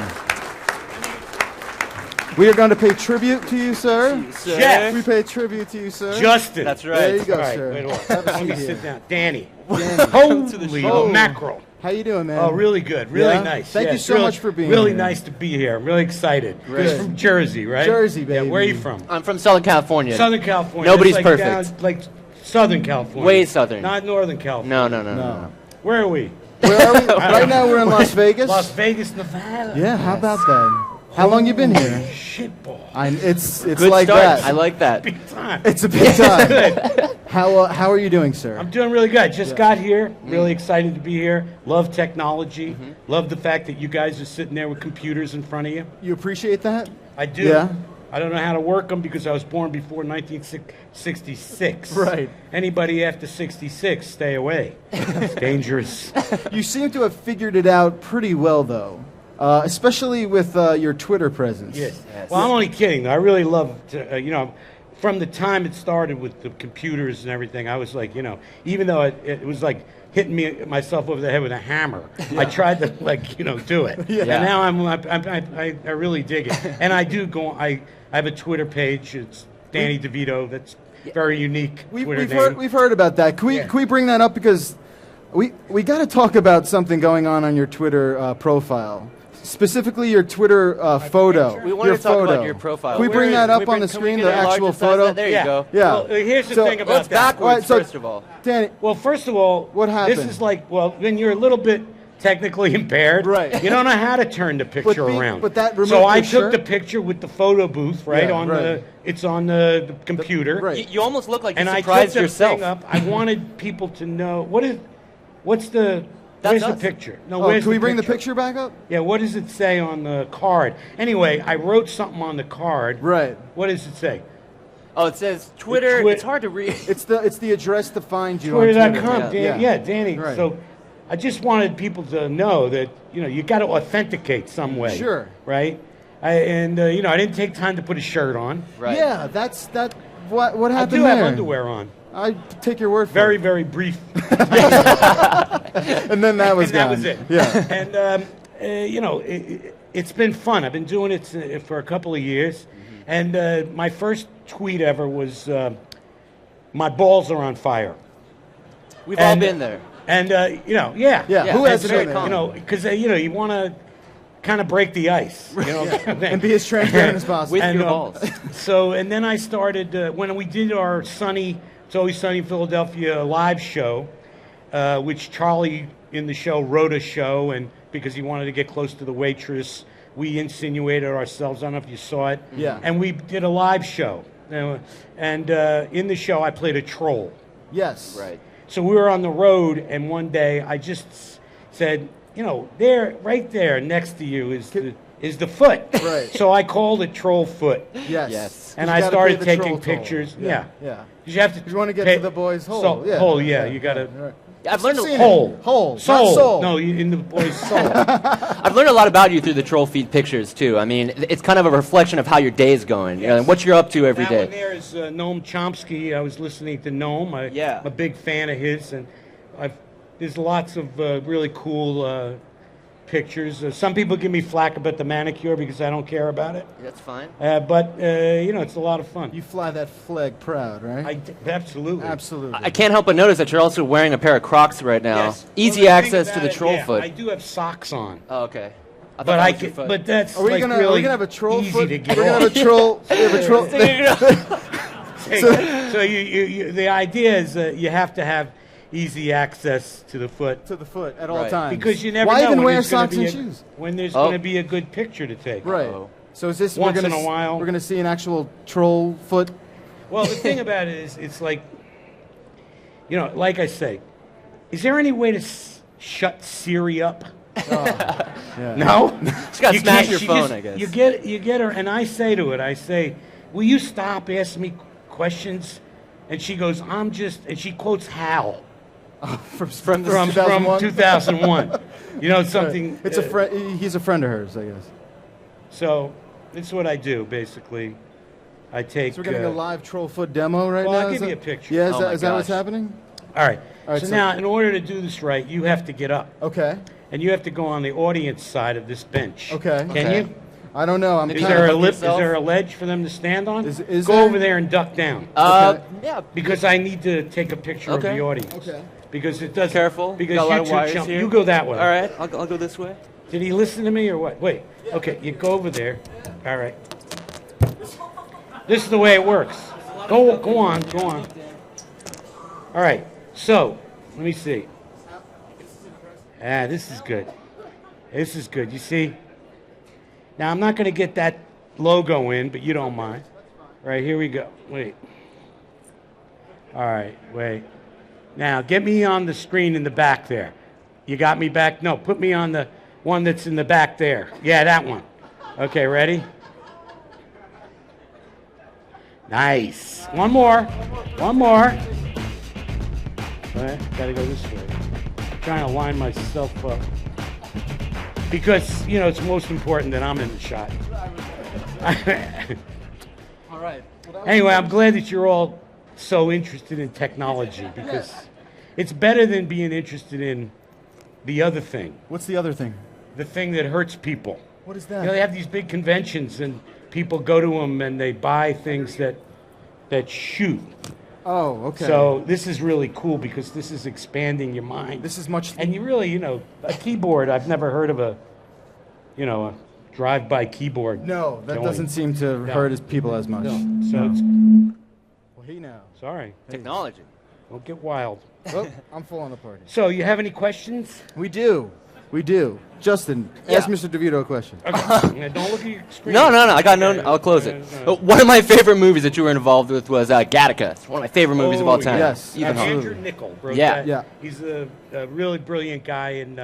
Speaker 3: We are going to pay tribute to you, sir.
Speaker 23: Jeff.
Speaker 3: We pay tribute to you, sir.
Speaker 23: Justin.
Speaker 10: That's right.
Speaker 3: There you go,
Speaker 23: All right,
Speaker 3: sir.
Speaker 23: wait a minute.
Speaker 3: Have a
Speaker 23: Let me
Speaker 3: seat
Speaker 23: sit
Speaker 3: here.
Speaker 23: down. Danny.
Speaker 3: Danny.
Speaker 23: Holy mackerel.
Speaker 3: How you doing, man?
Speaker 23: Oh, really good. Really
Speaker 3: Yeah?
Speaker 23: nice.
Speaker 3: Thank you
Speaker 23: Yes,
Speaker 3: so
Speaker 23: really,
Speaker 3: much for being
Speaker 23: really
Speaker 3: here.
Speaker 23: nice to be here. I'm really excited.
Speaker 3: Great.
Speaker 23: You're from Jersey, right?
Speaker 3: Jersey, baby.
Speaker 23: Yeah, where are you from?
Speaker 10: I'm from Southern California.
Speaker 23: Southern California.
Speaker 10: Nobody's
Speaker 23: That's like
Speaker 10: perfect.
Speaker 23: Down, like Southern California.
Speaker 10: Way southern.
Speaker 23: Not Northern California.
Speaker 10: No.
Speaker 23: Where are we?
Speaker 3: Where are we? Right now we're in Las Vegas.
Speaker 23: Las Vegas, Nevada.
Speaker 3: Yeah, how about that? How long you been here?
Speaker 23: Shitball.
Speaker 3: It's
Speaker 10: Good
Speaker 3: like
Speaker 10: start.
Speaker 3: that.
Speaker 10: I like that.
Speaker 23: Big time.
Speaker 3: It's a big time.
Speaker 23: Good.
Speaker 3: How are you doing, sir?
Speaker 23: I'm doing really good. Just got here. Really excited to be here. Love technology. Love the fact that you guys are sitting there with computers in front of you.
Speaker 3: You appreciate that?
Speaker 23: I do.
Speaker 3: Yeah.
Speaker 23: I don't know how to work them because I was born before 1966.
Speaker 3: Right.
Speaker 23: Anybody after 66, stay away. It's dangerous.
Speaker 3: You seem to have figured it out pretty well, though, especially with your Twitter presence.
Speaker 23: Yes. Well, I'm only kidding. Though. I really love to, from the time it started with the computers and everything, I was like, even though it was like hitting myself over the head with a hammer, I tried to do it.
Speaker 3: Yeah.
Speaker 23: And now I really dig it. And I do go. I have a Twitter page. It's Danny DeVito. That's very unique. Twitter name.
Speaker 3: We've heard about that. Can we bring that up because we got to talk about something going on your Twitter profile. Specifically, your Twitter photo.
Speaker 10: We wanted to talk about your profile.
Speaker 3: Can we bring that up on the screen, the actual photo?
Speaker 10: There you go.
Speaker 3: Yeah.
Speaker 23: Well, here's the thing about that.
Speaker 10: Backwards, first of all.
Speaker 3: Danny.
Speaker 23: Well, first of all,
Speaker 3: what happened?
Speaker 23: This is when you're a little bit technically impaired.
Speaker 3: Right.
Speaker 23: You don't know how to turn the picture around.
Speaker 3: But that removed
Speaker 23: so I
Speaker 3: your
Speaker 23: took
Speaker 3: shirt?
Speaker 23: the picture with the photo booth, right?
Speaker 3: Yeah,
Speaker 23: It's on the computer.
Speaker 3: Right.
Speaker 10: You almost look like you
Speaker 23: And I took
Speaker 10: surprised
Speaker 23: the
Speaker 10: yourself.
Speaker 23: thing up. I wanted people to know where's the
Speaker 10: That's
Speaker 23: where's
Speaker 10: us.
Speaker 23: the picture? No,
Speaker 3: Oh,
Speaker 23: where's
Speaker 3: can we bring the
Speaker 23: picture?
Speaker 3: picture back up?
Speaker 23: Yeah, what does it say on the card? Anyway, I wrote something on the card.
Speaker 3: Right.
Speaker 23: What does it say?
Speaker 10: Oh, it says Twitter. It's hard to read.
Speaker 3: It's the address to find you on
Speaker 23: Twitter.com.
Speaker 3: Twitter.
Speaker 23: Yeah, Danny.
Speaker 3: Right.
Speaker 23: So I just wanted people to know that you got to authenticate some way.
Speaker 3: Sure.
Speaker 23: Right. I didn't take time to put a shirt on.
Speaker 10: Right.
Speaker 3: Yeah, what happened
Speaker 23: I do
Speaker 3: there?
Speaker 23: have underwear on.
Speaker 3: I take your word for
Speaker 23: Very,
Speaker 3: it.
Speaker 23: very brief.
Speaker 3: And then that was
Speaker 23: and
Speaker 3: gone.
Speaker 23: that was it.
Speaker 3: Yeah.
Speaker 23: And it's been fun. I've been doing it for a couple of years, and my first tweet ever was, "My balls are on fire."
Speaker 10: We've all been there.
Speaker 23: And
Speaker 3: Yeah. Who
Speaker 23: That's
Speaker 3: hasn't
Speaker 23: very
Speaker 3: been there?
Speaker 23: common. Because you want to kind of break the ice,
Speaker 3: And be as transparent as possible.
Speaker 10: With
Speaker 23: And,
Speaker 10: your balls.
Speaker 23: And then I started when we did our It's Always Sunny in Philadelphia live show, which Charlie in the show wrote a show, and because he wanted to get close to the waitress, we insinuated ourselves. I don't know if you saw it.
Speaker 3: Yeah.
Speaker 23: And we did a live show, and in the show I played a troll.
Speaker 3: Yes.
Speaker 10: Right.
Speaker 23: So we were on the road, and one day I just said, right there next to you is the foot.
Speaker 3: Right.
Speaker 23: So I called it Troll Foot.
Speaker 3: Yes.
Speaker 23: And
Speaker 3: You
Speaker 23: I
Speaker 3: gotta
Speaker 23: started
Speaker 3: pay the
Speaker 23: taking
Speaker 3: troll toll.
Speaker 23: pictures.
Speaker 3: Yeah.
Speaker 23: You have to.
Speaker 3: You want to get
Speaker 23: pay-
Speaker 3: to the boy's hole.
Speaker 23: So,
Speaker 3: yeah.
Speaker 23: hole, yeah. You got to.
Speaker 3: Right.
Speaker 10: I've learned
Speaker 3: Seen it.
Speaker 23: Hole.
Speaker 3: Hole.
Speaker 23: Soul.
Speaker 3: Not soul.
Speaker 23: No, in the boy's soul.
Speaker 10: I've learned a lot about you through the troll feed pictures too. I mean, it's kind of a reflection of how your day is going. You know, and what you're up to every
Speaker 23: that
Speaker 10: day.
Speaker 23: one there is Noam Chomsky. I was listening to Noam. I'm a big fan of his, and there's lots of really cool pictures. Some people give me flack about the manicure because I don't care about it.
Speaker 10: That's fine.
Speaker 23: But it's a lot of fun.
Speaker 3: You fly that flag proud, right?
Speaker 23: Absolutely.
Speaker 3: Absolutely.
Speaker 10: I can't help but notice that you're also wearing a pair of Crocs right now.
Speaker 23: Yes.
Speaker 10: Easy
Speaker 23: Well, the
Speaker 10: access
Speaker 23: thing
Speaker 10: to the
Speaker 23: about it,
Speaker 10: troll
Speaker 23: yeah,
Speaker 10: foot.
Speaker 23: I do have socks on.
Speaker 10: Oh, okay. I thought
Speaker 23: But
Speaker 10: that
Speaker 23: I
Speaker 10: was your
Speaker 23: can,
Speaker 10: foot.
Speaker 23: but that's
Speaker 3: Are we
Speaker 23: like
Speaker 3: gonna
Speaker 23: really
Speaker 3: have a troll
Speaker 23: easy
Speaker 3: foot?
Speaker 23: to get
Speaker 3: We're gonna have a
Speaker 23: off.
Speaker 3: troll. We have a troll.
Speaker 23: So you the idea is that you have to have easy access to the foot.
Speaker 3: To the foot at all times.
Speaker 23: Because you never
Speaker 3: Why
Speaker 23: know
Speaker 3: even
Speaker 23: when
Speaker 3: wear
Speaker 23: there's gonna
Speaker 3: socks
Speaker 23: be
Speaker 3: and
Speaker 23: a-
Speaker 3: shoes?
Speaker 23: when there's
Speaker 3: Oh.
Speaker 23: going to be a good picture to take.
Speaker 3: Right. So is this
Speaker 23: Once
Speaker 3: we're
Speaker 23: in
Speaker 3: gonna
Speaker 23: a while?
Speaker 3: We're gonna see an actual troll foot.
Speaker 23: Well, the thing about it is, it's like, you know, like I say, is there any way to shut Siri up?
Speaker 3: Yeah.
Speaker 23: No.
Speaker 10: Just gotta
Speaker 23: You
Speaker 10: smash
Speaker 23: can't-
Speaker 10: your
Speaker 23: she
Speaker 10: phone,
Speaker 23: just-
Speaker 10: I guess.
Speaker 23: You get her, and I say to it, I say, "Will you stop asking me questions?" And she goes, "I'm just," and she quotes Hal.
Speaker 3: From
Speaker 23: 2001. You know, something.
Speaker 3: It's a friend. He's a friend of hers, I guess.
Speaker 23: So, this is what I do, basically. I take.
Speaker 3: So we're getting a live troll foot demo right
Speaker 23: well,
Speaker 3: now.
Speaker 23: I'll
Speaker 3: is
Speaker 23: give
Speaker 3: that-
Speaker 23: you a picture.
Speaker 3: Yeah,
Speaker 23: Oh my
Speaker 3: is that what's
Speaker 23: gosh.
Speaker 3: happening?
Speaker 23: All right.
Speaker 3: All right,
Speaker 23: So
Speaker 3: so-
Speaker 23: now, in order to do this right, you have to get up.
Speaker 3: Okay.
Speaker 23: And you have to go on the audience side of this bench.
Speaker 3: Okay.
Speaker 23: Can you?
Speaker 3: I don't know. I'm
Speaker 23: Is
Speaker 3: kinda-
Speaker 23: there a lip? Is there a ledge for them to stand on?
Speaker 3: is
Speaker 23: go
Speaker 3: there?
Speaker 23: over there and duck down.
Speaker 10: Yeah.
Speaker 23: Because I need to take a picture of
Speaker 10: Okay.
Speaker 23: the audience.
Speaker 3: Okay.
Speaker 23: Because it does.
Speaker 10: Careful.
Speaker 23: Because
Speaker 10: Got a lot
Speaker 23: you
Speaker 10: of
Speaker 23: two
Speaker 10: wires
Speaker 23: jump.
Speaker 10: here.
Speaker 23: You go that way.
Speaker 10: All right, I'll go this way.
Speaker 23: Did he listen to me or what? Wait. Okay, you go over there. All right. This is the way it works. Go on. All right. So, let me see. This is good. This is good. You see? Now, I'm not going to get that logo in, but you don't mind. All right, here we go. Wait. All right, wait. Now, get me on the screen in the back there. You got me back? No, put me on the one that's in the back there. Yeah, that one. Okay, ready? Nice. One more. One more. All right, gotta go this way. Trying to line myself up. Because, you know, it's most important that I'm in the shot.
Speaker 3: All right.
Speaker 23: Anyway, I'm glad that you're all so interested in technology because it's better than being interested in the other thing.
Speaker 3: What's the other thing?
Speaker 23: The thing that hurts people.
Speaker 3: What is
Speaker 23: You
Speaker 3: that?
Speaker 23: know, they have these big conventions and people go to them and they buy things that shoot.
Speaker 3: Oh, okay.
Speaker 23: So this is really cool because this is expanding your mind.
Speaker 3: This is much.
Speaker 23: And you really, you know, a keyboard. I've never heard of a drive-by keyboard.
Speaker 3: No, that
Speaker 23: going.
Speaker 3: doesn't seem to
Speaker 23: No.
Speaker 3: hurt as people as much.
Speaker 23: No. So it's.
Speaker 3: Well, he now.
Speaker 23: Sorry.
Speaker 10: Technology.
Speaker 23: Don't get wild.
Speaker 3: Oh, I'm falling apart.
Speaker 23: So you have any questions?
Speaker 3: We do. Justin, ask Mr. DeVito a question.
Speaker 23: Okay. Now, don't look at your screen.
Speaker 10: No, I got no. I'll close it. One of my favorite movies that you were involved with was Gattaca. It's one of my favorite movies of all time.
Speaker 3: Yes,
Speaker 10: Ethan Hawke.
Speaker 23: Andrew Nichol wrote
Speaker 10: Yeah.
Speaker 23: that.
Speaker 3: Yeah.
Speaker 23: He's a really brilliant guy, and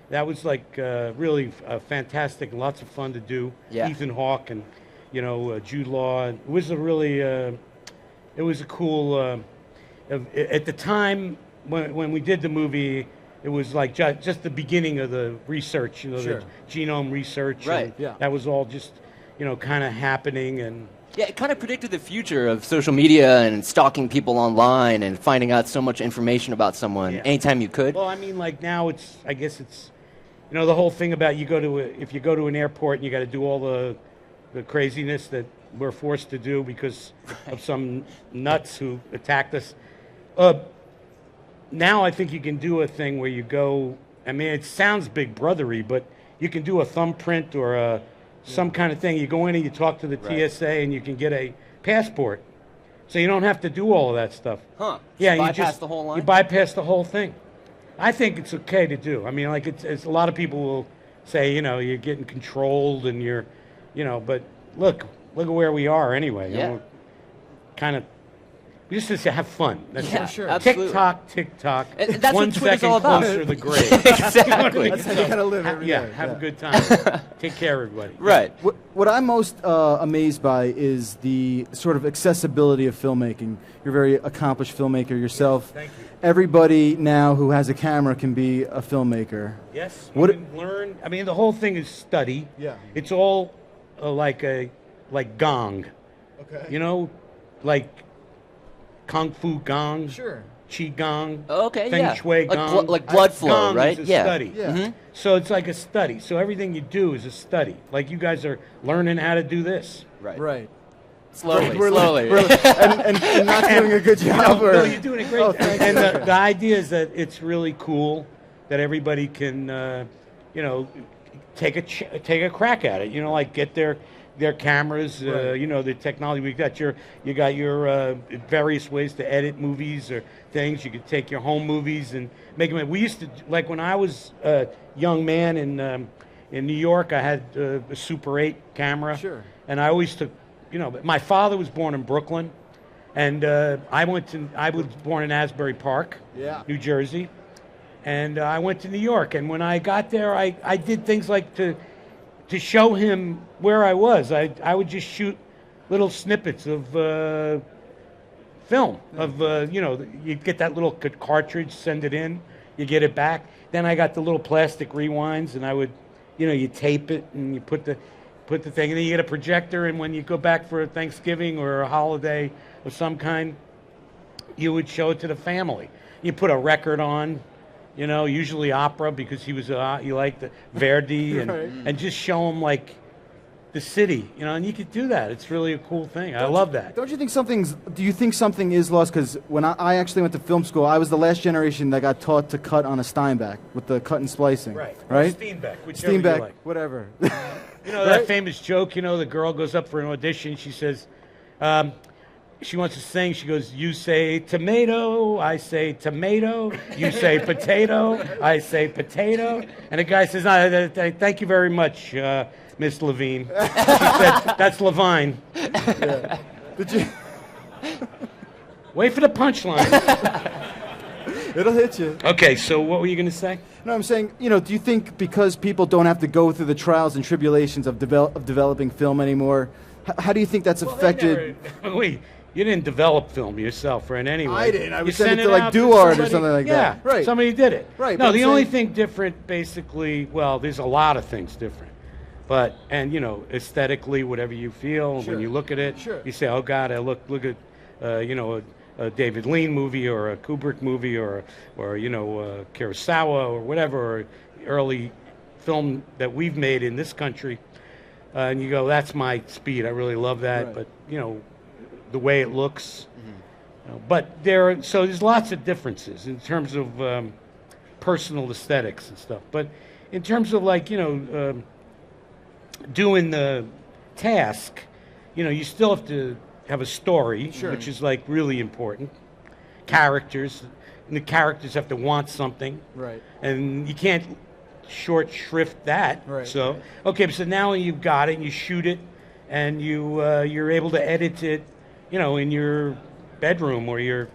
Speaker 23: that was like really fantastic and lots of fun to do.
Speaker 10: Yeah.
Speaker 23: Ethan Hawke and Jude Law. It was a really it was a cool. At the time when we did the movie, it was like just the beginning of the research.
Speaker 3: Sure.
Speaker 23: The genome research.
Speaker 10: Right.
Speaker 23: And
Speaker 3: Yeah.
Speaker 23: That was all just kind of happening and.
Speaker 10: Yeah, it kind of predicted the future of social media and stalking people online and finding out so much information about someone anytime you could.
Speaker 23: Well, I mean, like now I guess it's, the whole thing about if you go to an airport and you got to do all the craziness that we're forced to do because of some nuts who attacked us. Now I think you can do a thing where you go, I mean, it sounds big brothery, but you can do a thumbprint or some kind of thing. You go in and you talk to the TSA and you can get a passport. So you don't have to do all of that stuff.
Speaker 10: Huh.
Speaker 23: Yeah,
Speaker 10: Bypass the whole line?
Speaker 23: You bypass the whole thing. I think it's okay to do. I mean, like it's a lot of people will say, you're getting controlled and you're, but look at where we are anyway.
Speaker 10: Yeah.
Speaker 23: We just have fun. That's
Speaker 10: Yeah,
Speaker 23: it.
Speaker 10: sure. Absolutely.
Speaker 23: Tick-tock.
Speaker 10: And that's
Speaker 23: One
Speaker 10: what Twitter's
Speaker 23: second
Speaker 10: all about.
Speaker 23: closer to the grave.
Speaker 10: Exactly.
Speaker 3: That's how you gotta live every
Speaker 23: Yeah,
Speaker 3: day.
Speaker 23: have
Speaker 3: Yeah.
Speaker 23: a good time. Take care, everybody.
Speaker 10: Right.
Speaker 3: What I'm most amazed by is the sort of accessibility of filmmaking. You're a very accomplished filmmaker yourself.
Speaker 23: Thank you.
Speaker 3: Everybody now who has a camera can be a filmmaker.
Speaker 23: Yes.
Speaker 3: What
Speaker 23: You can learn. I mean, the whole thing is study.
Speaker 3: Yeah.
Speaker 23: It's all like gong.
Speaker 3: Okay.
Speaker 23: Like kung fu gong.
Speaker 3: Sure.
Speaker 23: Qi gong.
Speaker 10: Okay,
Speaker 23: Feng
Speaker 10: yeah.
Speaker 23: Shui
Speaker 10: Like
Speaker 23: gong.
Speaker 10: like blood flow,
Speaker 23: Gong
Speaker 10: right?
Speaker 23: Is a
Speaker 10: Yeah.
Speaker 23: study.
Speaker 3: Yeah. Mhm.
Speaker 23: So it's like a study. So everything you do is a study. Like you guys are learning how to do this.
Speaker 10: Right.
Speaker 3: Right.
Speaker 10: Slowly,
Speaker 3: We're-
Speaker 10: slowly.
Speaker 3: and not doing a good job.
Speaker 23: No, you're doing a great
Speaker 3: Oh,
Speaker 23: job.
Speaker 3: thank you.
Speaker 23: And the idea is that it's really cool that everybody can, take a crack at it. You know, like get their cameras.
Speaker 3: Right.
Speaker 23: You know, the technology. You got your various ways to edit movies or things. You could take your home movies and make them. We used to, like when I was a young man in New York, I had a Super 8 camera.
Speaker 3: Sure.
Speaker 23: And I always took, you know, my father was born in Brooklyn, and I was born in Asbury Park, New Jersey, and I went to New York. And when I got there, I did things like to show him where I was. I would just shoot little snippets of film of you know, you get that little cartridge, send it in, you get it back. Then I got the little plastic rewinds, and I would, you know, you tape it and you put the thing, and then you get a projector, and when you go back for a Thanksgiving or a holiday of some kind, you would show it to the family. You put a record on, you know, usually opera, because he liked the Verdi, and
Speaker 3: Right.
Speaker 23: and just show him like the city, you know, and you could do that. It's really a cool thing. I love that.
Speaker 3: Don't you think do you think something is lost? Because when I actually went to film school, I was the last generation that got taught to cut on a Steinbeck with the cut and splicing.
Speaker 23: Right.
Speaker 3: Right?
Speaker 23: Or Steenbeck, whichever you
Speaker 3: Steenbeck,
Speaker 23: like.
Speaker 3: whatever.
Speaker 23: You know that famous joke, you know, the girl goes up for an audition, she says, she wants to sing, she goes, you say tomato, I say tomato, you say potato, I say potato, and the guy says, thank you very much, Miss Levine. She said, that's Levine.
Speaker 3: Yeah. Did you?
Speaker 23: Wait for the punchline.
Speaker 3: It'll hit you.
Speaker 23: Okay, so what were you going to say?
Speaker 3: No, I'm saying, you know, do you think because people don't have to go through the trials and tribulations of developing film anymore, how do you think that's affected?
Speaker 23: Wait, you didn't develop film yourself, right? Anyway,
Speaker 3: I didn't. I
Speaker 23: You
Speaker 3: was sent
Speaker 23: sent
Speaker 3: it to
Speaker 23: it
Speaker 3: like
Speaker 23: out to
Speaker 3: DuArt or
Speaker 23: somebody-
Speaker 3: something like that.
Speaker 23: Yeah,
Speaker 3: Right.
Speaker 23: somebody did it.
Speaker 3: Right,
Speaker 23: No,
Speaker 3: but
Speaker 23: the
Speaker 3: I'm
Speaker 23: only
Speaker 3: saying-
Speaker 23: thing different, basically, well, there's a lot of things different. But, and, you know, aesthetically, whatever you feel,
Speaker 3: Sure.
Speaker 23: when you look at it,
Speaker 3: Sure.
Speaker 23: you say, oh, God, I look at, you know, a David Lean movie or a Kubrick movie or you know, Kurosawa or whatever, or early film that we've made in this country. And you go, that's my speed. I really love that.
Speaker 3: Right.
Speaker 23: But, you know, the way it looks. You know, but so there's lots of differences in terms of personal aesthetics and stuff. But in terms of, like, you know, doing the task, you know, you still have to have a story,
Speaker 3: Sure.
Speaker 23: which is like really important. Characters, and the characters have to want something.
Speaker 3: Right.
Speaker 23: And you can't short shrift that.
Speaker 3: Right,
Speaker 23: So
Speaker 3: right.
Speaker 23: okay, so now you've got it, and you shoot it, and you're able to edit it, you know, in your bedroom or your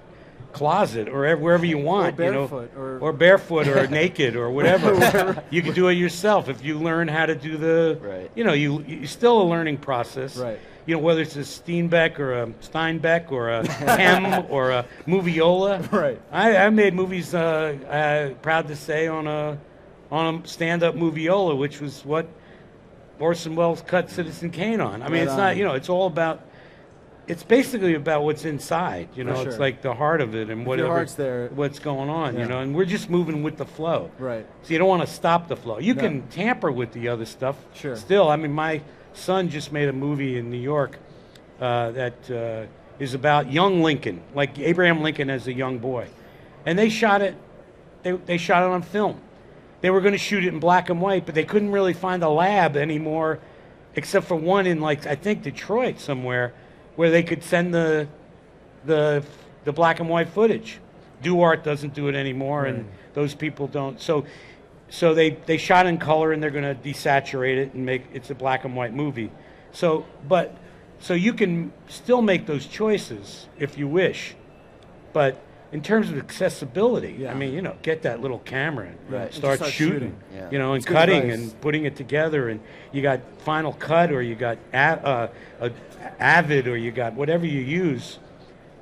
Speaker 23: closet or wherever you want, you know,
Speaker 3: barefoot,
Speaker 23: or barefoot or naked or whatever. You can do it yourself if you learn how to do the.
Speaker 3: Right.
Speaker 23: You know, you still a learning process.
Speaker 3: Right.
Speaker 23: You know, whether it's a Steenbeck or a Steinbeck or a Hem or a Moviola.
Speaker 3: Right.
Speaker 23: I made movies, proud to say, on a stand-up Moviola, which was what Orson Welles cut Citizen Kane on. I mean,
Speaker 3: Right
Speaker 23: it's
Speaker 3: on.
Speaker 23: not, you know, it's all about, it's basically about what's inside, you know,
Speaker 3: For
Speaker 23: it's
Speaker 3: sure.
Speaker 23: like the heart of it and
Speaker 3: If
Speaker 23: whatever,
Speaker 3: your heart's there.
Speaker 23: what's going on,
Speaker 3: Yeah.
Speaker 23: you know, and we're just moving with the flow.
Speaker 3: Right.
Speaker 23: So you don't want to stop the flow. You
Speaker 3: No.
Speaker 23: can tamper with the other stuff.
Speaker 3: Sure.
Speaker 23: Still, I mean, my son just made a movie in New York that is about young Lincoln, like Abraham Lincoln as a young boy, and they shot it. They shot it on film. They were going to shoot it in black and white, but they couldn't really find a lab anymore, except for one in, like, I think Detroit somewhere, where they could send the black and white footage. DuArt doesn't do it anymore, and those people don't. So they shot in color, and they're going to desaturate it and make it's a black and white movie. So you can still make those choices if you wish, but in terms of accessibility, I mean, you know, get that little camera and
Speaker 3: Right.
Speaker 23: start
Speaker 3: Start
Speaker 23: shooting,
Speaker 3: shooting. Yeah.
Speaker 23: you know, and
Speaker 3: It's good
Speaker 23: cutting
Speaker 3: advice.
Speaker 23: and putting it together, and you got Final Cut or you got Avid or you got whatever you use,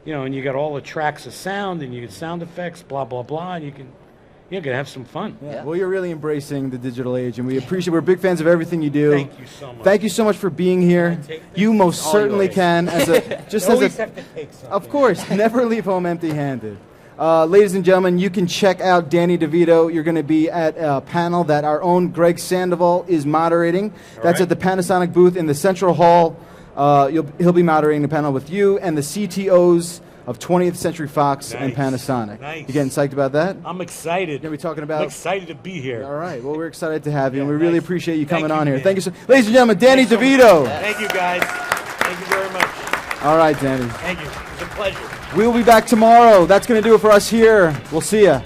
Speaker 23: you know, and you got all the tracks of sound and you get sound effects, blah blah blah, and you can have some fun.
Speaker 3: Yeah. Well, you're really embracing the digital age, and we appreciate. We're big fans of everything you do.
Speaker 23: Thank you so much.
Speaker 3: Thank you so much for being here. You most
Speaker 23: all
Speaker 3: certainly
Speaker 23: yours.
Speaker 3: can. As a just
Speaker 23: You
Speaker 3: as
Speaker 23: always
Speaker 3: a,
Speaker 23: have to take something.
Speaker 3: of course, never leave home empty-handed. Ladies and gentlemen, you can check out Danny DeVito. You're going to be at a panel that our own Greg Sandoval is moderating. That's at the Panasonic booth in the Central Hall. He'll be moderating the panel with you and the CTOs of 20th Century Fox and Panasonic. You getting psyched about that?
Speaker 23: I'm excited.
Speaker 3: You're going to be talking about...
Speaker 23: I'm excited to be here.
Speaker 3: All right. Well, we're excited to have you, and we really appreciate you coming on here. Thank you, sir. Ladies and gentlemen, Danny DeVito.
Speaker 23: Thank you, guys. Thank you very much.
Speaker 3: All right, Danny.
Speaker 23: Thank you. It's a pleasure.
Speaker 3: We'll be back tomorrow. That's going to do it for us here. We'll see ya.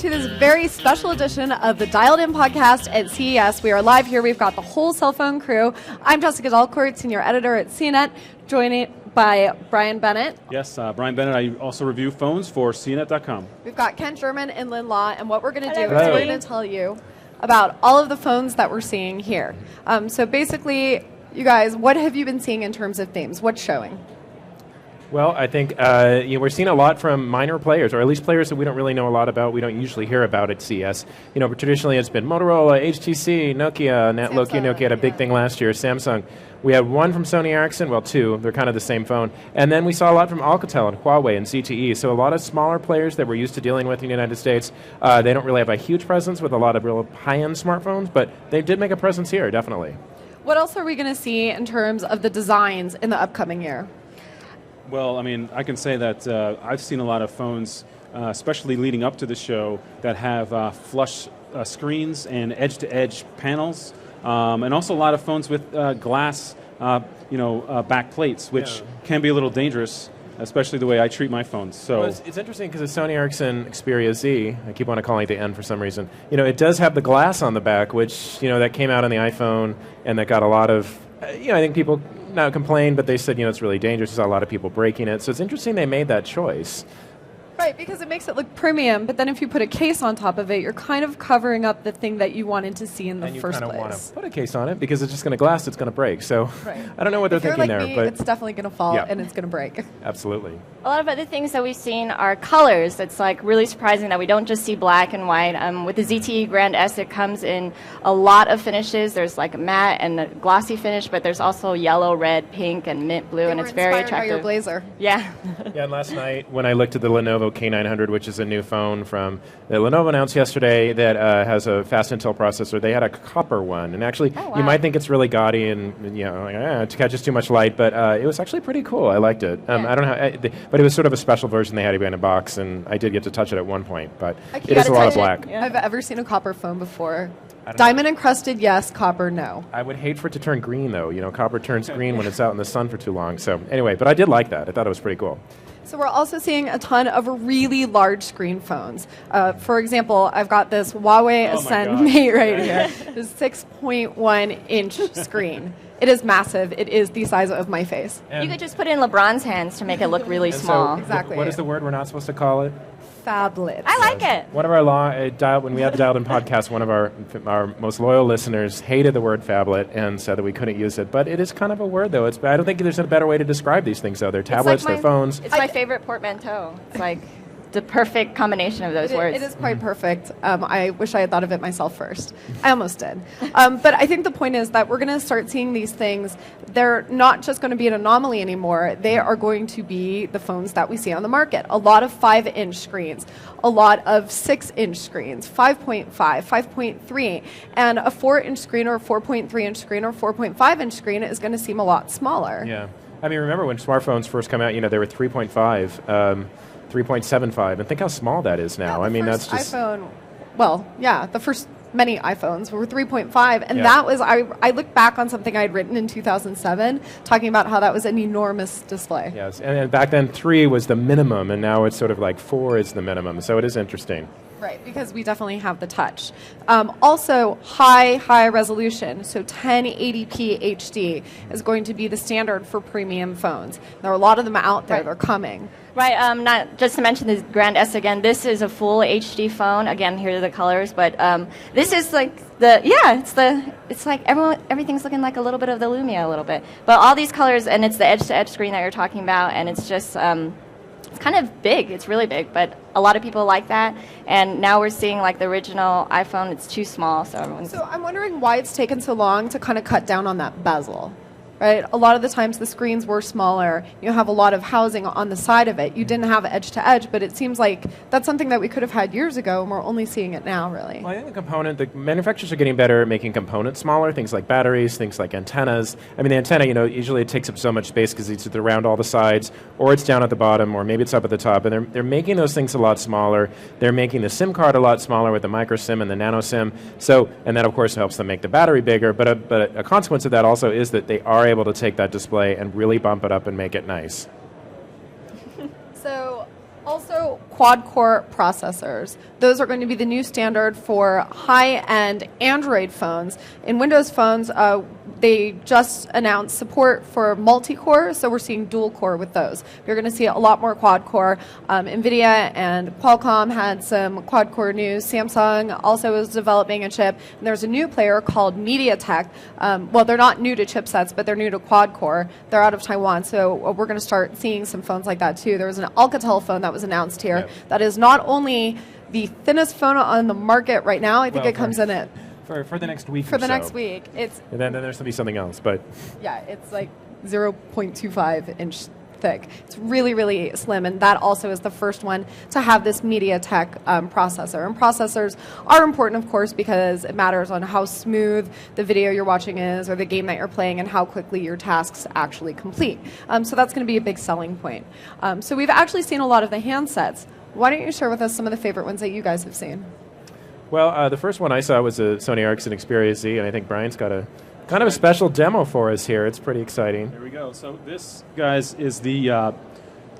Speaker 5: to this very special edition of the Dialed In podcast at CES. We are live here. We've got the whole cell phone crew. I'm Jessica Dalcourt, senior editor at CNET, joined by Brian Bennett.
Speaker 1: Yes, Brian Bennett. I also review phones for CNET.com.
Speaker 5: We've got Ken Sherman and Lynn Law, and what we're going to do is
Speaker 1: Hello.
Speaker 5: we're going to tell you about all of the phones that we're seeing here. So basically, you guys, what have you been seeing in terms of themes? What's showing?
Speaker 9: Well, I think we're seeing a lot from minor players, or at least players that we don't really know a lot about. We don't usually hear about at CES. But traditionally it's been Motorola, HTC, Nokia, Nokia had a big thing last year, Samsung. We had one from Sony Ericsson, well, two. They're kind of the same phone. And then we saw a lot from Alcatel and Huawei and CTE. So a lot of smaller players that we're used to dealing with in the United States, they don't really have a huge presence with a lot of real high-end smartphones, but they did make a presence here, definitely.
Speaker 5: What else are we going to see in terms of the designs in the upcoming year?
Speaker 1: Well, I mean, I can say that I've seen a lot of phones, especially leading up to the show, that have flush screens and edge-to-edge panels, and also a lot of phones with glass, back plates, which can be a little dangerous, especially the way I treat my phones. So
Speaker 9: well, it's interesting because the Sony Ericsson Xperia Z, I keep on calling it the N for some reason, it does have the glass on the back, which, that came out on the iPhone, and that got a lot of, I think people not complained, but they said, it's really dangerous. There's a lot of people breaking it. So it's interesting they made that choice.
Speaker 5: Right, because it makes it look premium, but then if you put a case on top of it, you're kind of covering up the thing that you wanted to see in the first place.
Speaker 9: And you kind of want to put a case on it because it's just going to glass, it's going to break. So
Speaker 5: right.
Speaker 9: I don't know what they're thinking there.
Speaker 5: Me,
Speaker 9: but
Speaker 5: it's definitely going to fall and it's going to break.
Speaker 9: Absolutely.
Speaker 11: A lot of other things that we've seen are colors. It's like really surprising that we don't just see black and white. With the ZTE Grand S, it comes in a lot of finishes. There's like a matte and a glossy finish, but there's also yellow, red, pink, and mint blue, and it's very attractive.
Speaker 5: By your blazer.
Speaker 11: Yeah.
Speaker 9: Yeah, and last night when I looked at the Lenovo K900, which is a new phone from Lenovo announced yesterday that has a fast Intel processor. They had a copper one, and actually you might think it's really gaudy and it catches too much light, but it was actually pretty cool. I liked it. I don't know, but it was sort of a special version they had in a box, and I did get to touch it at one point. But it is a lot of black.
Speaker 5: I've ever seen a copper phone before. Diamond encrusted, yes. Copper, no.
Speaker 9: I would hate for it to turn green, though. Copper turns green when it's out in the sun for too long. So anyway, but I did like that. I thought it was pretty cool.
Speaker 5: So we're also seeing a ton of really large screen phones. For example, I've got this Huawei Ascend Mate right here. It's 6.1-inch screen. It is massive. It is the size of my face.
Speaker 11: You could just put it in LeBron's hands to make it look really small.
Speaker 9: So
Speaker 5: exactly.
Speaker 9: What is the word we're not supposed to call it?
Speaker 5: Phablet.
Speaker 11: I like it.
Speaker 9: One of our when we had the Dialed In podcast, one of our most loyal listeners hated the word phablet and said that we couldn't use it. But it is kind of a word, though. I don't think there's a better way to describe these things, though. They're tablets, they're phones.
Speaker 11: It's my favorite portmanteau. It's like the perfect combination of those words.
Speaker 5: It is quite perfect. I wish I had thought of it myself first. I almost did. But I think the point is that we're going to start seeing these things. They're not just going to be an anomaly anymore. They are going to be the phones that we see on the market. A lot of 5-inch screens, a lot of 6-inch screens, 5.5, 5.3, and a 4-inch screen or a 4.3-inch screen or 4.5-inch screen is going to seem a lot smaller.
Speaker 9: Yeah. I mean, remember when smartphones first come out, they were 3.5. 3.75, and think how small that is now.
Speaker 5: Yeah,
Speaker 9: I mean, that's just
Speaker 5: iPhone. Well, yeah, the first many iPhones were 3.5, and that was I look back on something I had written in 2007, talking about how that was an enormous display.
Speaker 9: Yes, and back then 3 was the minimum, and now it's sort of like 4 is the minimum. So it is interesting.
Speaker 5: Right, because we definitely have the touch. Also, high resolution. So 1080p HD is going to be the standard for premium phones. There are a lot of them out there. They're coming.
Speaker 11: Right. Not just to mention the Grand S again. This is a full HD phone. Again, here are the colors. But this is like it's like everything's looking like a little bit of the Lumia a little bit. But all these colors, and it's the edge-to-edge screen that you're talking about, and it's just. It's kind of big. It's really big, but a lot of people like that. And now we're seeing like the original iPhone. It's too small, so everyone's.
Speaker 5: So I'm wondering why it's taken so long to kind of cut down on that bezel. Right? A lot of the times the screens were smaller. You have a lot of housing on the side of it. You didn't have edge to edge, but it seems like that's something that we could have had years ago, and we're only seeing it now, really.
Speaker 9: Well, I think the manufacturers are getting better at making components smaller, things like batteries, things like antennas. I mean, the antenna, usually it takes up so much space because it's either around all the sides, or it's down at the bottom, or maybe it's up at the top, and they're making those things a lot smaller. They're making the SIM card a lot smaller with the micro SIM and the nano SIM. So, and that, of course, helps them make the battery bigger, but a consequence of that also is that they are able to take that display and really bump it up and make it nice.
Speaker 5: So, also, new quad-core processors. Those are going to be the new standard for high-end Android phones. In Windows phones, they just announced support for multi-core, so we're seeing dual-core with those. You're going to see a lot more quad-core. NVIDIA and Qualcomm had some quad-core news. Samsung also is developing a chip. And there's a new player called MediaTek. Well, they're not new to chipsets, but they're new to quad-core. They're out of Taiwan, so we're going to start seeing some phones like that too. There was an Alcatel phone that was announced here that is not only the thinnest phone on the market right now. I think it comes in at
Speaker 9: for the next week.
Speaker 5: For the next week, it's
Speaker 9: and then there's going to be something else, but
Speaker 5: yeah, it's like 0.25 inch thick. It's really, really slim, and that also is the first one to have this MediaTek processor. And processors are important, of course, because it matters on how smooth the video you're watching is or the game that you're playing and how quickly your tasks actually complete. So that's going to be a big selling point. So we've actually seen a lot of the handsets. Why don't you share with us some of the favorite ones that you guys have seen?
Speaker 9: Well, the first one I saw was a Sony Ericsson Xperia Z, and I think Brian's got a kind of a special demo for us here. It's pretty exciting.
Speaker 1: There we go. So this, guys, is the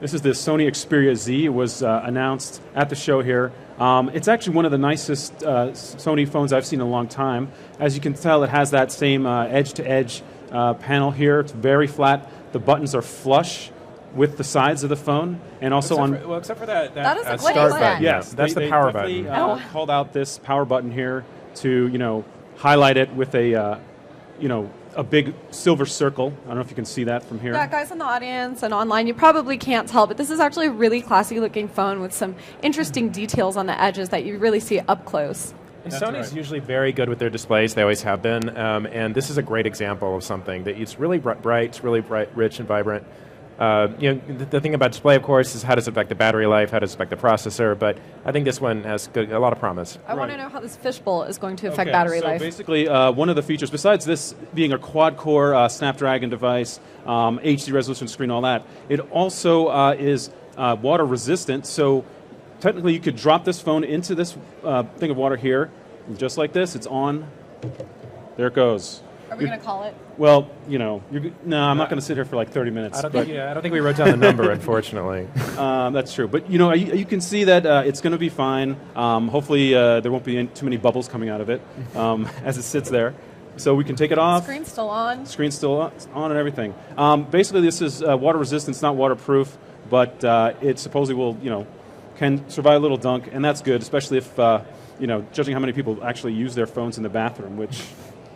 Speaker 1: Sony Xperia Z. It was announced at the show here. It's actually one of the nicest Sony phones I've seen in a long time. As you can tell, it has that same edge-to-edge panel here. It's very flat. The buttons are flush with the sides of the phone, and also
Speaker 9: except for that
Speaker 5: is a great
Speaker 9: start
Speaker 5: button.
Speaker 9: button.
Speaker 1: Yes,
Speaker 9: that's the power button.
Speaker 1: Called out this power button here to highlight it with a a big silver circle. I don't know if you can see that from here.
Speaker 5: Yeah, guys in the audience and online, you probably can't tell, but this is actually a really classy looking phone with some interesting details on the edges that you really see up close.
Speaker 9: And Sony's usually very good with their displays. They always have been, and this is a great example of something that it's really bright, it's really bright, rich, and vibrant. The thing about display, of course, is how does it affect the battery life, how does it affect the processor, but I think this one has a lot of promise.
Speaker 5: I want to know how this fishbowl is going to affect battery life.
Speaker 1: So basically, one of the features, besides this being a quad-core Snapdragon device, HD resolution screen, all that, it also is water-resistant, so technically you could drop this phone into this thing of water here, just like this, it's on, there it goes.
Speaker 5: Are we going to call it?
Speaker 1: Well, no, I'm not going to sit here for like 30 minutes.
Speaker 9: I don't think we wrote down the number, unfortunately.
Speaker 1: That's true. But, you can see that it's going to be fine. Hopefully there won't be too many bubbles coming out of it as it sits there. So we can take it off.
Speaker 5: Screen's still on.
Speaker 1: Screen's still on and everything. Basically, this is water resistant. It's not waterproof, but it supposedly will, can survive a little dunk, and that's good, especially if, judging how many people actually use their phones in the bathroom, which...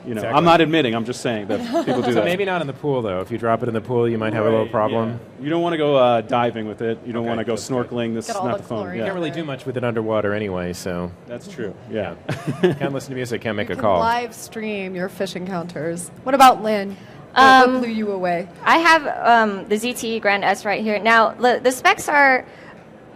Speaker 9: Exactly.
Speaker 1: I'm not admitting, I'm just saying that people do
Speaker 9: so
Speaker 1: that.
Speaker 9: Maybe not in the pool, though. If you drop it in the pool, you might have a little problem.
Speaker 1: Yeah. You don't want to go diving with it. You don't want to go snorkeling. This is not the phone.
Speaker 9: You can't really do much with it underwater anyway, so...
Speaker 1: That's true, yeah.
Speaker 9: Can't listen to music, can't make a call.
Speaker 5: Live stream your fish encounters. What about Lynn? What blew you away?
Speaker 11: I have the ZTE Grand S right here. Now, the specs are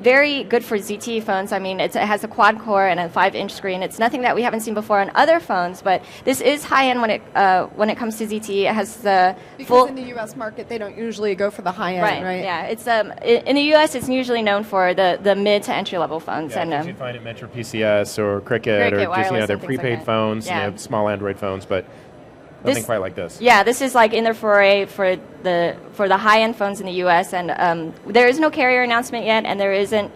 Speaker 11: very good for ZTE phones. I mean, it has a quad core and a 5-inch screen. It's nothing that we haven't seen before on other phones, but this is high end when it comes to ZTE. It has the
Speaker 5: because in the U.S. market they don't usually go for the high end, right?
Speaker 11: Yeah, it's in the U.S. it's usually known for the mid to entry level phones.
Speaker 9: Yeah,
Speaker 11: and
Speaker 9: you find it Metro PCS or Cricket or just they're prepaid
Speaker 11: like
Speaker 9: phones.
Speaker 11: Yeah.
Speaker 9: And they have small Android phones, but. Nothing quite like this.
Speaker 11: Yeah, this is like in their foray for the high-end phones in the U.S. and there is no carrier announcement yet, and there isn't.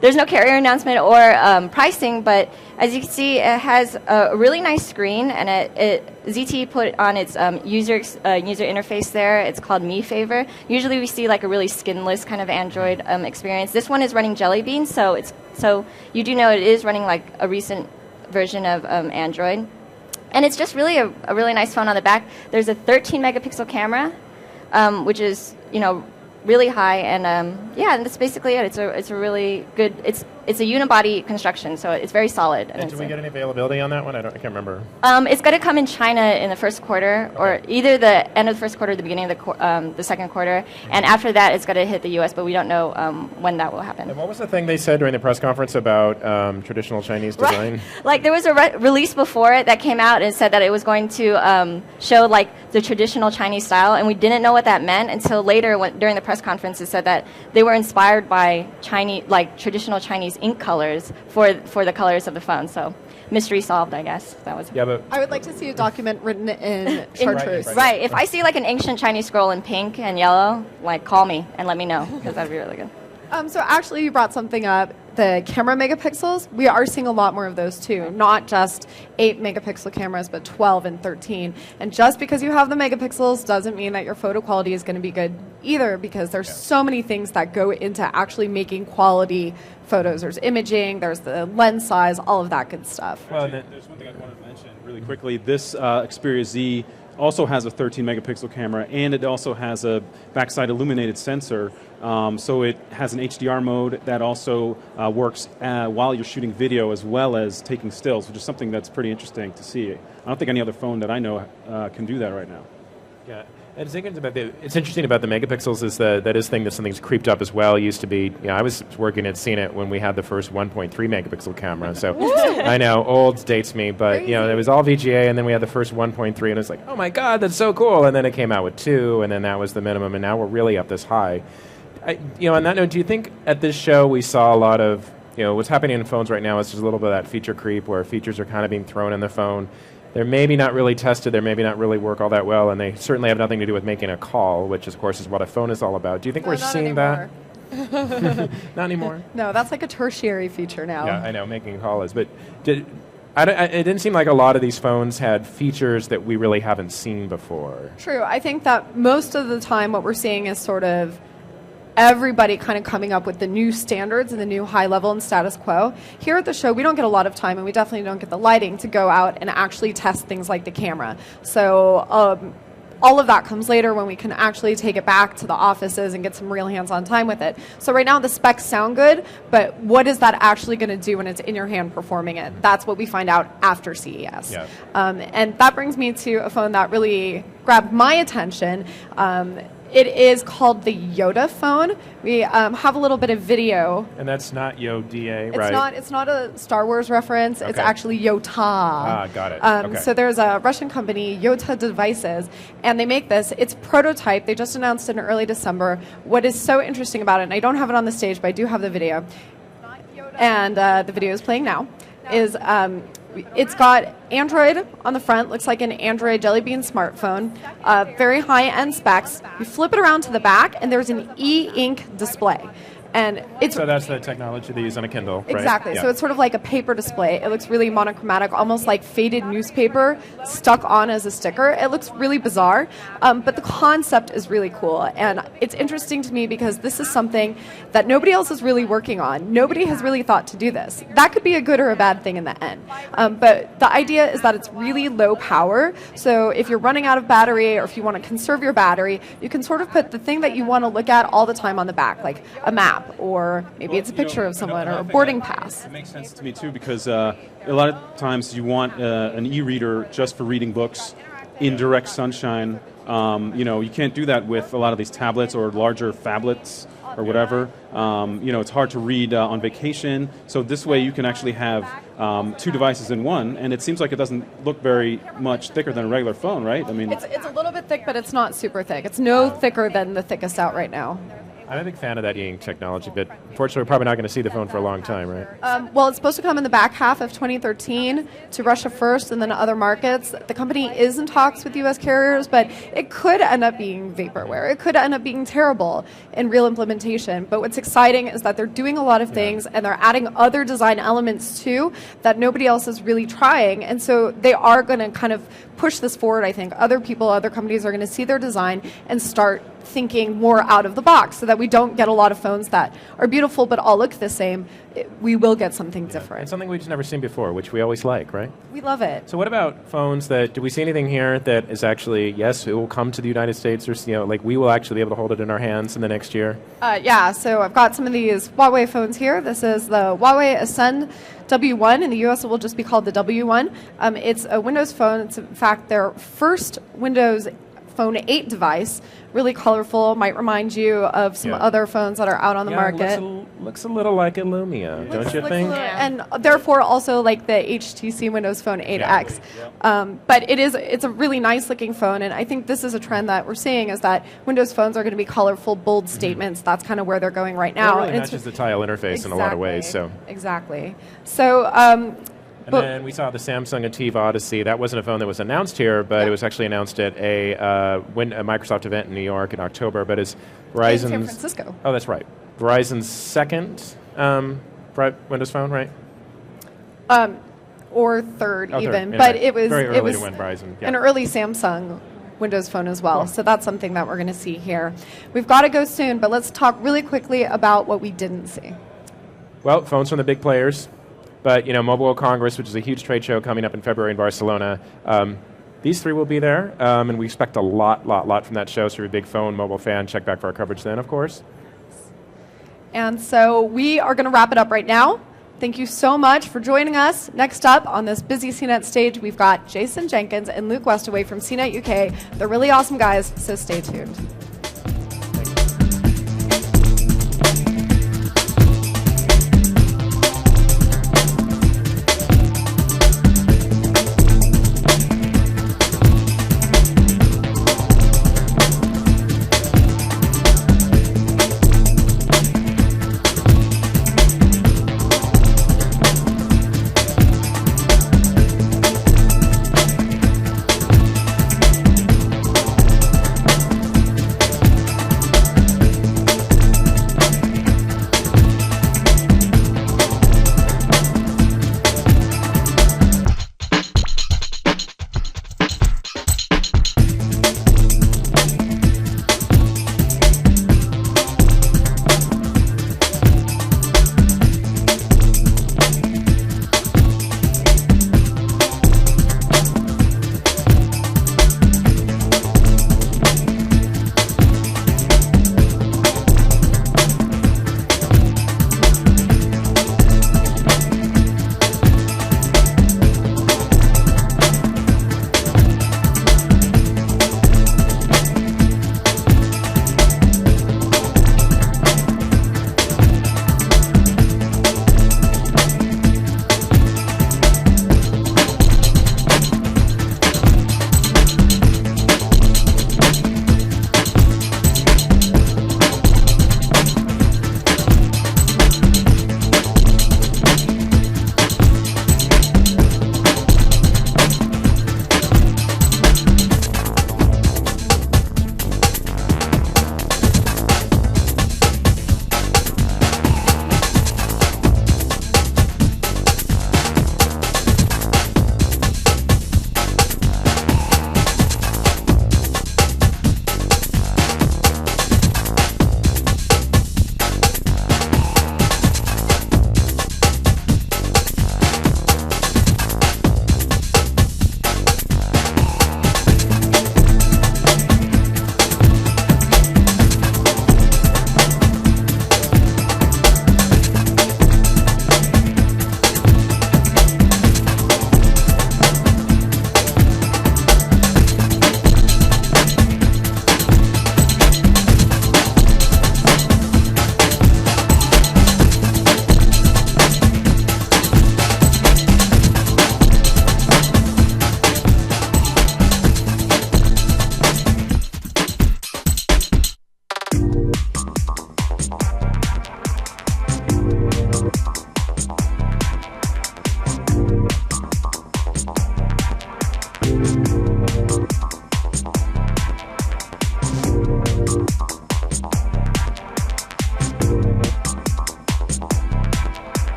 Speaker 11: There's no carrier announcement or pricing, but as you can see, it has a really nice screen, and ZTE put on its user interface there. It's called Mi Favor. Usually, we see like a really skinless kind of Android experience. This one is running Jelly Bean, so you do know it is running like a recent version of Android. And it's just really a really nice phone on the back. There's a 13-megapixel camera, which is, really high. And, and that's basically it. It's a really good... It's a unibody construction, so it's very solid.
Speaker 9: And did we get any availability on that one? I can't remember.
Speaker 11: It's going to come in China in the first quarter, or either the end of the first quarter or the beginning of the second quarter. And after that, it's going to hit the U.S., but we don't know when that will happen.
Speaker 9: And what was the thing they said during the press conference about traditional Chinese design?
Speaker 11: Right. Like, there was a release before it that came out and said that it was going to show, like, the traditional Chinese style, and we didn't know what that meant until later during the press conference. It said that they were inspired by traditional Chinese ink colors for the colors of the phone. So mystery solved, I guess. That was.
Speaker 9: Yeah, but
Speaker 5: I would like to see a document written in chartreuse.
Speaker 11: Right. If I see like an ancient Chinese scroll in pink and yellow, like call me and let me know because that'd be really good.
Speaker 5: So actually, you brought something up. The camera megapixels, we are seeing a lot more of those too. Not just 8 megapixel cameras, but 12 and 13. And just because you have the megapixels doesn't mean that your photo quality is going to be good either, because there's so many things that go into actually making quality photos. There's imaging, there's the lens size, all of that good stuff.
Speaker 1: Well, there's one thing I wanted to mention really quickly. This Xperia Z also has a 13 megapixel camera, and it also has a backside illuminated sensor. So it has an HDR mode that also works while you're shooting video as well as taking stills, which is something that's pretty interesting to see. I don't think any other phone that I know can do that right now.
Speaker 9: Yeah. It's interesting about the megapixels is that is thing that something's creeped up as well. It used to be, I was working at CNET when we had the first 1.3 megapixel camera. So I know, old dates me, but it was all VGA, and then we had the first 1.3, and it's like, oh my God, that's so cool. And then it came out with 2, and then that was the minimum, and now we're really up this high. On that note, do you think at this show we saw a lot of, what's happening in phones right now is just a little bit of that feature creep where features are kind of being thrown in the phone. They're maybe not really tested, they're maybe not really work all that well, and they certainly have nothing to do with making a call, which of course is what a phone is all about. Do you think we're seeing that? Not anymore?
Speaker 5: No, that's like a tertiary feature now.
Speaker 9: Yeah, I know, making a call is. But it didn't seem like a lot of these phones had features that we really haven't seen before.
Speaker 5: True. I think that most of the time what we're seeing is sort of everybody kind of coming up with the new standards and the new high level and status quo. Here at the show, we don't get a lot of time, and we definitely don't get the lighting to go out and actually test things like the camera. So all of that comes later when we can actually take it back to the offices and get some real hands-on time with it. So right now the specs sound good, but what is that actually going to do when it's in your hand performing it? That's what we find out after CES. Yeah. And that brings me to a phone that really grabbed my attention. It is called the Yoda phone. We have a little bit of video.
Speaker 9: And that's not Yoda, right?
Speaker 5: It's not a Star Wars reference. Okay. It's actually Yota.
Speaker 9: Got it. Okay.
Speaker 5: So there's a Russian company, Yota Devices, and they make this. It's prototype. They just announced it in early December. What is so interesting about it, and I don't have it on the stage, but I do have the video, and the video is playing now, is it's got Android on the front, looks like an Android Jelly Bean smartphone, very high-end specs. You flip it around to the back, and there's an e-ink display. And
Speaker 9: so that's the technology they use on a Kindle, right?
Speaker 5: Exactly.
Speaker 9: Yeah.
Speaker 5: So it's sort of like a paper display. It looks really monochromatic, almost like faded newspaper stuck on as a sticker. It looks really bizarre, but the concept is really cool. And it's interesting to me because this is something that nobody else is really working on. Nobody has really thought to do this. That could be a good or a bad thing in the end. But the idea is that it's really low power. So if you're running out of battery or if you want to conserve your battery, you can sort of put the thing that you want to look at all the time on the back, like a map, or maybe it's a picture of someone or a boarding pass.
Speaker 1: It makes sense to me too, because a lot of times you want an e-reader just for reading books in direct sunshine. You can't do that with a lot of these tablets or larger phablets or whatever. It's hard to read on vacation. So this way you can actually have 2 devices in one, and it seems like it doesn't look very much thicker than a regular phone, right? I mean,
Speaker 5: it's a little bit thick, but it's not super thick. It's no thicker than the thickest out right now.
Speaker 9: I'm a big fan of that e-ink technology, but unfortunately we're probably not going to see the phone for a long time, right?
Speaker 5: Well, it's supposed to come in the back half of 2013 to Russia first and then other markets. The company is in talks with U.S. carriers, but it could end up being vaporware. It could end up being terrible in real implementation. But what's exciting is that they're doing a lot of things, and they're adding other design elements too that nobody else is really trying. And so they are going to kind of push this forward, I think. Other companies are going to see their design and start thinking more out of the box so that we don't get a lot of phones that are beautiful but all look the same. We will get something different.
Speaker 9: And something we've just never seen before, which we always like, right?
Speaker 5: We love it.
Speaker 9: So what about phones do we see anything here that is actually, yes, it will come to the United States, or we will actually be able to hold it in our hands in the next year?
Speaker 5: Yeah, so I've got some of these Huawei phones here. This is the Huawei Ascend W1. In the US, it will just be called the W1. It's a Windows phone. It's, in fact, their first Windows Phone 8 device. Really colorful, might remind you of some other phones that are out on the market.
Speaker 9: Looks a little like a Lumia, don't you think?
Speaker 5: And therefore also like the HTC Windows Phone 8X. But it's a really nice looking phone, and I think this is a trend that we're seeing, is that Windows phones are going to be colorful, bold statements. That's kind of where they're going right now.
Speaker 9: It really matches the tile interface in a lot of ways. So
Speaker 5: exactly. So
Speaker 9: And then we saw the Samsung Ativ Odyssey. That wasn't a phone that was announced here, but it was actually announced at a Microsoft event in New York in October. But it's Verizon's...
Speaker 5: In San Francisco.
Speaker 9: Oh, that's right. Verizon's second Windows phone, right?
Speaker 5: Or third
Speaker 9: Oh, third,
Speaker 5: even.
Speaker 9: yeah,
Speaker 5: But
Speaker 9: right.
Speaker 5: it was,
Speaker 9: Very
Speaker 5: it
Speaker 9: early
Speaker 5: was
Speaker 9: to win Verizon. Yeah.
Speaker 5: an early Samsung Windows phone as well. So that's something that we're going to see here. We've got to go soon, but let's talk really quickly about what we didn't see.
Speaker 9: Well, phones from the big players. But, Mobile World Congress, which is a huge trade show coming up in February in Barcelona, these three will be there, and we expect a lot from that show. So if you're a big phone, mobile fan, check back for our coverage then, of course.
Speaker 5: And so we are going to wrap it up right now. Thank you so much for joining us. Next up on this busy CNET stage, we've got Jason Jenkins and Luke Westaway from CNET UK. They're really awesome guys, so stay tuned.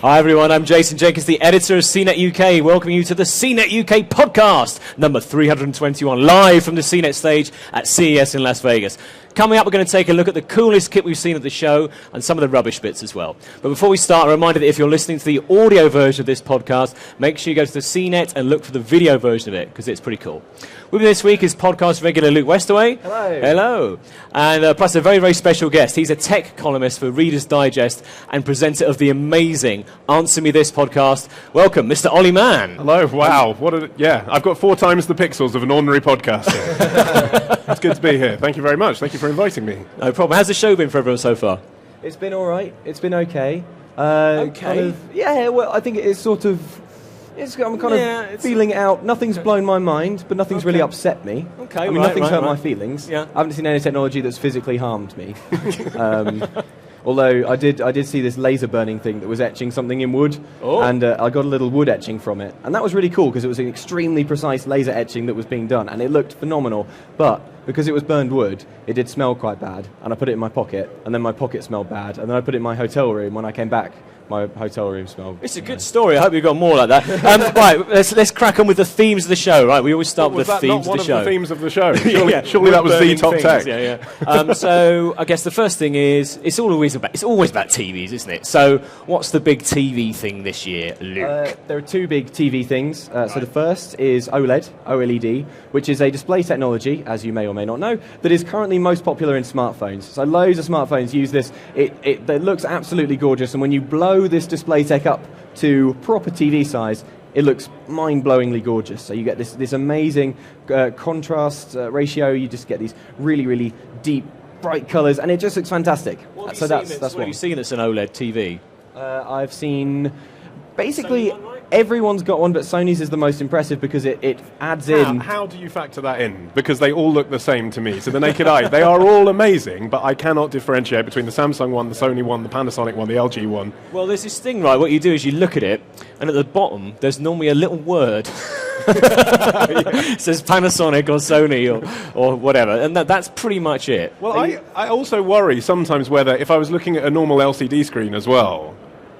Speaker 12: Hi everyone, I'm Jason Jenkins, the editor of CNET UK, welcoming you to the CNET UK podcast, number 321, live from the CNET stage at CES in Las Vegas. Coming up, we're going to take a look at the coolest kit we've seen at the show and some of the rubbish bits as well. But before we start, a reminder that if you're listening to the audio version of this podcast, make sure you go to the CNET and look for the video version of it, because it's pretty cool. With me this week is podcast regular Luke Westaway.
Speaker 13: Hello.
Speaker 12: Hello. And plus a very, very special guest. He's a tech columnist for Reader's Digest and presenter of the amazing Answer Me This podcast. Welcome, Mr. Ollie Mann.
Speaker 14: Hello. Wow. I've got 4 times the pixels of an ordinary podcaster. It's good to be here. Thank you very much. Thank you for inviting me.
Speaker 12: No problem. How's the show been for everyone so far?
Speaker 13: It's been all right. It's been okay.
Speaker 12: Okay.
Speaker 13: I think it is sort of... I'm kind of feeling it out. Nothing's blown my mind, but nothing's really upset me.
Speaker 12: Okay,
Speaker 13: nothing's hurt my feelings.
Speaker 12: Yeah.
Speaker 13: I haven't seen any technology that's physically harmed me. Although I did see this laser burning thing that was etching something in wood, and I got a little wood etching from it, and that was really cool because it was an extremely precise laser etching that was being done, and it looked phenomenal. But because it was burned wood, it did smell quite bad, and I put it in my pocket, and then my pocket smelled bad, and then I put it in my hotel room. When I came back, my hotel room smelled.
Speaker 12: It's a good story. I hope you've got more like that. Right, let's crack on with the themes of the show. Right, we always start with the themes of the show.
Speaker 14: Was that not one of the themes of the show? Surely that was the top tech.
Speaker 12: Yeah. So I guess the first thing is it's always about TVs, isn't it? So what's the big TV thing this year, Luke?
Speaker 13: There are 2 big TV things. So the first is OLED, which is a display technology, as you may or may not know, that is currently most popular in smartphones. So loads of smartphones use this. It looks absolutely gorgeous, and when you blow this display tech up to proper TV size, it looks mind-blowingly gorgeous. So you get this amazing contrast ratio. You just get these really, really deep, bright colours, and it just looks fantastic.
Speaker 12: What
Speaker 13: So
Speaker 12: have
Speaker 13: that's one.
Speaker 12: you seen that's an OLED TV?
Speaker 13: I've seen basically everyone's got one, but Sony's is the most impressive because it adds in.
Speaker 14: How do you factor that in? Because they all look the same to me. To the naked eye, they are all amazing, but I cannot differentiate between the Samsung one, the Sony one, the Panasonic one, the LG one.
Speaker 12: Well, there's this thing, right? What you do is you look at it, and at the bottom, there's normally a little word. It says Panasonic or Sony or whatever, and that's pretty much it.
Speaker 14: Well, I also worry sometimes whether, if I was looking at a normal LCD screen as well,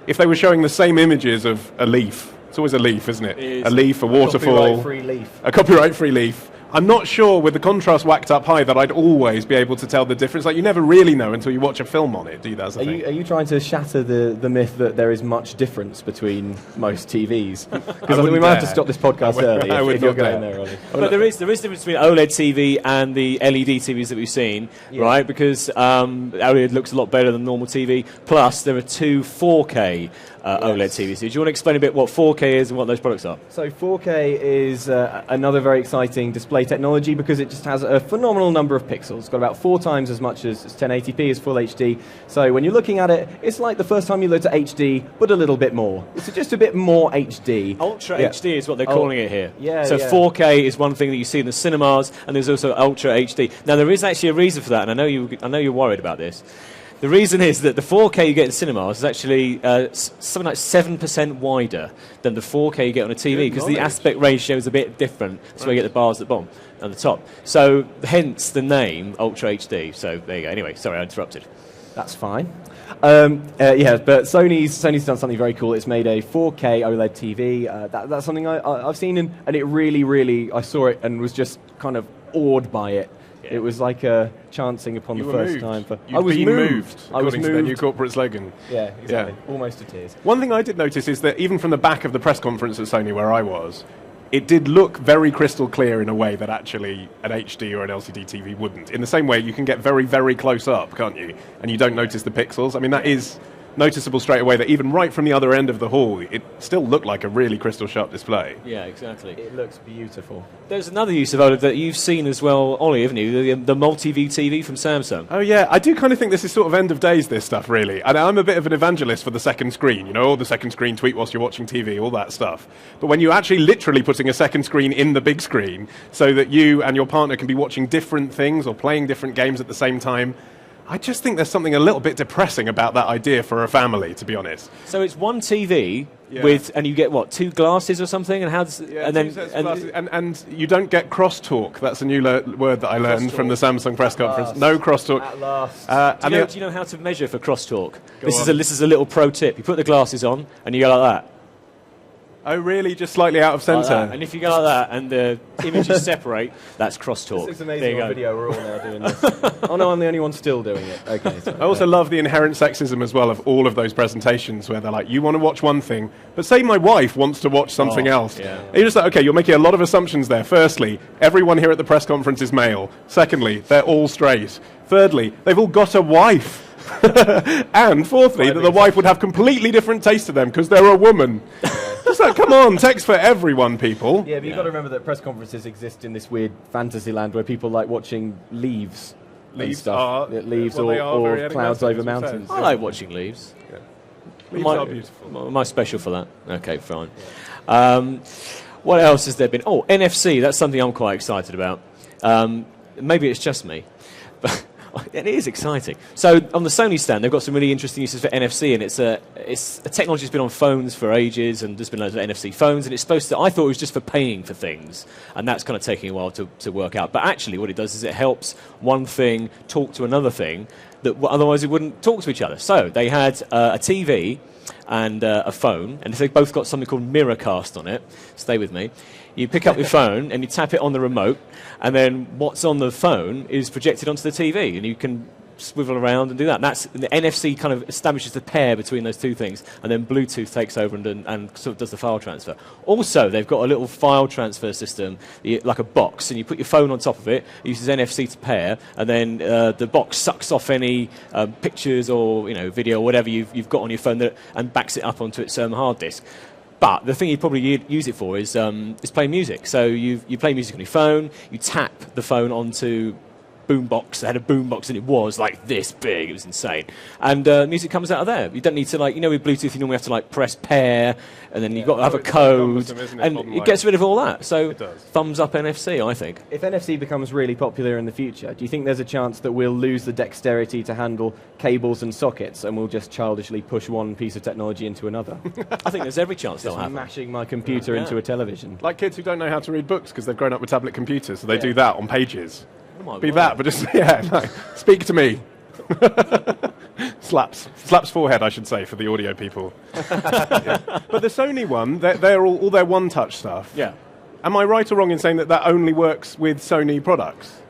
Speaker 14: if they were showing the same images of a leaf. It's always a leaf, isn't it?
Speaker 12: It is.
Speaker 14: A leaf, a waterfall.
Speaker 13: Copyright-free leaf.
Speaker 14: A copyright-free leaf. I'm not sure with the contrast whacked up high that I'd always be able to tell the difference. Like, you never really know until you watch a film on it, do you? That's the thing.
Speaker 13: Are you trying to shatter the myth that there is much difference between most TVs? Because we might have to stop this podcast early if you're going there, Ollie.
Speaker 12: But there is difference between OLED TV and the LED TVs that we've seen, right? Because OLED looks a lot better than normal TV. Plus, there are 2 4K OLED TVs. So do you want to explain a bit what 4K is and what those products are?
Speaker 13: So 4K is another very exciting display technology because it just has a phenomenal number of pixels. It's got about 4 times as much as 1080p as full HD. So when you're looking at it, it's like the first time you looked at HD, but a little bit more. It's just a bit more HD.
Speaker 12: Ultra HD is what they're calling it here.
Speaker 13: Yeah.
Speaker 12: So 4K is one thing that you see in the cinemas, and there's also Ultra HD. Now there is actually a reason for that, and I know you're worried about this. The reason is that the 4K you get in cinemas is actually something like 7% wider than the 4K you get on a TV, because the aspect ratio is a bit different. That's where you get the bars at the bottom and the top. So hence the name Ultra HD. So there you go. Anyway, sorry, I interrupted.
Speaker 13: That's fine. But Sony's done something very cool. It's made a 4K OLED TV. That's something I've seen, and it really, I saw it and was just kind of awed by it. It was like chancing upon the first time.
Speaker 14: I was moved. According to their new corporate slogan.
Speaker 13: Yeah, exactly. Almost to tears.
Speaker 14: One thing I did notice is that even from the back of the press conference at Sony where I was, it did look very crystal clear in a way that actually an HD or an LCD TV wouldn't. In the same way, you can get very, very close up, can't you? And you don't notice the pixels. I mean, that is noticeable straight away that even right from the other end of the hall, it still looked like a really crystal sharp display.
Speaker 12: Yeah, exactly.
Speaker 13: It looks beautiful.
Speaker 12: There's another use of OLED that you've seen as well, Ollie, haven't you? The multi-view TV from Samsung.
Speaker 14: Oh yeah, I do kind of think this is sort of end of days, this stuff, really. And I'm a bit of an evangelist for the second screen, you know, the second screen, tweet whilst you're watching TV, all that stuff. But when you're actually literally putting a second screen in the big screen so that you and your partner can be watching different things or playing different games at the same time, I just think there's something a little bit depressing about that idea for a family, to be honest.
Speaker 12: So it's one TV and you get what, 2 glasses or something, and how does
Speaker 14: and you don't get crosstalk. That's a new word that I learned from the Samsung press conference. No crosstalk.
Speaker 12: At last. Do you know how to measure for crosstalk? This is a little pro tip. You put the glasses on and you go like that.
Speaker 14: Oh, really? Just slightly out of centre?
Speaker 12: Like, and if you go like that and the images separate, that's crosstalk.
Speaker 13: It's amazing on video. We're all now doing this. Oh, no, I'm the only one still doing it. Okay.
Speaker 14: I also love the inherent sexism as well of all of those presentations where they're like, you want to watch one thing, but say my wife wants to watch something else.
Speaker 12: Yeah.
Speaker 14: And you're just like, okay, you're making a lot of assumptions there. Firstly, everyone here at the press conference is male. Secondly, they're all straight. Thirdly, they've all got a wife. And fourthly, that the wife would have completely different taste to them because they're a woman. Just like, come on, text for everyone, people.
Speaker 13: Yeah, but you've got to remember that press conferences exist in this weird fantasy land where people like watching leaves.
Speaker 14: Leaves
Speaker 13: stuff. Leaves or clouds over mountains.
Speaker 12: I like watching leaves.
Speaker 14: Yeah. Leaves are beautiful.
Speaker 12: Am I special for that? Okay, fine. What else has there been? Oh, NFC. That's something I'm quite excited about. Maybe it's just me, but it is exciting. So on the Sony stand, they've got some really interesting uses for NFC, and it's a technology that's been on phones for ages, and there's been loads of NFC phones, and it's supposed to. I thought it was just for paying for things, and that's kind of taking a while to work out. But actually, what it does is it helps one thing talk to another thing that otherwise it wouldn't talk to each other. So they had a TV and a phone, and they've both got something called Miracast on it. Stay with me. You pick up your phone and you tap it on the remote, and then what's on the phone is projected onto the TV, and you can swivel around and do that. And the NFC kind of establishes the pair between those two things, and then Bluetooth takes over and sort of does the file transfer. Also, they've got a little file transfer system, like a box, and you put your phone on top of it, it uses NFC to pair, and then the box sucks off any pictures or video or whatever you've got on your phone and backs it up onto its hard disk. But the thing you probably use it for is playing music. So you play music on your phone, you tap the phone onto boombox. They had a boombox and it was like this big. It was insane. And music comes out of there. You don't need to with Bluetooth you normally have to press pair and then you've got to have a code. And it gets rid of all that. So thumbs up NFC, I think.
Speaker 13: If NFC becomes really popular in the future, do you think there's a chance that we'll lose the dexterity to handle cables and sockets and we'll just childishly push one piece of technology into another?
Speaker 12: I think there's every chance
Speaker 13: that'll happen. Mashing my computer into a television.
Speaker 14: Like kids who don't know how to read books because they've grown up with tablet computers, so they do that on pages.
Speaker 12: Oh
Speaker 14: Be that, but just, speak to me. Slaps forehead, I should say, for the audio people. Yeah. But the Sony one, they're all their one-touch stuff.
Speaker 12: Yeah.
Speaker 14: Am I right or wrong in saying that only works with Sony products?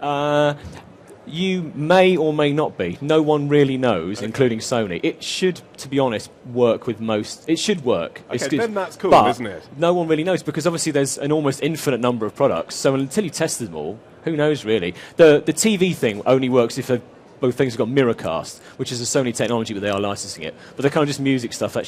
Speaker 12: You may or may not be. No one really knows, including Sony. It should, to be honest, work with most. It should work.
Speaker 14: Okay, then that's cool,
Speaker 12: but
Speaker 14: isn't it?
Speaker 12: No one really knows because obviously there's an almost infinite number of products. So until you test them all, who knows really? The TV thing only works if both things have got Miracast, which is a Sony technology, but they are licensing it. But they're kind of just music stuff that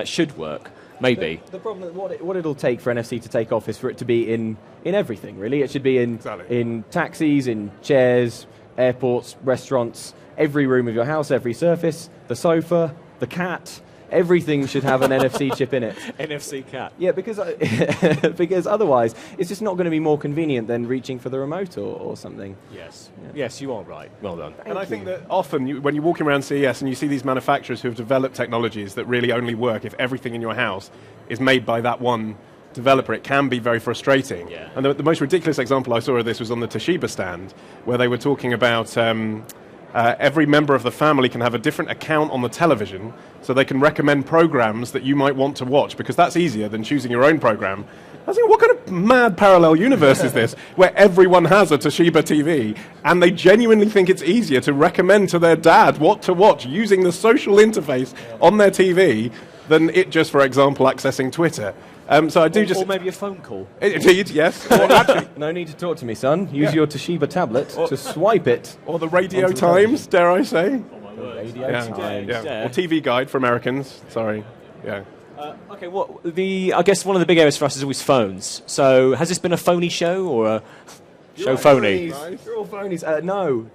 Speaker 12: should work. Maybe.
Speaker 13: The problem, what it'll take for NFC to take off is for it to be in everything, really. It should be in taxis, in chairs, airports, restaurants, every room of your house, every surface, the sofa, the cat. Everything should have an NFC chip in it.
Speaker 12: NFC cat.
Speaker 13: Yeah, because otherwise it's just not going to be more convenient than reaching for the remote or something.
Speaker 12: Yes. Yeah. Yes, you are right. Well done.
Speaker 14: I think that often when you're walking around CES and you see these manufacturers who have developed technologies that really only work if everything in your house is made by that one developer, it can be very frustrating.
Speaker 12: Yeah.
Speaker 14: And the most ridiculous example I saw of this was on the Toshiba stand, where they were talking about every member of the family can have a different account on the television, so they can recommend programs that you might want to watch, because that's easier than choosing your own program. I was thinking, what kind of mad parallel universe is this, where everyone has a Toshiba TV, and they genuinely think it's easier to recommend to their dad what to watch using the social interface on their TV than it just, for example, accessing Twitter. So I do
Speaker 12: or maybe a phone call.
Speaker 14: Indeed, yes. Or actually,
Speaker 13: no need to talk to me, son. Use your Toshiba tablet to swipe it.
Speaker 14: Or the Radio Times, dare I say.
Speaker 12: Oh my word.
Speaker 13: Radio Times.
Speaker 14: Yeah. Or TV Guide for Americans. Sorry. Yeah.
Speaker 12: Okay, I guess one of the big areas for us is always phones. So has this been a phony show or a show phony?
Speaker 13: Nice. You're all phonies.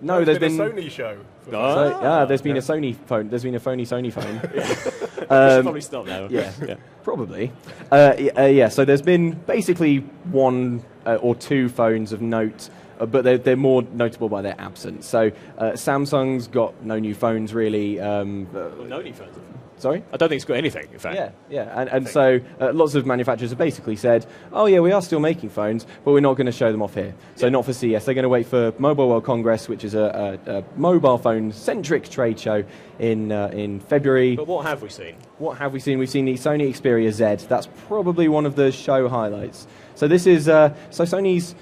Speaker 13: No,
Speaker 14: there's been a Sony show.
Speaker 13: There's been a Sony phone. There's been a phony Sony phone.
Speaker 12: We should probably stop now.
Speaker 13: Yeah, probably. So there's been basically one or two phones of note but they're more notable by their absence. So Samsung's got no new phones really.
Speaker 12: Well, no new phones.
Speaker 13: Sorry?
Speaker 12: I don't think it's got anything, in fact.
Speaker 13: Yeah. And so lots of manufacturers have basically said, oh, yeah, we are still making phones, but we're not going to show them off here. So not for CES. They're going to wait for Mobile World Congress, which is a mobile phone-centric trade show in February.
Speaker 12: But what have we seen?
Speaker 13: What have we seen? We've seen the Sony Xperia Z. That's probably one of the show highlights. So this is... so Sony's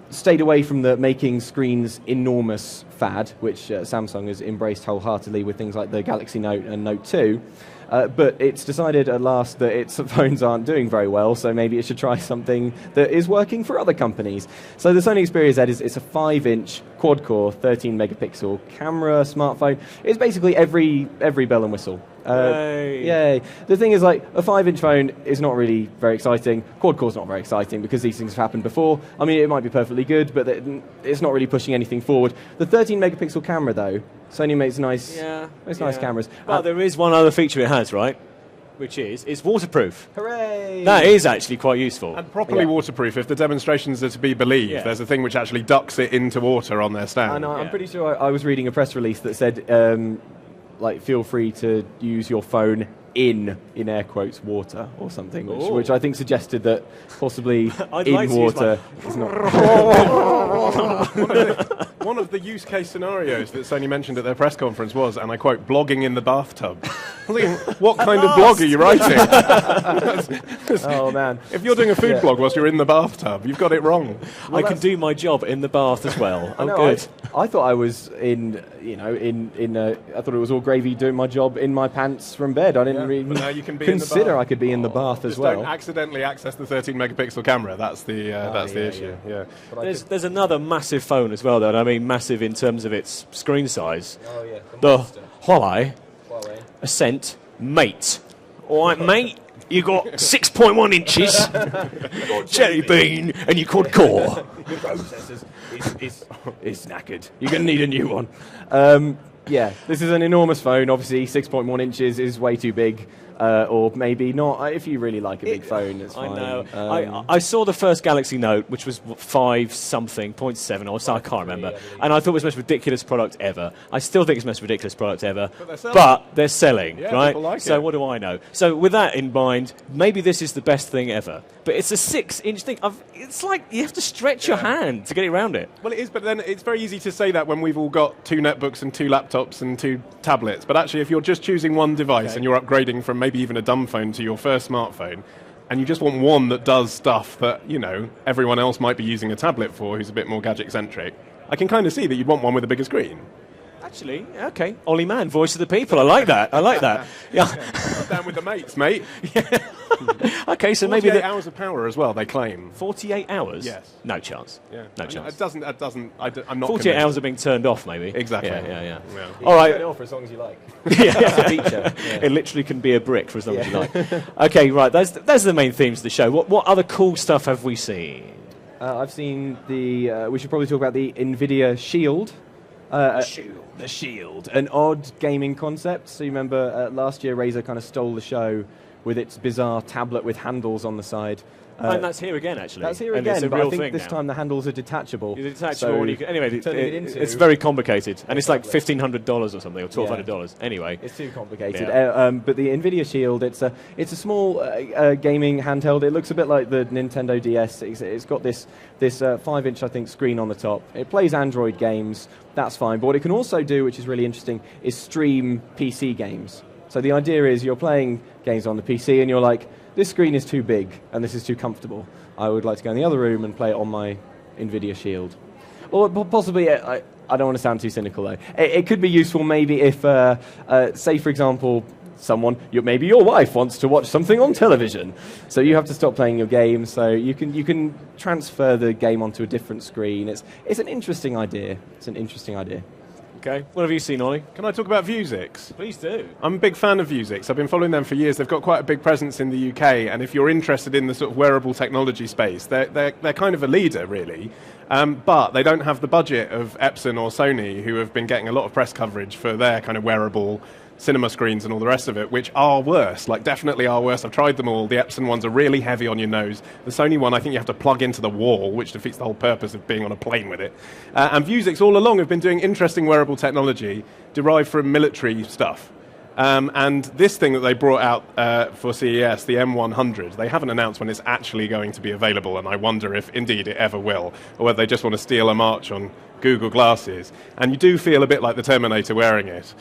Speaker 13: stayed away from the making screens enormous fad, which Samsung has embraced wholeheartedly with things like the Galaxy Note and Note 2. But it's decided at last that its phones aren't doing very well, so maybe it should try something that is working for other companies. So the Sony Xperia Z it's a 5-inch quad-core, 13-megapixel camera smartphone. It's basically every bell and whistle. Yay. The thing is, like, a 5-inch phone is not really very exciting. Quad-core's not very exciting because these things have happened before. I mean, it might be perfectly good, but it's not really pushing anything forward. The 13-megapixel camera, though, Sony makes nice cameras.
Speaker 12: But there is one other feature it has, right? Which is it's waterproof.
Speaker 13: Hooray!
Speaker 12: That is actually quite useful.
Speaker 14: And properly waterproof, if the demonstrations are to be believed.
Speaker 12: Yeah.
Speaker 14: There's a thing which actually ducks it into water on their stand.
Speaker 13: And I'm pretty sure I was reading a press release that said, feel free to use your phone in air quotes, water or something, which I think suggested that possibly in water is not...
Speaker 14: One of the use case scenarios that Sony mentioned at their press conference was, and I quote, blogging in the bathtub. I'm thinking, what kind of blog are you writing?
Speaker 13: Oh, man.
Speaker 14: If you're doing a food blog whilst you're in the bathtub, you've got it wrong.
Speaker 12: I can do my job in the bath as well. I'm
Speaker 13: No,
Speaker 12: good.
Speaker 13: I thought I was I thought it was all gravy doing my job in my pants from bed. I didn't really
Speaker 14: But now you can be in the
Speaker 13: consider
Speaker 14: bath.
Speaker 13: I could be in the bath as
Speaker 14: Just
Speaker 13: well.
Speaker 14: don't accidentally access the 13-megapixel camera. That's the issue. Yeah.
Speaker 12: There's another massive phone as well, though, and I mean massive in terms of its screen size.
Speaker 13: Oh, yeah.
Speaker 12: The Huawei Ascent Mate. All right, mate? You got 6.1 inches, jelly bean, and you quad core.
Speaker 13: Your processor is knackered. You're going to need a new one. This is an enormous phone. Obviously, 6.1 inches is way too big. Or maybe not. If you really like a big phone, it's fine.
Speaker 12: I know. I saw the first Galaxy Note, which was 5-something, 0.7 or so, I can't remember. And I thought it was the most ridiculous product ever. I still think it's the most ridiculous product ever. But they're selling, right?
Speaker 14: People like
Speaker 12: so
Speaker 14: it.
Speaker 12: what do I know? So with that in mind, maybe this is the best thing ever. But it's a 6-inch thing. It's like you have to stretch your hand to get it around it.
Speaker 14: Well, it is, but then it's very easy to say that when we've all got 2 netbooks and 2 laptops and 2 tablets. But actually, if you're just choosing one device and you're upgrading from maybe even a dumb phone to your first smartphone, and you just want one that does stuff that, everyone else might be using a tablet for who's a bit more gadget-centric, I can kind of see that you'd want one with a bigger screen.
Speaker 12: Actually, okay. Ollie Mann, voice of the people. I like that. Yeah.
Speaker 14: Down with the mates, mate.
Speaker 12: Okay, so maybe
Speaker 14: 48 hours of power as well, they claim.
Speaker 12: 48 hours?
Speaker 14: Yes.
Speaker 12: No chance.
Speaker 14: Yeah.
Speaker 12: No chance.
Speaker 14: It doesn't, I'm not
Speaker 12: 48
Speaker 14: convinced.
Speaker 12: hours are being turned off, maybe.
Speaker 14: Exactly.
Speaker 12: Yeah.
Speaker 13: You
Speaker 12: All
Speaker 13: can
Speaker 12: right.
Speaker 13: turn it off for as long as you like.
Speaker 12: Yeah.
Speaker 13: It's a feature. Yeah.
Speaker 12: It literally can be a brick for as long as you like. Okay, right. Those are the main themes of the show. What other cool stuff have we seen?
Speaker 13: I've seen we should probably talk about the NVIDIA Shield. The Shield. An odd gaming concept. So you remember last year Razer kind of stole the show with its bizarre tablet with handles on the side.
Speaker 12: And that's here again, actually.
Speaker 13: That's here
Speaker 12: and
Speaker 13: again,
Speaker 12: it's a
Speaker 13: but
Speaker 12: real
Speaker 13: I think
Speaker 12: thing
Speaker 13: this
Speaker 12: now.
Speaker 13: time the handles are detachable.
Speaker 12: They're detachable.
Speaker 13: So
Speaker 12: and anyway,
Speaker 13: turning it into
Speaker 12: it's very complicated. And it's like
Speaker 13: tablet.
Speaker 12: $1,500 or something, or $1,200. Anyway.
Speaker 13: It's too complicated.
Speaker 12: Yeah.
Speaker 13: But the NVIDIA Shield, it's a small gaming handheld. It looks a bit like the Nintendo DS. It's got this 5-inch, I think, screen on the top. It plays Android games. That's fine. But what it can also do, which is really interesting, is stream PC games. So the idea is you're playing games on the PC and you're like, this screen is too big and this is too comfortable. I would like to go in the other room and play it on my NVIDIA Shield. Or possibly, I don't want to sound too cynical though. It could be useful maybe if, say for example, maybe your wife wants to watch something on television. So you have to stop playing your game, so you can transfer the game onto a different screen. It's an interesting idea.
Speaker 12: Okay. What have you seen, Ollie?
Speaker 14: Can I talk about Vuzix?
Speaker 12: Please do.
Speaker 14: I'm a big fan of Vuzix. I've been following them for years. They've got quite a big presence in the UK, and if you're interested in the sort of wearable technology space, they're kind of a leader, really. But they don't have the budget of Epson or Sony, who have been getting a lot of press coverage for their kind of wearable cinema screens and all the rest of it, which are worse, like definitely are worse. I've tried them all. The Epson ones are really heavy on your nose. The Sony one, I think you have to plug into the wall, which defeats the whole purpose of being on a plane with it. And Vuzix all along have been doing interesting wearable technology derived from military stuff. And this thing that they brought out for CES, the M100, they haven't announced when it's actually going to be available, and I wonder if indeed it ever will, or whether they just want to steal a march on Google Glasses. And you do feel a bit like the Terminator wearing it.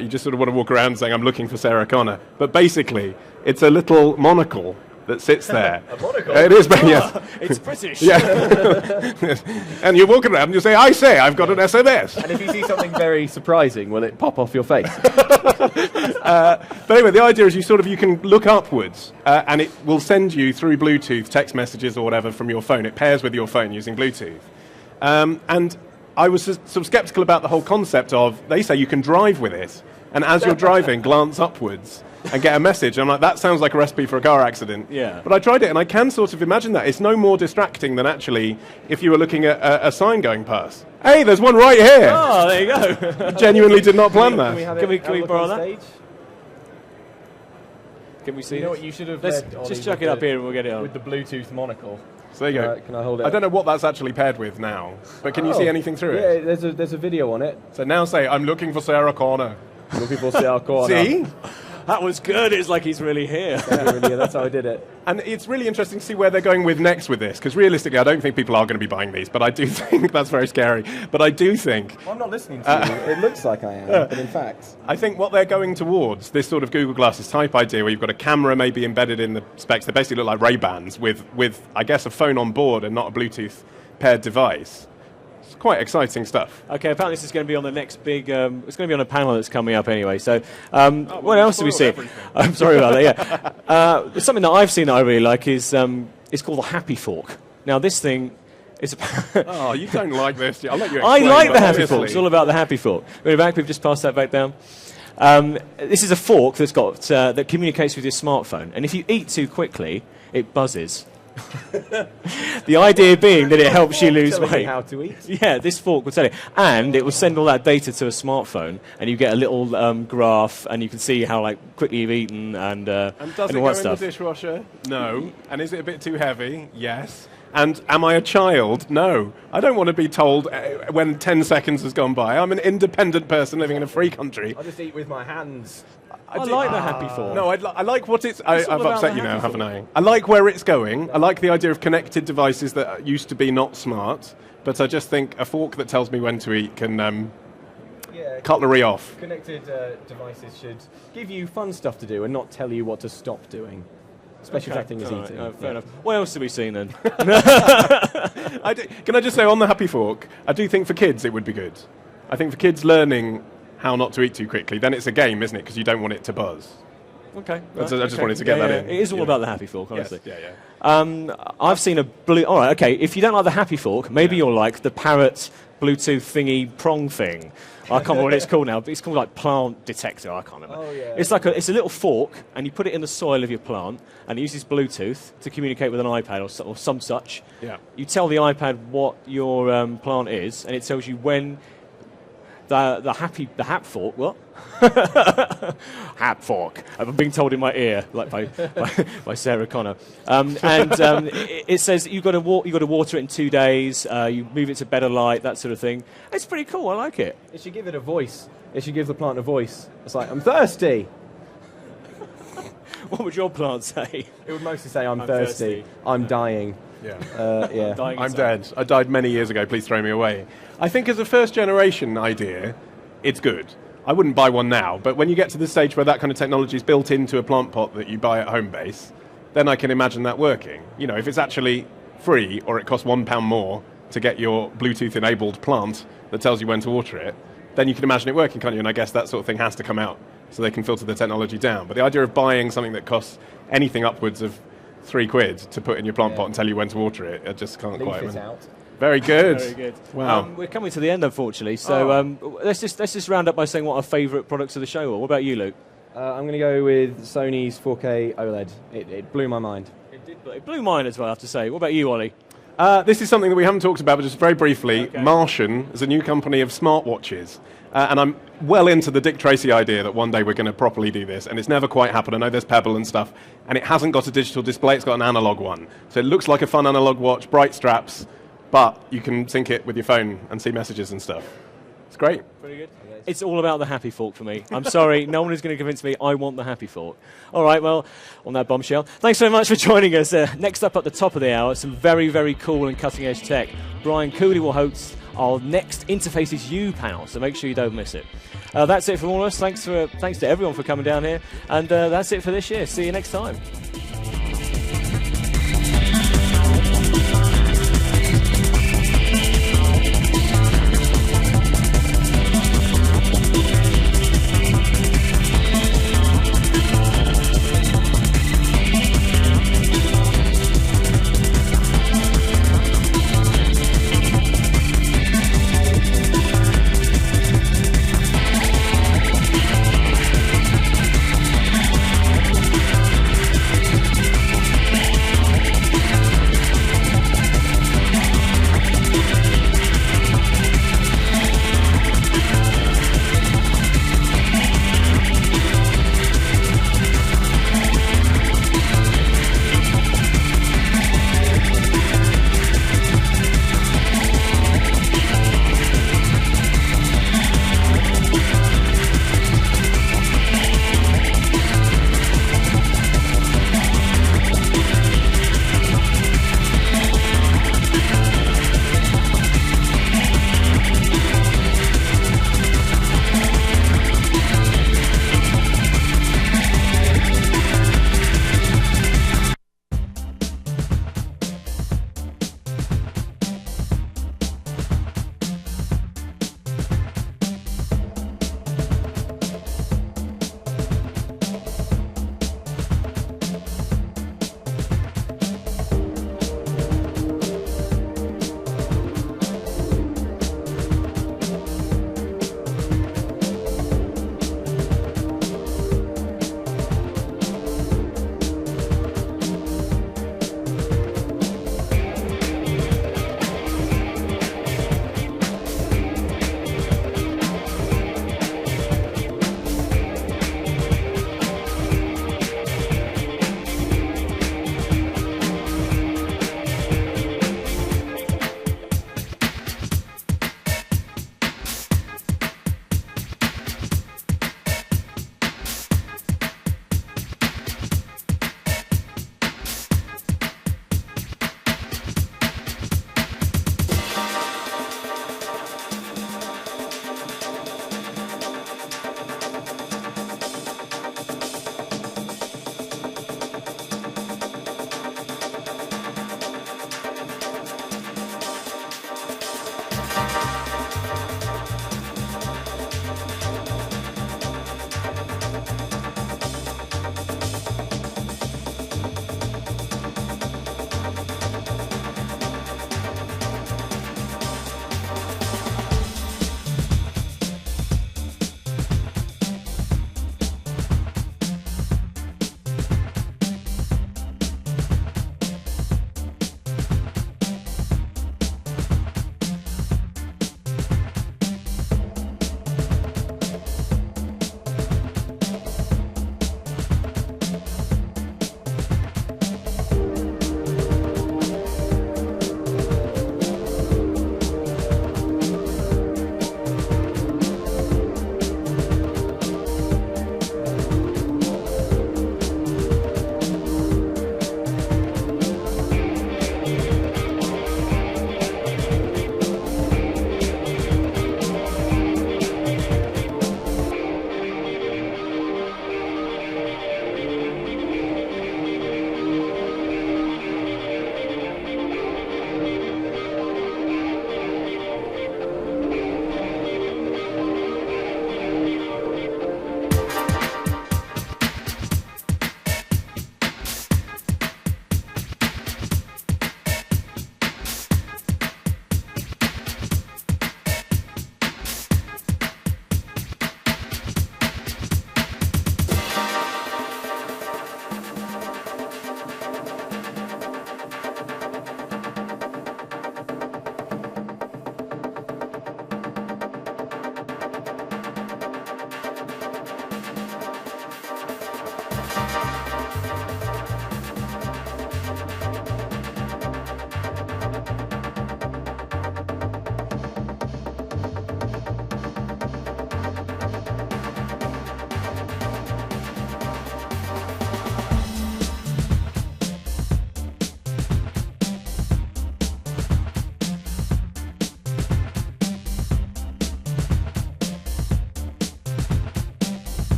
Speaker 14: You just sort of want to walk around saying, I'm looking for Sarah Connor. But basically, it's a little monocle that sits there.
Speaker 10: A monocle?
Speaker 14: It is, yes.
Speaker 12: It's British.
Speaker 14: Yeah. And you walk around and you say, I've got an SMS.
Speaker 13: And if you see something very surprising, will it pop off your face?
Speaker 14: But anyway, the idea is you can look upwards and it will send you through Bluetooth text messages or whatever from your phone. It pairs with your phone using Bluetooth. And I was sort of skeptical about the whole concept of, they say you can drive with it, and as you're driving, glance upwards and get a message. I'm like, that sounds like a recipe for a car accident.
Speaker 12: Yeah.
Speaker 14: But I tried it, and I can sort of imagine that. It's no more distracting than actually if you were looking at a sign going past. Hey, there's one right here.
Speaker 12: Oh, there you go.
Speaker 14: Genuinely did not plan that.
Speaker 12: Can we borrow that? Can we see
Speaker 13: You know
Speaker 12: this?
Speaker 13: what you should have
Speaker 12: Let's
Speaker 13: read, Ollie,
Speaker 12: just chuck
Speaker 13: with
Speaker 12: it up
Speaker 13: the-
Speaker 12: here and we'll get it on.
Speaker 13: With the Bluetooth monocle.
Speaker 14: So there you go.
Speaker 13: Can I hold it?
Speaker 14: I don't know what that's actually paired with now, but can you see anything through it?
Speaker 13: Yeah, there's a video on it.
Speaker 14: So now say, I'm looking for Sarah Connor.
Speaker 13: Looking for Sarah Connor.
Speaker 14: See?
Speaker 12: That was good. It's like he's really here.
Speaker 13: That's how I did it.
Speaker 14: And it's really interesting to see where they're going with next with this, because realistically, I don't think people are going to be buying these, but I do think that's very scary. But I do think...
Speaker 13: Well, I'm not listening to you. It looks like I am, but in fact...
Speaker 14: I think what they're going towards, this sort of Google Glasses type idea, where you've got a camera maybe embedded in the specs, they basically look like Ray-Bans with I guess, a phone on board and not a Bluetooth paired device. It's quite exciting stuff.
Speaker 12: Okay, apparently this is going to be on the next big... it's going to be on a panel that's coming up anyway. So what else do we see? I'm sorry about that, yeah. Something that I've seen that I really like is it's called the Happy Fork. Now, this thing is...
Speaker 14: Oh, you don't like this. I'll let you
Speaker 12: I
Speaker 14: explain.
Speaker 12: like the Happy
Speaker 14: obviously.
Speaker 12: Fork. It's all about the Happy Fork. We're back. We've just passed that back down. This is a fork that's got that communicates with your smartphone. And if you eat too quickly, it buzzes. The idea being that it helps you lose
Speaker 13: Telling me
Speaker 12: weight.
Speaker 13: how to eat.
Speaker 12: Yeah, this fork will tell you. And it will send all that data to a smartphone, and you get a little graph, and you can see how quickly you've eaten and
Speaker 14: does
Speaker 12: and
Speaker 14: it
Speaker 12: all
Speaker 14: go
Speaker 12: that
Speaker 14: in
Speaker 12: stuff.
Speaker 14: the dishwasher? No. And is it a bit too heavy? Yes. And am I a child? No. I don't want to be told when 10 seconds has gone by. I'm an independent person living in a free country.
Speaker 13: I just eat with my hands.
Speaker 12: I like the Happy Fork.
Speaker 14: No, I like what it's... I've
Speaker 12: all about
Speaker 14: upset
Speaker 12: the
Speaker 14: you now,
Speaker 12: Happy
Speaker 14: haven't I? I like where it's going. I like the idea of connected devices that used to be not smart. But I just think a fork that tells me when to eat can cutlery off.
Speaker 13: Connected devices should give you fun stuff to do and not tell you what to stop doing. Especially if that thing is
Speaker 12: All right,
Speaker 13: eating.
Speaker 12: fair enough. What else have we seen then?
Speaker 14: Can I just say, on the Happy Fork, I do think for kids it would be good. I think for kids learning how not to eat too quickly, then it's a game, isn't it? Because you don't want it to buzz.
Speaker 12: Okay.
Speaker 14: I just wanted to get that in.
Speaker 12: It is all
Speaker 14: you
Speaker 12: about
Speaker 14: know.
Speaker 12: the Happy Fork, honestly.
Speaker 14: Yes, yeah.
Speaker 12: I've seen a blue... All right, okay. If you don't like the Happy Fork, maybe you'll like the parrot Bluetooth thingy prong thing. I can't remember what it's called now, but it's called like plant detector. I can't remember.
Speaker 13: Oh, yeah.
Speaker 12: It's a little fork, and you put it in the soil of your plant, and it uses Bluetooth to communicate with an iPad or some such.
Speaker 14: Yeah.
Speaker 12: You tell the iPad what your plant is, and it tells you when the Hap Fork. What? Hap Fork. I'm being told in my ear, like by Sarah Connor. It says you've got to water it in 2 days. You move it to better light, that sort of thing. It's pretty cool. I like it.
Speaker 13: It should give it a voice. It should give the plant a voice. It's like, I'm thirsty.
Speaker 12: What would your plant say?
Speaker 13: It would mostly say, I'm thirsty. I'm dying.
Speaker 14: Yeah.
Speaker 13: Yeah.
Speaker 14: I'm dead. I died many years ago. Please throw me away. I think as a first generation idea, it's good. I wouldn't buy one now, but when you get to the stage where that kind of technology is built into a plant pot that you buy at home base, then I can imagine that working. You know, if it's actually free or it costs £1 more to get your Bluetooth-enabled plant that tells you when to water it, then you can imagine it working, can't you? And I guess that sort of thing has to come out so they can filter the technology down. But the idea of buying something that costs anything upwards of £3 to put in your plant pot and tell you when to water it, I just can't
Speaker 13: Leaf
Speaker 14: quite...
Speaker 13: it out.
Speaker 14: Very good.
Speaker 12: Very good.
Speaker 14: Wow.
Speaker 12: We're coming to the end, unfortunately. So let's just round up by saying what our favourite products of the show are. What about you, Luke?
Speaker 13: I'm going to go with Sony's 4K OLED. It blew my mind.
Speaker 12: It blew mine as well, I have to say. What about you, Ollie?
Speaker 14: This is something that we haven't talked about, but just very briefly. Okay. Martian is a new company of smartwatches. And I'm well into the Dick Tracy idea that one day we're going to properly do this, and it's never quite happened. I know there's Pebble and stuff, and it hasn't got a digital display, it's got an analog one. So it looks like a fun analog watch, bright straps, but you can sync it with your phone and see messages and stuff. It's great.
Speaker 12: Pretty good. It's all about the Happy Fork for me. I'm sorry, no one is going to convince me I want the Happy Fork. All right, well, on that bombshell, thanks so much for joining us. Next up at the top of the hour, some very, very cool and cutting-edge tech. Brian Cooley will host our next Interfaces U panel, so make sure you don't miss it. That's it from all of us. Thanks to everyone for coming down here, and that's it for this year. See you next time.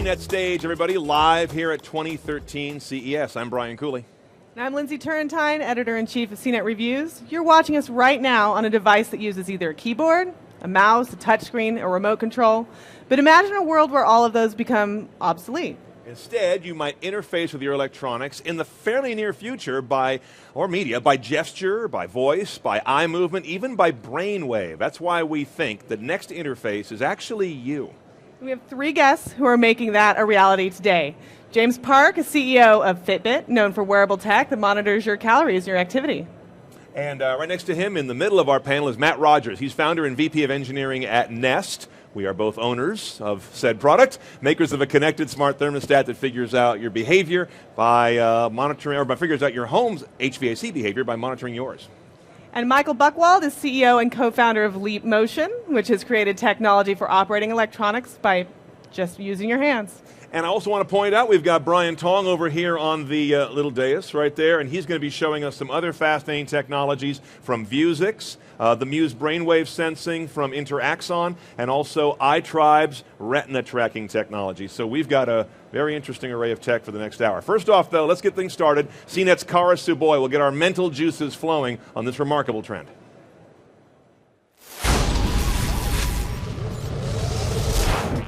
Speaker 15: CNET stage, everybody, live here at 2013 CES. I'm Brian Cooley.
Speaker 16: And I'm Lindsay Turrentine, Editor-in-Chief of CNET Reviews. You're watching us right now on a device that uses either a keyboard, a mouse, a touchscreen, a remote control. But imagine a world where all of those become obsolete.
Speaker 15: Instead, you might interface with your electronics in the fairly near future by gesture, by voice, by eye movement, even by brainwave. That's why we think the next interface is actually you.
Speaker 16: We have 3 guests who are making that a reality today. James Park is CEO of Fitbit, known for wearable tech that monitors your calories and your activity.
Speaker 15: And right next to him in the middle of our panel is Matt Rogers. He's founder and VP of Engineering at Nest. We are both owners of said product, makers of a connected smart thermostat that figures out your behavior by figures out your home's HVAC behavior by monitoring yours.
Speaker 16: And Michael Buchwald is CEO and co-founder of Leap Motion, which has created technology for operating electronics by just using your hands.
Speaker 15: And I also want to point out we've got Brian Tong over here on the little dais right there, and he's going to be showing us some other fascinating technologies from Vuzix, the Muse brainwave sensing from Interaxon, and also iTribe's retina tracking technology. So we've got a very interesting array of tech for the next hour. First off, though, let's get things started. CNET's Kara Suboy will get our mental juices flowing on this remarkable trend.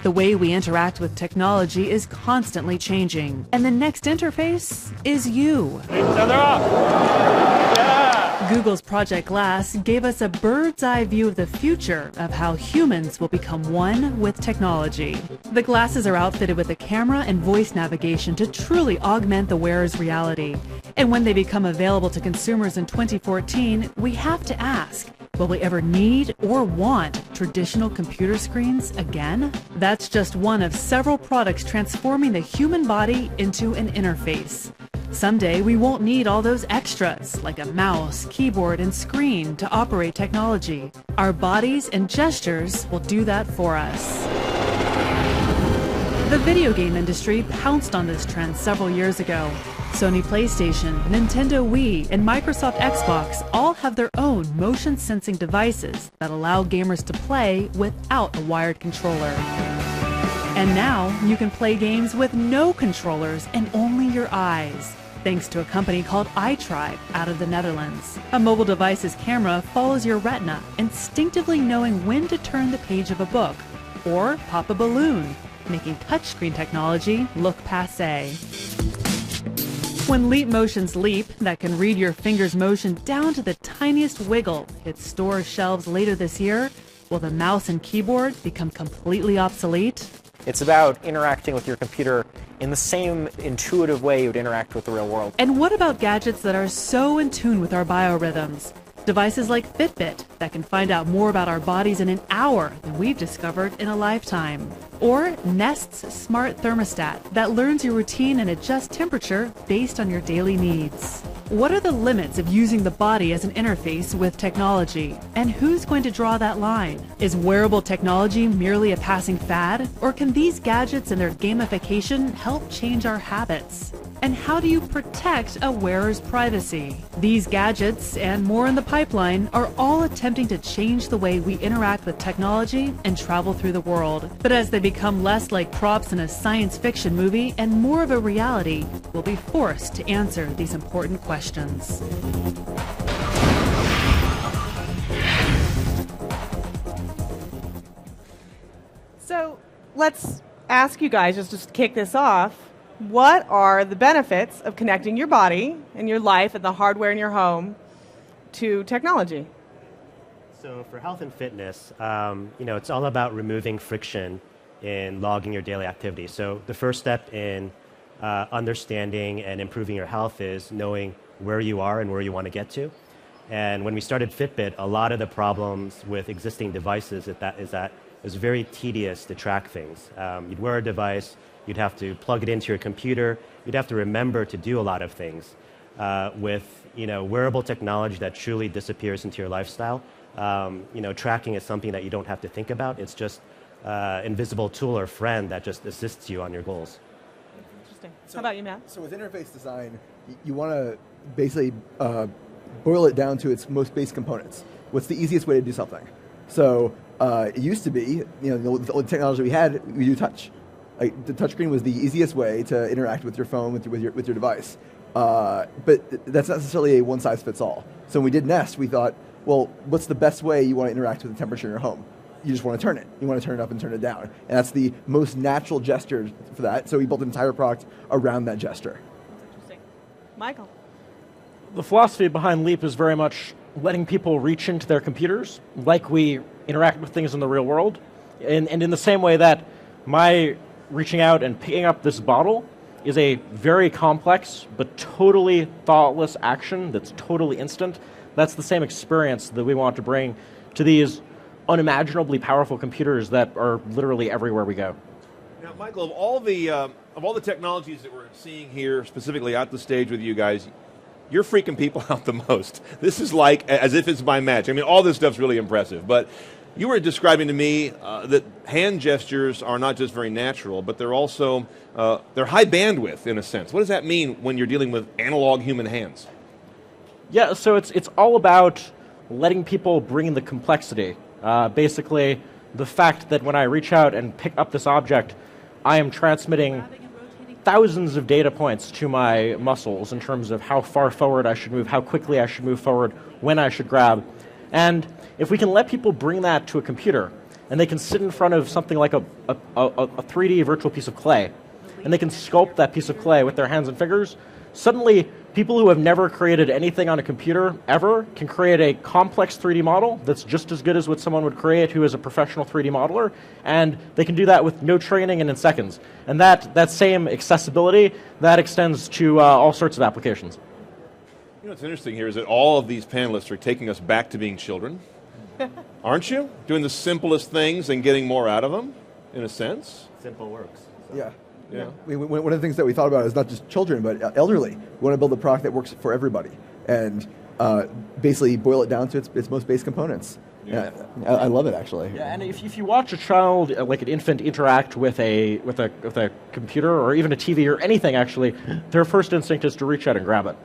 Speaker 17: The way we interact with technology is constantly changing, and the next interface is you. Google's Project Glass gave us a bird's eye view of the future of how humans will become one with technology. The glasses are outfitted with a camera and voice navigation to truly augment the wearer's reality. And when they become available to consumers in 2014, we have to ask, will we ever need or want traditional computer screens again? That's just one of several products transforming the human body into an interface. Someday we won't need all those extras like a mouse, keyboard, and screen to operate technology. Our bodies and gestures will do that for us. The video game industry pounced on this trend several years ago. Sony PlayStation, Nintendo Wii, and Microsoft Xbox all have their own motion-sensing devices that allow gamers to play without a wired controller. And now you can play games with no controllers and only your eyes, thanks to a company called iTribe out of the Netherlands. A mobile device's camera follows your retina, instinctively knowing when to turn the page of a book or pop a balloon, making touchscreen technology look passé. When Leap Motion's Leap, that can read your finger's motion down to the tiniest wiggle, hits store shelves later this year, will the mouse and keyboard become completely obsolete?
Speaker 24: It's about interacting with your computer in the same intuitive way you would interact with the real world.
Speaker 17: And what about gadgets that are so in tune with our biorhythms? Devices like Fitbit that can find out more about our bodies in an hour than we've discovered in a lifetime. Or Nest's smart thermostat that learns your routine and adjusts temperature based on your daily needs. What are the limits of using the body as an interface with technology? And who's going to draw that line? Is wearable technology merely a passing fad? Or can these gadgets and their gamification help change our habits? And how do you protect a wearer's privacy? These gadgets, and more in the pipeline, are all attempting to change the way we interact with technology and travel through the world. But as they become less like props in a science fiction movie and more of a reality, we'll be forced to answer these important questions.
Speaker 16: So let's ask you guys, just to kick this off, what are the benefits of connecting your body and your life and the hardware in your home to technology?
Speaker 25: So for health and fitness, it's all about removing friction in logging your daily activity. So the first step in understanding and improving your health is knowing where you are and where you want to get to. And when we started Fitbit, a lot of the problems with existing devices is that it was very tedious to track things. You'd wear a device, you'd have to plug it into your computer, you'd have to remember to do a lot of things. With wearable technology that truly disappears into your lifestyle, tracking is something that you don't have to think about. It's just invisible tool or friend that just assists you on your goals.
Speaker 16: Interesting. How about you, Matt?
Speaker 26: So with interface design, you want to basically boil it down to its most basic components. What's the easiest way to do something? So it used to be, the technology we had, we do touch. Like, the touchscreen was the easiest way to interact with your phone, with your device. But that's not necessarily a one-size-fits-all. So when we did Nest, we thought, well, what's the best way you want to interact with the temperature in your home? You just want to turn it. You want to turn it up and turn it down. And that's the most natural gesture for that. So we built an entire product around that gesture.
Speaker 16: Interesting. Michael.
Speaker 24: The philosophy behind Leap is very much letting people reach into their computers like we interact with things in the real world. And in the same way that my reaching out and picking up this bottle is a very complex but totally thoughtless action that's totally instant, that's the same experience that we want to bring to these unimaginably powerful computers that are literally everywhere we go.
Speaker 15: Now, Michael, of all the technologies that we're seeing here, specifically at the stage with you guys, you're freaking people out the most. This is like as if it's by magic. I mean, all this stuff's really impressive, but you were describing to me that hand gestures are not just very natural, but they're also they're high bandwidth in a sense. What does that mean when you're dealing with analog human hands?
Speaker 24: Yeah, so it's all about letting people bring in the complexity. Basically, the fact that when I reach out and pick up this object, I am transmitting thousands of data points to my muscles in terms of how far forward I should move, how quickly I should move forward, when I should grab. And if we can let people bring that to a computer, and they can sit in front of something like a 3D virtual piece of clay, and they can sculpt that piece of clay with their hands and fingers, suddenly people who have never created anything on a computer ever can create a complex 3D model that's just as good as what someone would create who is a professional 3D modeler, and they can do that with no training and in seconds. And that same accessibility, that extends to all sorts of applications.
Speaker 15: You know what's interesting here is that all of these panelists are taking us back to being children. Aren't you? Doing the simplest things and getting more out of them, in a sense?
Speaker 25: Simple works.
Speaker 26: So. Yeah.
Speaker 15: Yeah.
Speaker 26: One of the things that we thought about is not just children, but elderly. We want to build a product that works for everybody, and basically boil it down to its most base components. Yeah. I love it, actually.
Speaker 24: Yeah, and if you watch a child, like an infant, interact with a computer or even a TV or anything, actually, their first instinct is to reach out and grab it.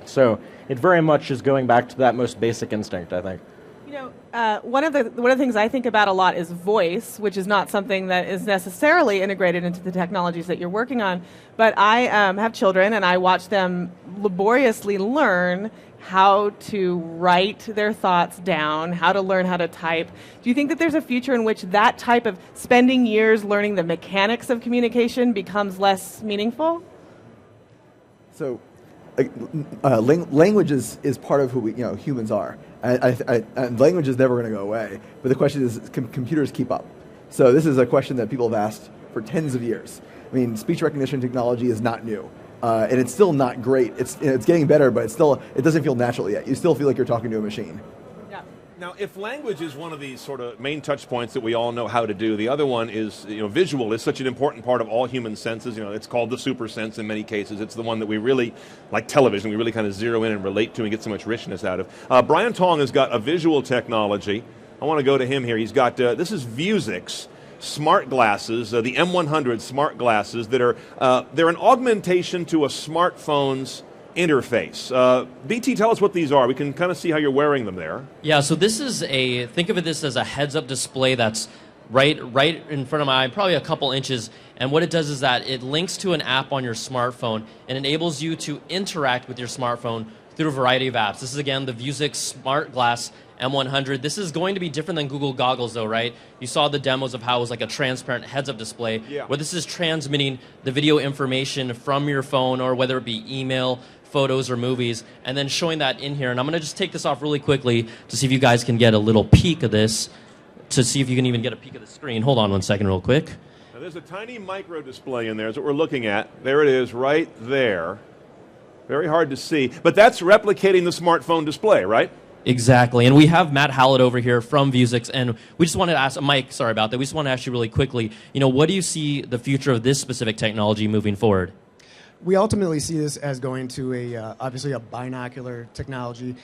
Speaker 24: So it very much is going back to that most basic instinct, I think.
Speaker 16: You know, one of the things I think about a lot is voice, which is not something that is necessarily integrated into the technologies that you're working on. But I have children, and I watch them laboriously learn how to write their thoughts down, how to learn how to type. Do you think that there's a future in which that type of spending years learning the mechanics of communication becomes less meaningful?
Speaker 26: So, language is part of who humans are. And language is never going to go away. But the question is, can computers keep up? So this is a question that people have asked for tens of years. I mean, speech recognition technology is not new. And it's still not great. It's getting better, but it doesn't feel natural yet. You still feel like you're talking to a machine.
Speaker 16: Yeah.
Speaker 15: Now, if language is one of these sort of main touch points that we all know how to do, the other one is, visual is such an important part of all human senses. It's called the super sense in many cases. It's the one that we really, like television, we really kind of zero in and relate to and get so much richness out of. Brian Tong has got a visual technology. I want to go to him here. He's got, this is Vuzix smart glasses, the M100 smart glasses that are, they're an augmentation to a smartphone's interface. BT, tell us what these are. We can kind of see how you're wearing them there.
Speaker 2: Yeah, so this is think of this as a heads-up display that's right in front of my eye, probably a couple inches, and what it does is that it links to an app on your smartphone and enables you to interact with your smartphone through a variety of apps. This is, again, the Vuzix Smart Glass M100. This is going to be different than Google Goggles, though, right? You saw the demos of how it was like a transparent heads-up display, where this is transmitting the video information from your phone, or whether it be email, photos, or movies, and then showing that in here. And I'm going to just take this off really quickly to see if you guys can get a little peek of this, to see if you can even get a peek of the screen. Hold on one second real quick.
Speaker 15: Now, there's a tiny micro display in there. That's what we're looking at. There it is right there. Very hard to see. But that's replicating the smartphone display, right?
Speaker 2: Exactly. And we have Matt Hallett over here from Vuzix, and we just wanted to ask, Mike, sorry about that, we just want to ask you really quickly, what do you see the future of this specific technology moving forward?
Speaker 6: We ultimately see this as going to obviously a binocular technology,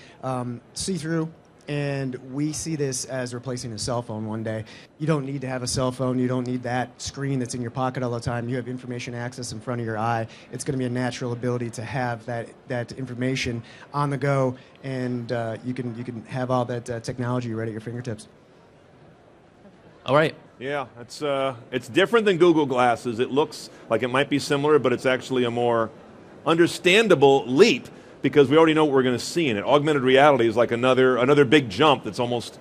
Speaker 6: see-through, and we see this as replacing a cell phone one day. You don't need to have a cell phone. You don't need that screen that's in your pocket all the time. You have information access in front of your eye. It's going to be a natural ability to have that information on the go, and you can have all that technology right at your fingertips.
Speaker 2: All right.
Speaker 15: Yeah, it's different than Google Glasses. It looks like it might be similar, but it's actually a more understandable leap because we already know what we're going to see in it. Augmented reality is like another big jump that's almost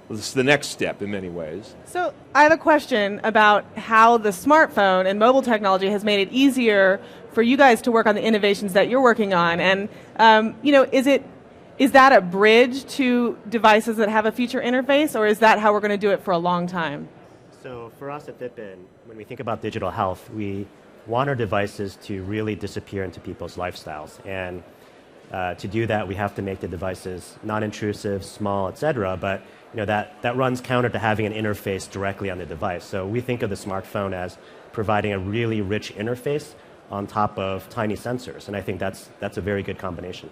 Speaker 15: the next step in many ways. So
Speaker 16: I have a question about how the smartphone and mobile technology has made it easier for you guys to work on the innovations that you're working on. And, is that a bridge to devices that have a future interface, or is that how we're going to do it for a long time?
Speaker 25: So for us at Fitbit, when we think about digital health, we want our devices to really disappear into people's lifestyles. And to do that, we have to make the devices non-intrusive, small, etc. But that runs counter to having an interface directly on the device. So we think of the smartphone as providing a really rich interface on top of tiny sensors. And I think that's a very good combination.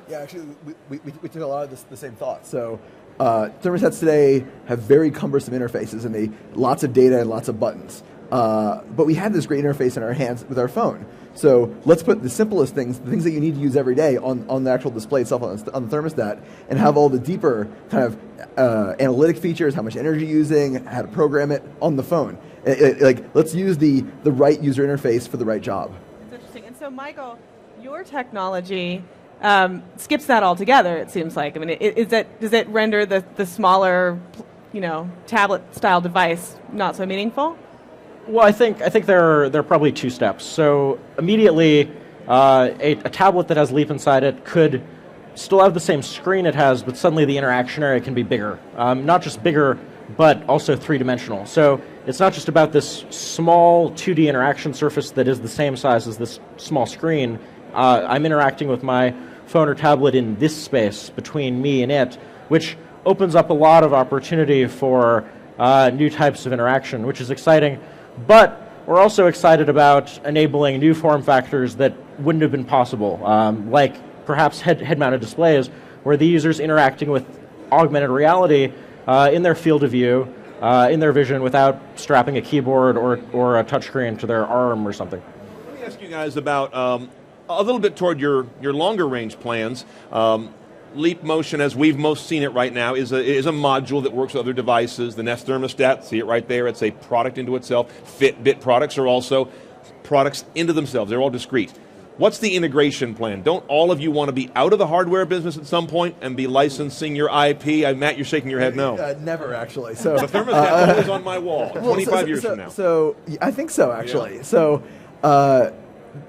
Speaker 26: Yeah, actually, we took a lot of the same thought. So thermostats today have very cumbersome interfaces and lots of data and lots of buttons. But we have this great interface in our hands with our phone. So let's put the simplest things, the things that you need to use every day on the actual display itself on the thermostat, and have all the deeper kind of analytic features, how much energy you're using, how to program it on the phone. Let's use the right user interface for the right job.
Speaker 16: That's interesting. And so, Michael, your technology skips that altogether, it seems like. I mean, does it render the smaller, tablet-style device not so meaningful?
Speaker 24: Well, I think there are probably two steps. So immediately, a tablet that has Leap inside it could still have the same screen it has, but suddenly the interaction area can be bigger. Not just bigger, but also three-dimensional. So it's not just about this small 2D interaction surface that is the same size as this small screen. I'm interacting with my phone or tablet in this space between me and it, which opens up a lot of opportunity for new types of interaction, which is exciting. But we're also excited about enabling new form factors that wouldn't have been possible, like perhaps head-mounted displays, where the user's interacting with augmented reality in their field of view, in their vision, without strapping a keyboard or a touchscreen to their arm or something.
Speaker 15: Let me ask you guys about a little bit toward your longer range plans. Leap Motion, as we've most seen it right now, is a module that works with other devices. The Nest thermostat, see it right there, it's a product into itself. Fitbit products are also products into themselves. They're all discrete. What's the integration plan? Don't all of you want to be out of the hardware business at some point and be licensing your IP? Matt, you're shaking your head no.
Speaker 26: Never, actually. So
Speaker 15: the thermostat's always on my wall, 25 years from now.
Speaker 26: So I think so, actually. Yeah. So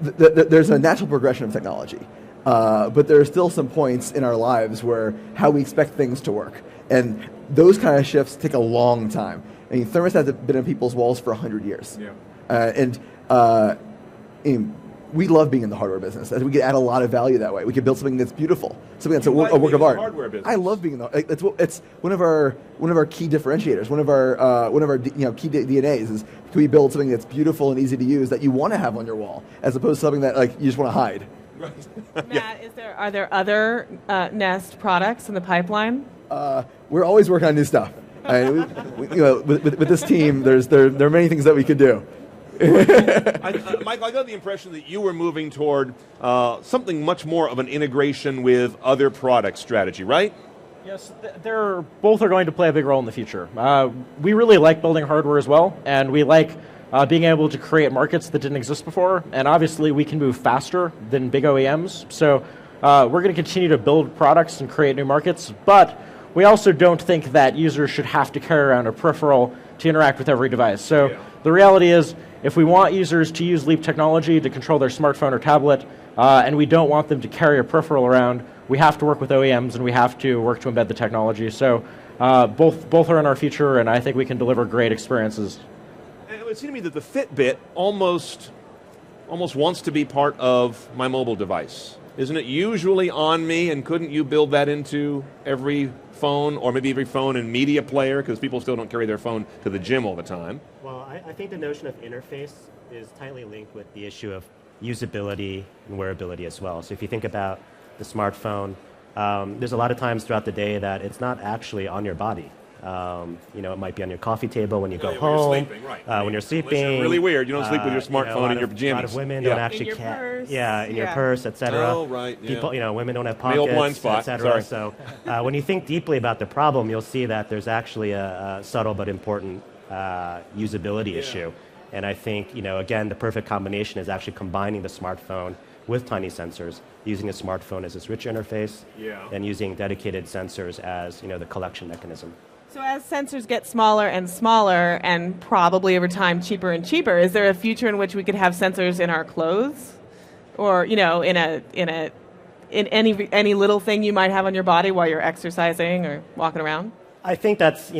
Speaker 26: there's a natural progression of technology. But there are still some points in our lives where how we expect things to work. And those kind of shifts take a long time. I mean, thermostats have been on people's walls for 100 years. Yeah. We love being in the hardware business, as we can add a lot of value that way. We can build something that's beautiful, something that's a work of art. I love being in the. It's one of our key differentiators. One of our key DNAs is, can we build something that's beautiful and easy to use that you want to have on your wall, as opposed to something that you just want to hide.
Speaker 16: Right. Matt, are there other Nest products in the pipeline?
Speaker 26: We're always working on new stuff. With this team, there are many things that we could do.
Speaker 15: Michael, I got the impression that you were moving toward something much more of an integration with other product strategy, right?
Speaker 24: Yes, both are going to play a big role in the future. We really like building hardware as well, and we like being able to create markets that didn't exist before, and obviously we can move faster than big OEMs. So we're going to continue to build products and create new markets, but we also don't think that users should have to carry around a peripheral to interact with every device. So the reality is, if we want users to use Leap technology to control their smartphone or tablet, and we don't want them to carry a peripheral around, we have to work with OEMs and we have to work to embed the technology. So both are in our future, and I think we can deliver great experiences.
Speaker 15: And it would seem to me that the Fitbit almost wants to be part of my mobile device. Isn't it usually on me, and couldn't you build that into every phone, or maybe every phone and media player, because people still don't carry their phone to the gym all the time?
Speaker 25: Well, I think the notion of interface is tightly linked with the issue of usability and wearability as well. So if you think about the smartphone, there's a lot of times throughout the day that it's not actually on your body. It might be on your coffee table when you go home,
Speaker 15: when you're sleeping, right.
Speaker 25: When you're sleeping.
Speaker 15: Really weird. You don't sleep with your smartphone in your pajamas.
Speaker 25: A lot of women don't actually in your purse, etc.
Speaker 15: Oh, right. Yeah.
Speaker 25: People, women don't have
Speaker 15: Male blind
Speaker 25: pockets,
Speaker 15: spot.
Speaker 25: etc.
Speaker 15: Sorry.
Speaker 25: So when you think deeply about the problem, you'll see that there's actually a subtle but important usability issue. And I think, again, the perfect combination is actually combining the smartphone with tiny sensors, using a smartphone as its rich interface, and using dedicated sensors as, the collection mechanism.
Speaker 16: So as sensors get smaller and smaller, and probably over time cheaper and cheaper, is there a future in which we could have sensors in our clothes, or in any little thing you might have on your body while you're exercising or walking around?
Speaker 25: I think that's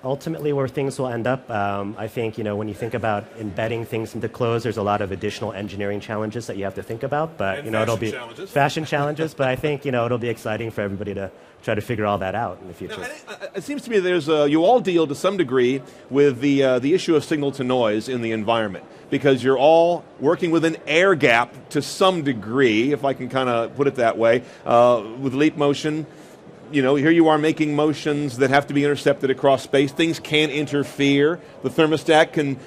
Speaker 25: ultimately where things will end up. I think when you think about embedding things into clothes, there's a lot of additional engineering challenges that you have to think about. But
Speaker 15: And
Speaker 25: it'll be
Speaker 15: challenges.
Speaker 25: fashion challenges. But I think it'll be exciting for everybody to try to figure all that out in the future.
Speaker 15: It seems to me there's you all deal to some degree with the issue of signal to noise in the environment, because you're all working with an air gap to some degree, if I can kind of put it that way, with Leap Motion. Here you are making motions that have to be intercepted across space. Things can interfere. The thermostat can,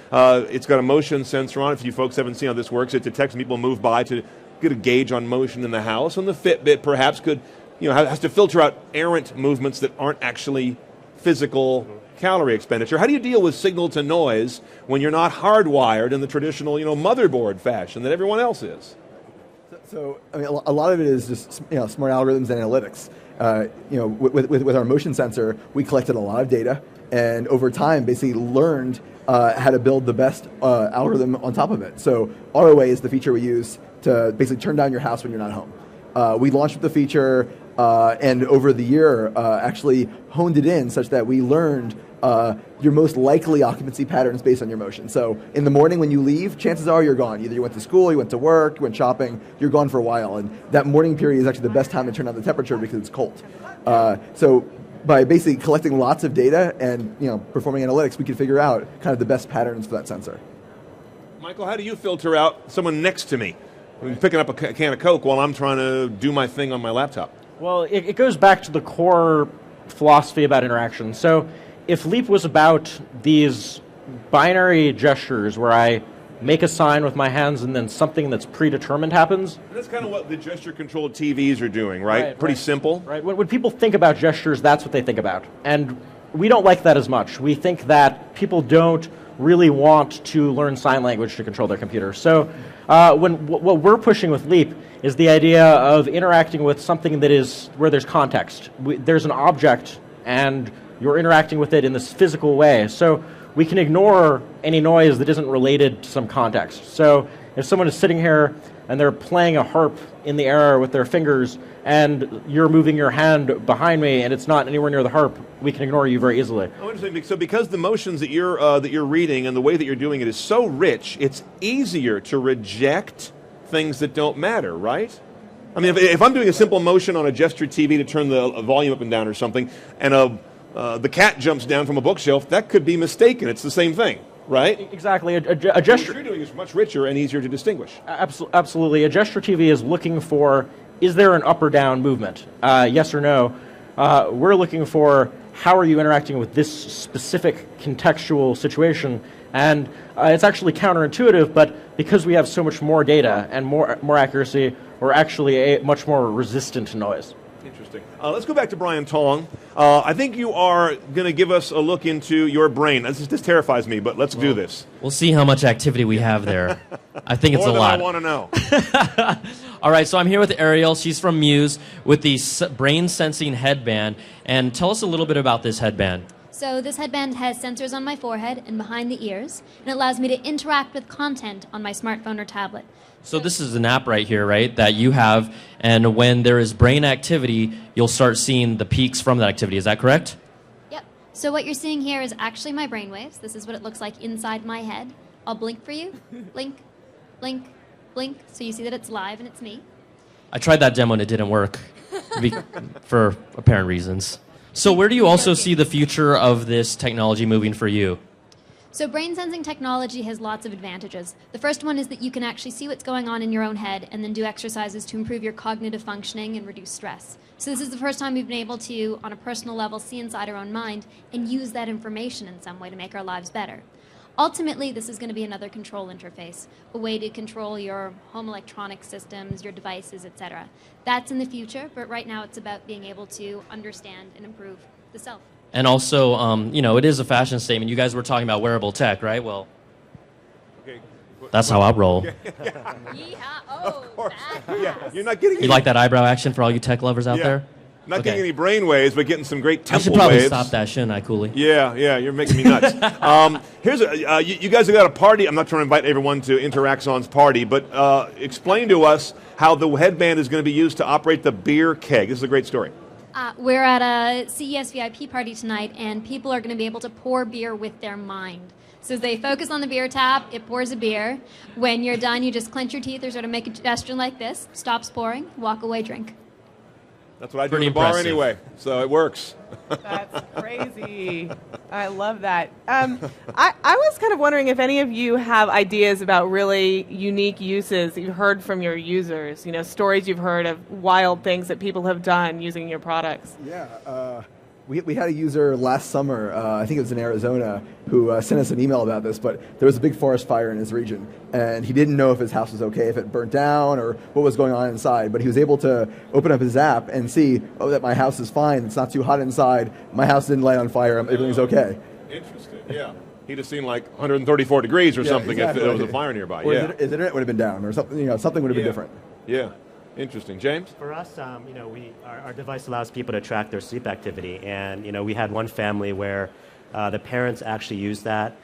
Speaker 15: it's got a motion sensor on it. If you folks haven't seen how this works, it detects when people move by to get a gauge on motion in the house. And the Fitbit perhaps could, has to filter out errant movements that aren't actually physical calorie expenditure. How do you deal with signal to noise when you're not hardwired in the traditional, motherboard fashion that everyone else is?
Speaker 26: So, I mean, a lot of it is just smart algorithms and analytics. With our motion sensor, we collected a lot of data, and over time, basically learned how to build the best algorithm on top of it. So, AutoWay is the feature we use to basically turn down your house when you're not home. We launched with the feature, and over the year, actually honed it in such that we learned your most likely occupancy patterns based on your motion. So in the morning when you leave, chances are you're gone. Either you went to school, you went to work, you went shopping, you're gone for a while. And that morning period is actually the best time to turn down the temperature because it's cold. So by basically collecting lots of data and performing analytics, we could figure out kind of the best patterns for that sensor.
Speaker 15: Michael, how do you filter out someone next to me? I'm picking up a can of Coke while I'm trying to do my thing on my laptop.
Speaker 24: Well, it goes back to the core philosophy about interaction. So if Leap was about these binary gestures where I make a sign with my hands and then something that's predetermined happens.
Speaker 15: And that's kind of what the gesture-controlled TVs are doing, right? Pretty simple.
Speaker 24: Right. When people think about gestures, that's what they think about. And we don't like that as much. We think that people don't really want to learn sign language to control their computer. So what we're pushing with Leap is the idea of interacting with something that is where there's context. There's an object, and you're interacting with it in this physical way. So we can ignore any noise that isn't related to some context. So if someone is sitting here and they're playing a harp in the air with their fingers, and you're moving your hand behind me and it's not anywhere near the harp, we can ignore you very easily.
Speaker 15: Oh, interesting. So because the motions that you're reading and the way that you're doing it is so rich, it's easier to reject things that don't matter, right? I mean, if I'm doing a simple motion on a gesture TV to turn the volume up and down or something, and the cat jumps down from a bookshelf, that could be mistaken. It's the same thing, right?
Speaker 24: Exactly. A gesture.
Speaker 15: What you're doing is much richer and easier to distinguish.
Speaker 24: Absolutely. A gesture TV is looking for, is there an up or down movement? Yes or no? We're looking for, how are you interacting with this specific contextual situation? And it's actually counterintuitive, but because we have so much more data and more accuracy, we're actually much more resistant to noise.
Speaker 15: Interesting. Let's go back to Brian Tong. I think you are going to give us a look into your brain. This terrifies me, but let's do this.
Speaker 2: We'll see how much activity we have there. I think it's a lot.
Speaker 15: More than I want to know.
Speaker 2: All right, so I'm here with Ariel. She's from Muse with the brain sensing headband. And tell us a little bit about this headband.
Speaker 8: So this headband has sensors on my forehead and behind the ears, and it allows me to interact with content on my smartphone or tablet.
Speaker 2: So this is an app right here, right, that you have, and when there is brain activity, you'll start seeing the peaks from that activity. Is that correct?
Speaker 8: Yep. So what you're seeing here is actually my brainwaves. This is what it looks like inside my head. I'll blink for you. Blink, blink, blink. So you see that it's live and it's me.
Speaker 2: I tried that demo and it didn't work for apparent reasons. So where do you also see the future of this technology moving for you?
Speaker 8: So brain sensing technology has lots of advantages. The first one is that you can actually see what's going on in your own head and then do exercises to improve your cognitive functioning and reduce stress. So this is the first time we've been able to, on a personal level, see inside our own mind and use that information in some way to make our lives better. Ultimately, this is going to be another control interface, a way to control your home electronic systems, your devices, etc. That's in the future, but right now it's about being able to understand and improve the self.
Speaker 2: And also, it is a fashion statement. You guys were talking about wearable tech, right? Well, that's how I roll.
Speaker 15: Of course. Yeah, you're not getting.
Speaker 2: You like that eyebrow action for all you tech lovers out
Speaker 15: Yeah.
Speaker 2: there?
Speaker 15: Not
Speaker 2: Okay.
Speaker 15: getting any brain waves, but getting some great
Speaker 2: I
Speaker 15: temple
Speaker 2: should probably
Speaker 15: waves.
Speaker 2: stop that, shouldn't I, Cooley?
Speaker 15: Yeah, you're making me nuts. Here's you guys have got a party. I'm not trying to invite everyone to Interaxon's party, but explain to us how the headband is going to be used to operate the beer keg. This is a great story.
Speaker 8: We're at a CES VIP party tonight, and people are going to be able to pour beer with their mind. So as they focus on the beer tap, it pours a beer. When you're done, you just clench your teeth or sort of make a gesture like this, stops pouring, walk away, drink.
Speaker 15: That's what I do
Speaker 2: Pretty
Speaker 15: in the bar
Speaker 2: impressive.
Speaker 15: anyway, so it works.
Speaker 16: That's crazy. I love that. I was kind of wondering if any of you have ideas about really unique uses that you've heard from your users, stories you've heard of wild things that people have done using your products.
Speaker 26: Yeah, we had a user last summer, I think it was in Arizona, who sent us an email about this, but there was a big forest fire in his region, and he didn't know if his house was okay, if it burnt down, or what was going on inside, but he was able to open up his app and see, that my house is fine, it's not too hot inside, my house didn't light on fire, everything's okay.
Speaker 15: Interesting, yeah. He'd have seen like 134 degrees or something
Speaker 26: exactly.
Speaker 15: if there was a fire nearby.
Speaker 26: Or
Speaker 15: Yeah,
Speaker 26: his internet would have been down, or something, something would have been different.
Speaker 15: Yeah, interesting. James?
Speaker 25: For us, our device allows people to track their sleep activity, and we had one family where the parents actually used that,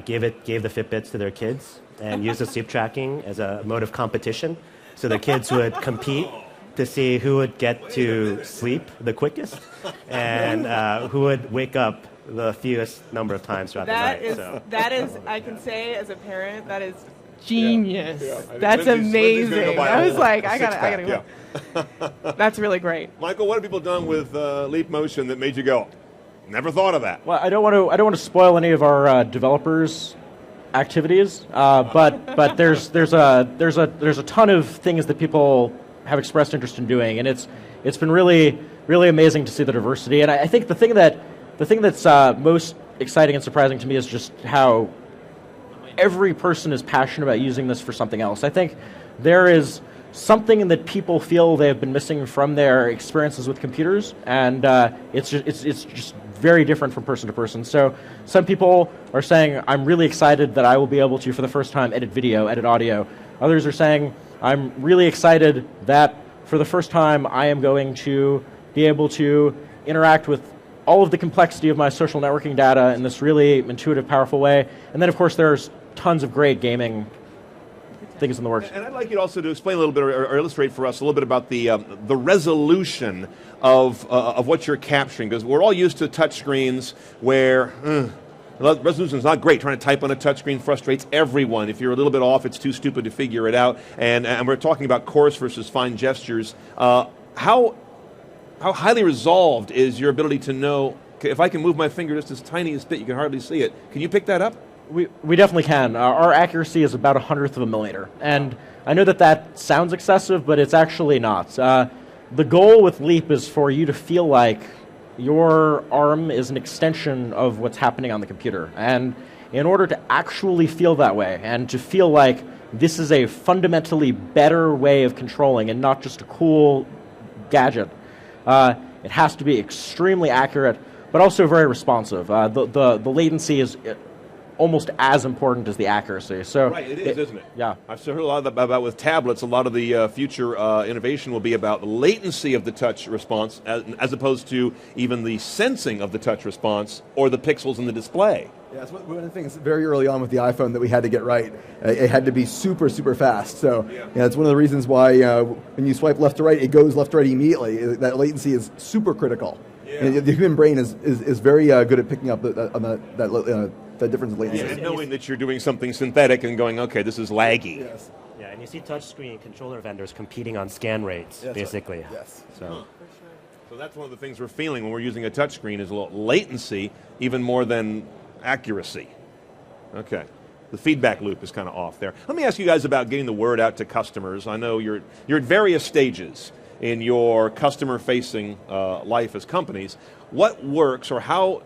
Speaker 25: gave the Fitbits to their kids, and used the sleep tracking as a mode of competition. So the kids would compete to see who would get to sleep the quickest, and who would wake up the fewest number of times throughout the night.
Speaker 16: That is, I can say as a parent, that is genius.
Speaker 15: Yeah.
Speaker 16: That's
Speaker 15: Lindsay's
Speaker 16: amazing.
Speaker 15: gonna go buy
Speaker 16: I was
Speaker 15: a
Speaker 16: like, I
Speaker 15: six-pack,
Speaker 16: gotta. That's really great.
Speaker 15: Michael, what have people done with Leap Motion that made you go, never thought of that?
Speaker 24: Well, I don't want to spoil any of our developers' activities, but there's a ton of things that people have expressed interest in doing, and it's been really amazing to see the diversity. And I think the thing that's most exciting and surprising to me is just how every person is passionate about using this for something else. I think there is something that people feel they have been missing from their experiences with computers, and it's just very different from person to person. So some people are saying, I'm really excited that I will be able to, for the first time, edit video, edit audio. Others are saying, I'm really excited that for the first time I am going to be able to interact with all of the complexity of my social networking data in this really intuitive, powerful way. And then, of course, there's tons of great gaming things in the works.
Speaker 15: And I'd like you also to explain a little bit or illustrate for us a little bit about the resolution of what you're capturing, because we're all used to touchscreens where the resolution is not great. Trying to type on a touchscreen frustrates everyone. If you're a little bit off, it's too stupid to figure it out. And we're talking about coarse versus fine gestures. How highly resolved is your ability to know, okay, if I can move my finger just as tiny as bit, you can hardly see it. Can you pick that up?
Speaker 24: We definitely can. Our accuracy is about 1/100 of a millimeter. And I know that sounds excessive, but it's actually not. The goal with Leap is for you to feel like your arm is an extension of what's happening on the computer. And in order to actually feel that way, and to feel like this is a fundamentally better way of controlling and not just a cool gadget, it has to be extremely accurate, but also very responsive. The latency is almost as important as the accuracy. So
Speaker 15: right, it is, isn't it?
Speaker 24: Yeah.
Speaker 15: I've heard a lot about with tablets, a lot of the future innovation will be about the latency of the touch response as opposed to even the sensing of the touch response or the pixels in the display.
Speaker 26: Yeah, that's one of the things very early on with the iPhone that we had to get right. It had to be super, super fast. So it's one of the reasons why when you swipe left to right, it goes left to right immediately. That latency is super critical. Yeah. And the human brain is very good at picking up that difference in latency.
Speaker 15: And knowing that you're doing something synthetic and going, okay, this is laggy.
Speaker 26: Yes.
Speaker 25: Yeah, and you see touchscreen controller vendors competing on scan rates, basically.
Speaker 26: Right. Yes.
Speaker 15: So that's one of the things we're feeling when we're using a touchscreen is a little latency, even more than accuracy. Okay. The feedback loop is kind of off there. Let me ask you guys about getting the word out to customers. I know you're at various stages in your customer-facing life as companies. What works, or how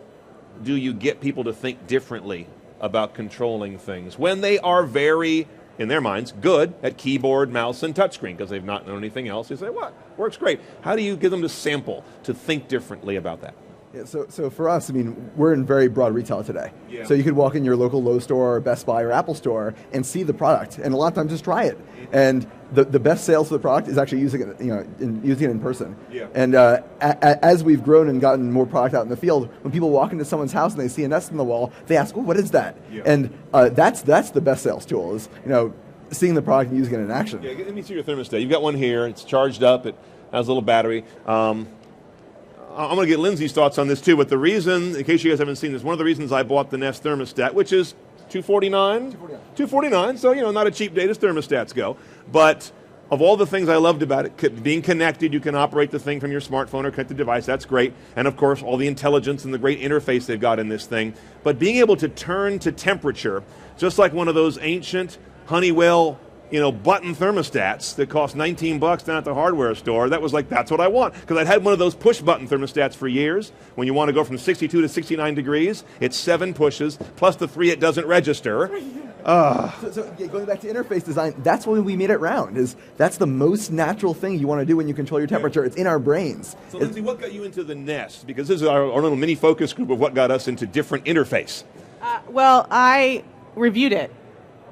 Speaker 15: do you get people to think differently about controlling things when they are very, in their minds, good at keyboard, mouse, and touchscreen because they've not known anything else? They say, what? Works great. How do you get them to sample, to think differently about that?
Speaker 26: Yeah, so for us, I mean, we're in very broad retail today.
Speaker 15: Yeah.
Speaker 26: So you could walk in your local Lowe's store, or Best Buy, or Apple store and see the product, and a lot of times just try it. And the best sales for the product is actually using it, using it in person.
Speaker 15: Yeah.
Speaker 26: And as we've grown and gotten more product out in the field, when people walk into someone's house and they see a Nest on the wall, they ask, "Oh, what is that?"
Speaker 15: Yeah.
Speaker 26: And that's the best sales tool is seeing the product and using it in action.
Speaker 15: Yeah, let me see your thermostat. You've got one here. It's charged up. It has a little battery. I'm going to get Lindsay's thoughts on this too, but the reason, in case you guys haven't seen this, one of the reasons I bought the Nest thermostat, which is $249, so not a cheap date as thermostats go, but of all the things I loved about it, being connected, you can operate the thing from your smartphone or connected device, that's great, and of course all the intelligence and the great interface they've got in this thing, but being able to turn to temperature, just like one of those ancient Honeywell button thermostats that cost $19 down at the hardware store. That was like, that's what I want. Because I'd had one of those push button thermostats for years. When you want to go from 62 to 69 degrees, it's 7 pushes, plus the 3 it doesn't register.
Speaker 26: So going back to interface design, that's when we made it round. That's the most natural thing you want to do when you control your temperature. It's in our brains.
Speaker 15: So Lindsay, what got you into the Nest? Because this is our little mini focus group of what got us into different interface.
Speaker 16: Well, I reviewed it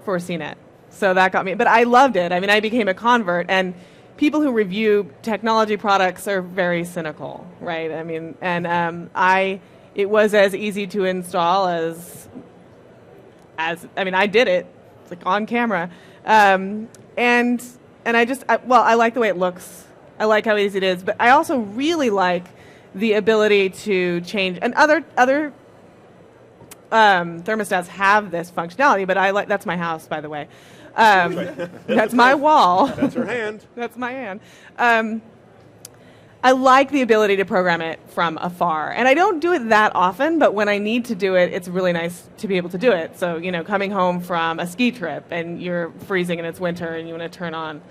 Speaker 16: for CNET. So that got me. But I loved it. I mean, I became a convert. And people who review technology products are very cynical, right? I mean, and it was as easy to install as I did it. It's like on camera. And I like the way it looks. I like how easy it is. But I also really like the ability to change. And other thermostats have this functionality, but that's my house, by the way. That's my wall.
Speaker 15: That's her hand.
Speaker 16: That's my hand. I like the ability to program it from afar. And I don't do it that often, but when I need to do it, it's really nice to be able to do it. So, coming home from a ski trip and you're freezing and it's winter and you want to turn on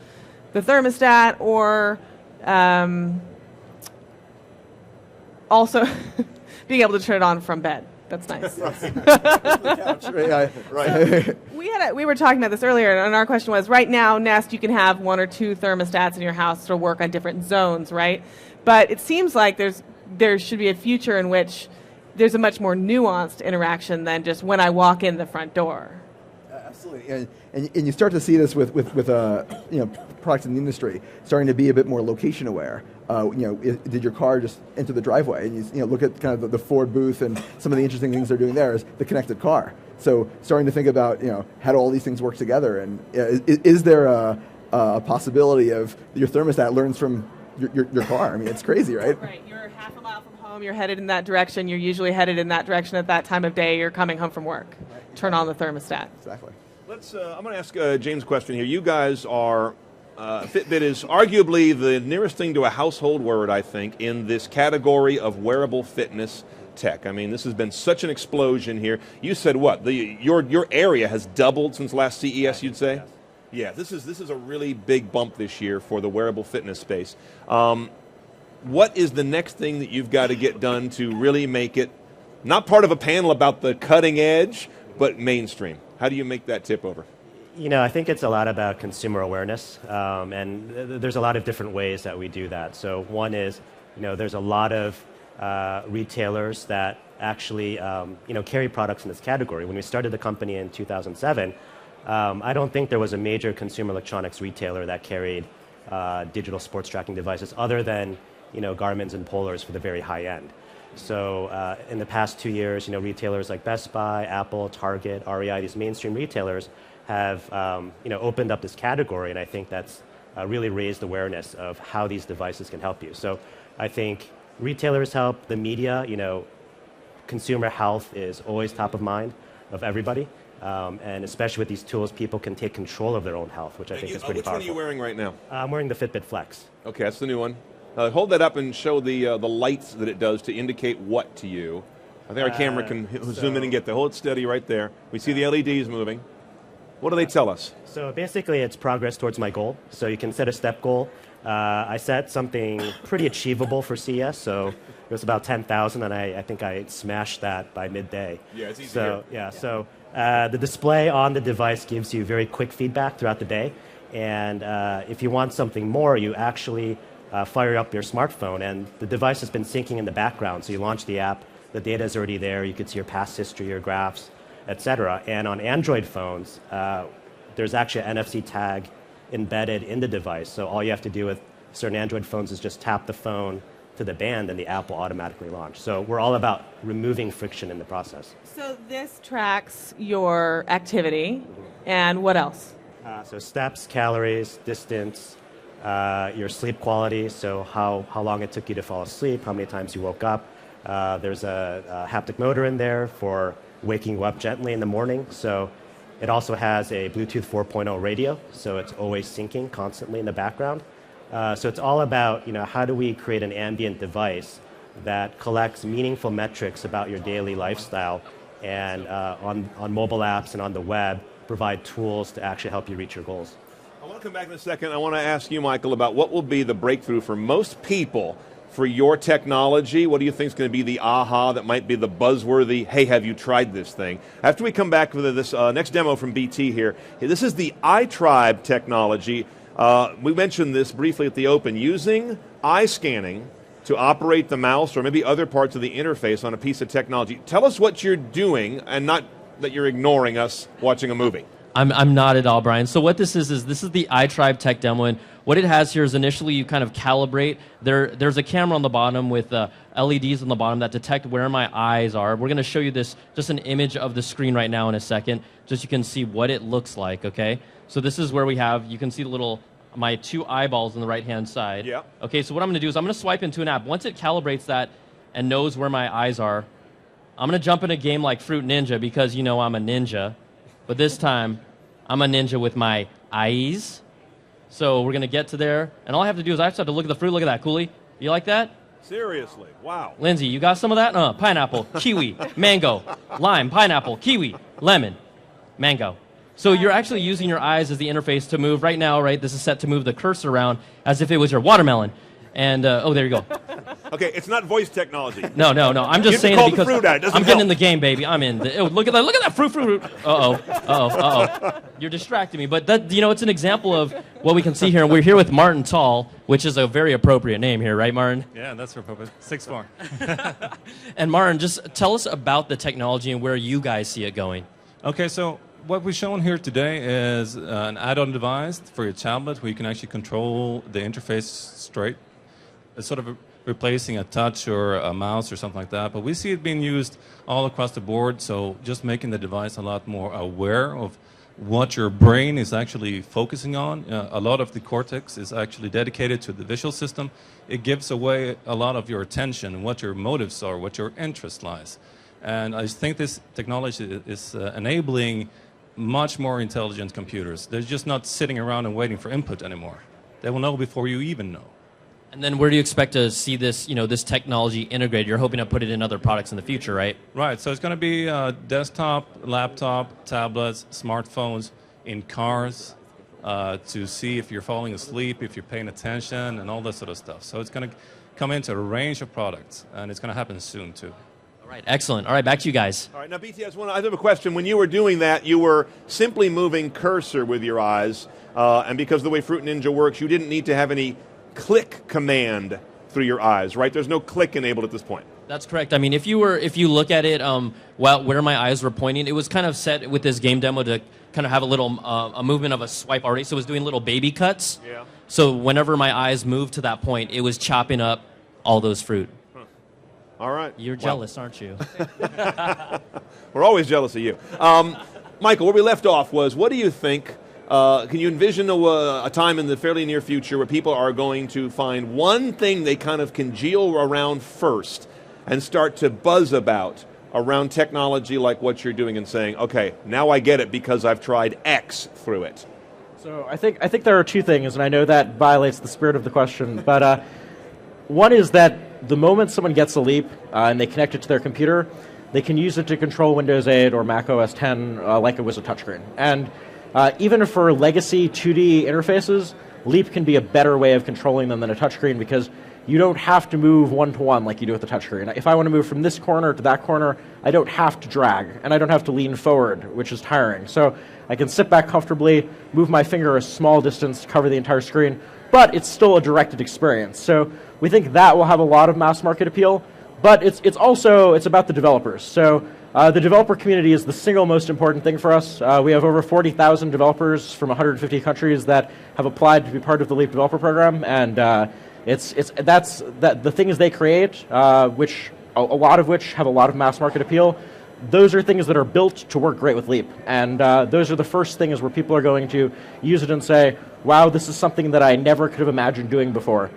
Speaker 16: the thermostat, or also being able to turn it on from bed. That's nice.
Speaker 26: Right.
Speaker 16: We were talking about this earlier, and our question was, right now, Nest, you can have 1 or 2 thermostats in your house to work on different zones, right? But it seems like there should be a future in which there's a much more nuanced interaction than just when I walk in the front door.
Speaker 26: Absolutely, and you start to see this with products in the industry starting to be a bit more location aware. Did your car just enter the driveway? And you look at kind of the Ford booth and some of the interesting things they're doing there is the connected car. So starting to think about how do all these things work together, and is there a possibility of your thermostat learns from your car? I mean, it's crazy, right?
Speaker 16: Right. You're half a mile from home. You're headed in that direction. You're usually headed in that direction at that time of day. You're coming home from work. Turn on the thermostat.
Speaker 26: Exactly.
Speaker 15: I'm going to ask James a question here. You guys are, Fitbit is arguably the nearest thing to a household word, I think, in this category of wearable fitness tech. I mean, this has been such an explosion here. You said what? Your area has doubled since last CES, you'd say? Yeah, this is a really big bump this year for the wearable fitness space. What is the next thing that you've got to get done to really make it not part of a panel about the cutting edge, but mainstream? How do you make that tip over?
Speaker 25: I think it's a lot about consumer awareness, and there's a lot of different ways that we do that. So one is, there's a lot of retailers that actually, carry products in this category. When we started the company in 2007, I don't think there was a major consumer electronics retailer that carried digital sports tracking devices other than, Garmin's and Polar's for the very high end. So in the past 2 years, retailers like Best Buy, Apple, Target, REI, these mainstream retailers have opened up this category, and I think that's really raised awareness of how these devices can help you. So I think retailers help, the media, consumer health is always top of mind of everybody, and especially with these tools, people can take control of their own health, which I think is pretty powerful.
Speaker 15: Which one are you wearing right now?
Speaker 25: I'm wearing the Fitbit Flex.
Speaker 15: Okay, that's the new one. Hold that up and show the lights that it does to indicate what to you. I think our camera can zoom in and get there. Hold it steady right there. We see the LEDs moving. What do they tell us?
Speaker 25: So basically, it's progress towards my goal. So you can set a step goal. I set something pretty achievable for CES, so it was about 10,000, and I think I smashed that by midday.
Speaker 15: Yeah, it's easy.
Speaker 25: So the display on the device gives you very quick feedback throughout the day, and if you want something more, you actually fire up your smartphone, and the device has been syncing in the background. So you launch the app, the data is already there. You can see your past history, your graphs, etc. And on Android phones, there's actually an NFC tag embedded in the device. So all you have to do with certain Android phones is just tap the phone to the band, and the app will automatically launch. So we're all about removing friction in the process.
Speaker 16: So this tracks your activity, and what else?
Speaker 25: So steps, calories, distance, your sleep quality, so how long it took you to fall asleep, how many times you woke up. There's a haptic motor in there for waking you up gently in the morning. So it also has a Bluetooth 4.0 radio, so it's always syncing constantly in the background. So it's all about, how do we create an ambient device that collects meaningful metrics about your daily lifestyle, and on mobile apps and on the web, provide tools to actually help you reach your goals.
Speaker 15: I want to come back in a second. I want to ask you, Michael, about what will be the breakthrough for most people for your technology. What do you think is going to be the aha that might be the buzzworthy, hey, have you tried this thing? After we come back with this next demo from BT here, this is the iTribe technology. We mentioned this briefly at the Open, using eye scanning to operate the mouse or maybe other parts of the interface on a piece of technology. Tell us what you're doing, and not that you're ignoring us watching a movie.
Speaker 2: I'm not at all, Brian. So what this is this is the iTribe tech demo, and what it has here is initially you kind of calibrate. There's a camera on the bottom with LEDs on the bottom that detect where my eyes are. We're going to show you this, just an image of the screen right now in a second, just so you can see what it looks like, okay? So this is where you can see my two eyeballs on the right-hand side.
Speaker 15: Yeah.
Speaker 2: Okay, so what I'm going to do is I'm going to swipe into an app. Once it calibrates that and knows where my eyes are, I'm going to jump in a game like Fruit Ninja because, I'm a ninja. But this time, I'm a ninja with my eyes. So we're going to get to there. And all I have to do is I just have to look at the fruit. Look at that, Cooley. You like that?
Speaker 15: Seriously, wow.
Speaker 2: Lindsay, you got some of that? Pineapple, kiwi, mango, lime, pineapple, kiwi, lemon, mango. So you're actually using your eyes as the interface to move. Right now, this is set to move the cursor around as if it was your watermelon. And, there you go.
Speaker 15: Okay, it's not voice technology.
Speaker 2: No. I'm just saying
Speaker 15: it
Speaker 2: because I'm getting in the game, baby. I'm in. Look at that fruit. Uh-oh. You're distracting me. But that, it's an example of what we can see here. And we're here with Martin Tall, which is a very appropriate name here, right, Martin?
Speaker 7: Yeah, that's appropriate. 6'4".
Speaker 2: And Martin, just tell us about the technology and where you guys see it going.
Speaker 7: Okay, so what we've shown here today is an add-on device for your tablet where you can actually control the interface straight. It's sort of replacing a touch or a mouse or something like that, but we see it being used all across the board, so just making the device a lot more aware of what your brain is actually focusing on. A lot of the cortex is actually dedicated to the visual system. It gives away a lot of your attention, what your motives are, what your interest lies. And I think this technology is enabling much more intelligent computers. They're just not sitting around and waiting for input anymore. They will know before you even know.
Speaker 2: And then where do you expect to see this, this technology integrated? You're hoping to put it in other products in the future, right?
Speaker 7: Right. So it's going to be desktop, laptop, tablets, smartphones, in cars, to see if you're falling asleep, if you're paying attention, and all that sort of stuff. So it's going to come into a range of products, and it's going to happen soon, too.
Speaker 2: All right, excellent. All right, back to you guys.
Speaker 15: All right, now, BT, I have a question. When you were doing that, you were simply moving cursor with your eyes, and because of the way Fruit Ninja works, you didn't need to have any click command through your eyes, right? There's no click enabled at this point.
Speaker 2: That's correct. I mean, if you look at it, where my eyes were pointing, it was kind of set with this game demo to kind of have a little a movement of a swipe already. So it was doing little baby cuts.
Speaker 15: Yeah.
Speaker 2: So whenever my eyes moved to that point, it was chopping up all those fruit.
Speaker 15: Huh. All right.
Speaker 2: You're jealous, aren't you?
Speaker 15: We're always jealous of you. Michael, where we left off was, what do you think? Can you envision a time in the fairly near future where people are going to find one thing they kind of congeal around first and start to buzz about around technology like what you're doing and saying, okay, now I get it because I've tried X through it?
Speaker 24: So I think there are two things, and I know that violates the spirit of the question, but one is that the moment someone gets a Leap and they connect it to their computer, they can use it to control Windows 8 or Mac OS 10 like it was a touchscreen. And even for legacy 2D interfaces, Leap can be a better way of controlling them than a touchscreen because you don't have to move one-to-one like you do with the touchscreen. If I want to move from this corner to that corner, I don't have to drag, and I don't have to lean forward, which is tiring. So I can sit back comfortably, move my finger a small distance to cover the entire screen. but it's still a directed experience. So we think that will have a lot of mass market appeal, but it's also about the developers. So the developer community is the single most important thing for us. We have over 40,000 developers from 150 countries that have applied to be part of the Leap Developer Program, and the things they create, which a lot of which have a lot of mass market appeal. Those are things that are built to work great with Leap, and those are the first things where people are going to use it and say, "Wow, this is something that I never could have imagined doing before."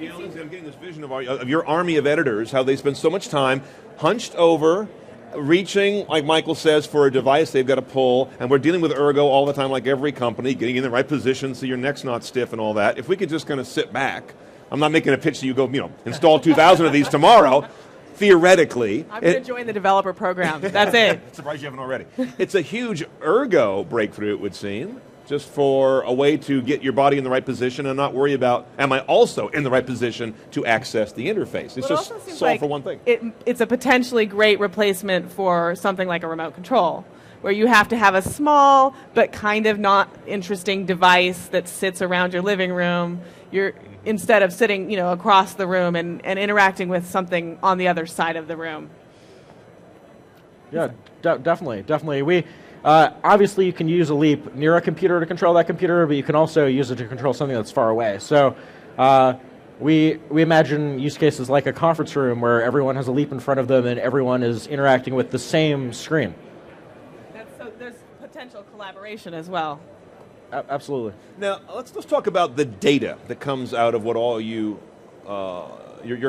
Speaker 15: Yeah, Lindsay, I'm getting this vision of your army of editors, how they spend so much time hunched over, reaching, like Michael says, for a device they've got to pull, and we're dealing with ergo all the time, like every company, getting in the right position so your neck's not stiff and all that. If we could just kind of sit back, I'm not making a pitch that you go, install 2,000 of these tomorrow. Theoretically,
Speaker 16: I'm going to join the developer program. That's it.
Speaker 15: Surprised you haven't already. It's a huge ergo breakthrough, it would seem, just for a way to get your body in the right position and not worry about, am I also in the right position to access the interface? It's just solved for one thing.
Speaker 16: It's a potentially great replacement for something like a remote control, where you have to have a small but kind of not interesting device that sits around your living room. Instead of sitting, across the room and interacting with something on the other side of the room.
Speaker 24: Yeah, definitely. We obviously you can use a Leap near a computer to control that computer, but you can also use it to control something that's far away. So we imagine use cases like a conference room where everyone has a Leap in front of them and everyone is interacting with the same screen.
Speaker 16: So there's potential collaboration as well.
Speaker 24: Absolutely.
Speaker 15: Now, let's talk about the data that comes out of what all your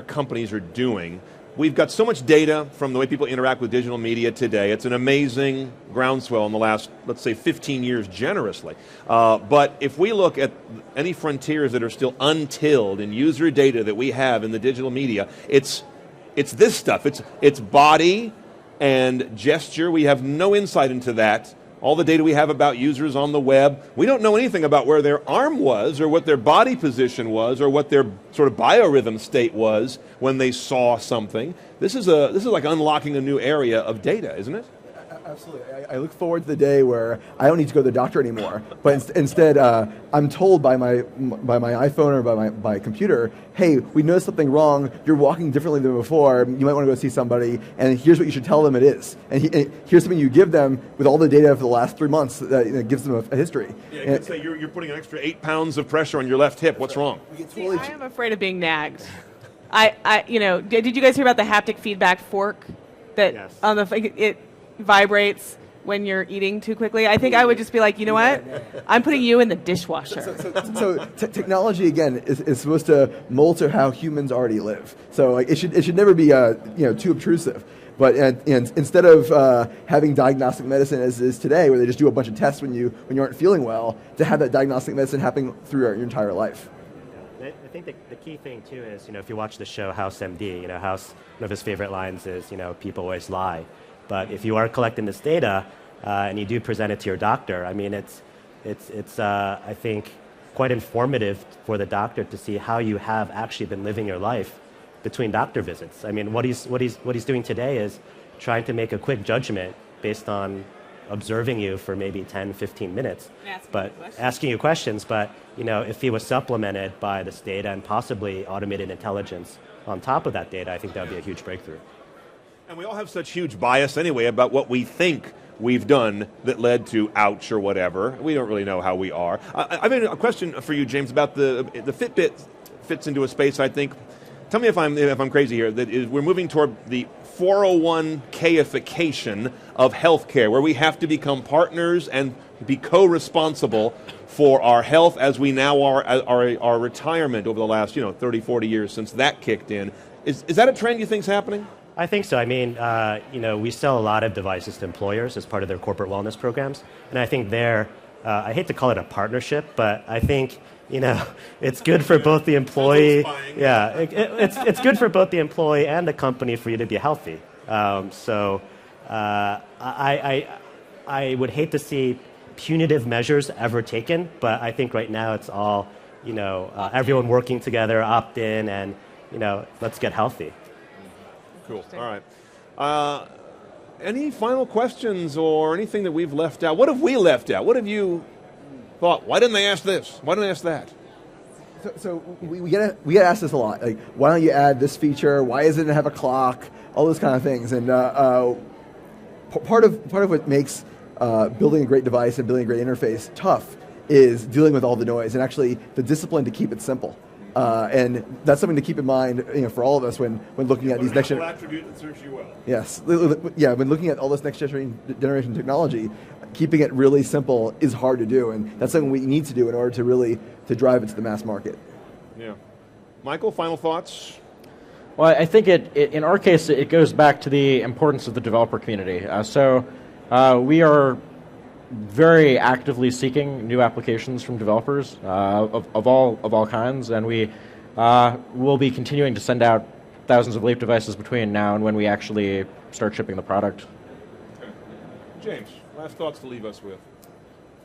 Speaker 15: companies are doing. We've got so much data from the way people interact with digital media today. It's an amazing groundswell in the last, let's say, 15 years generously. But if we look at any frontiers that are still untilled in user data that we have in the digital media, it's this stuff. It's body and gesture. We have no insight into that. All the data we have about users on the web, we don't know anything about where their arm was or what their body position was or what their sort of biorhythm state was when they saw something. This is like unlocking a new area of data, isn't it?
Speaker 26: Absolutely. I look forward to the day where I don't need to go to the doctor anymore, but instead I'm told by my iPhone or by my computer, hey, we noticed something wrong, you're walking differently than before, you might want to go see somebody, and here's what you should tell them it is. And here's something you give them with all the data for the last 3 months that gives them a history.
Speaker 15: Yeah, you could say you're putting an extra 8 pounds of pressure on your left hip. What's wrong?
Speaker 16: See, I am afraid of being nagged. Did you guys hear about the haptic feedback fork that
Speaker 25: yes.
Speaker 16: on it vibrates when you're eating too quickly? I think I would just be like, you know what? I'm putting you in the dishwasher.
Speaker 26: So technology again is supposed to mold to how humans already live. So it should never be too obtrusive. But and instead of having diagnostic medicine as is today, where they just do a bunch of tests when you aren't feeling well, to have that diagnostic medicine happening through your entire life.
Speaker 25: I think the key thing too is, if you watch the show House MD, House, one of his favorite lines is, people always lie. But if you are collecting this data and you do present it to your doctor, I mean, it's I think quite informative for the doctor to see how you have actually been living your life between doctor visits. I mean, what he's doing today is trying to make a quick judgment based on observing you for maybe 10, 15 minutes, asking you questions. But if he was supplemented by this data and possibly automated intelligence on top of that data, I think that would be a huge breakthrough.
Speaker 15: And we all have such huge bias anyway about what we think we've done that led to ouch or whatever. We don't really know how we are. I mean, a question for you, James, about the Fitbit fits into a space, I think. Tell me if I'm crazy here. That is, we're moving toward the 401k-ification of healthcare, where we have to become partners and be co-responsible for our health as we now are our retirement over the last 30, 40 years since that kicked in. Is that a trend you think is happening?
Speaker 25: I think so. I mean, we sell a lot of devices to employers as part of their corporate wellness programs, and I think I hate to call it a partnership, but I think it's good for both the employee. Yeah, it's good for both the employee and the company for you to be healthy. So I would hate to see punitive measures ever taken, but I think right now it's all everyone working together, opt in, and let's get healthy.
Speaker 15: Cool. All right. Any final questions or anything that we've left out? What have we left out? What have you thought? Why didn't they ask this? Why didn't they ask that?
Speaker 26: So we get asked this a lot. Like, why don't you add this feature? Why doesn't it have a clock? All those kind of things. And part of what makes building a great device and building a great interface tough is dealing with all the noise and actually the discipline to keep it simple. And that's something to keep in mind, for all of us when looking at these next generation
Speaker 15: attribute that serves you well.
Speaker 26: Yes, yeah. When looking at all this next generation technology, keeping it really simple is hard to do, and that's something we need to do in order to really drive it to the mass market.
Speaker 15: Yeah, Michael, final thoughts.
Speaker 24: Well, I think in our case, it goes back to the importance of the developer community. We are very actively seeking new applications from developers of all kinds, and we will be continuing to send out thousands of Leap devices between now and when we actually start shipping the product.
Speaker 15: Okay. James, last thoughts to leave us with.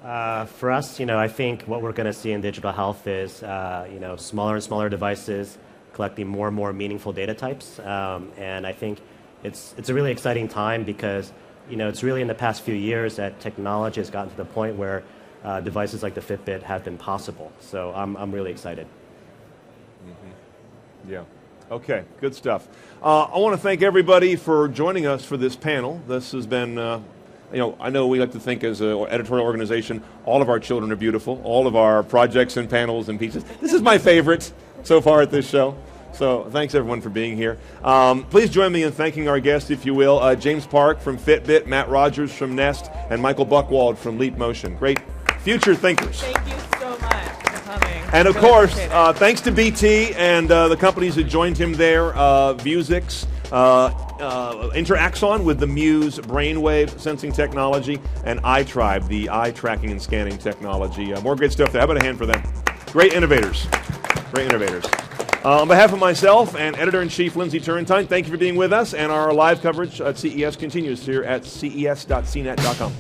Speaker 25: For us, I think what we're going to see in digital health is, smaller and smaller devices collecting more and more meaningful data types, and I think it's a really exciting time because it's really in the past few years that technology has gotten to the point where devices like the Fitbit have been possible. So I'm really excited.
Speaker 15: Mm-hmm. Yeah. Okay. Good stuff. I want to thank everybody for joining us for this panel. This has been. I know we like to think as an editorial organization, all of our children are beautiful, all of our projects and panels and pieces. This is my favorite so far at this show. So thanks everyone for being here. Please join me in thanking our guests, if you will, James Park from Fitbit, Matt Rogers from Nest, and Michael Buchwald from Leap Motion. Great future thinkers.
Speaker 16: Thank you so much for coming.
Speaker 15: And of course, thanks to BT and the companies that joined him there, Vuzix, Interaxon with the Muse brainwave sensing technology, and iTribe, the eye tracking and scanning technology. More great stuff there. How about a hand for them? Great innovators. Great innovators. On behalf of myself and Editor-in-Chief Lindsay Turrentine, thank you for being with us, and our live coverage at CES continues here at ces.cnet.com.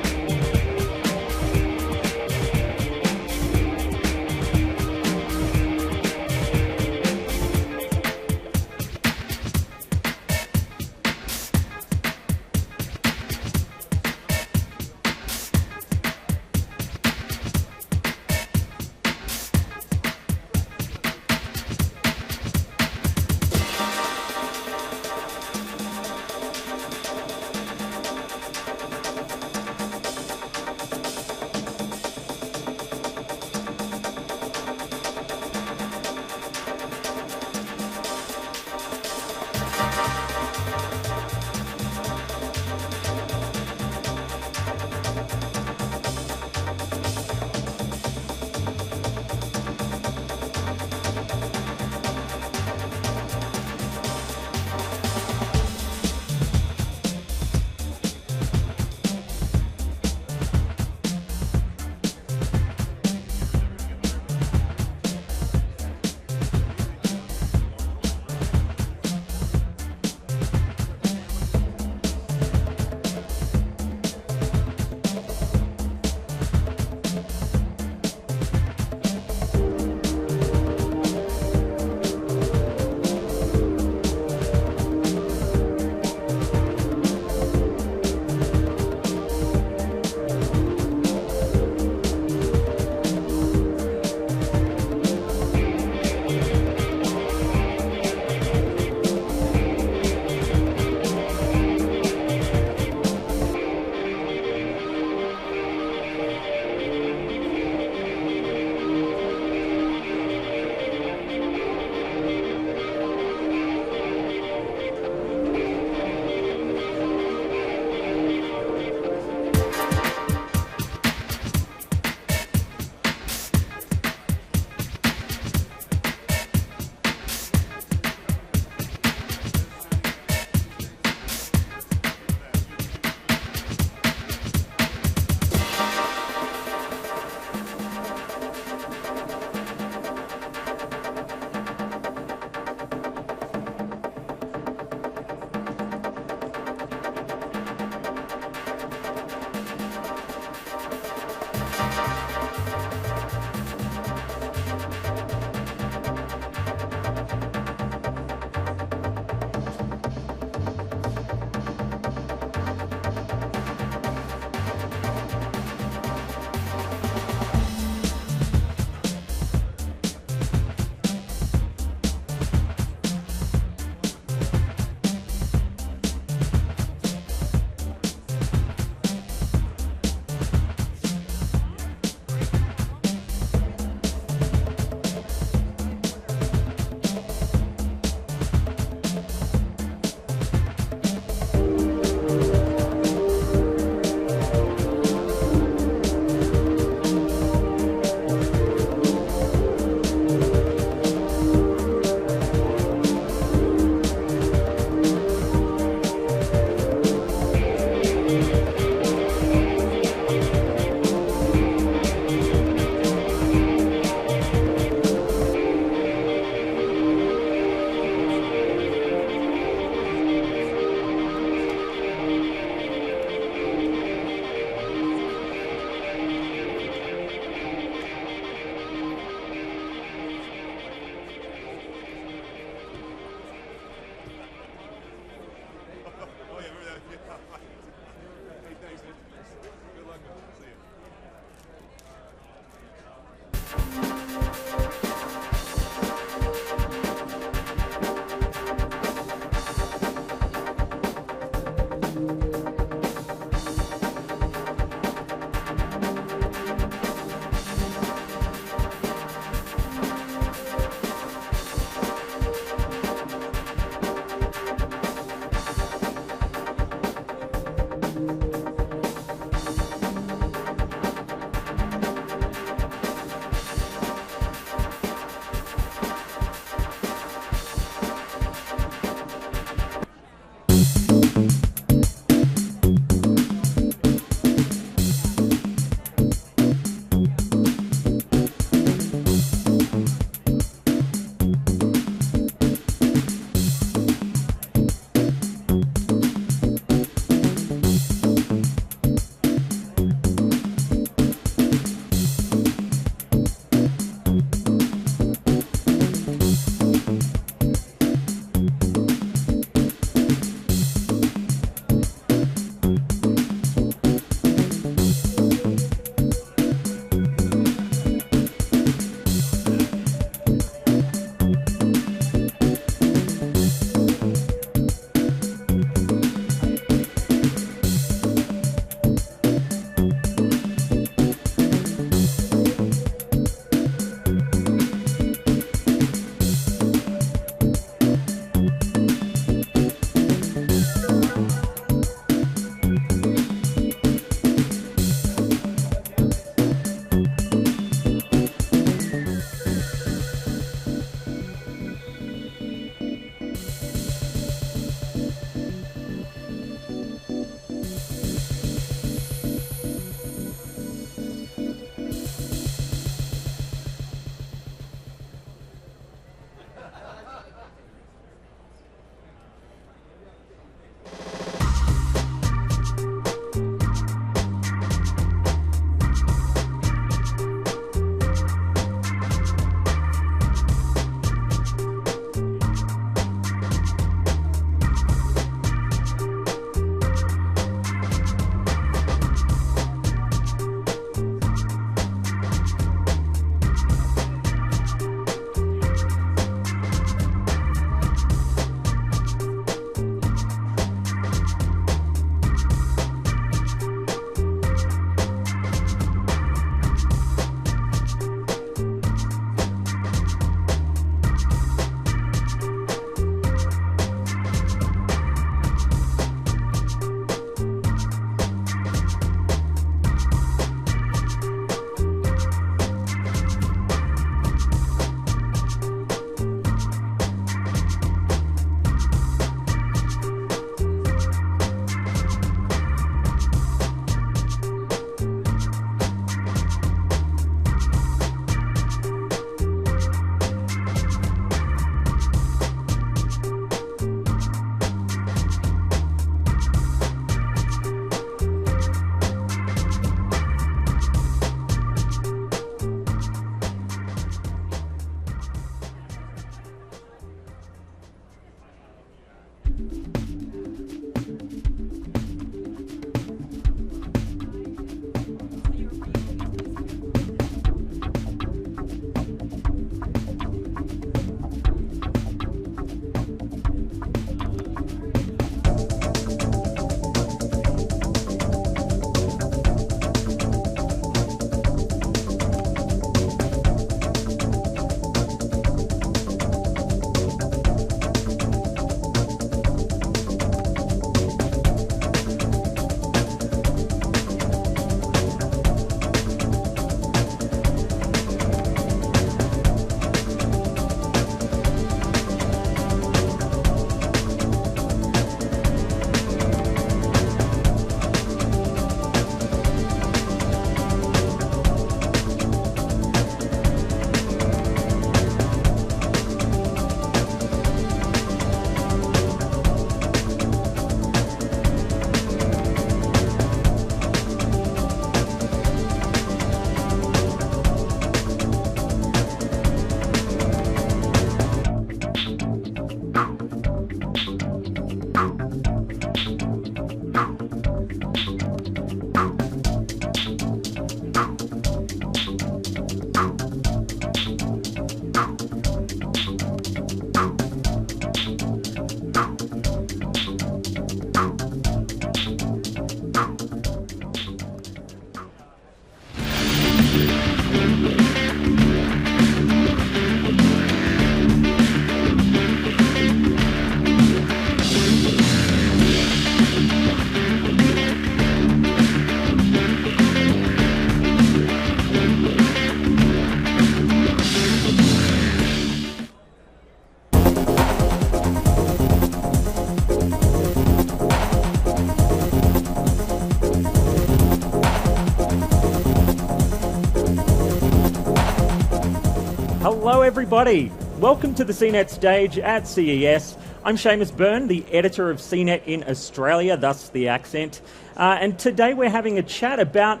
Speaker 12: Hello, everybody. Welcome to the CNET stage at CES. I'm Seamus Byrne, the editor of CNET in Australia, thus the accent. And today we're having a chat about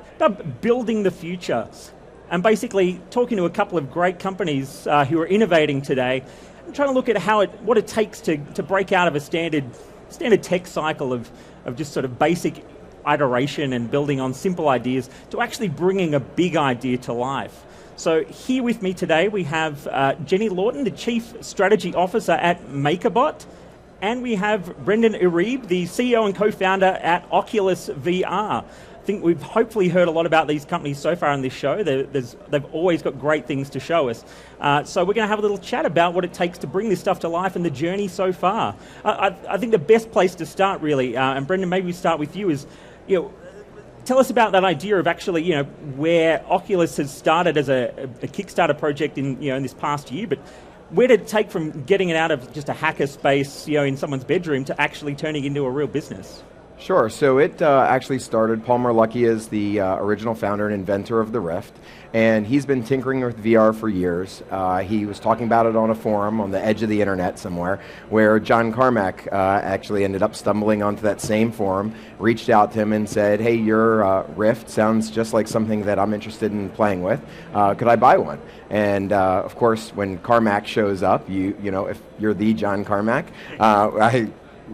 Speaker 12: building the future. And basically talking to a couple of great companies who are innovating today. I'm trying to look at what it takes to break out of a standard tech cycle of just sort of basic iteration and building on simple ideas to actually bringing a big idea to life. So here with me today we have Jenny Lawton, the Chief Strategy Officer at MakerBot, and we have Brendan Iribe, the CEO and co-founder at Oculus VR. I think we've hopefully heard a lot about these companies so far in this show. They've always got great things to show us. So we're going to have a little chat about what it takes to bring this stuff to life and the journey so far. I think the best place to start really, and Brendan, maybe we start with you, is tell us about that idea of actually, where Oculus has started as a Kickstarter project in this past year, but where did it take from getting it out of just a hacker space, in someone's bedroom to actually turning into a real business?
Speaker 4: Sure. So it actually started, Palmer Luckey is the original founder and inventor of the Rift, and he's been tinkering with VR for years. He was talking about it on a forum on the edge of the internet somewhere, where John Carmack actually ended up stumbling onto that same forum, reached out to him and said, hey, your Rift sounds just like something that I'm interested in playing with. Could I buy one? And of course, when Carmack shows up, if you're the John Carmack,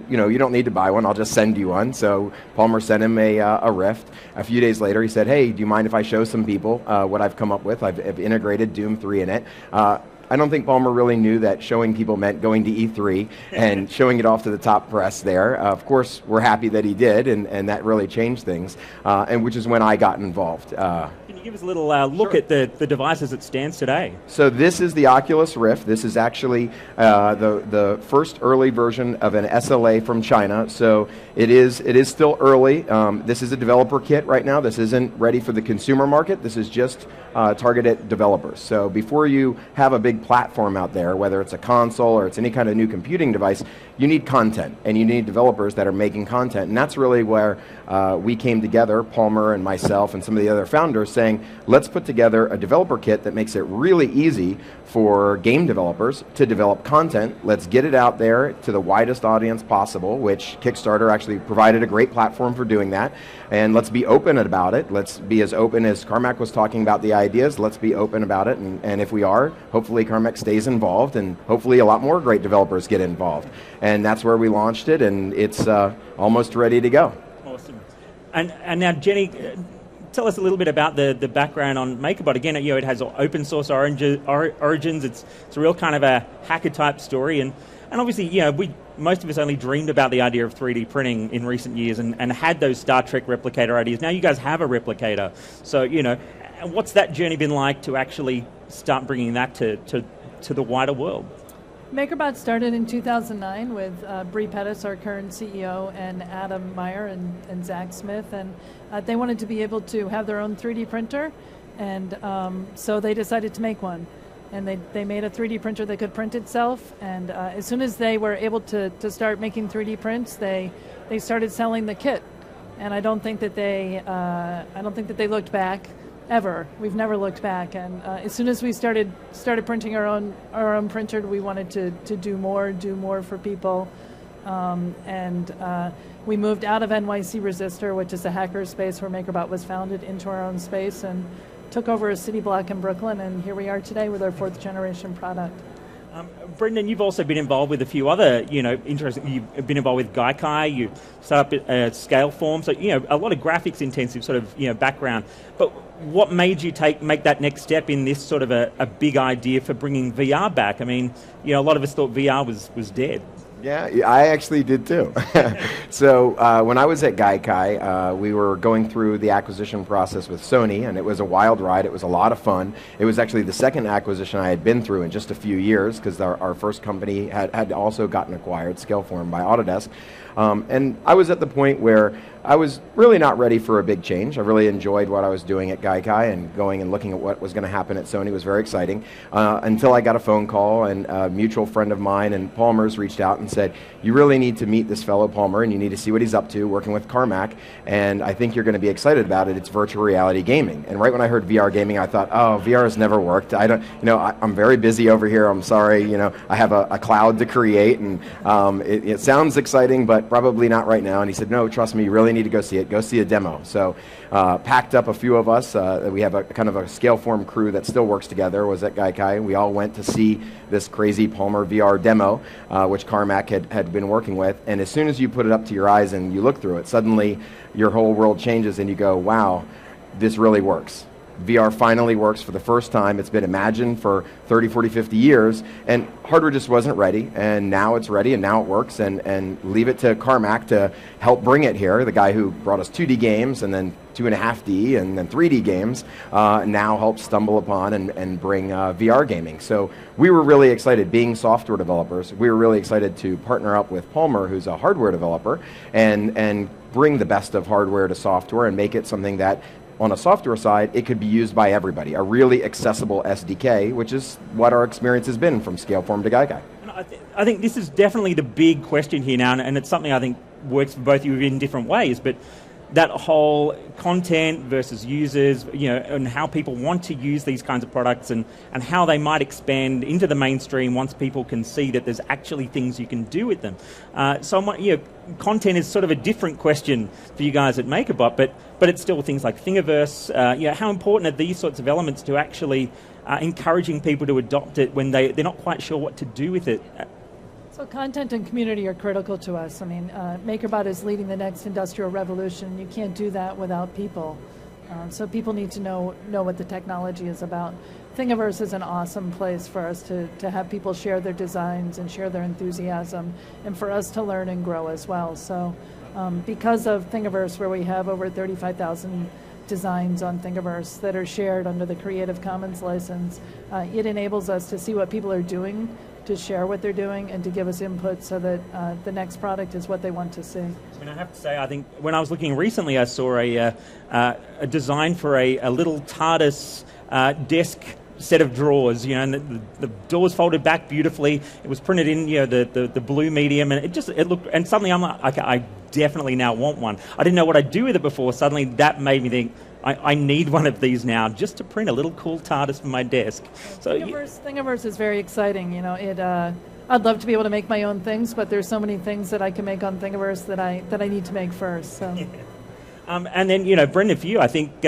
Speaker 4: you don't need to buy one. I'll just send you one. So Palmer sent him a Rift. A few days later, he said, hey, do you mind if I show some people what I've come up with? I've integrated Doom 3 in it. I don't think Palmer really knew that showing people meant going to E3 and showing it off to the top press there. Of course, we're happy that he did, and that really changed things, and which is when I got involved.
Speaker 12: Can you give us a little look at the device as it stands today?
Speaker 4: So this is the Oculus Rift. This is actually the first early version of an SLA from China. So it is still early. This is a developer kit right now. This isn't ready for the consumer market. This is just targeted at developers. So before you have a big platform out there, whether it's a console or it's any kind of new computing device, you need content, and you need developers that are making content. And that's really where we came together, Palmer and myself and some of the other founders, saying, let's put together a developer kit that makes it really easy for game developers to develop content. Let's get it out there to the widest audience possible, which Kickstarter actually provided a great platform for doing that. And let's be open about it. Let's be as open as Carmack was talking about the ideas. Let's be open about it. And if we are, hopefully Carmack stays involved, and hopefully a lot more great developers get involved. And that's where we launched it, and it's almost ready to go.
Speaker 12: Awesome. And now, Jenny, tell us a little bit about the background on MakerBot. Again, it has open source origins. It's a real kind of a hacker type story, and obviously, most of us only dreamed about the idea of 3D printing in recent years and had those Star Trek replicator ideas. Now you guys have a replicator, so what's that journey been like to actually start bringing that to the wider world?
Speaker 18: MakerBot started in 2009 with Bree Pettis, our current CEO, and Adam Meyer and Zach Smith, and they wanted to be able to have their own 3D printer, and so they decided to make one. And they made a 3D printer that could print itself, and as soon as they were able to start making 3D prints, they started selling the kit. And I don't think that they looked back ever. We've never looked back. And as soon as we started printing our own printer, we wanted to do more for people. We moved out of NYC Resistor, which is a hacker space where MakerBot was founded, into our own space, and took over a city block in Brooklyn, and here we are today with our 4th generation product.
Speaker 12: Brendan, you've also been involved with a few other, interesting. You've been involved with Gaikai. You set up Scaleform, so a lot of graphics intensive sort of background. But what made you make that next step in this sort of a big idea for bringing VR back? I mean, a lot of us thought VR was dead.
Speaker 4: Yeah, I actually did too. So when I was at Gaikai, we were going through the acquisition process with Sony, and it was a wild ride. It was a lot of fun. It was actually the second acquisition I had been through in just a few years, because our first company had also gotten acquired, Scaleform, by Autodesk. And I was at the point where I was really not ready for a big change. I really enjoyed what I was doing at Gaikai, and going and looking at what was going to happen at Sony was very exciting, until I got a phone call, and a mutual friend of mine and Palmer's reached out and said, you really need to meet this fellow Palmer, and you need to see what he's up to working with Carmack, and I think you're going to be excited about it. It's virtual reality gaming. And right when I heard VR gaming, I thought, oh, VR has never worked. I don't, I'm very busy over here. I'm sorry. I have a cloud to create, and it sounds exciting, but probably not right now. And he said, no, trust me, you really need to go see it. Go see a demo. So packed up a few of us. We have a kind of a Scaleform crew that still works together, was at Gaikai. We all went to see this crazy Palmer VR demo, which Carmack had been working with. And as soon as you put it up to your eyes and you look through it, suddenly your whole world changes and you go, wow, this really works. VR finally works for the first time. It's been imagined for 30, 40, 50 years, and hardware just wasn't ready, and now it's ready, and now it works, and leave it to Carmack to help bring it here. The guy who brought us 2D games, and then 2.5D, and then 3D games, now helps stumble upon and bring VR gaming. So we were really excited, being software developers, we were really excited to partner up with Palmer, who's a hardware developer, and bring the best of hardware to software and make it something that, on a software side, it could be used by everybody. A really accessible SDK, which is what our experience has been from Scaleform to Gaikai.
Speaker 3: I think this is definitely the big question here now, and it's something I think works for both of you in different ways, but that whole content versus users, and how people want to use these kinds of products, and how they might expand into the mainstream once people can see that there's actually things you can do with them. Content is sort of a different question for you guys at MakerBot, but it's still things like Thingiverse. How important are these sorts of elements to actually encouraging people to adopt it when they're not quite sure what to do with it?
Speaker 18: So content and community are critical to us. I mean, MakerBot is leading the next industrial revolution. You can't do that without people. So people need to know what the technology is about. Thingiverse is an awesome place for us to have people share their designs and share their enthusiasm, and for us to learn and grow as well. So because of Thingiverse, where we have over 35,000 designs on Thingiverse that are shared under the Creative Commons license, it enables us to see what people are doing, to share what they're doing, and to give us input so that the next product is what they want to see.
Speaker 3: And I have to say, I think when I was looking recently, I saw a design for a little TARDIS desk set of drawers, and the doors folded back beautifully. It was printed in, the blue medium, and it looked. And suddenly I'm like, okay, I definitely now want one. I didn't know what I'd do with it before. Suddenly that made me think, I need one of these now just to print a little cool TARDIS for my desk. So
Speaker 18: Thingiverse is very exciting. I'd love to be able to make my own things, but there's so many things that I can make on Thingiverse that I need to make first. So.
Speaker 3: And then, Brendan, for you, I think,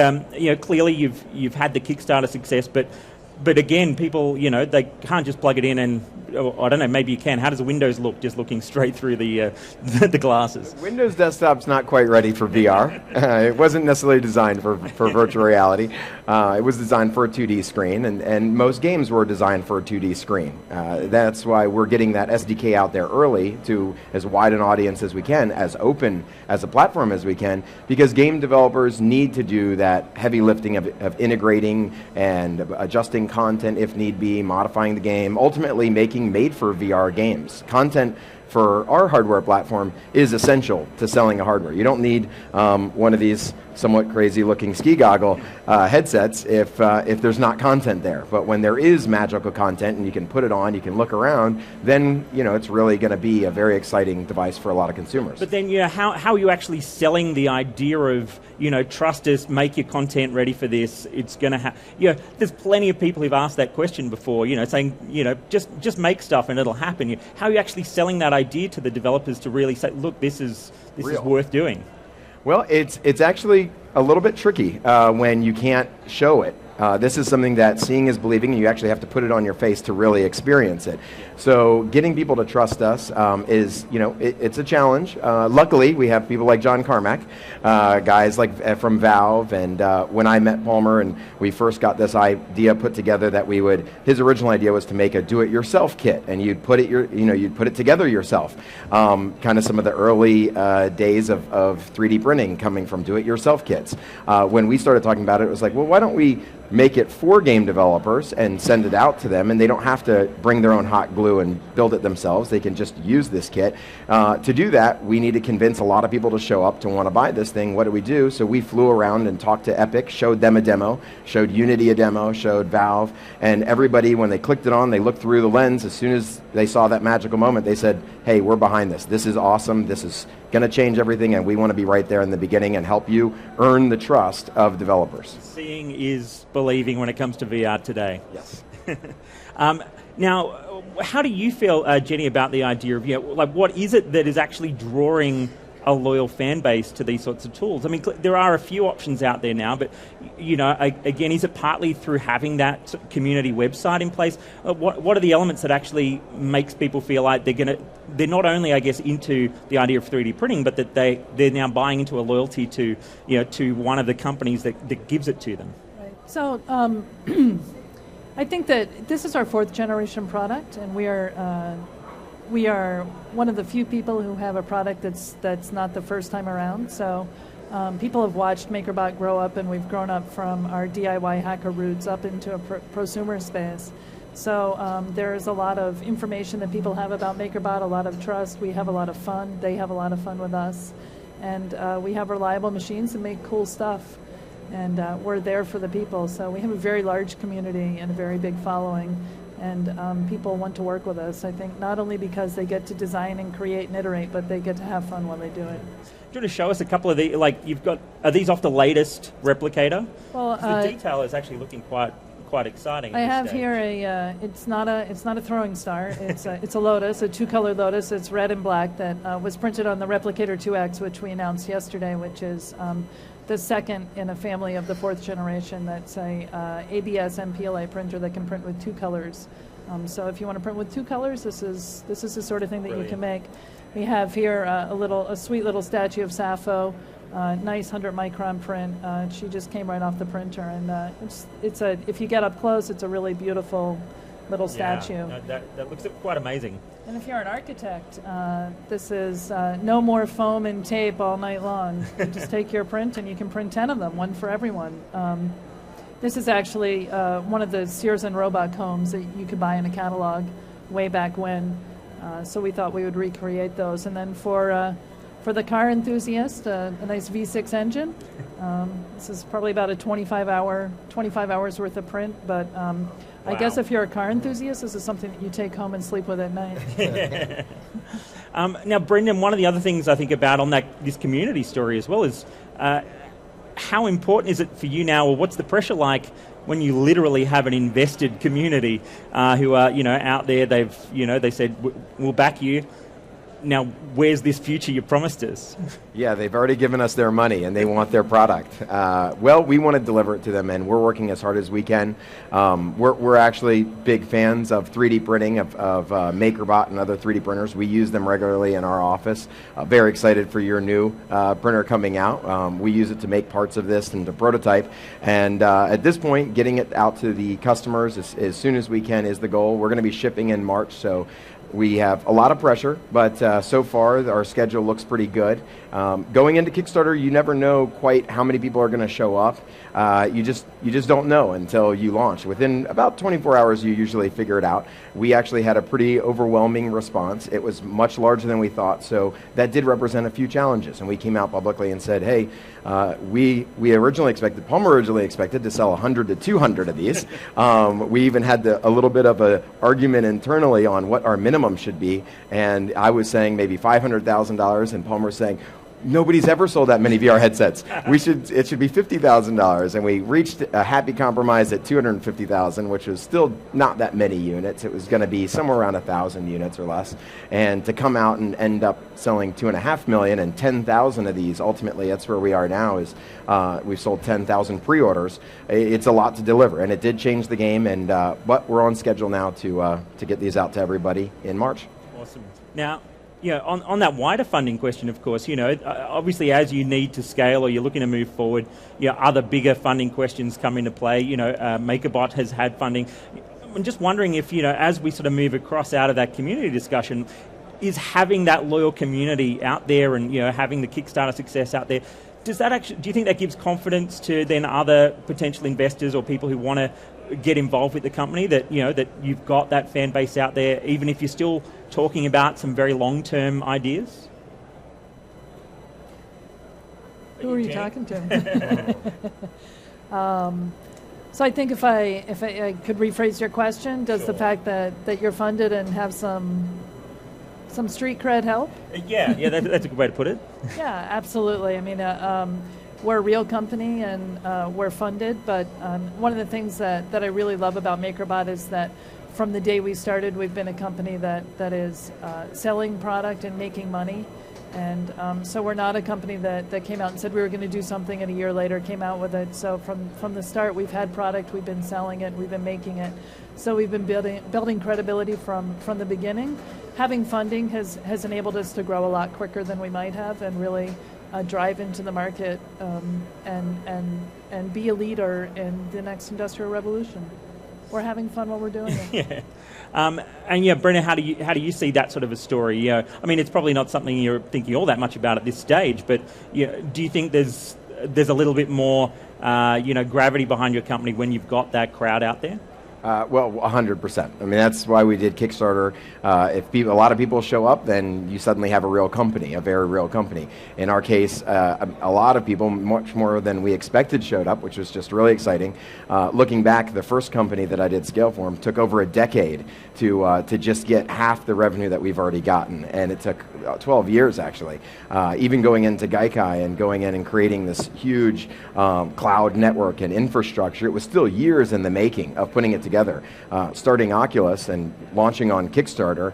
Speaker 3: clearly you've had the Kickstarter success, but again, people, they can't just plug it in and, I don't know, maybe you can. How does Windows look just looking straight through the glasses?
Speaker 4: Windows desktop's not quite ready for VR. It wasn't necessarily designed for virtual reality. It was designed for a 2D screen, and most games were designed for a 2D screen. That's why we're getting that SDK out there early to as wide an audience as we can, as open as a platform as we can, because game developers need to do that heavy lifting of integrating and adjusting content if need be, modifying the game, ultimately making made-for-VR games. Content for our hardware platform is essential to selling a hardware. You don't need one of these somewhat crazy-looking ski goggle headsets if there's not content there. But when there is magical content and you can put it on, you can look around, then it's really going to be a very exciting device for a lot of consumers.
Speaker 3: But then, how are you actually selling the idea of trust us, make your content ready for this? It's going to have there's plenty of people who've asked that question before. Saying just make stuff and it'll happen. How are you actually selling that idea to the developers to really say, look, this is worth doing?
Speaker 4: Well, it's actually a little bit tricky when you can't show it. This is something that seeing is believing, and you actually have to put it on your face to really experience it. So getting people to trust us is, it's a challenge. Luckily, we have people like John Carmack, guys like from Valve, and when I met Palmer and we first got this idea put together that his original idea was to make a do-it-yourself kit, and you'd put it together yourself. Kind of some of the early days of 3D printing coming from do-it-yourself kits. When we started talking about it, it was like, well, why don't we make it for game developers and send it out to them, and they don't have to bring their own hot glue and build it themselves. They can just use this kit. To do that, we need to convince a lot of people to show up to want to buy this thing. What do we do? So we flew around and talked to Epic, showed them a demo, showed Unity a demo, showed Valve, and everybody, when they clicked it on, they looked through the lens. As soon as they saw that magical moment, they said, hey, we're behind this. This is awesome. This is going to change everything, and we want to be right there in the beginning and help you earn the trust of developers.
Speaker 3: Seeing is believing when it comes to VR today.
Speaker 4: Yes.
Speaker 3: Now, how do you feel, Jenny, about the idea of, what is it that is actually drawing a loyal fan base to these sorts of tools? I mean, there are a few options out there now, but, again, is it partly through having that community website in place? What are the elements that actually makes people feel like they're not only, I guess, into the idea of 3D printing, but that they're now buying into a loyalty to, to one of the companies that gives it to them?
Speaker 18: Right. So, I think that this is our 4th generation product, and we are one of the few people who have a product that's not the first time around. So people have watched MakerBot grow up, and we've grown up from our DIY hacker roots up into a prosumer space. So there's a lot of information that people have about MakerBot, a lot of trust. We have a lot of fun. They have a lot of fun with us. And we have reliable machines that make cool stuff. And we're there for the people. So we have a very large community and a very big following. And people want to work with us, I think, not only because they get to design and create and iterate, but they get to have fun while they do it.
Speaker 3: Do you want to show us a couple of the, are these off the latest replicator?
Speaker 18: Well,
Speaker 3: the detail is actually looking quite exciting.
Speaker 18: I have here it's not a throwing star. It's a lotus, a 2-color lotus. It's red and black that was printed on the Replicator 2X, which we announced yesterday, which is the second in a family of the 4th generation. That's a ABS MPLA printer that can print with 2 colors. So if you want to print with 2 colors, this is the sort of thing that you can make. We have here a sweet little statue of Sappho, nice 100 micron print. She just came right off the printer, and if you get up close, it's a really beautiful little statue.
Speaker 3: Yeah, that looks quite amazing.
Speaker 18: And if you're an architect, this is no more foam and tape all night long. You just take your print and you can print 10 of them, one for everyone. This is actually one of the Sears and Roebuck homes that you could buy in a catalog way back when. So we thought we would recreate those. And then for the car enthusiast, a nice V6 engine. This is probably about a 25 hours worth of print, but I guess if you're a car enthusiast, this is something that you take home and sleep with at night.
Speaker 3: Now, Brendan, one of the other things I think about on this community story as well is how important is it for you now, or what's the pressure like when you literally have an invested community who are out there? They said we'll back you. Now, where's this future you promised us?
Speaker 4: Yeah, they've already given us their money, and they want their product. Well, we want to deliver it to them, and we're working as hard as we can. We're actually big fans of 3D printing, of MakerBot and other 3D printers. We use them regularly in our office. Very excited for your new printer coming out. We use it to make parts of this and to prototype. And at this point, getting it out to the customers as soon as we can is the goal. We're going to be shipping in March, so we have a lot of pressure, but so far our schedule looks pretty good. Going into Kickstarter, you never know quite how many people are going to show up. You just don't know until you launch. Within about 24 hours, you usually figure it out. We actually had a pretty overwhelming response. It was much larger than we thought, so that did represent a few challenges. And we came out publicly and said, hey, Palmer originally expected to sell 100 to 200 of these. We even had a little bit of an argument internally on what our minimum should be, and I was saying maybe $500,000, and Palmer was saying, nobody's ever sold that many VR headsets. It should be $50,000, and we reached a happy compromise at $250,000, which was still not that many units. It was going to be somewhere around 1,000 units or less, and to come out and end up selling 2.5 million and 10,000 of these. Ultimately, that's where we are now. Is we've sold 10,000 pre-orders. It's a lot to deliver, and it did change the game. And but we're on schedule now to get these out to everybody in March.
Speaker 3: Awesome. Now, on that wider funding question, of course, obviously as you need to scale or you're looking to move forward, other bigger funding questions come into play. MakerBot has had funding. I'm just wondering if, as we sort of move across out of that community discussion, is having that loyal community out there and, having the Kickstarter success out there, Does that actually? Do you think that gives confidence to then other potential investors or people who want to get involved with the company that that you've got that fan base out there, even if you're still talking about some very long-term ideas?
Speaker 18: Who are you talking to? So I think if I could rephrase your question, does the fact that you're funded and have some street cred help?
Speaker 3: Yeah, that's a good way to put it.
Speaker 18: Yeah, absolutely. I mean, we're a real company and we're funded, but one of the things that I really love about MakerBot is that from the day we started, we've been a company that is selling product and making money. And so we're not a company that came out and said we were going to do something and a year later came out with it. So from the start, we've had product, we've been selling it, we've been making it. So we've been building credibility from the beginning. Having funding has enabled us to grow a lot quicker than we might have and really drive into the market and be a leader in the next industrial revolution. We're having fun while we're doing it.
Speaker 3: Yeah. And Brenna, how do you see that sort of a story? I mean, it's probably not something you're thinking all that much about at this stage, but do you think there's a little bit more gravity behind your company when you've got that crowd out there?
Speaker 4: Well, 100%. I mean, that's why we did Kickstarter. If a lot of people show up, then you suddenly have a real company, a very real company. In our case, a lot of people, much more than we expected, showed up, which was just really exciting. Looking back, the first company that I did scale for them took over a decade to just get half the revenue that we've already gotten, and it took 12 years actually. Even going into Gaikai and going in and creating this huge cloud network and infrastructure, it was still years in the making of putting it together. Starting Oculus and launching on Kickstarter,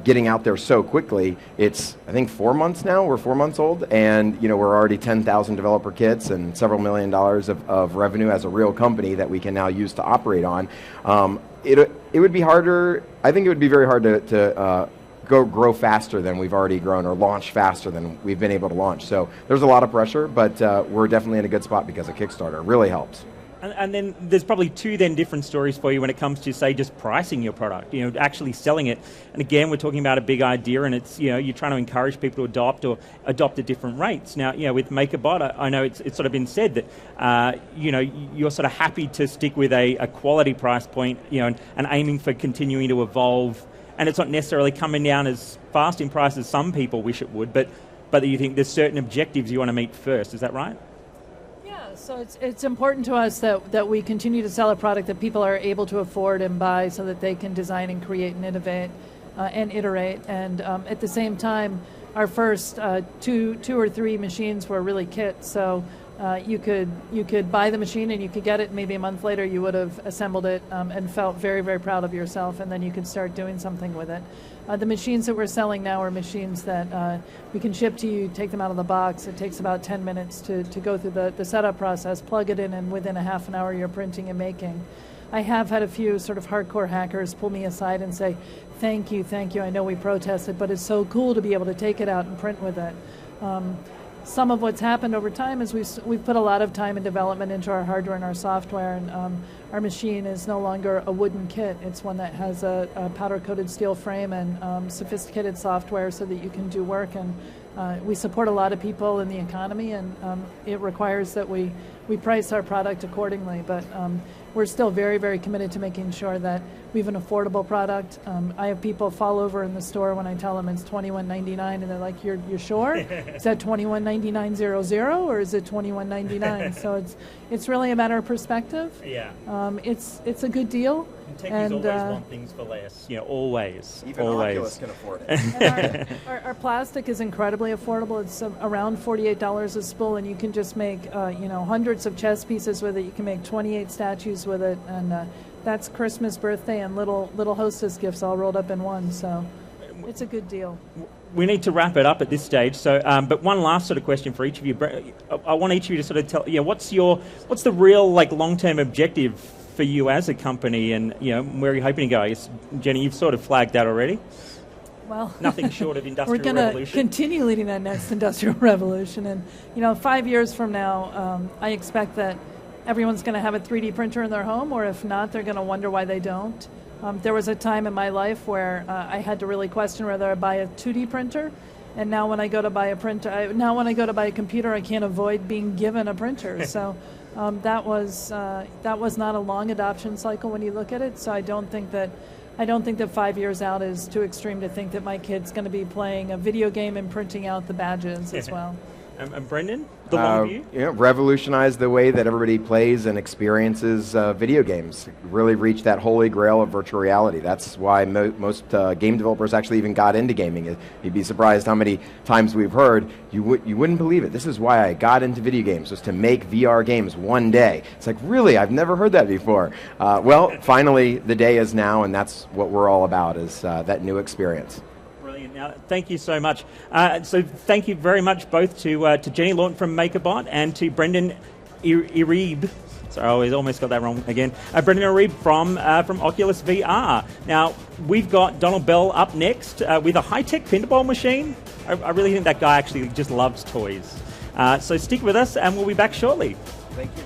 Speaker 4: getting out there so quickly, it's I think 4 months now. We're 4 months old, and we're already 10,000 developer kits and several $1 million of revenue as a real company that we can now use to operate on. It would be harder. I think it would be very hard to grow faster than we've already grown or launch faster than we've been able to launch. So there's a lot of pressure, but we're definitely in a good spot because of Kickstarter. It really helps.
Speaker 3: And then there's probably two different stories for you when it comes to, say, just pricing your product, actually selling it. And again, we're talking about a big idea, and it's, you're trying to encourage people to adopt at different rates. Now, with MakerBot, I know it's sort of been said that, you're sort of happy to stick with a quality price point, and aiming for continuing to evolve. And it's not necessarily coming down as fast in price as some people wish it would, but you think there's certain objectives you want to meet first. Is that right?
Speaker 18: So it's important to us that we continue to sell a product that people are able to afford and buy so that they can design and create and innovate and iterate. And at the same time, our first two or three machines were really kits. So you could buy the machine and you could get it, maybe a month later you would have assembled it and felt very, very proud of yourself, and then you could start doing something with it. The machines that we're selling now are machines that we can ship to you, take them out of the box. It takes about 10 minutes to go through the setup process, plug it in, and within a half an hour you're printing and making. I have had a few sort of hardcore hackers pull me aside and say, thank you, I know we protested, but it's so cool to be able to take it out and print with it. Some of what's happened over time is we've put a lot of time and development into our hardware and our software, and our machine is no longer a wooden kit. It's one that has a powder-coated steel frame and sophisticated software so that you can do work. And we support a lot of people in the economy, and it requires that we price our product accordingly. But we're still very, very committed to making sure that we have an affordable product. I have people fall over in the store when I tell them it's $21.99, and they're like, "You're sure? Is that $21.99.00 or is it $21.99?" So it's really a matter of perspective.
Speaker 3: Yeah.
Speaker 18: It's a good deal.
Speaker 3: And techies always want things for less. Always.
Speaker 4: Even
Speaker 3: always.
Speaker 4: Oculus can afford it.
Speaker 18: And our plastic is incredibly affordable. It's around $48 a spool, and you can just make hundreds of chess pieces with it. You can make 28 statues with it, and that's Christmas, birthday, and little hostess gifts all rolled up in one. So it's a good deal.
Speaker 3: We need to wrap it up at this stage. So, but one last sort of question for each of you. I want each of you to sort of tell, what's the real long-term objective for you as a company, and where are you hoping to go? I guess, Jenny, you've sort of flagged that already.
Speaker 18: Well,
Speaker 3: nothing short of industrial
Speaker 18: revolution. We're going to continue leading that next industrial revolution, and 5 years from now, I expect that everyone's going to have a 3D printer in their home, or if not, they're going to wonder why they don't. There was a time in my life where I had to really question whether I buy a 2D printer, And now when I go to buy a printer, now when I go to buy a computer, I can't avoid being given a printer. So that was not a long adoption cycle when you look at it. So I don't think that 5 years out is too extreme to think that my kid's going to be playing a video game and printing out the badges as well.
Speaker 3: And Brendan, the long view?
Speaker 4: Revolutionized the way that everybody plays and experiences video games. Really reached that holy grail of virtual reality. That's why most game developers actually even got into gaming. You'd be surprised how many times we've heard, you wouldn't believe it. This is why I got into video games, was to make VR games one day. It's like, really? I've never heard that before. Well, finally, the day is now, and that's what we're all about, is that new experience.
Speaker 3: Now, thank you so much. So thank you very much both to Jenny Lawton from MakerBot and to Brendan Iribe. Sorry, I almost got that wrong again. Brendan Iribe from Oculus VR. Now, we've got Donald Bell up next with a high-tech pinball machine. I really think that guy actually just loves toys. So stick with us and we'll be back shortly.
Speaker 4: Thank you.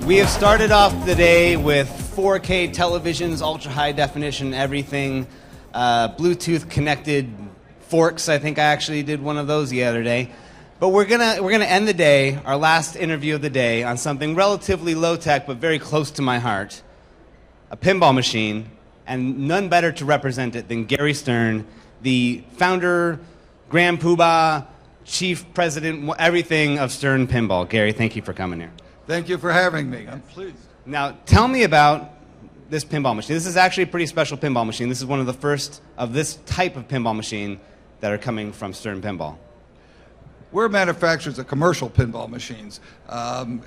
Speaker 11: We have started off the day with 4K televisions, ultra high definition, everything, Bluetooth connected forks. I think I actually did one of those the other day. But we're gonna end the day, our last interview of the day, on something relatively low tech but very close to my heart, a pinball machine, and none better to represent it than Gary Stern, the founder, grand poobah, chief president, everything of Stern Pinball. Gary, thank you for coming here.
Speaker 19: Thank you for having me. I'm pleased.
Speaker 11: Now, tell me about this pinball machine. This is actually a pretty special pinball machine. This is one of the first of this type of pinball machine that are coming from Stern Pinball.
Speaker 19: We're manufacturers of commercial pinball machines, and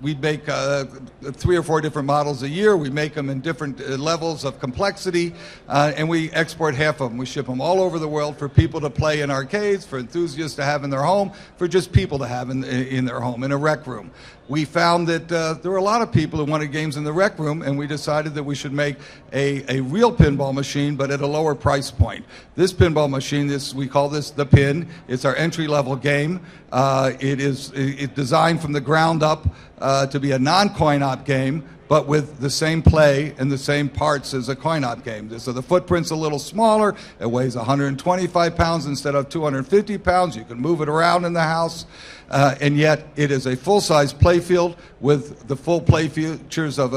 Speaker 19: we make 3 or 4 different models a year. We make them in different levels of complexity, and we export half of them. We ship them all over the world for people to play in arcades, for enthusiasts to have in their home, for just people to have in their home, in a rec room. We found that there were a lot of people who wanted games in the rec room, and we decided that we should make a real pinball machine, but at a lower price point. This pinball machine, we call this the Pin. It's our entry-level game. It's designed from the ground up to be a non-coin-op game, but with the same play and the same parts as a coin-op game. So the footprint's a little smaller. It weighs 125 pounds instead of 250 pounds. You can move it around in the house. And yet it is a full-size playfield with the full play features of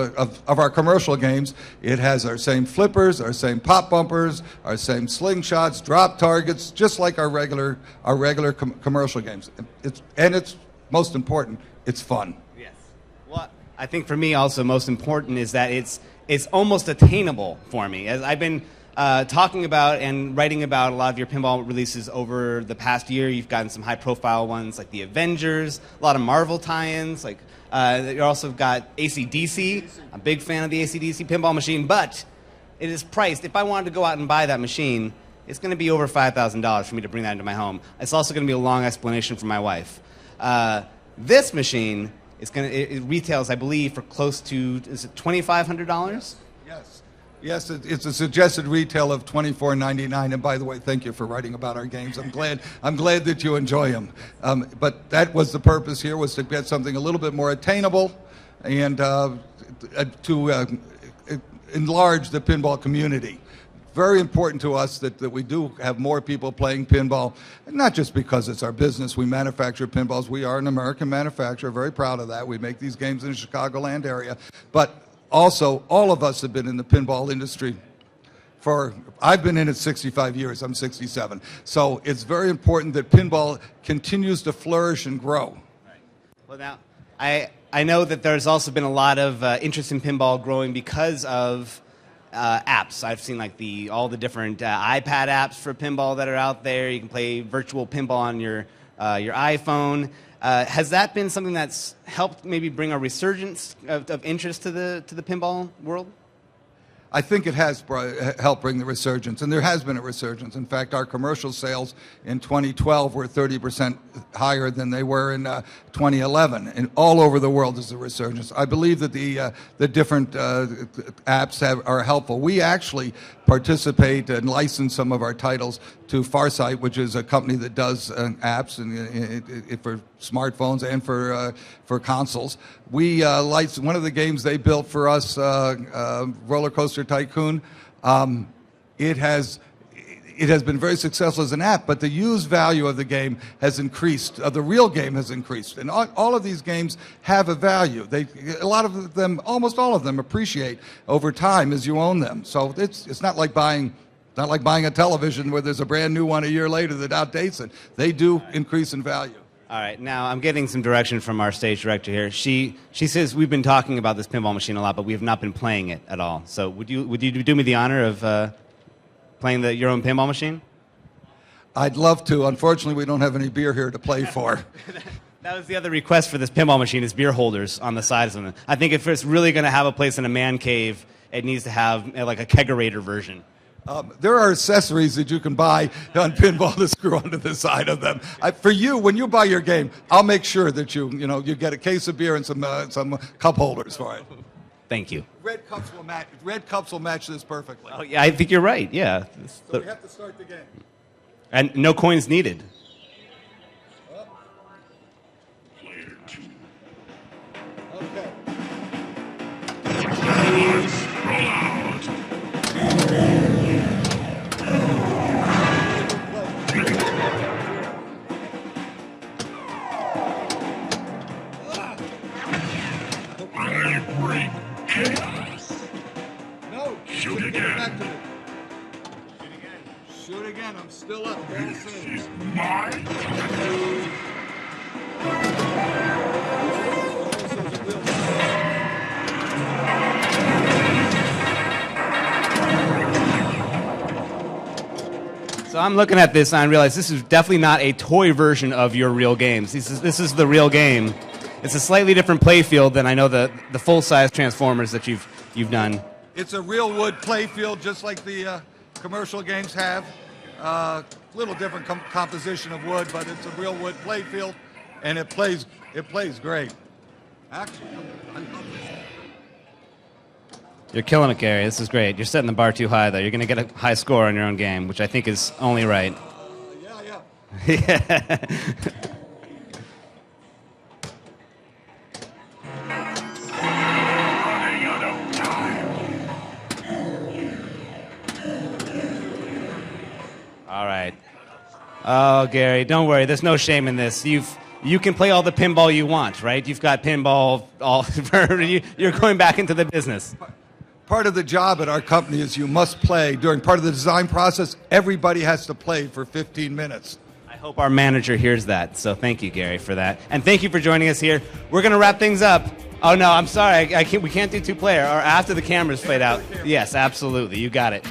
Speaker 19: our commercial games. It has our same flippers, our same pop bumpers, our same slingshots, drop targets, just like our regular commercial games. It's most important, it's fun.
Speaker 11: Yes. Well, I think for me also most important is that it's almost attainable for me. As I've been talking about and writing about a lot of your pinball releases over the past year, you've gotten some high-profile ones like the Avengers, a lot of Marvel tie-ins. Like you also got AC/DC. I'm a big fan of the AC/DC pinball machine, but it is priced. If I wanted to go out and buy that machine, it's going to be over $5,000 for me to bring that into my home. It's also going to be a long explanation for my wife. This machine it retails, I believe, for close to, is it $2,500?
Speaker 19: Yes, it's a suggested retail of $24.99. And by the way, thank you for writing about our games. I'm glad that you enjoy them. But that was the purpose here, was to get something a little bit more attainable and to enlarge the pinball community. Very important to us that we do have more people playing pinball, and not just because it's our business. We manufacture pinballs. We are an American manufacturer, very proud of that. We make these games in the Chicagoland area. But also, all of us have been in the pinball industry I've been in it 65 years. I'm 67. So it's very important that pinball continues to flourish and grow.
Speaker 11: Right. Well, now, I know that there's also been a lot of interest in pinball growing because of apps. I've seen like all the different iPad apps for pinball that are out there. You can play virtual pinball on your iPhone. Has that been something that's helped maybe bring a resurgence of interest to the pinball world?
Speaker 19: I think it has helped bring the resurgence, and there has been a resurgence. In fact, our commercial sales in 2012 were 30% higher than they were in 2011, and all over the world is a resurgence. I believe that the different apps are helpful. We actually participate and license some of our titles to Farsight, which is a company that does apps for smartphones and for consoles. We licensed one of the games they built for us, Roller Coaster Tycoon. It has been very successful as an app, but the used value of the game has increased. The real game has increased, and all of these games have a value. A lot of them, almost all of them, appreciate over time as you own them. So it's not like buying a television where there's a brand new one a year later that outdates it. They do increase in value.
Speaker 11: All right, now I'm getting some direction from our stage director here. She says we've been talking about this pinball machine a lot, but we have not been playing it at all. So would you do me the honor of playing your own pinball machine?
Speaker 19: I'd love to. Unfortunately, we don't have any beer here to play for.
Speaker 11: That was the other request for this pinball machine, is beer holders on the sides of them. I think if it's really going to have a place in a man cave, it needs to have like a kegerator version.
Speaker 19: There are accessories that you can buy on pinball to screw onto the side of them. For you, when you buy your game, I'll make sure that you get a case of beer and some cup holders for it.
Speaker 11: Thank you.
Speaker 19: Red cups will match this perfectly.
Speaker 11: Oh, yeah, I think you're right. Yeah.
Speaker 19: So we have to start the game.
Speaker 11: And no coins needed.
Speaker 19: Okay. again, I'm still up. Ball saves.
Speaker 11: So I'm looking at this and I realize this is definitely not a toy version of your real games. This is the real game. It's a slightly different play field than I know the full-size Transformers that you've done.
Speaker 19: It's a real wood play field, just like the commercial games have. Little different composition of wood, but it's a real wood play field, and it plays great. Actually, I love this.
Speaker 11: You're killing it, Gary. This is great. You're setting the bar too high, though. You're going to get a high score on your own game, which I think is only right.
Speaker 19: Yeah.
Speaker 11: All right. Oh, Gary, don't worry. There's no shame in this. You can play all the pinball you want, right? You've got pinball all. You're going back into the business.
Speaker 19: Part of the job at our company is you must play. During part of the design process, everybody has to play for 15 minutes.
Speaker 11: I hope our manager hears that. So thank you, Gary, for that. And thank you for joining us here. We're going to wrap things up. Oh, no, I'm sorry. We can't do two-player or after the camera's played out. Yes, absolutely. You got it.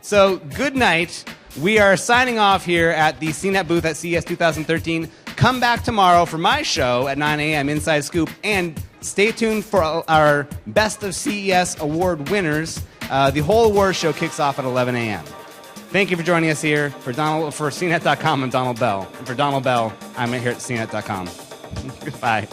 Speaker 11: So good night. We are signing off here at the CNET booth at CES 2013. Come back tomorrow for my show at 9 a.m. Inside Scoop. And stay tuned for our Best of CES award winners. The whole award show kicks off at 11 a.m. Thank you for joining us here. For CNET.com, I'm Donald Bell. And for Donald Bell, I'm here at CNET.com. Goodbye.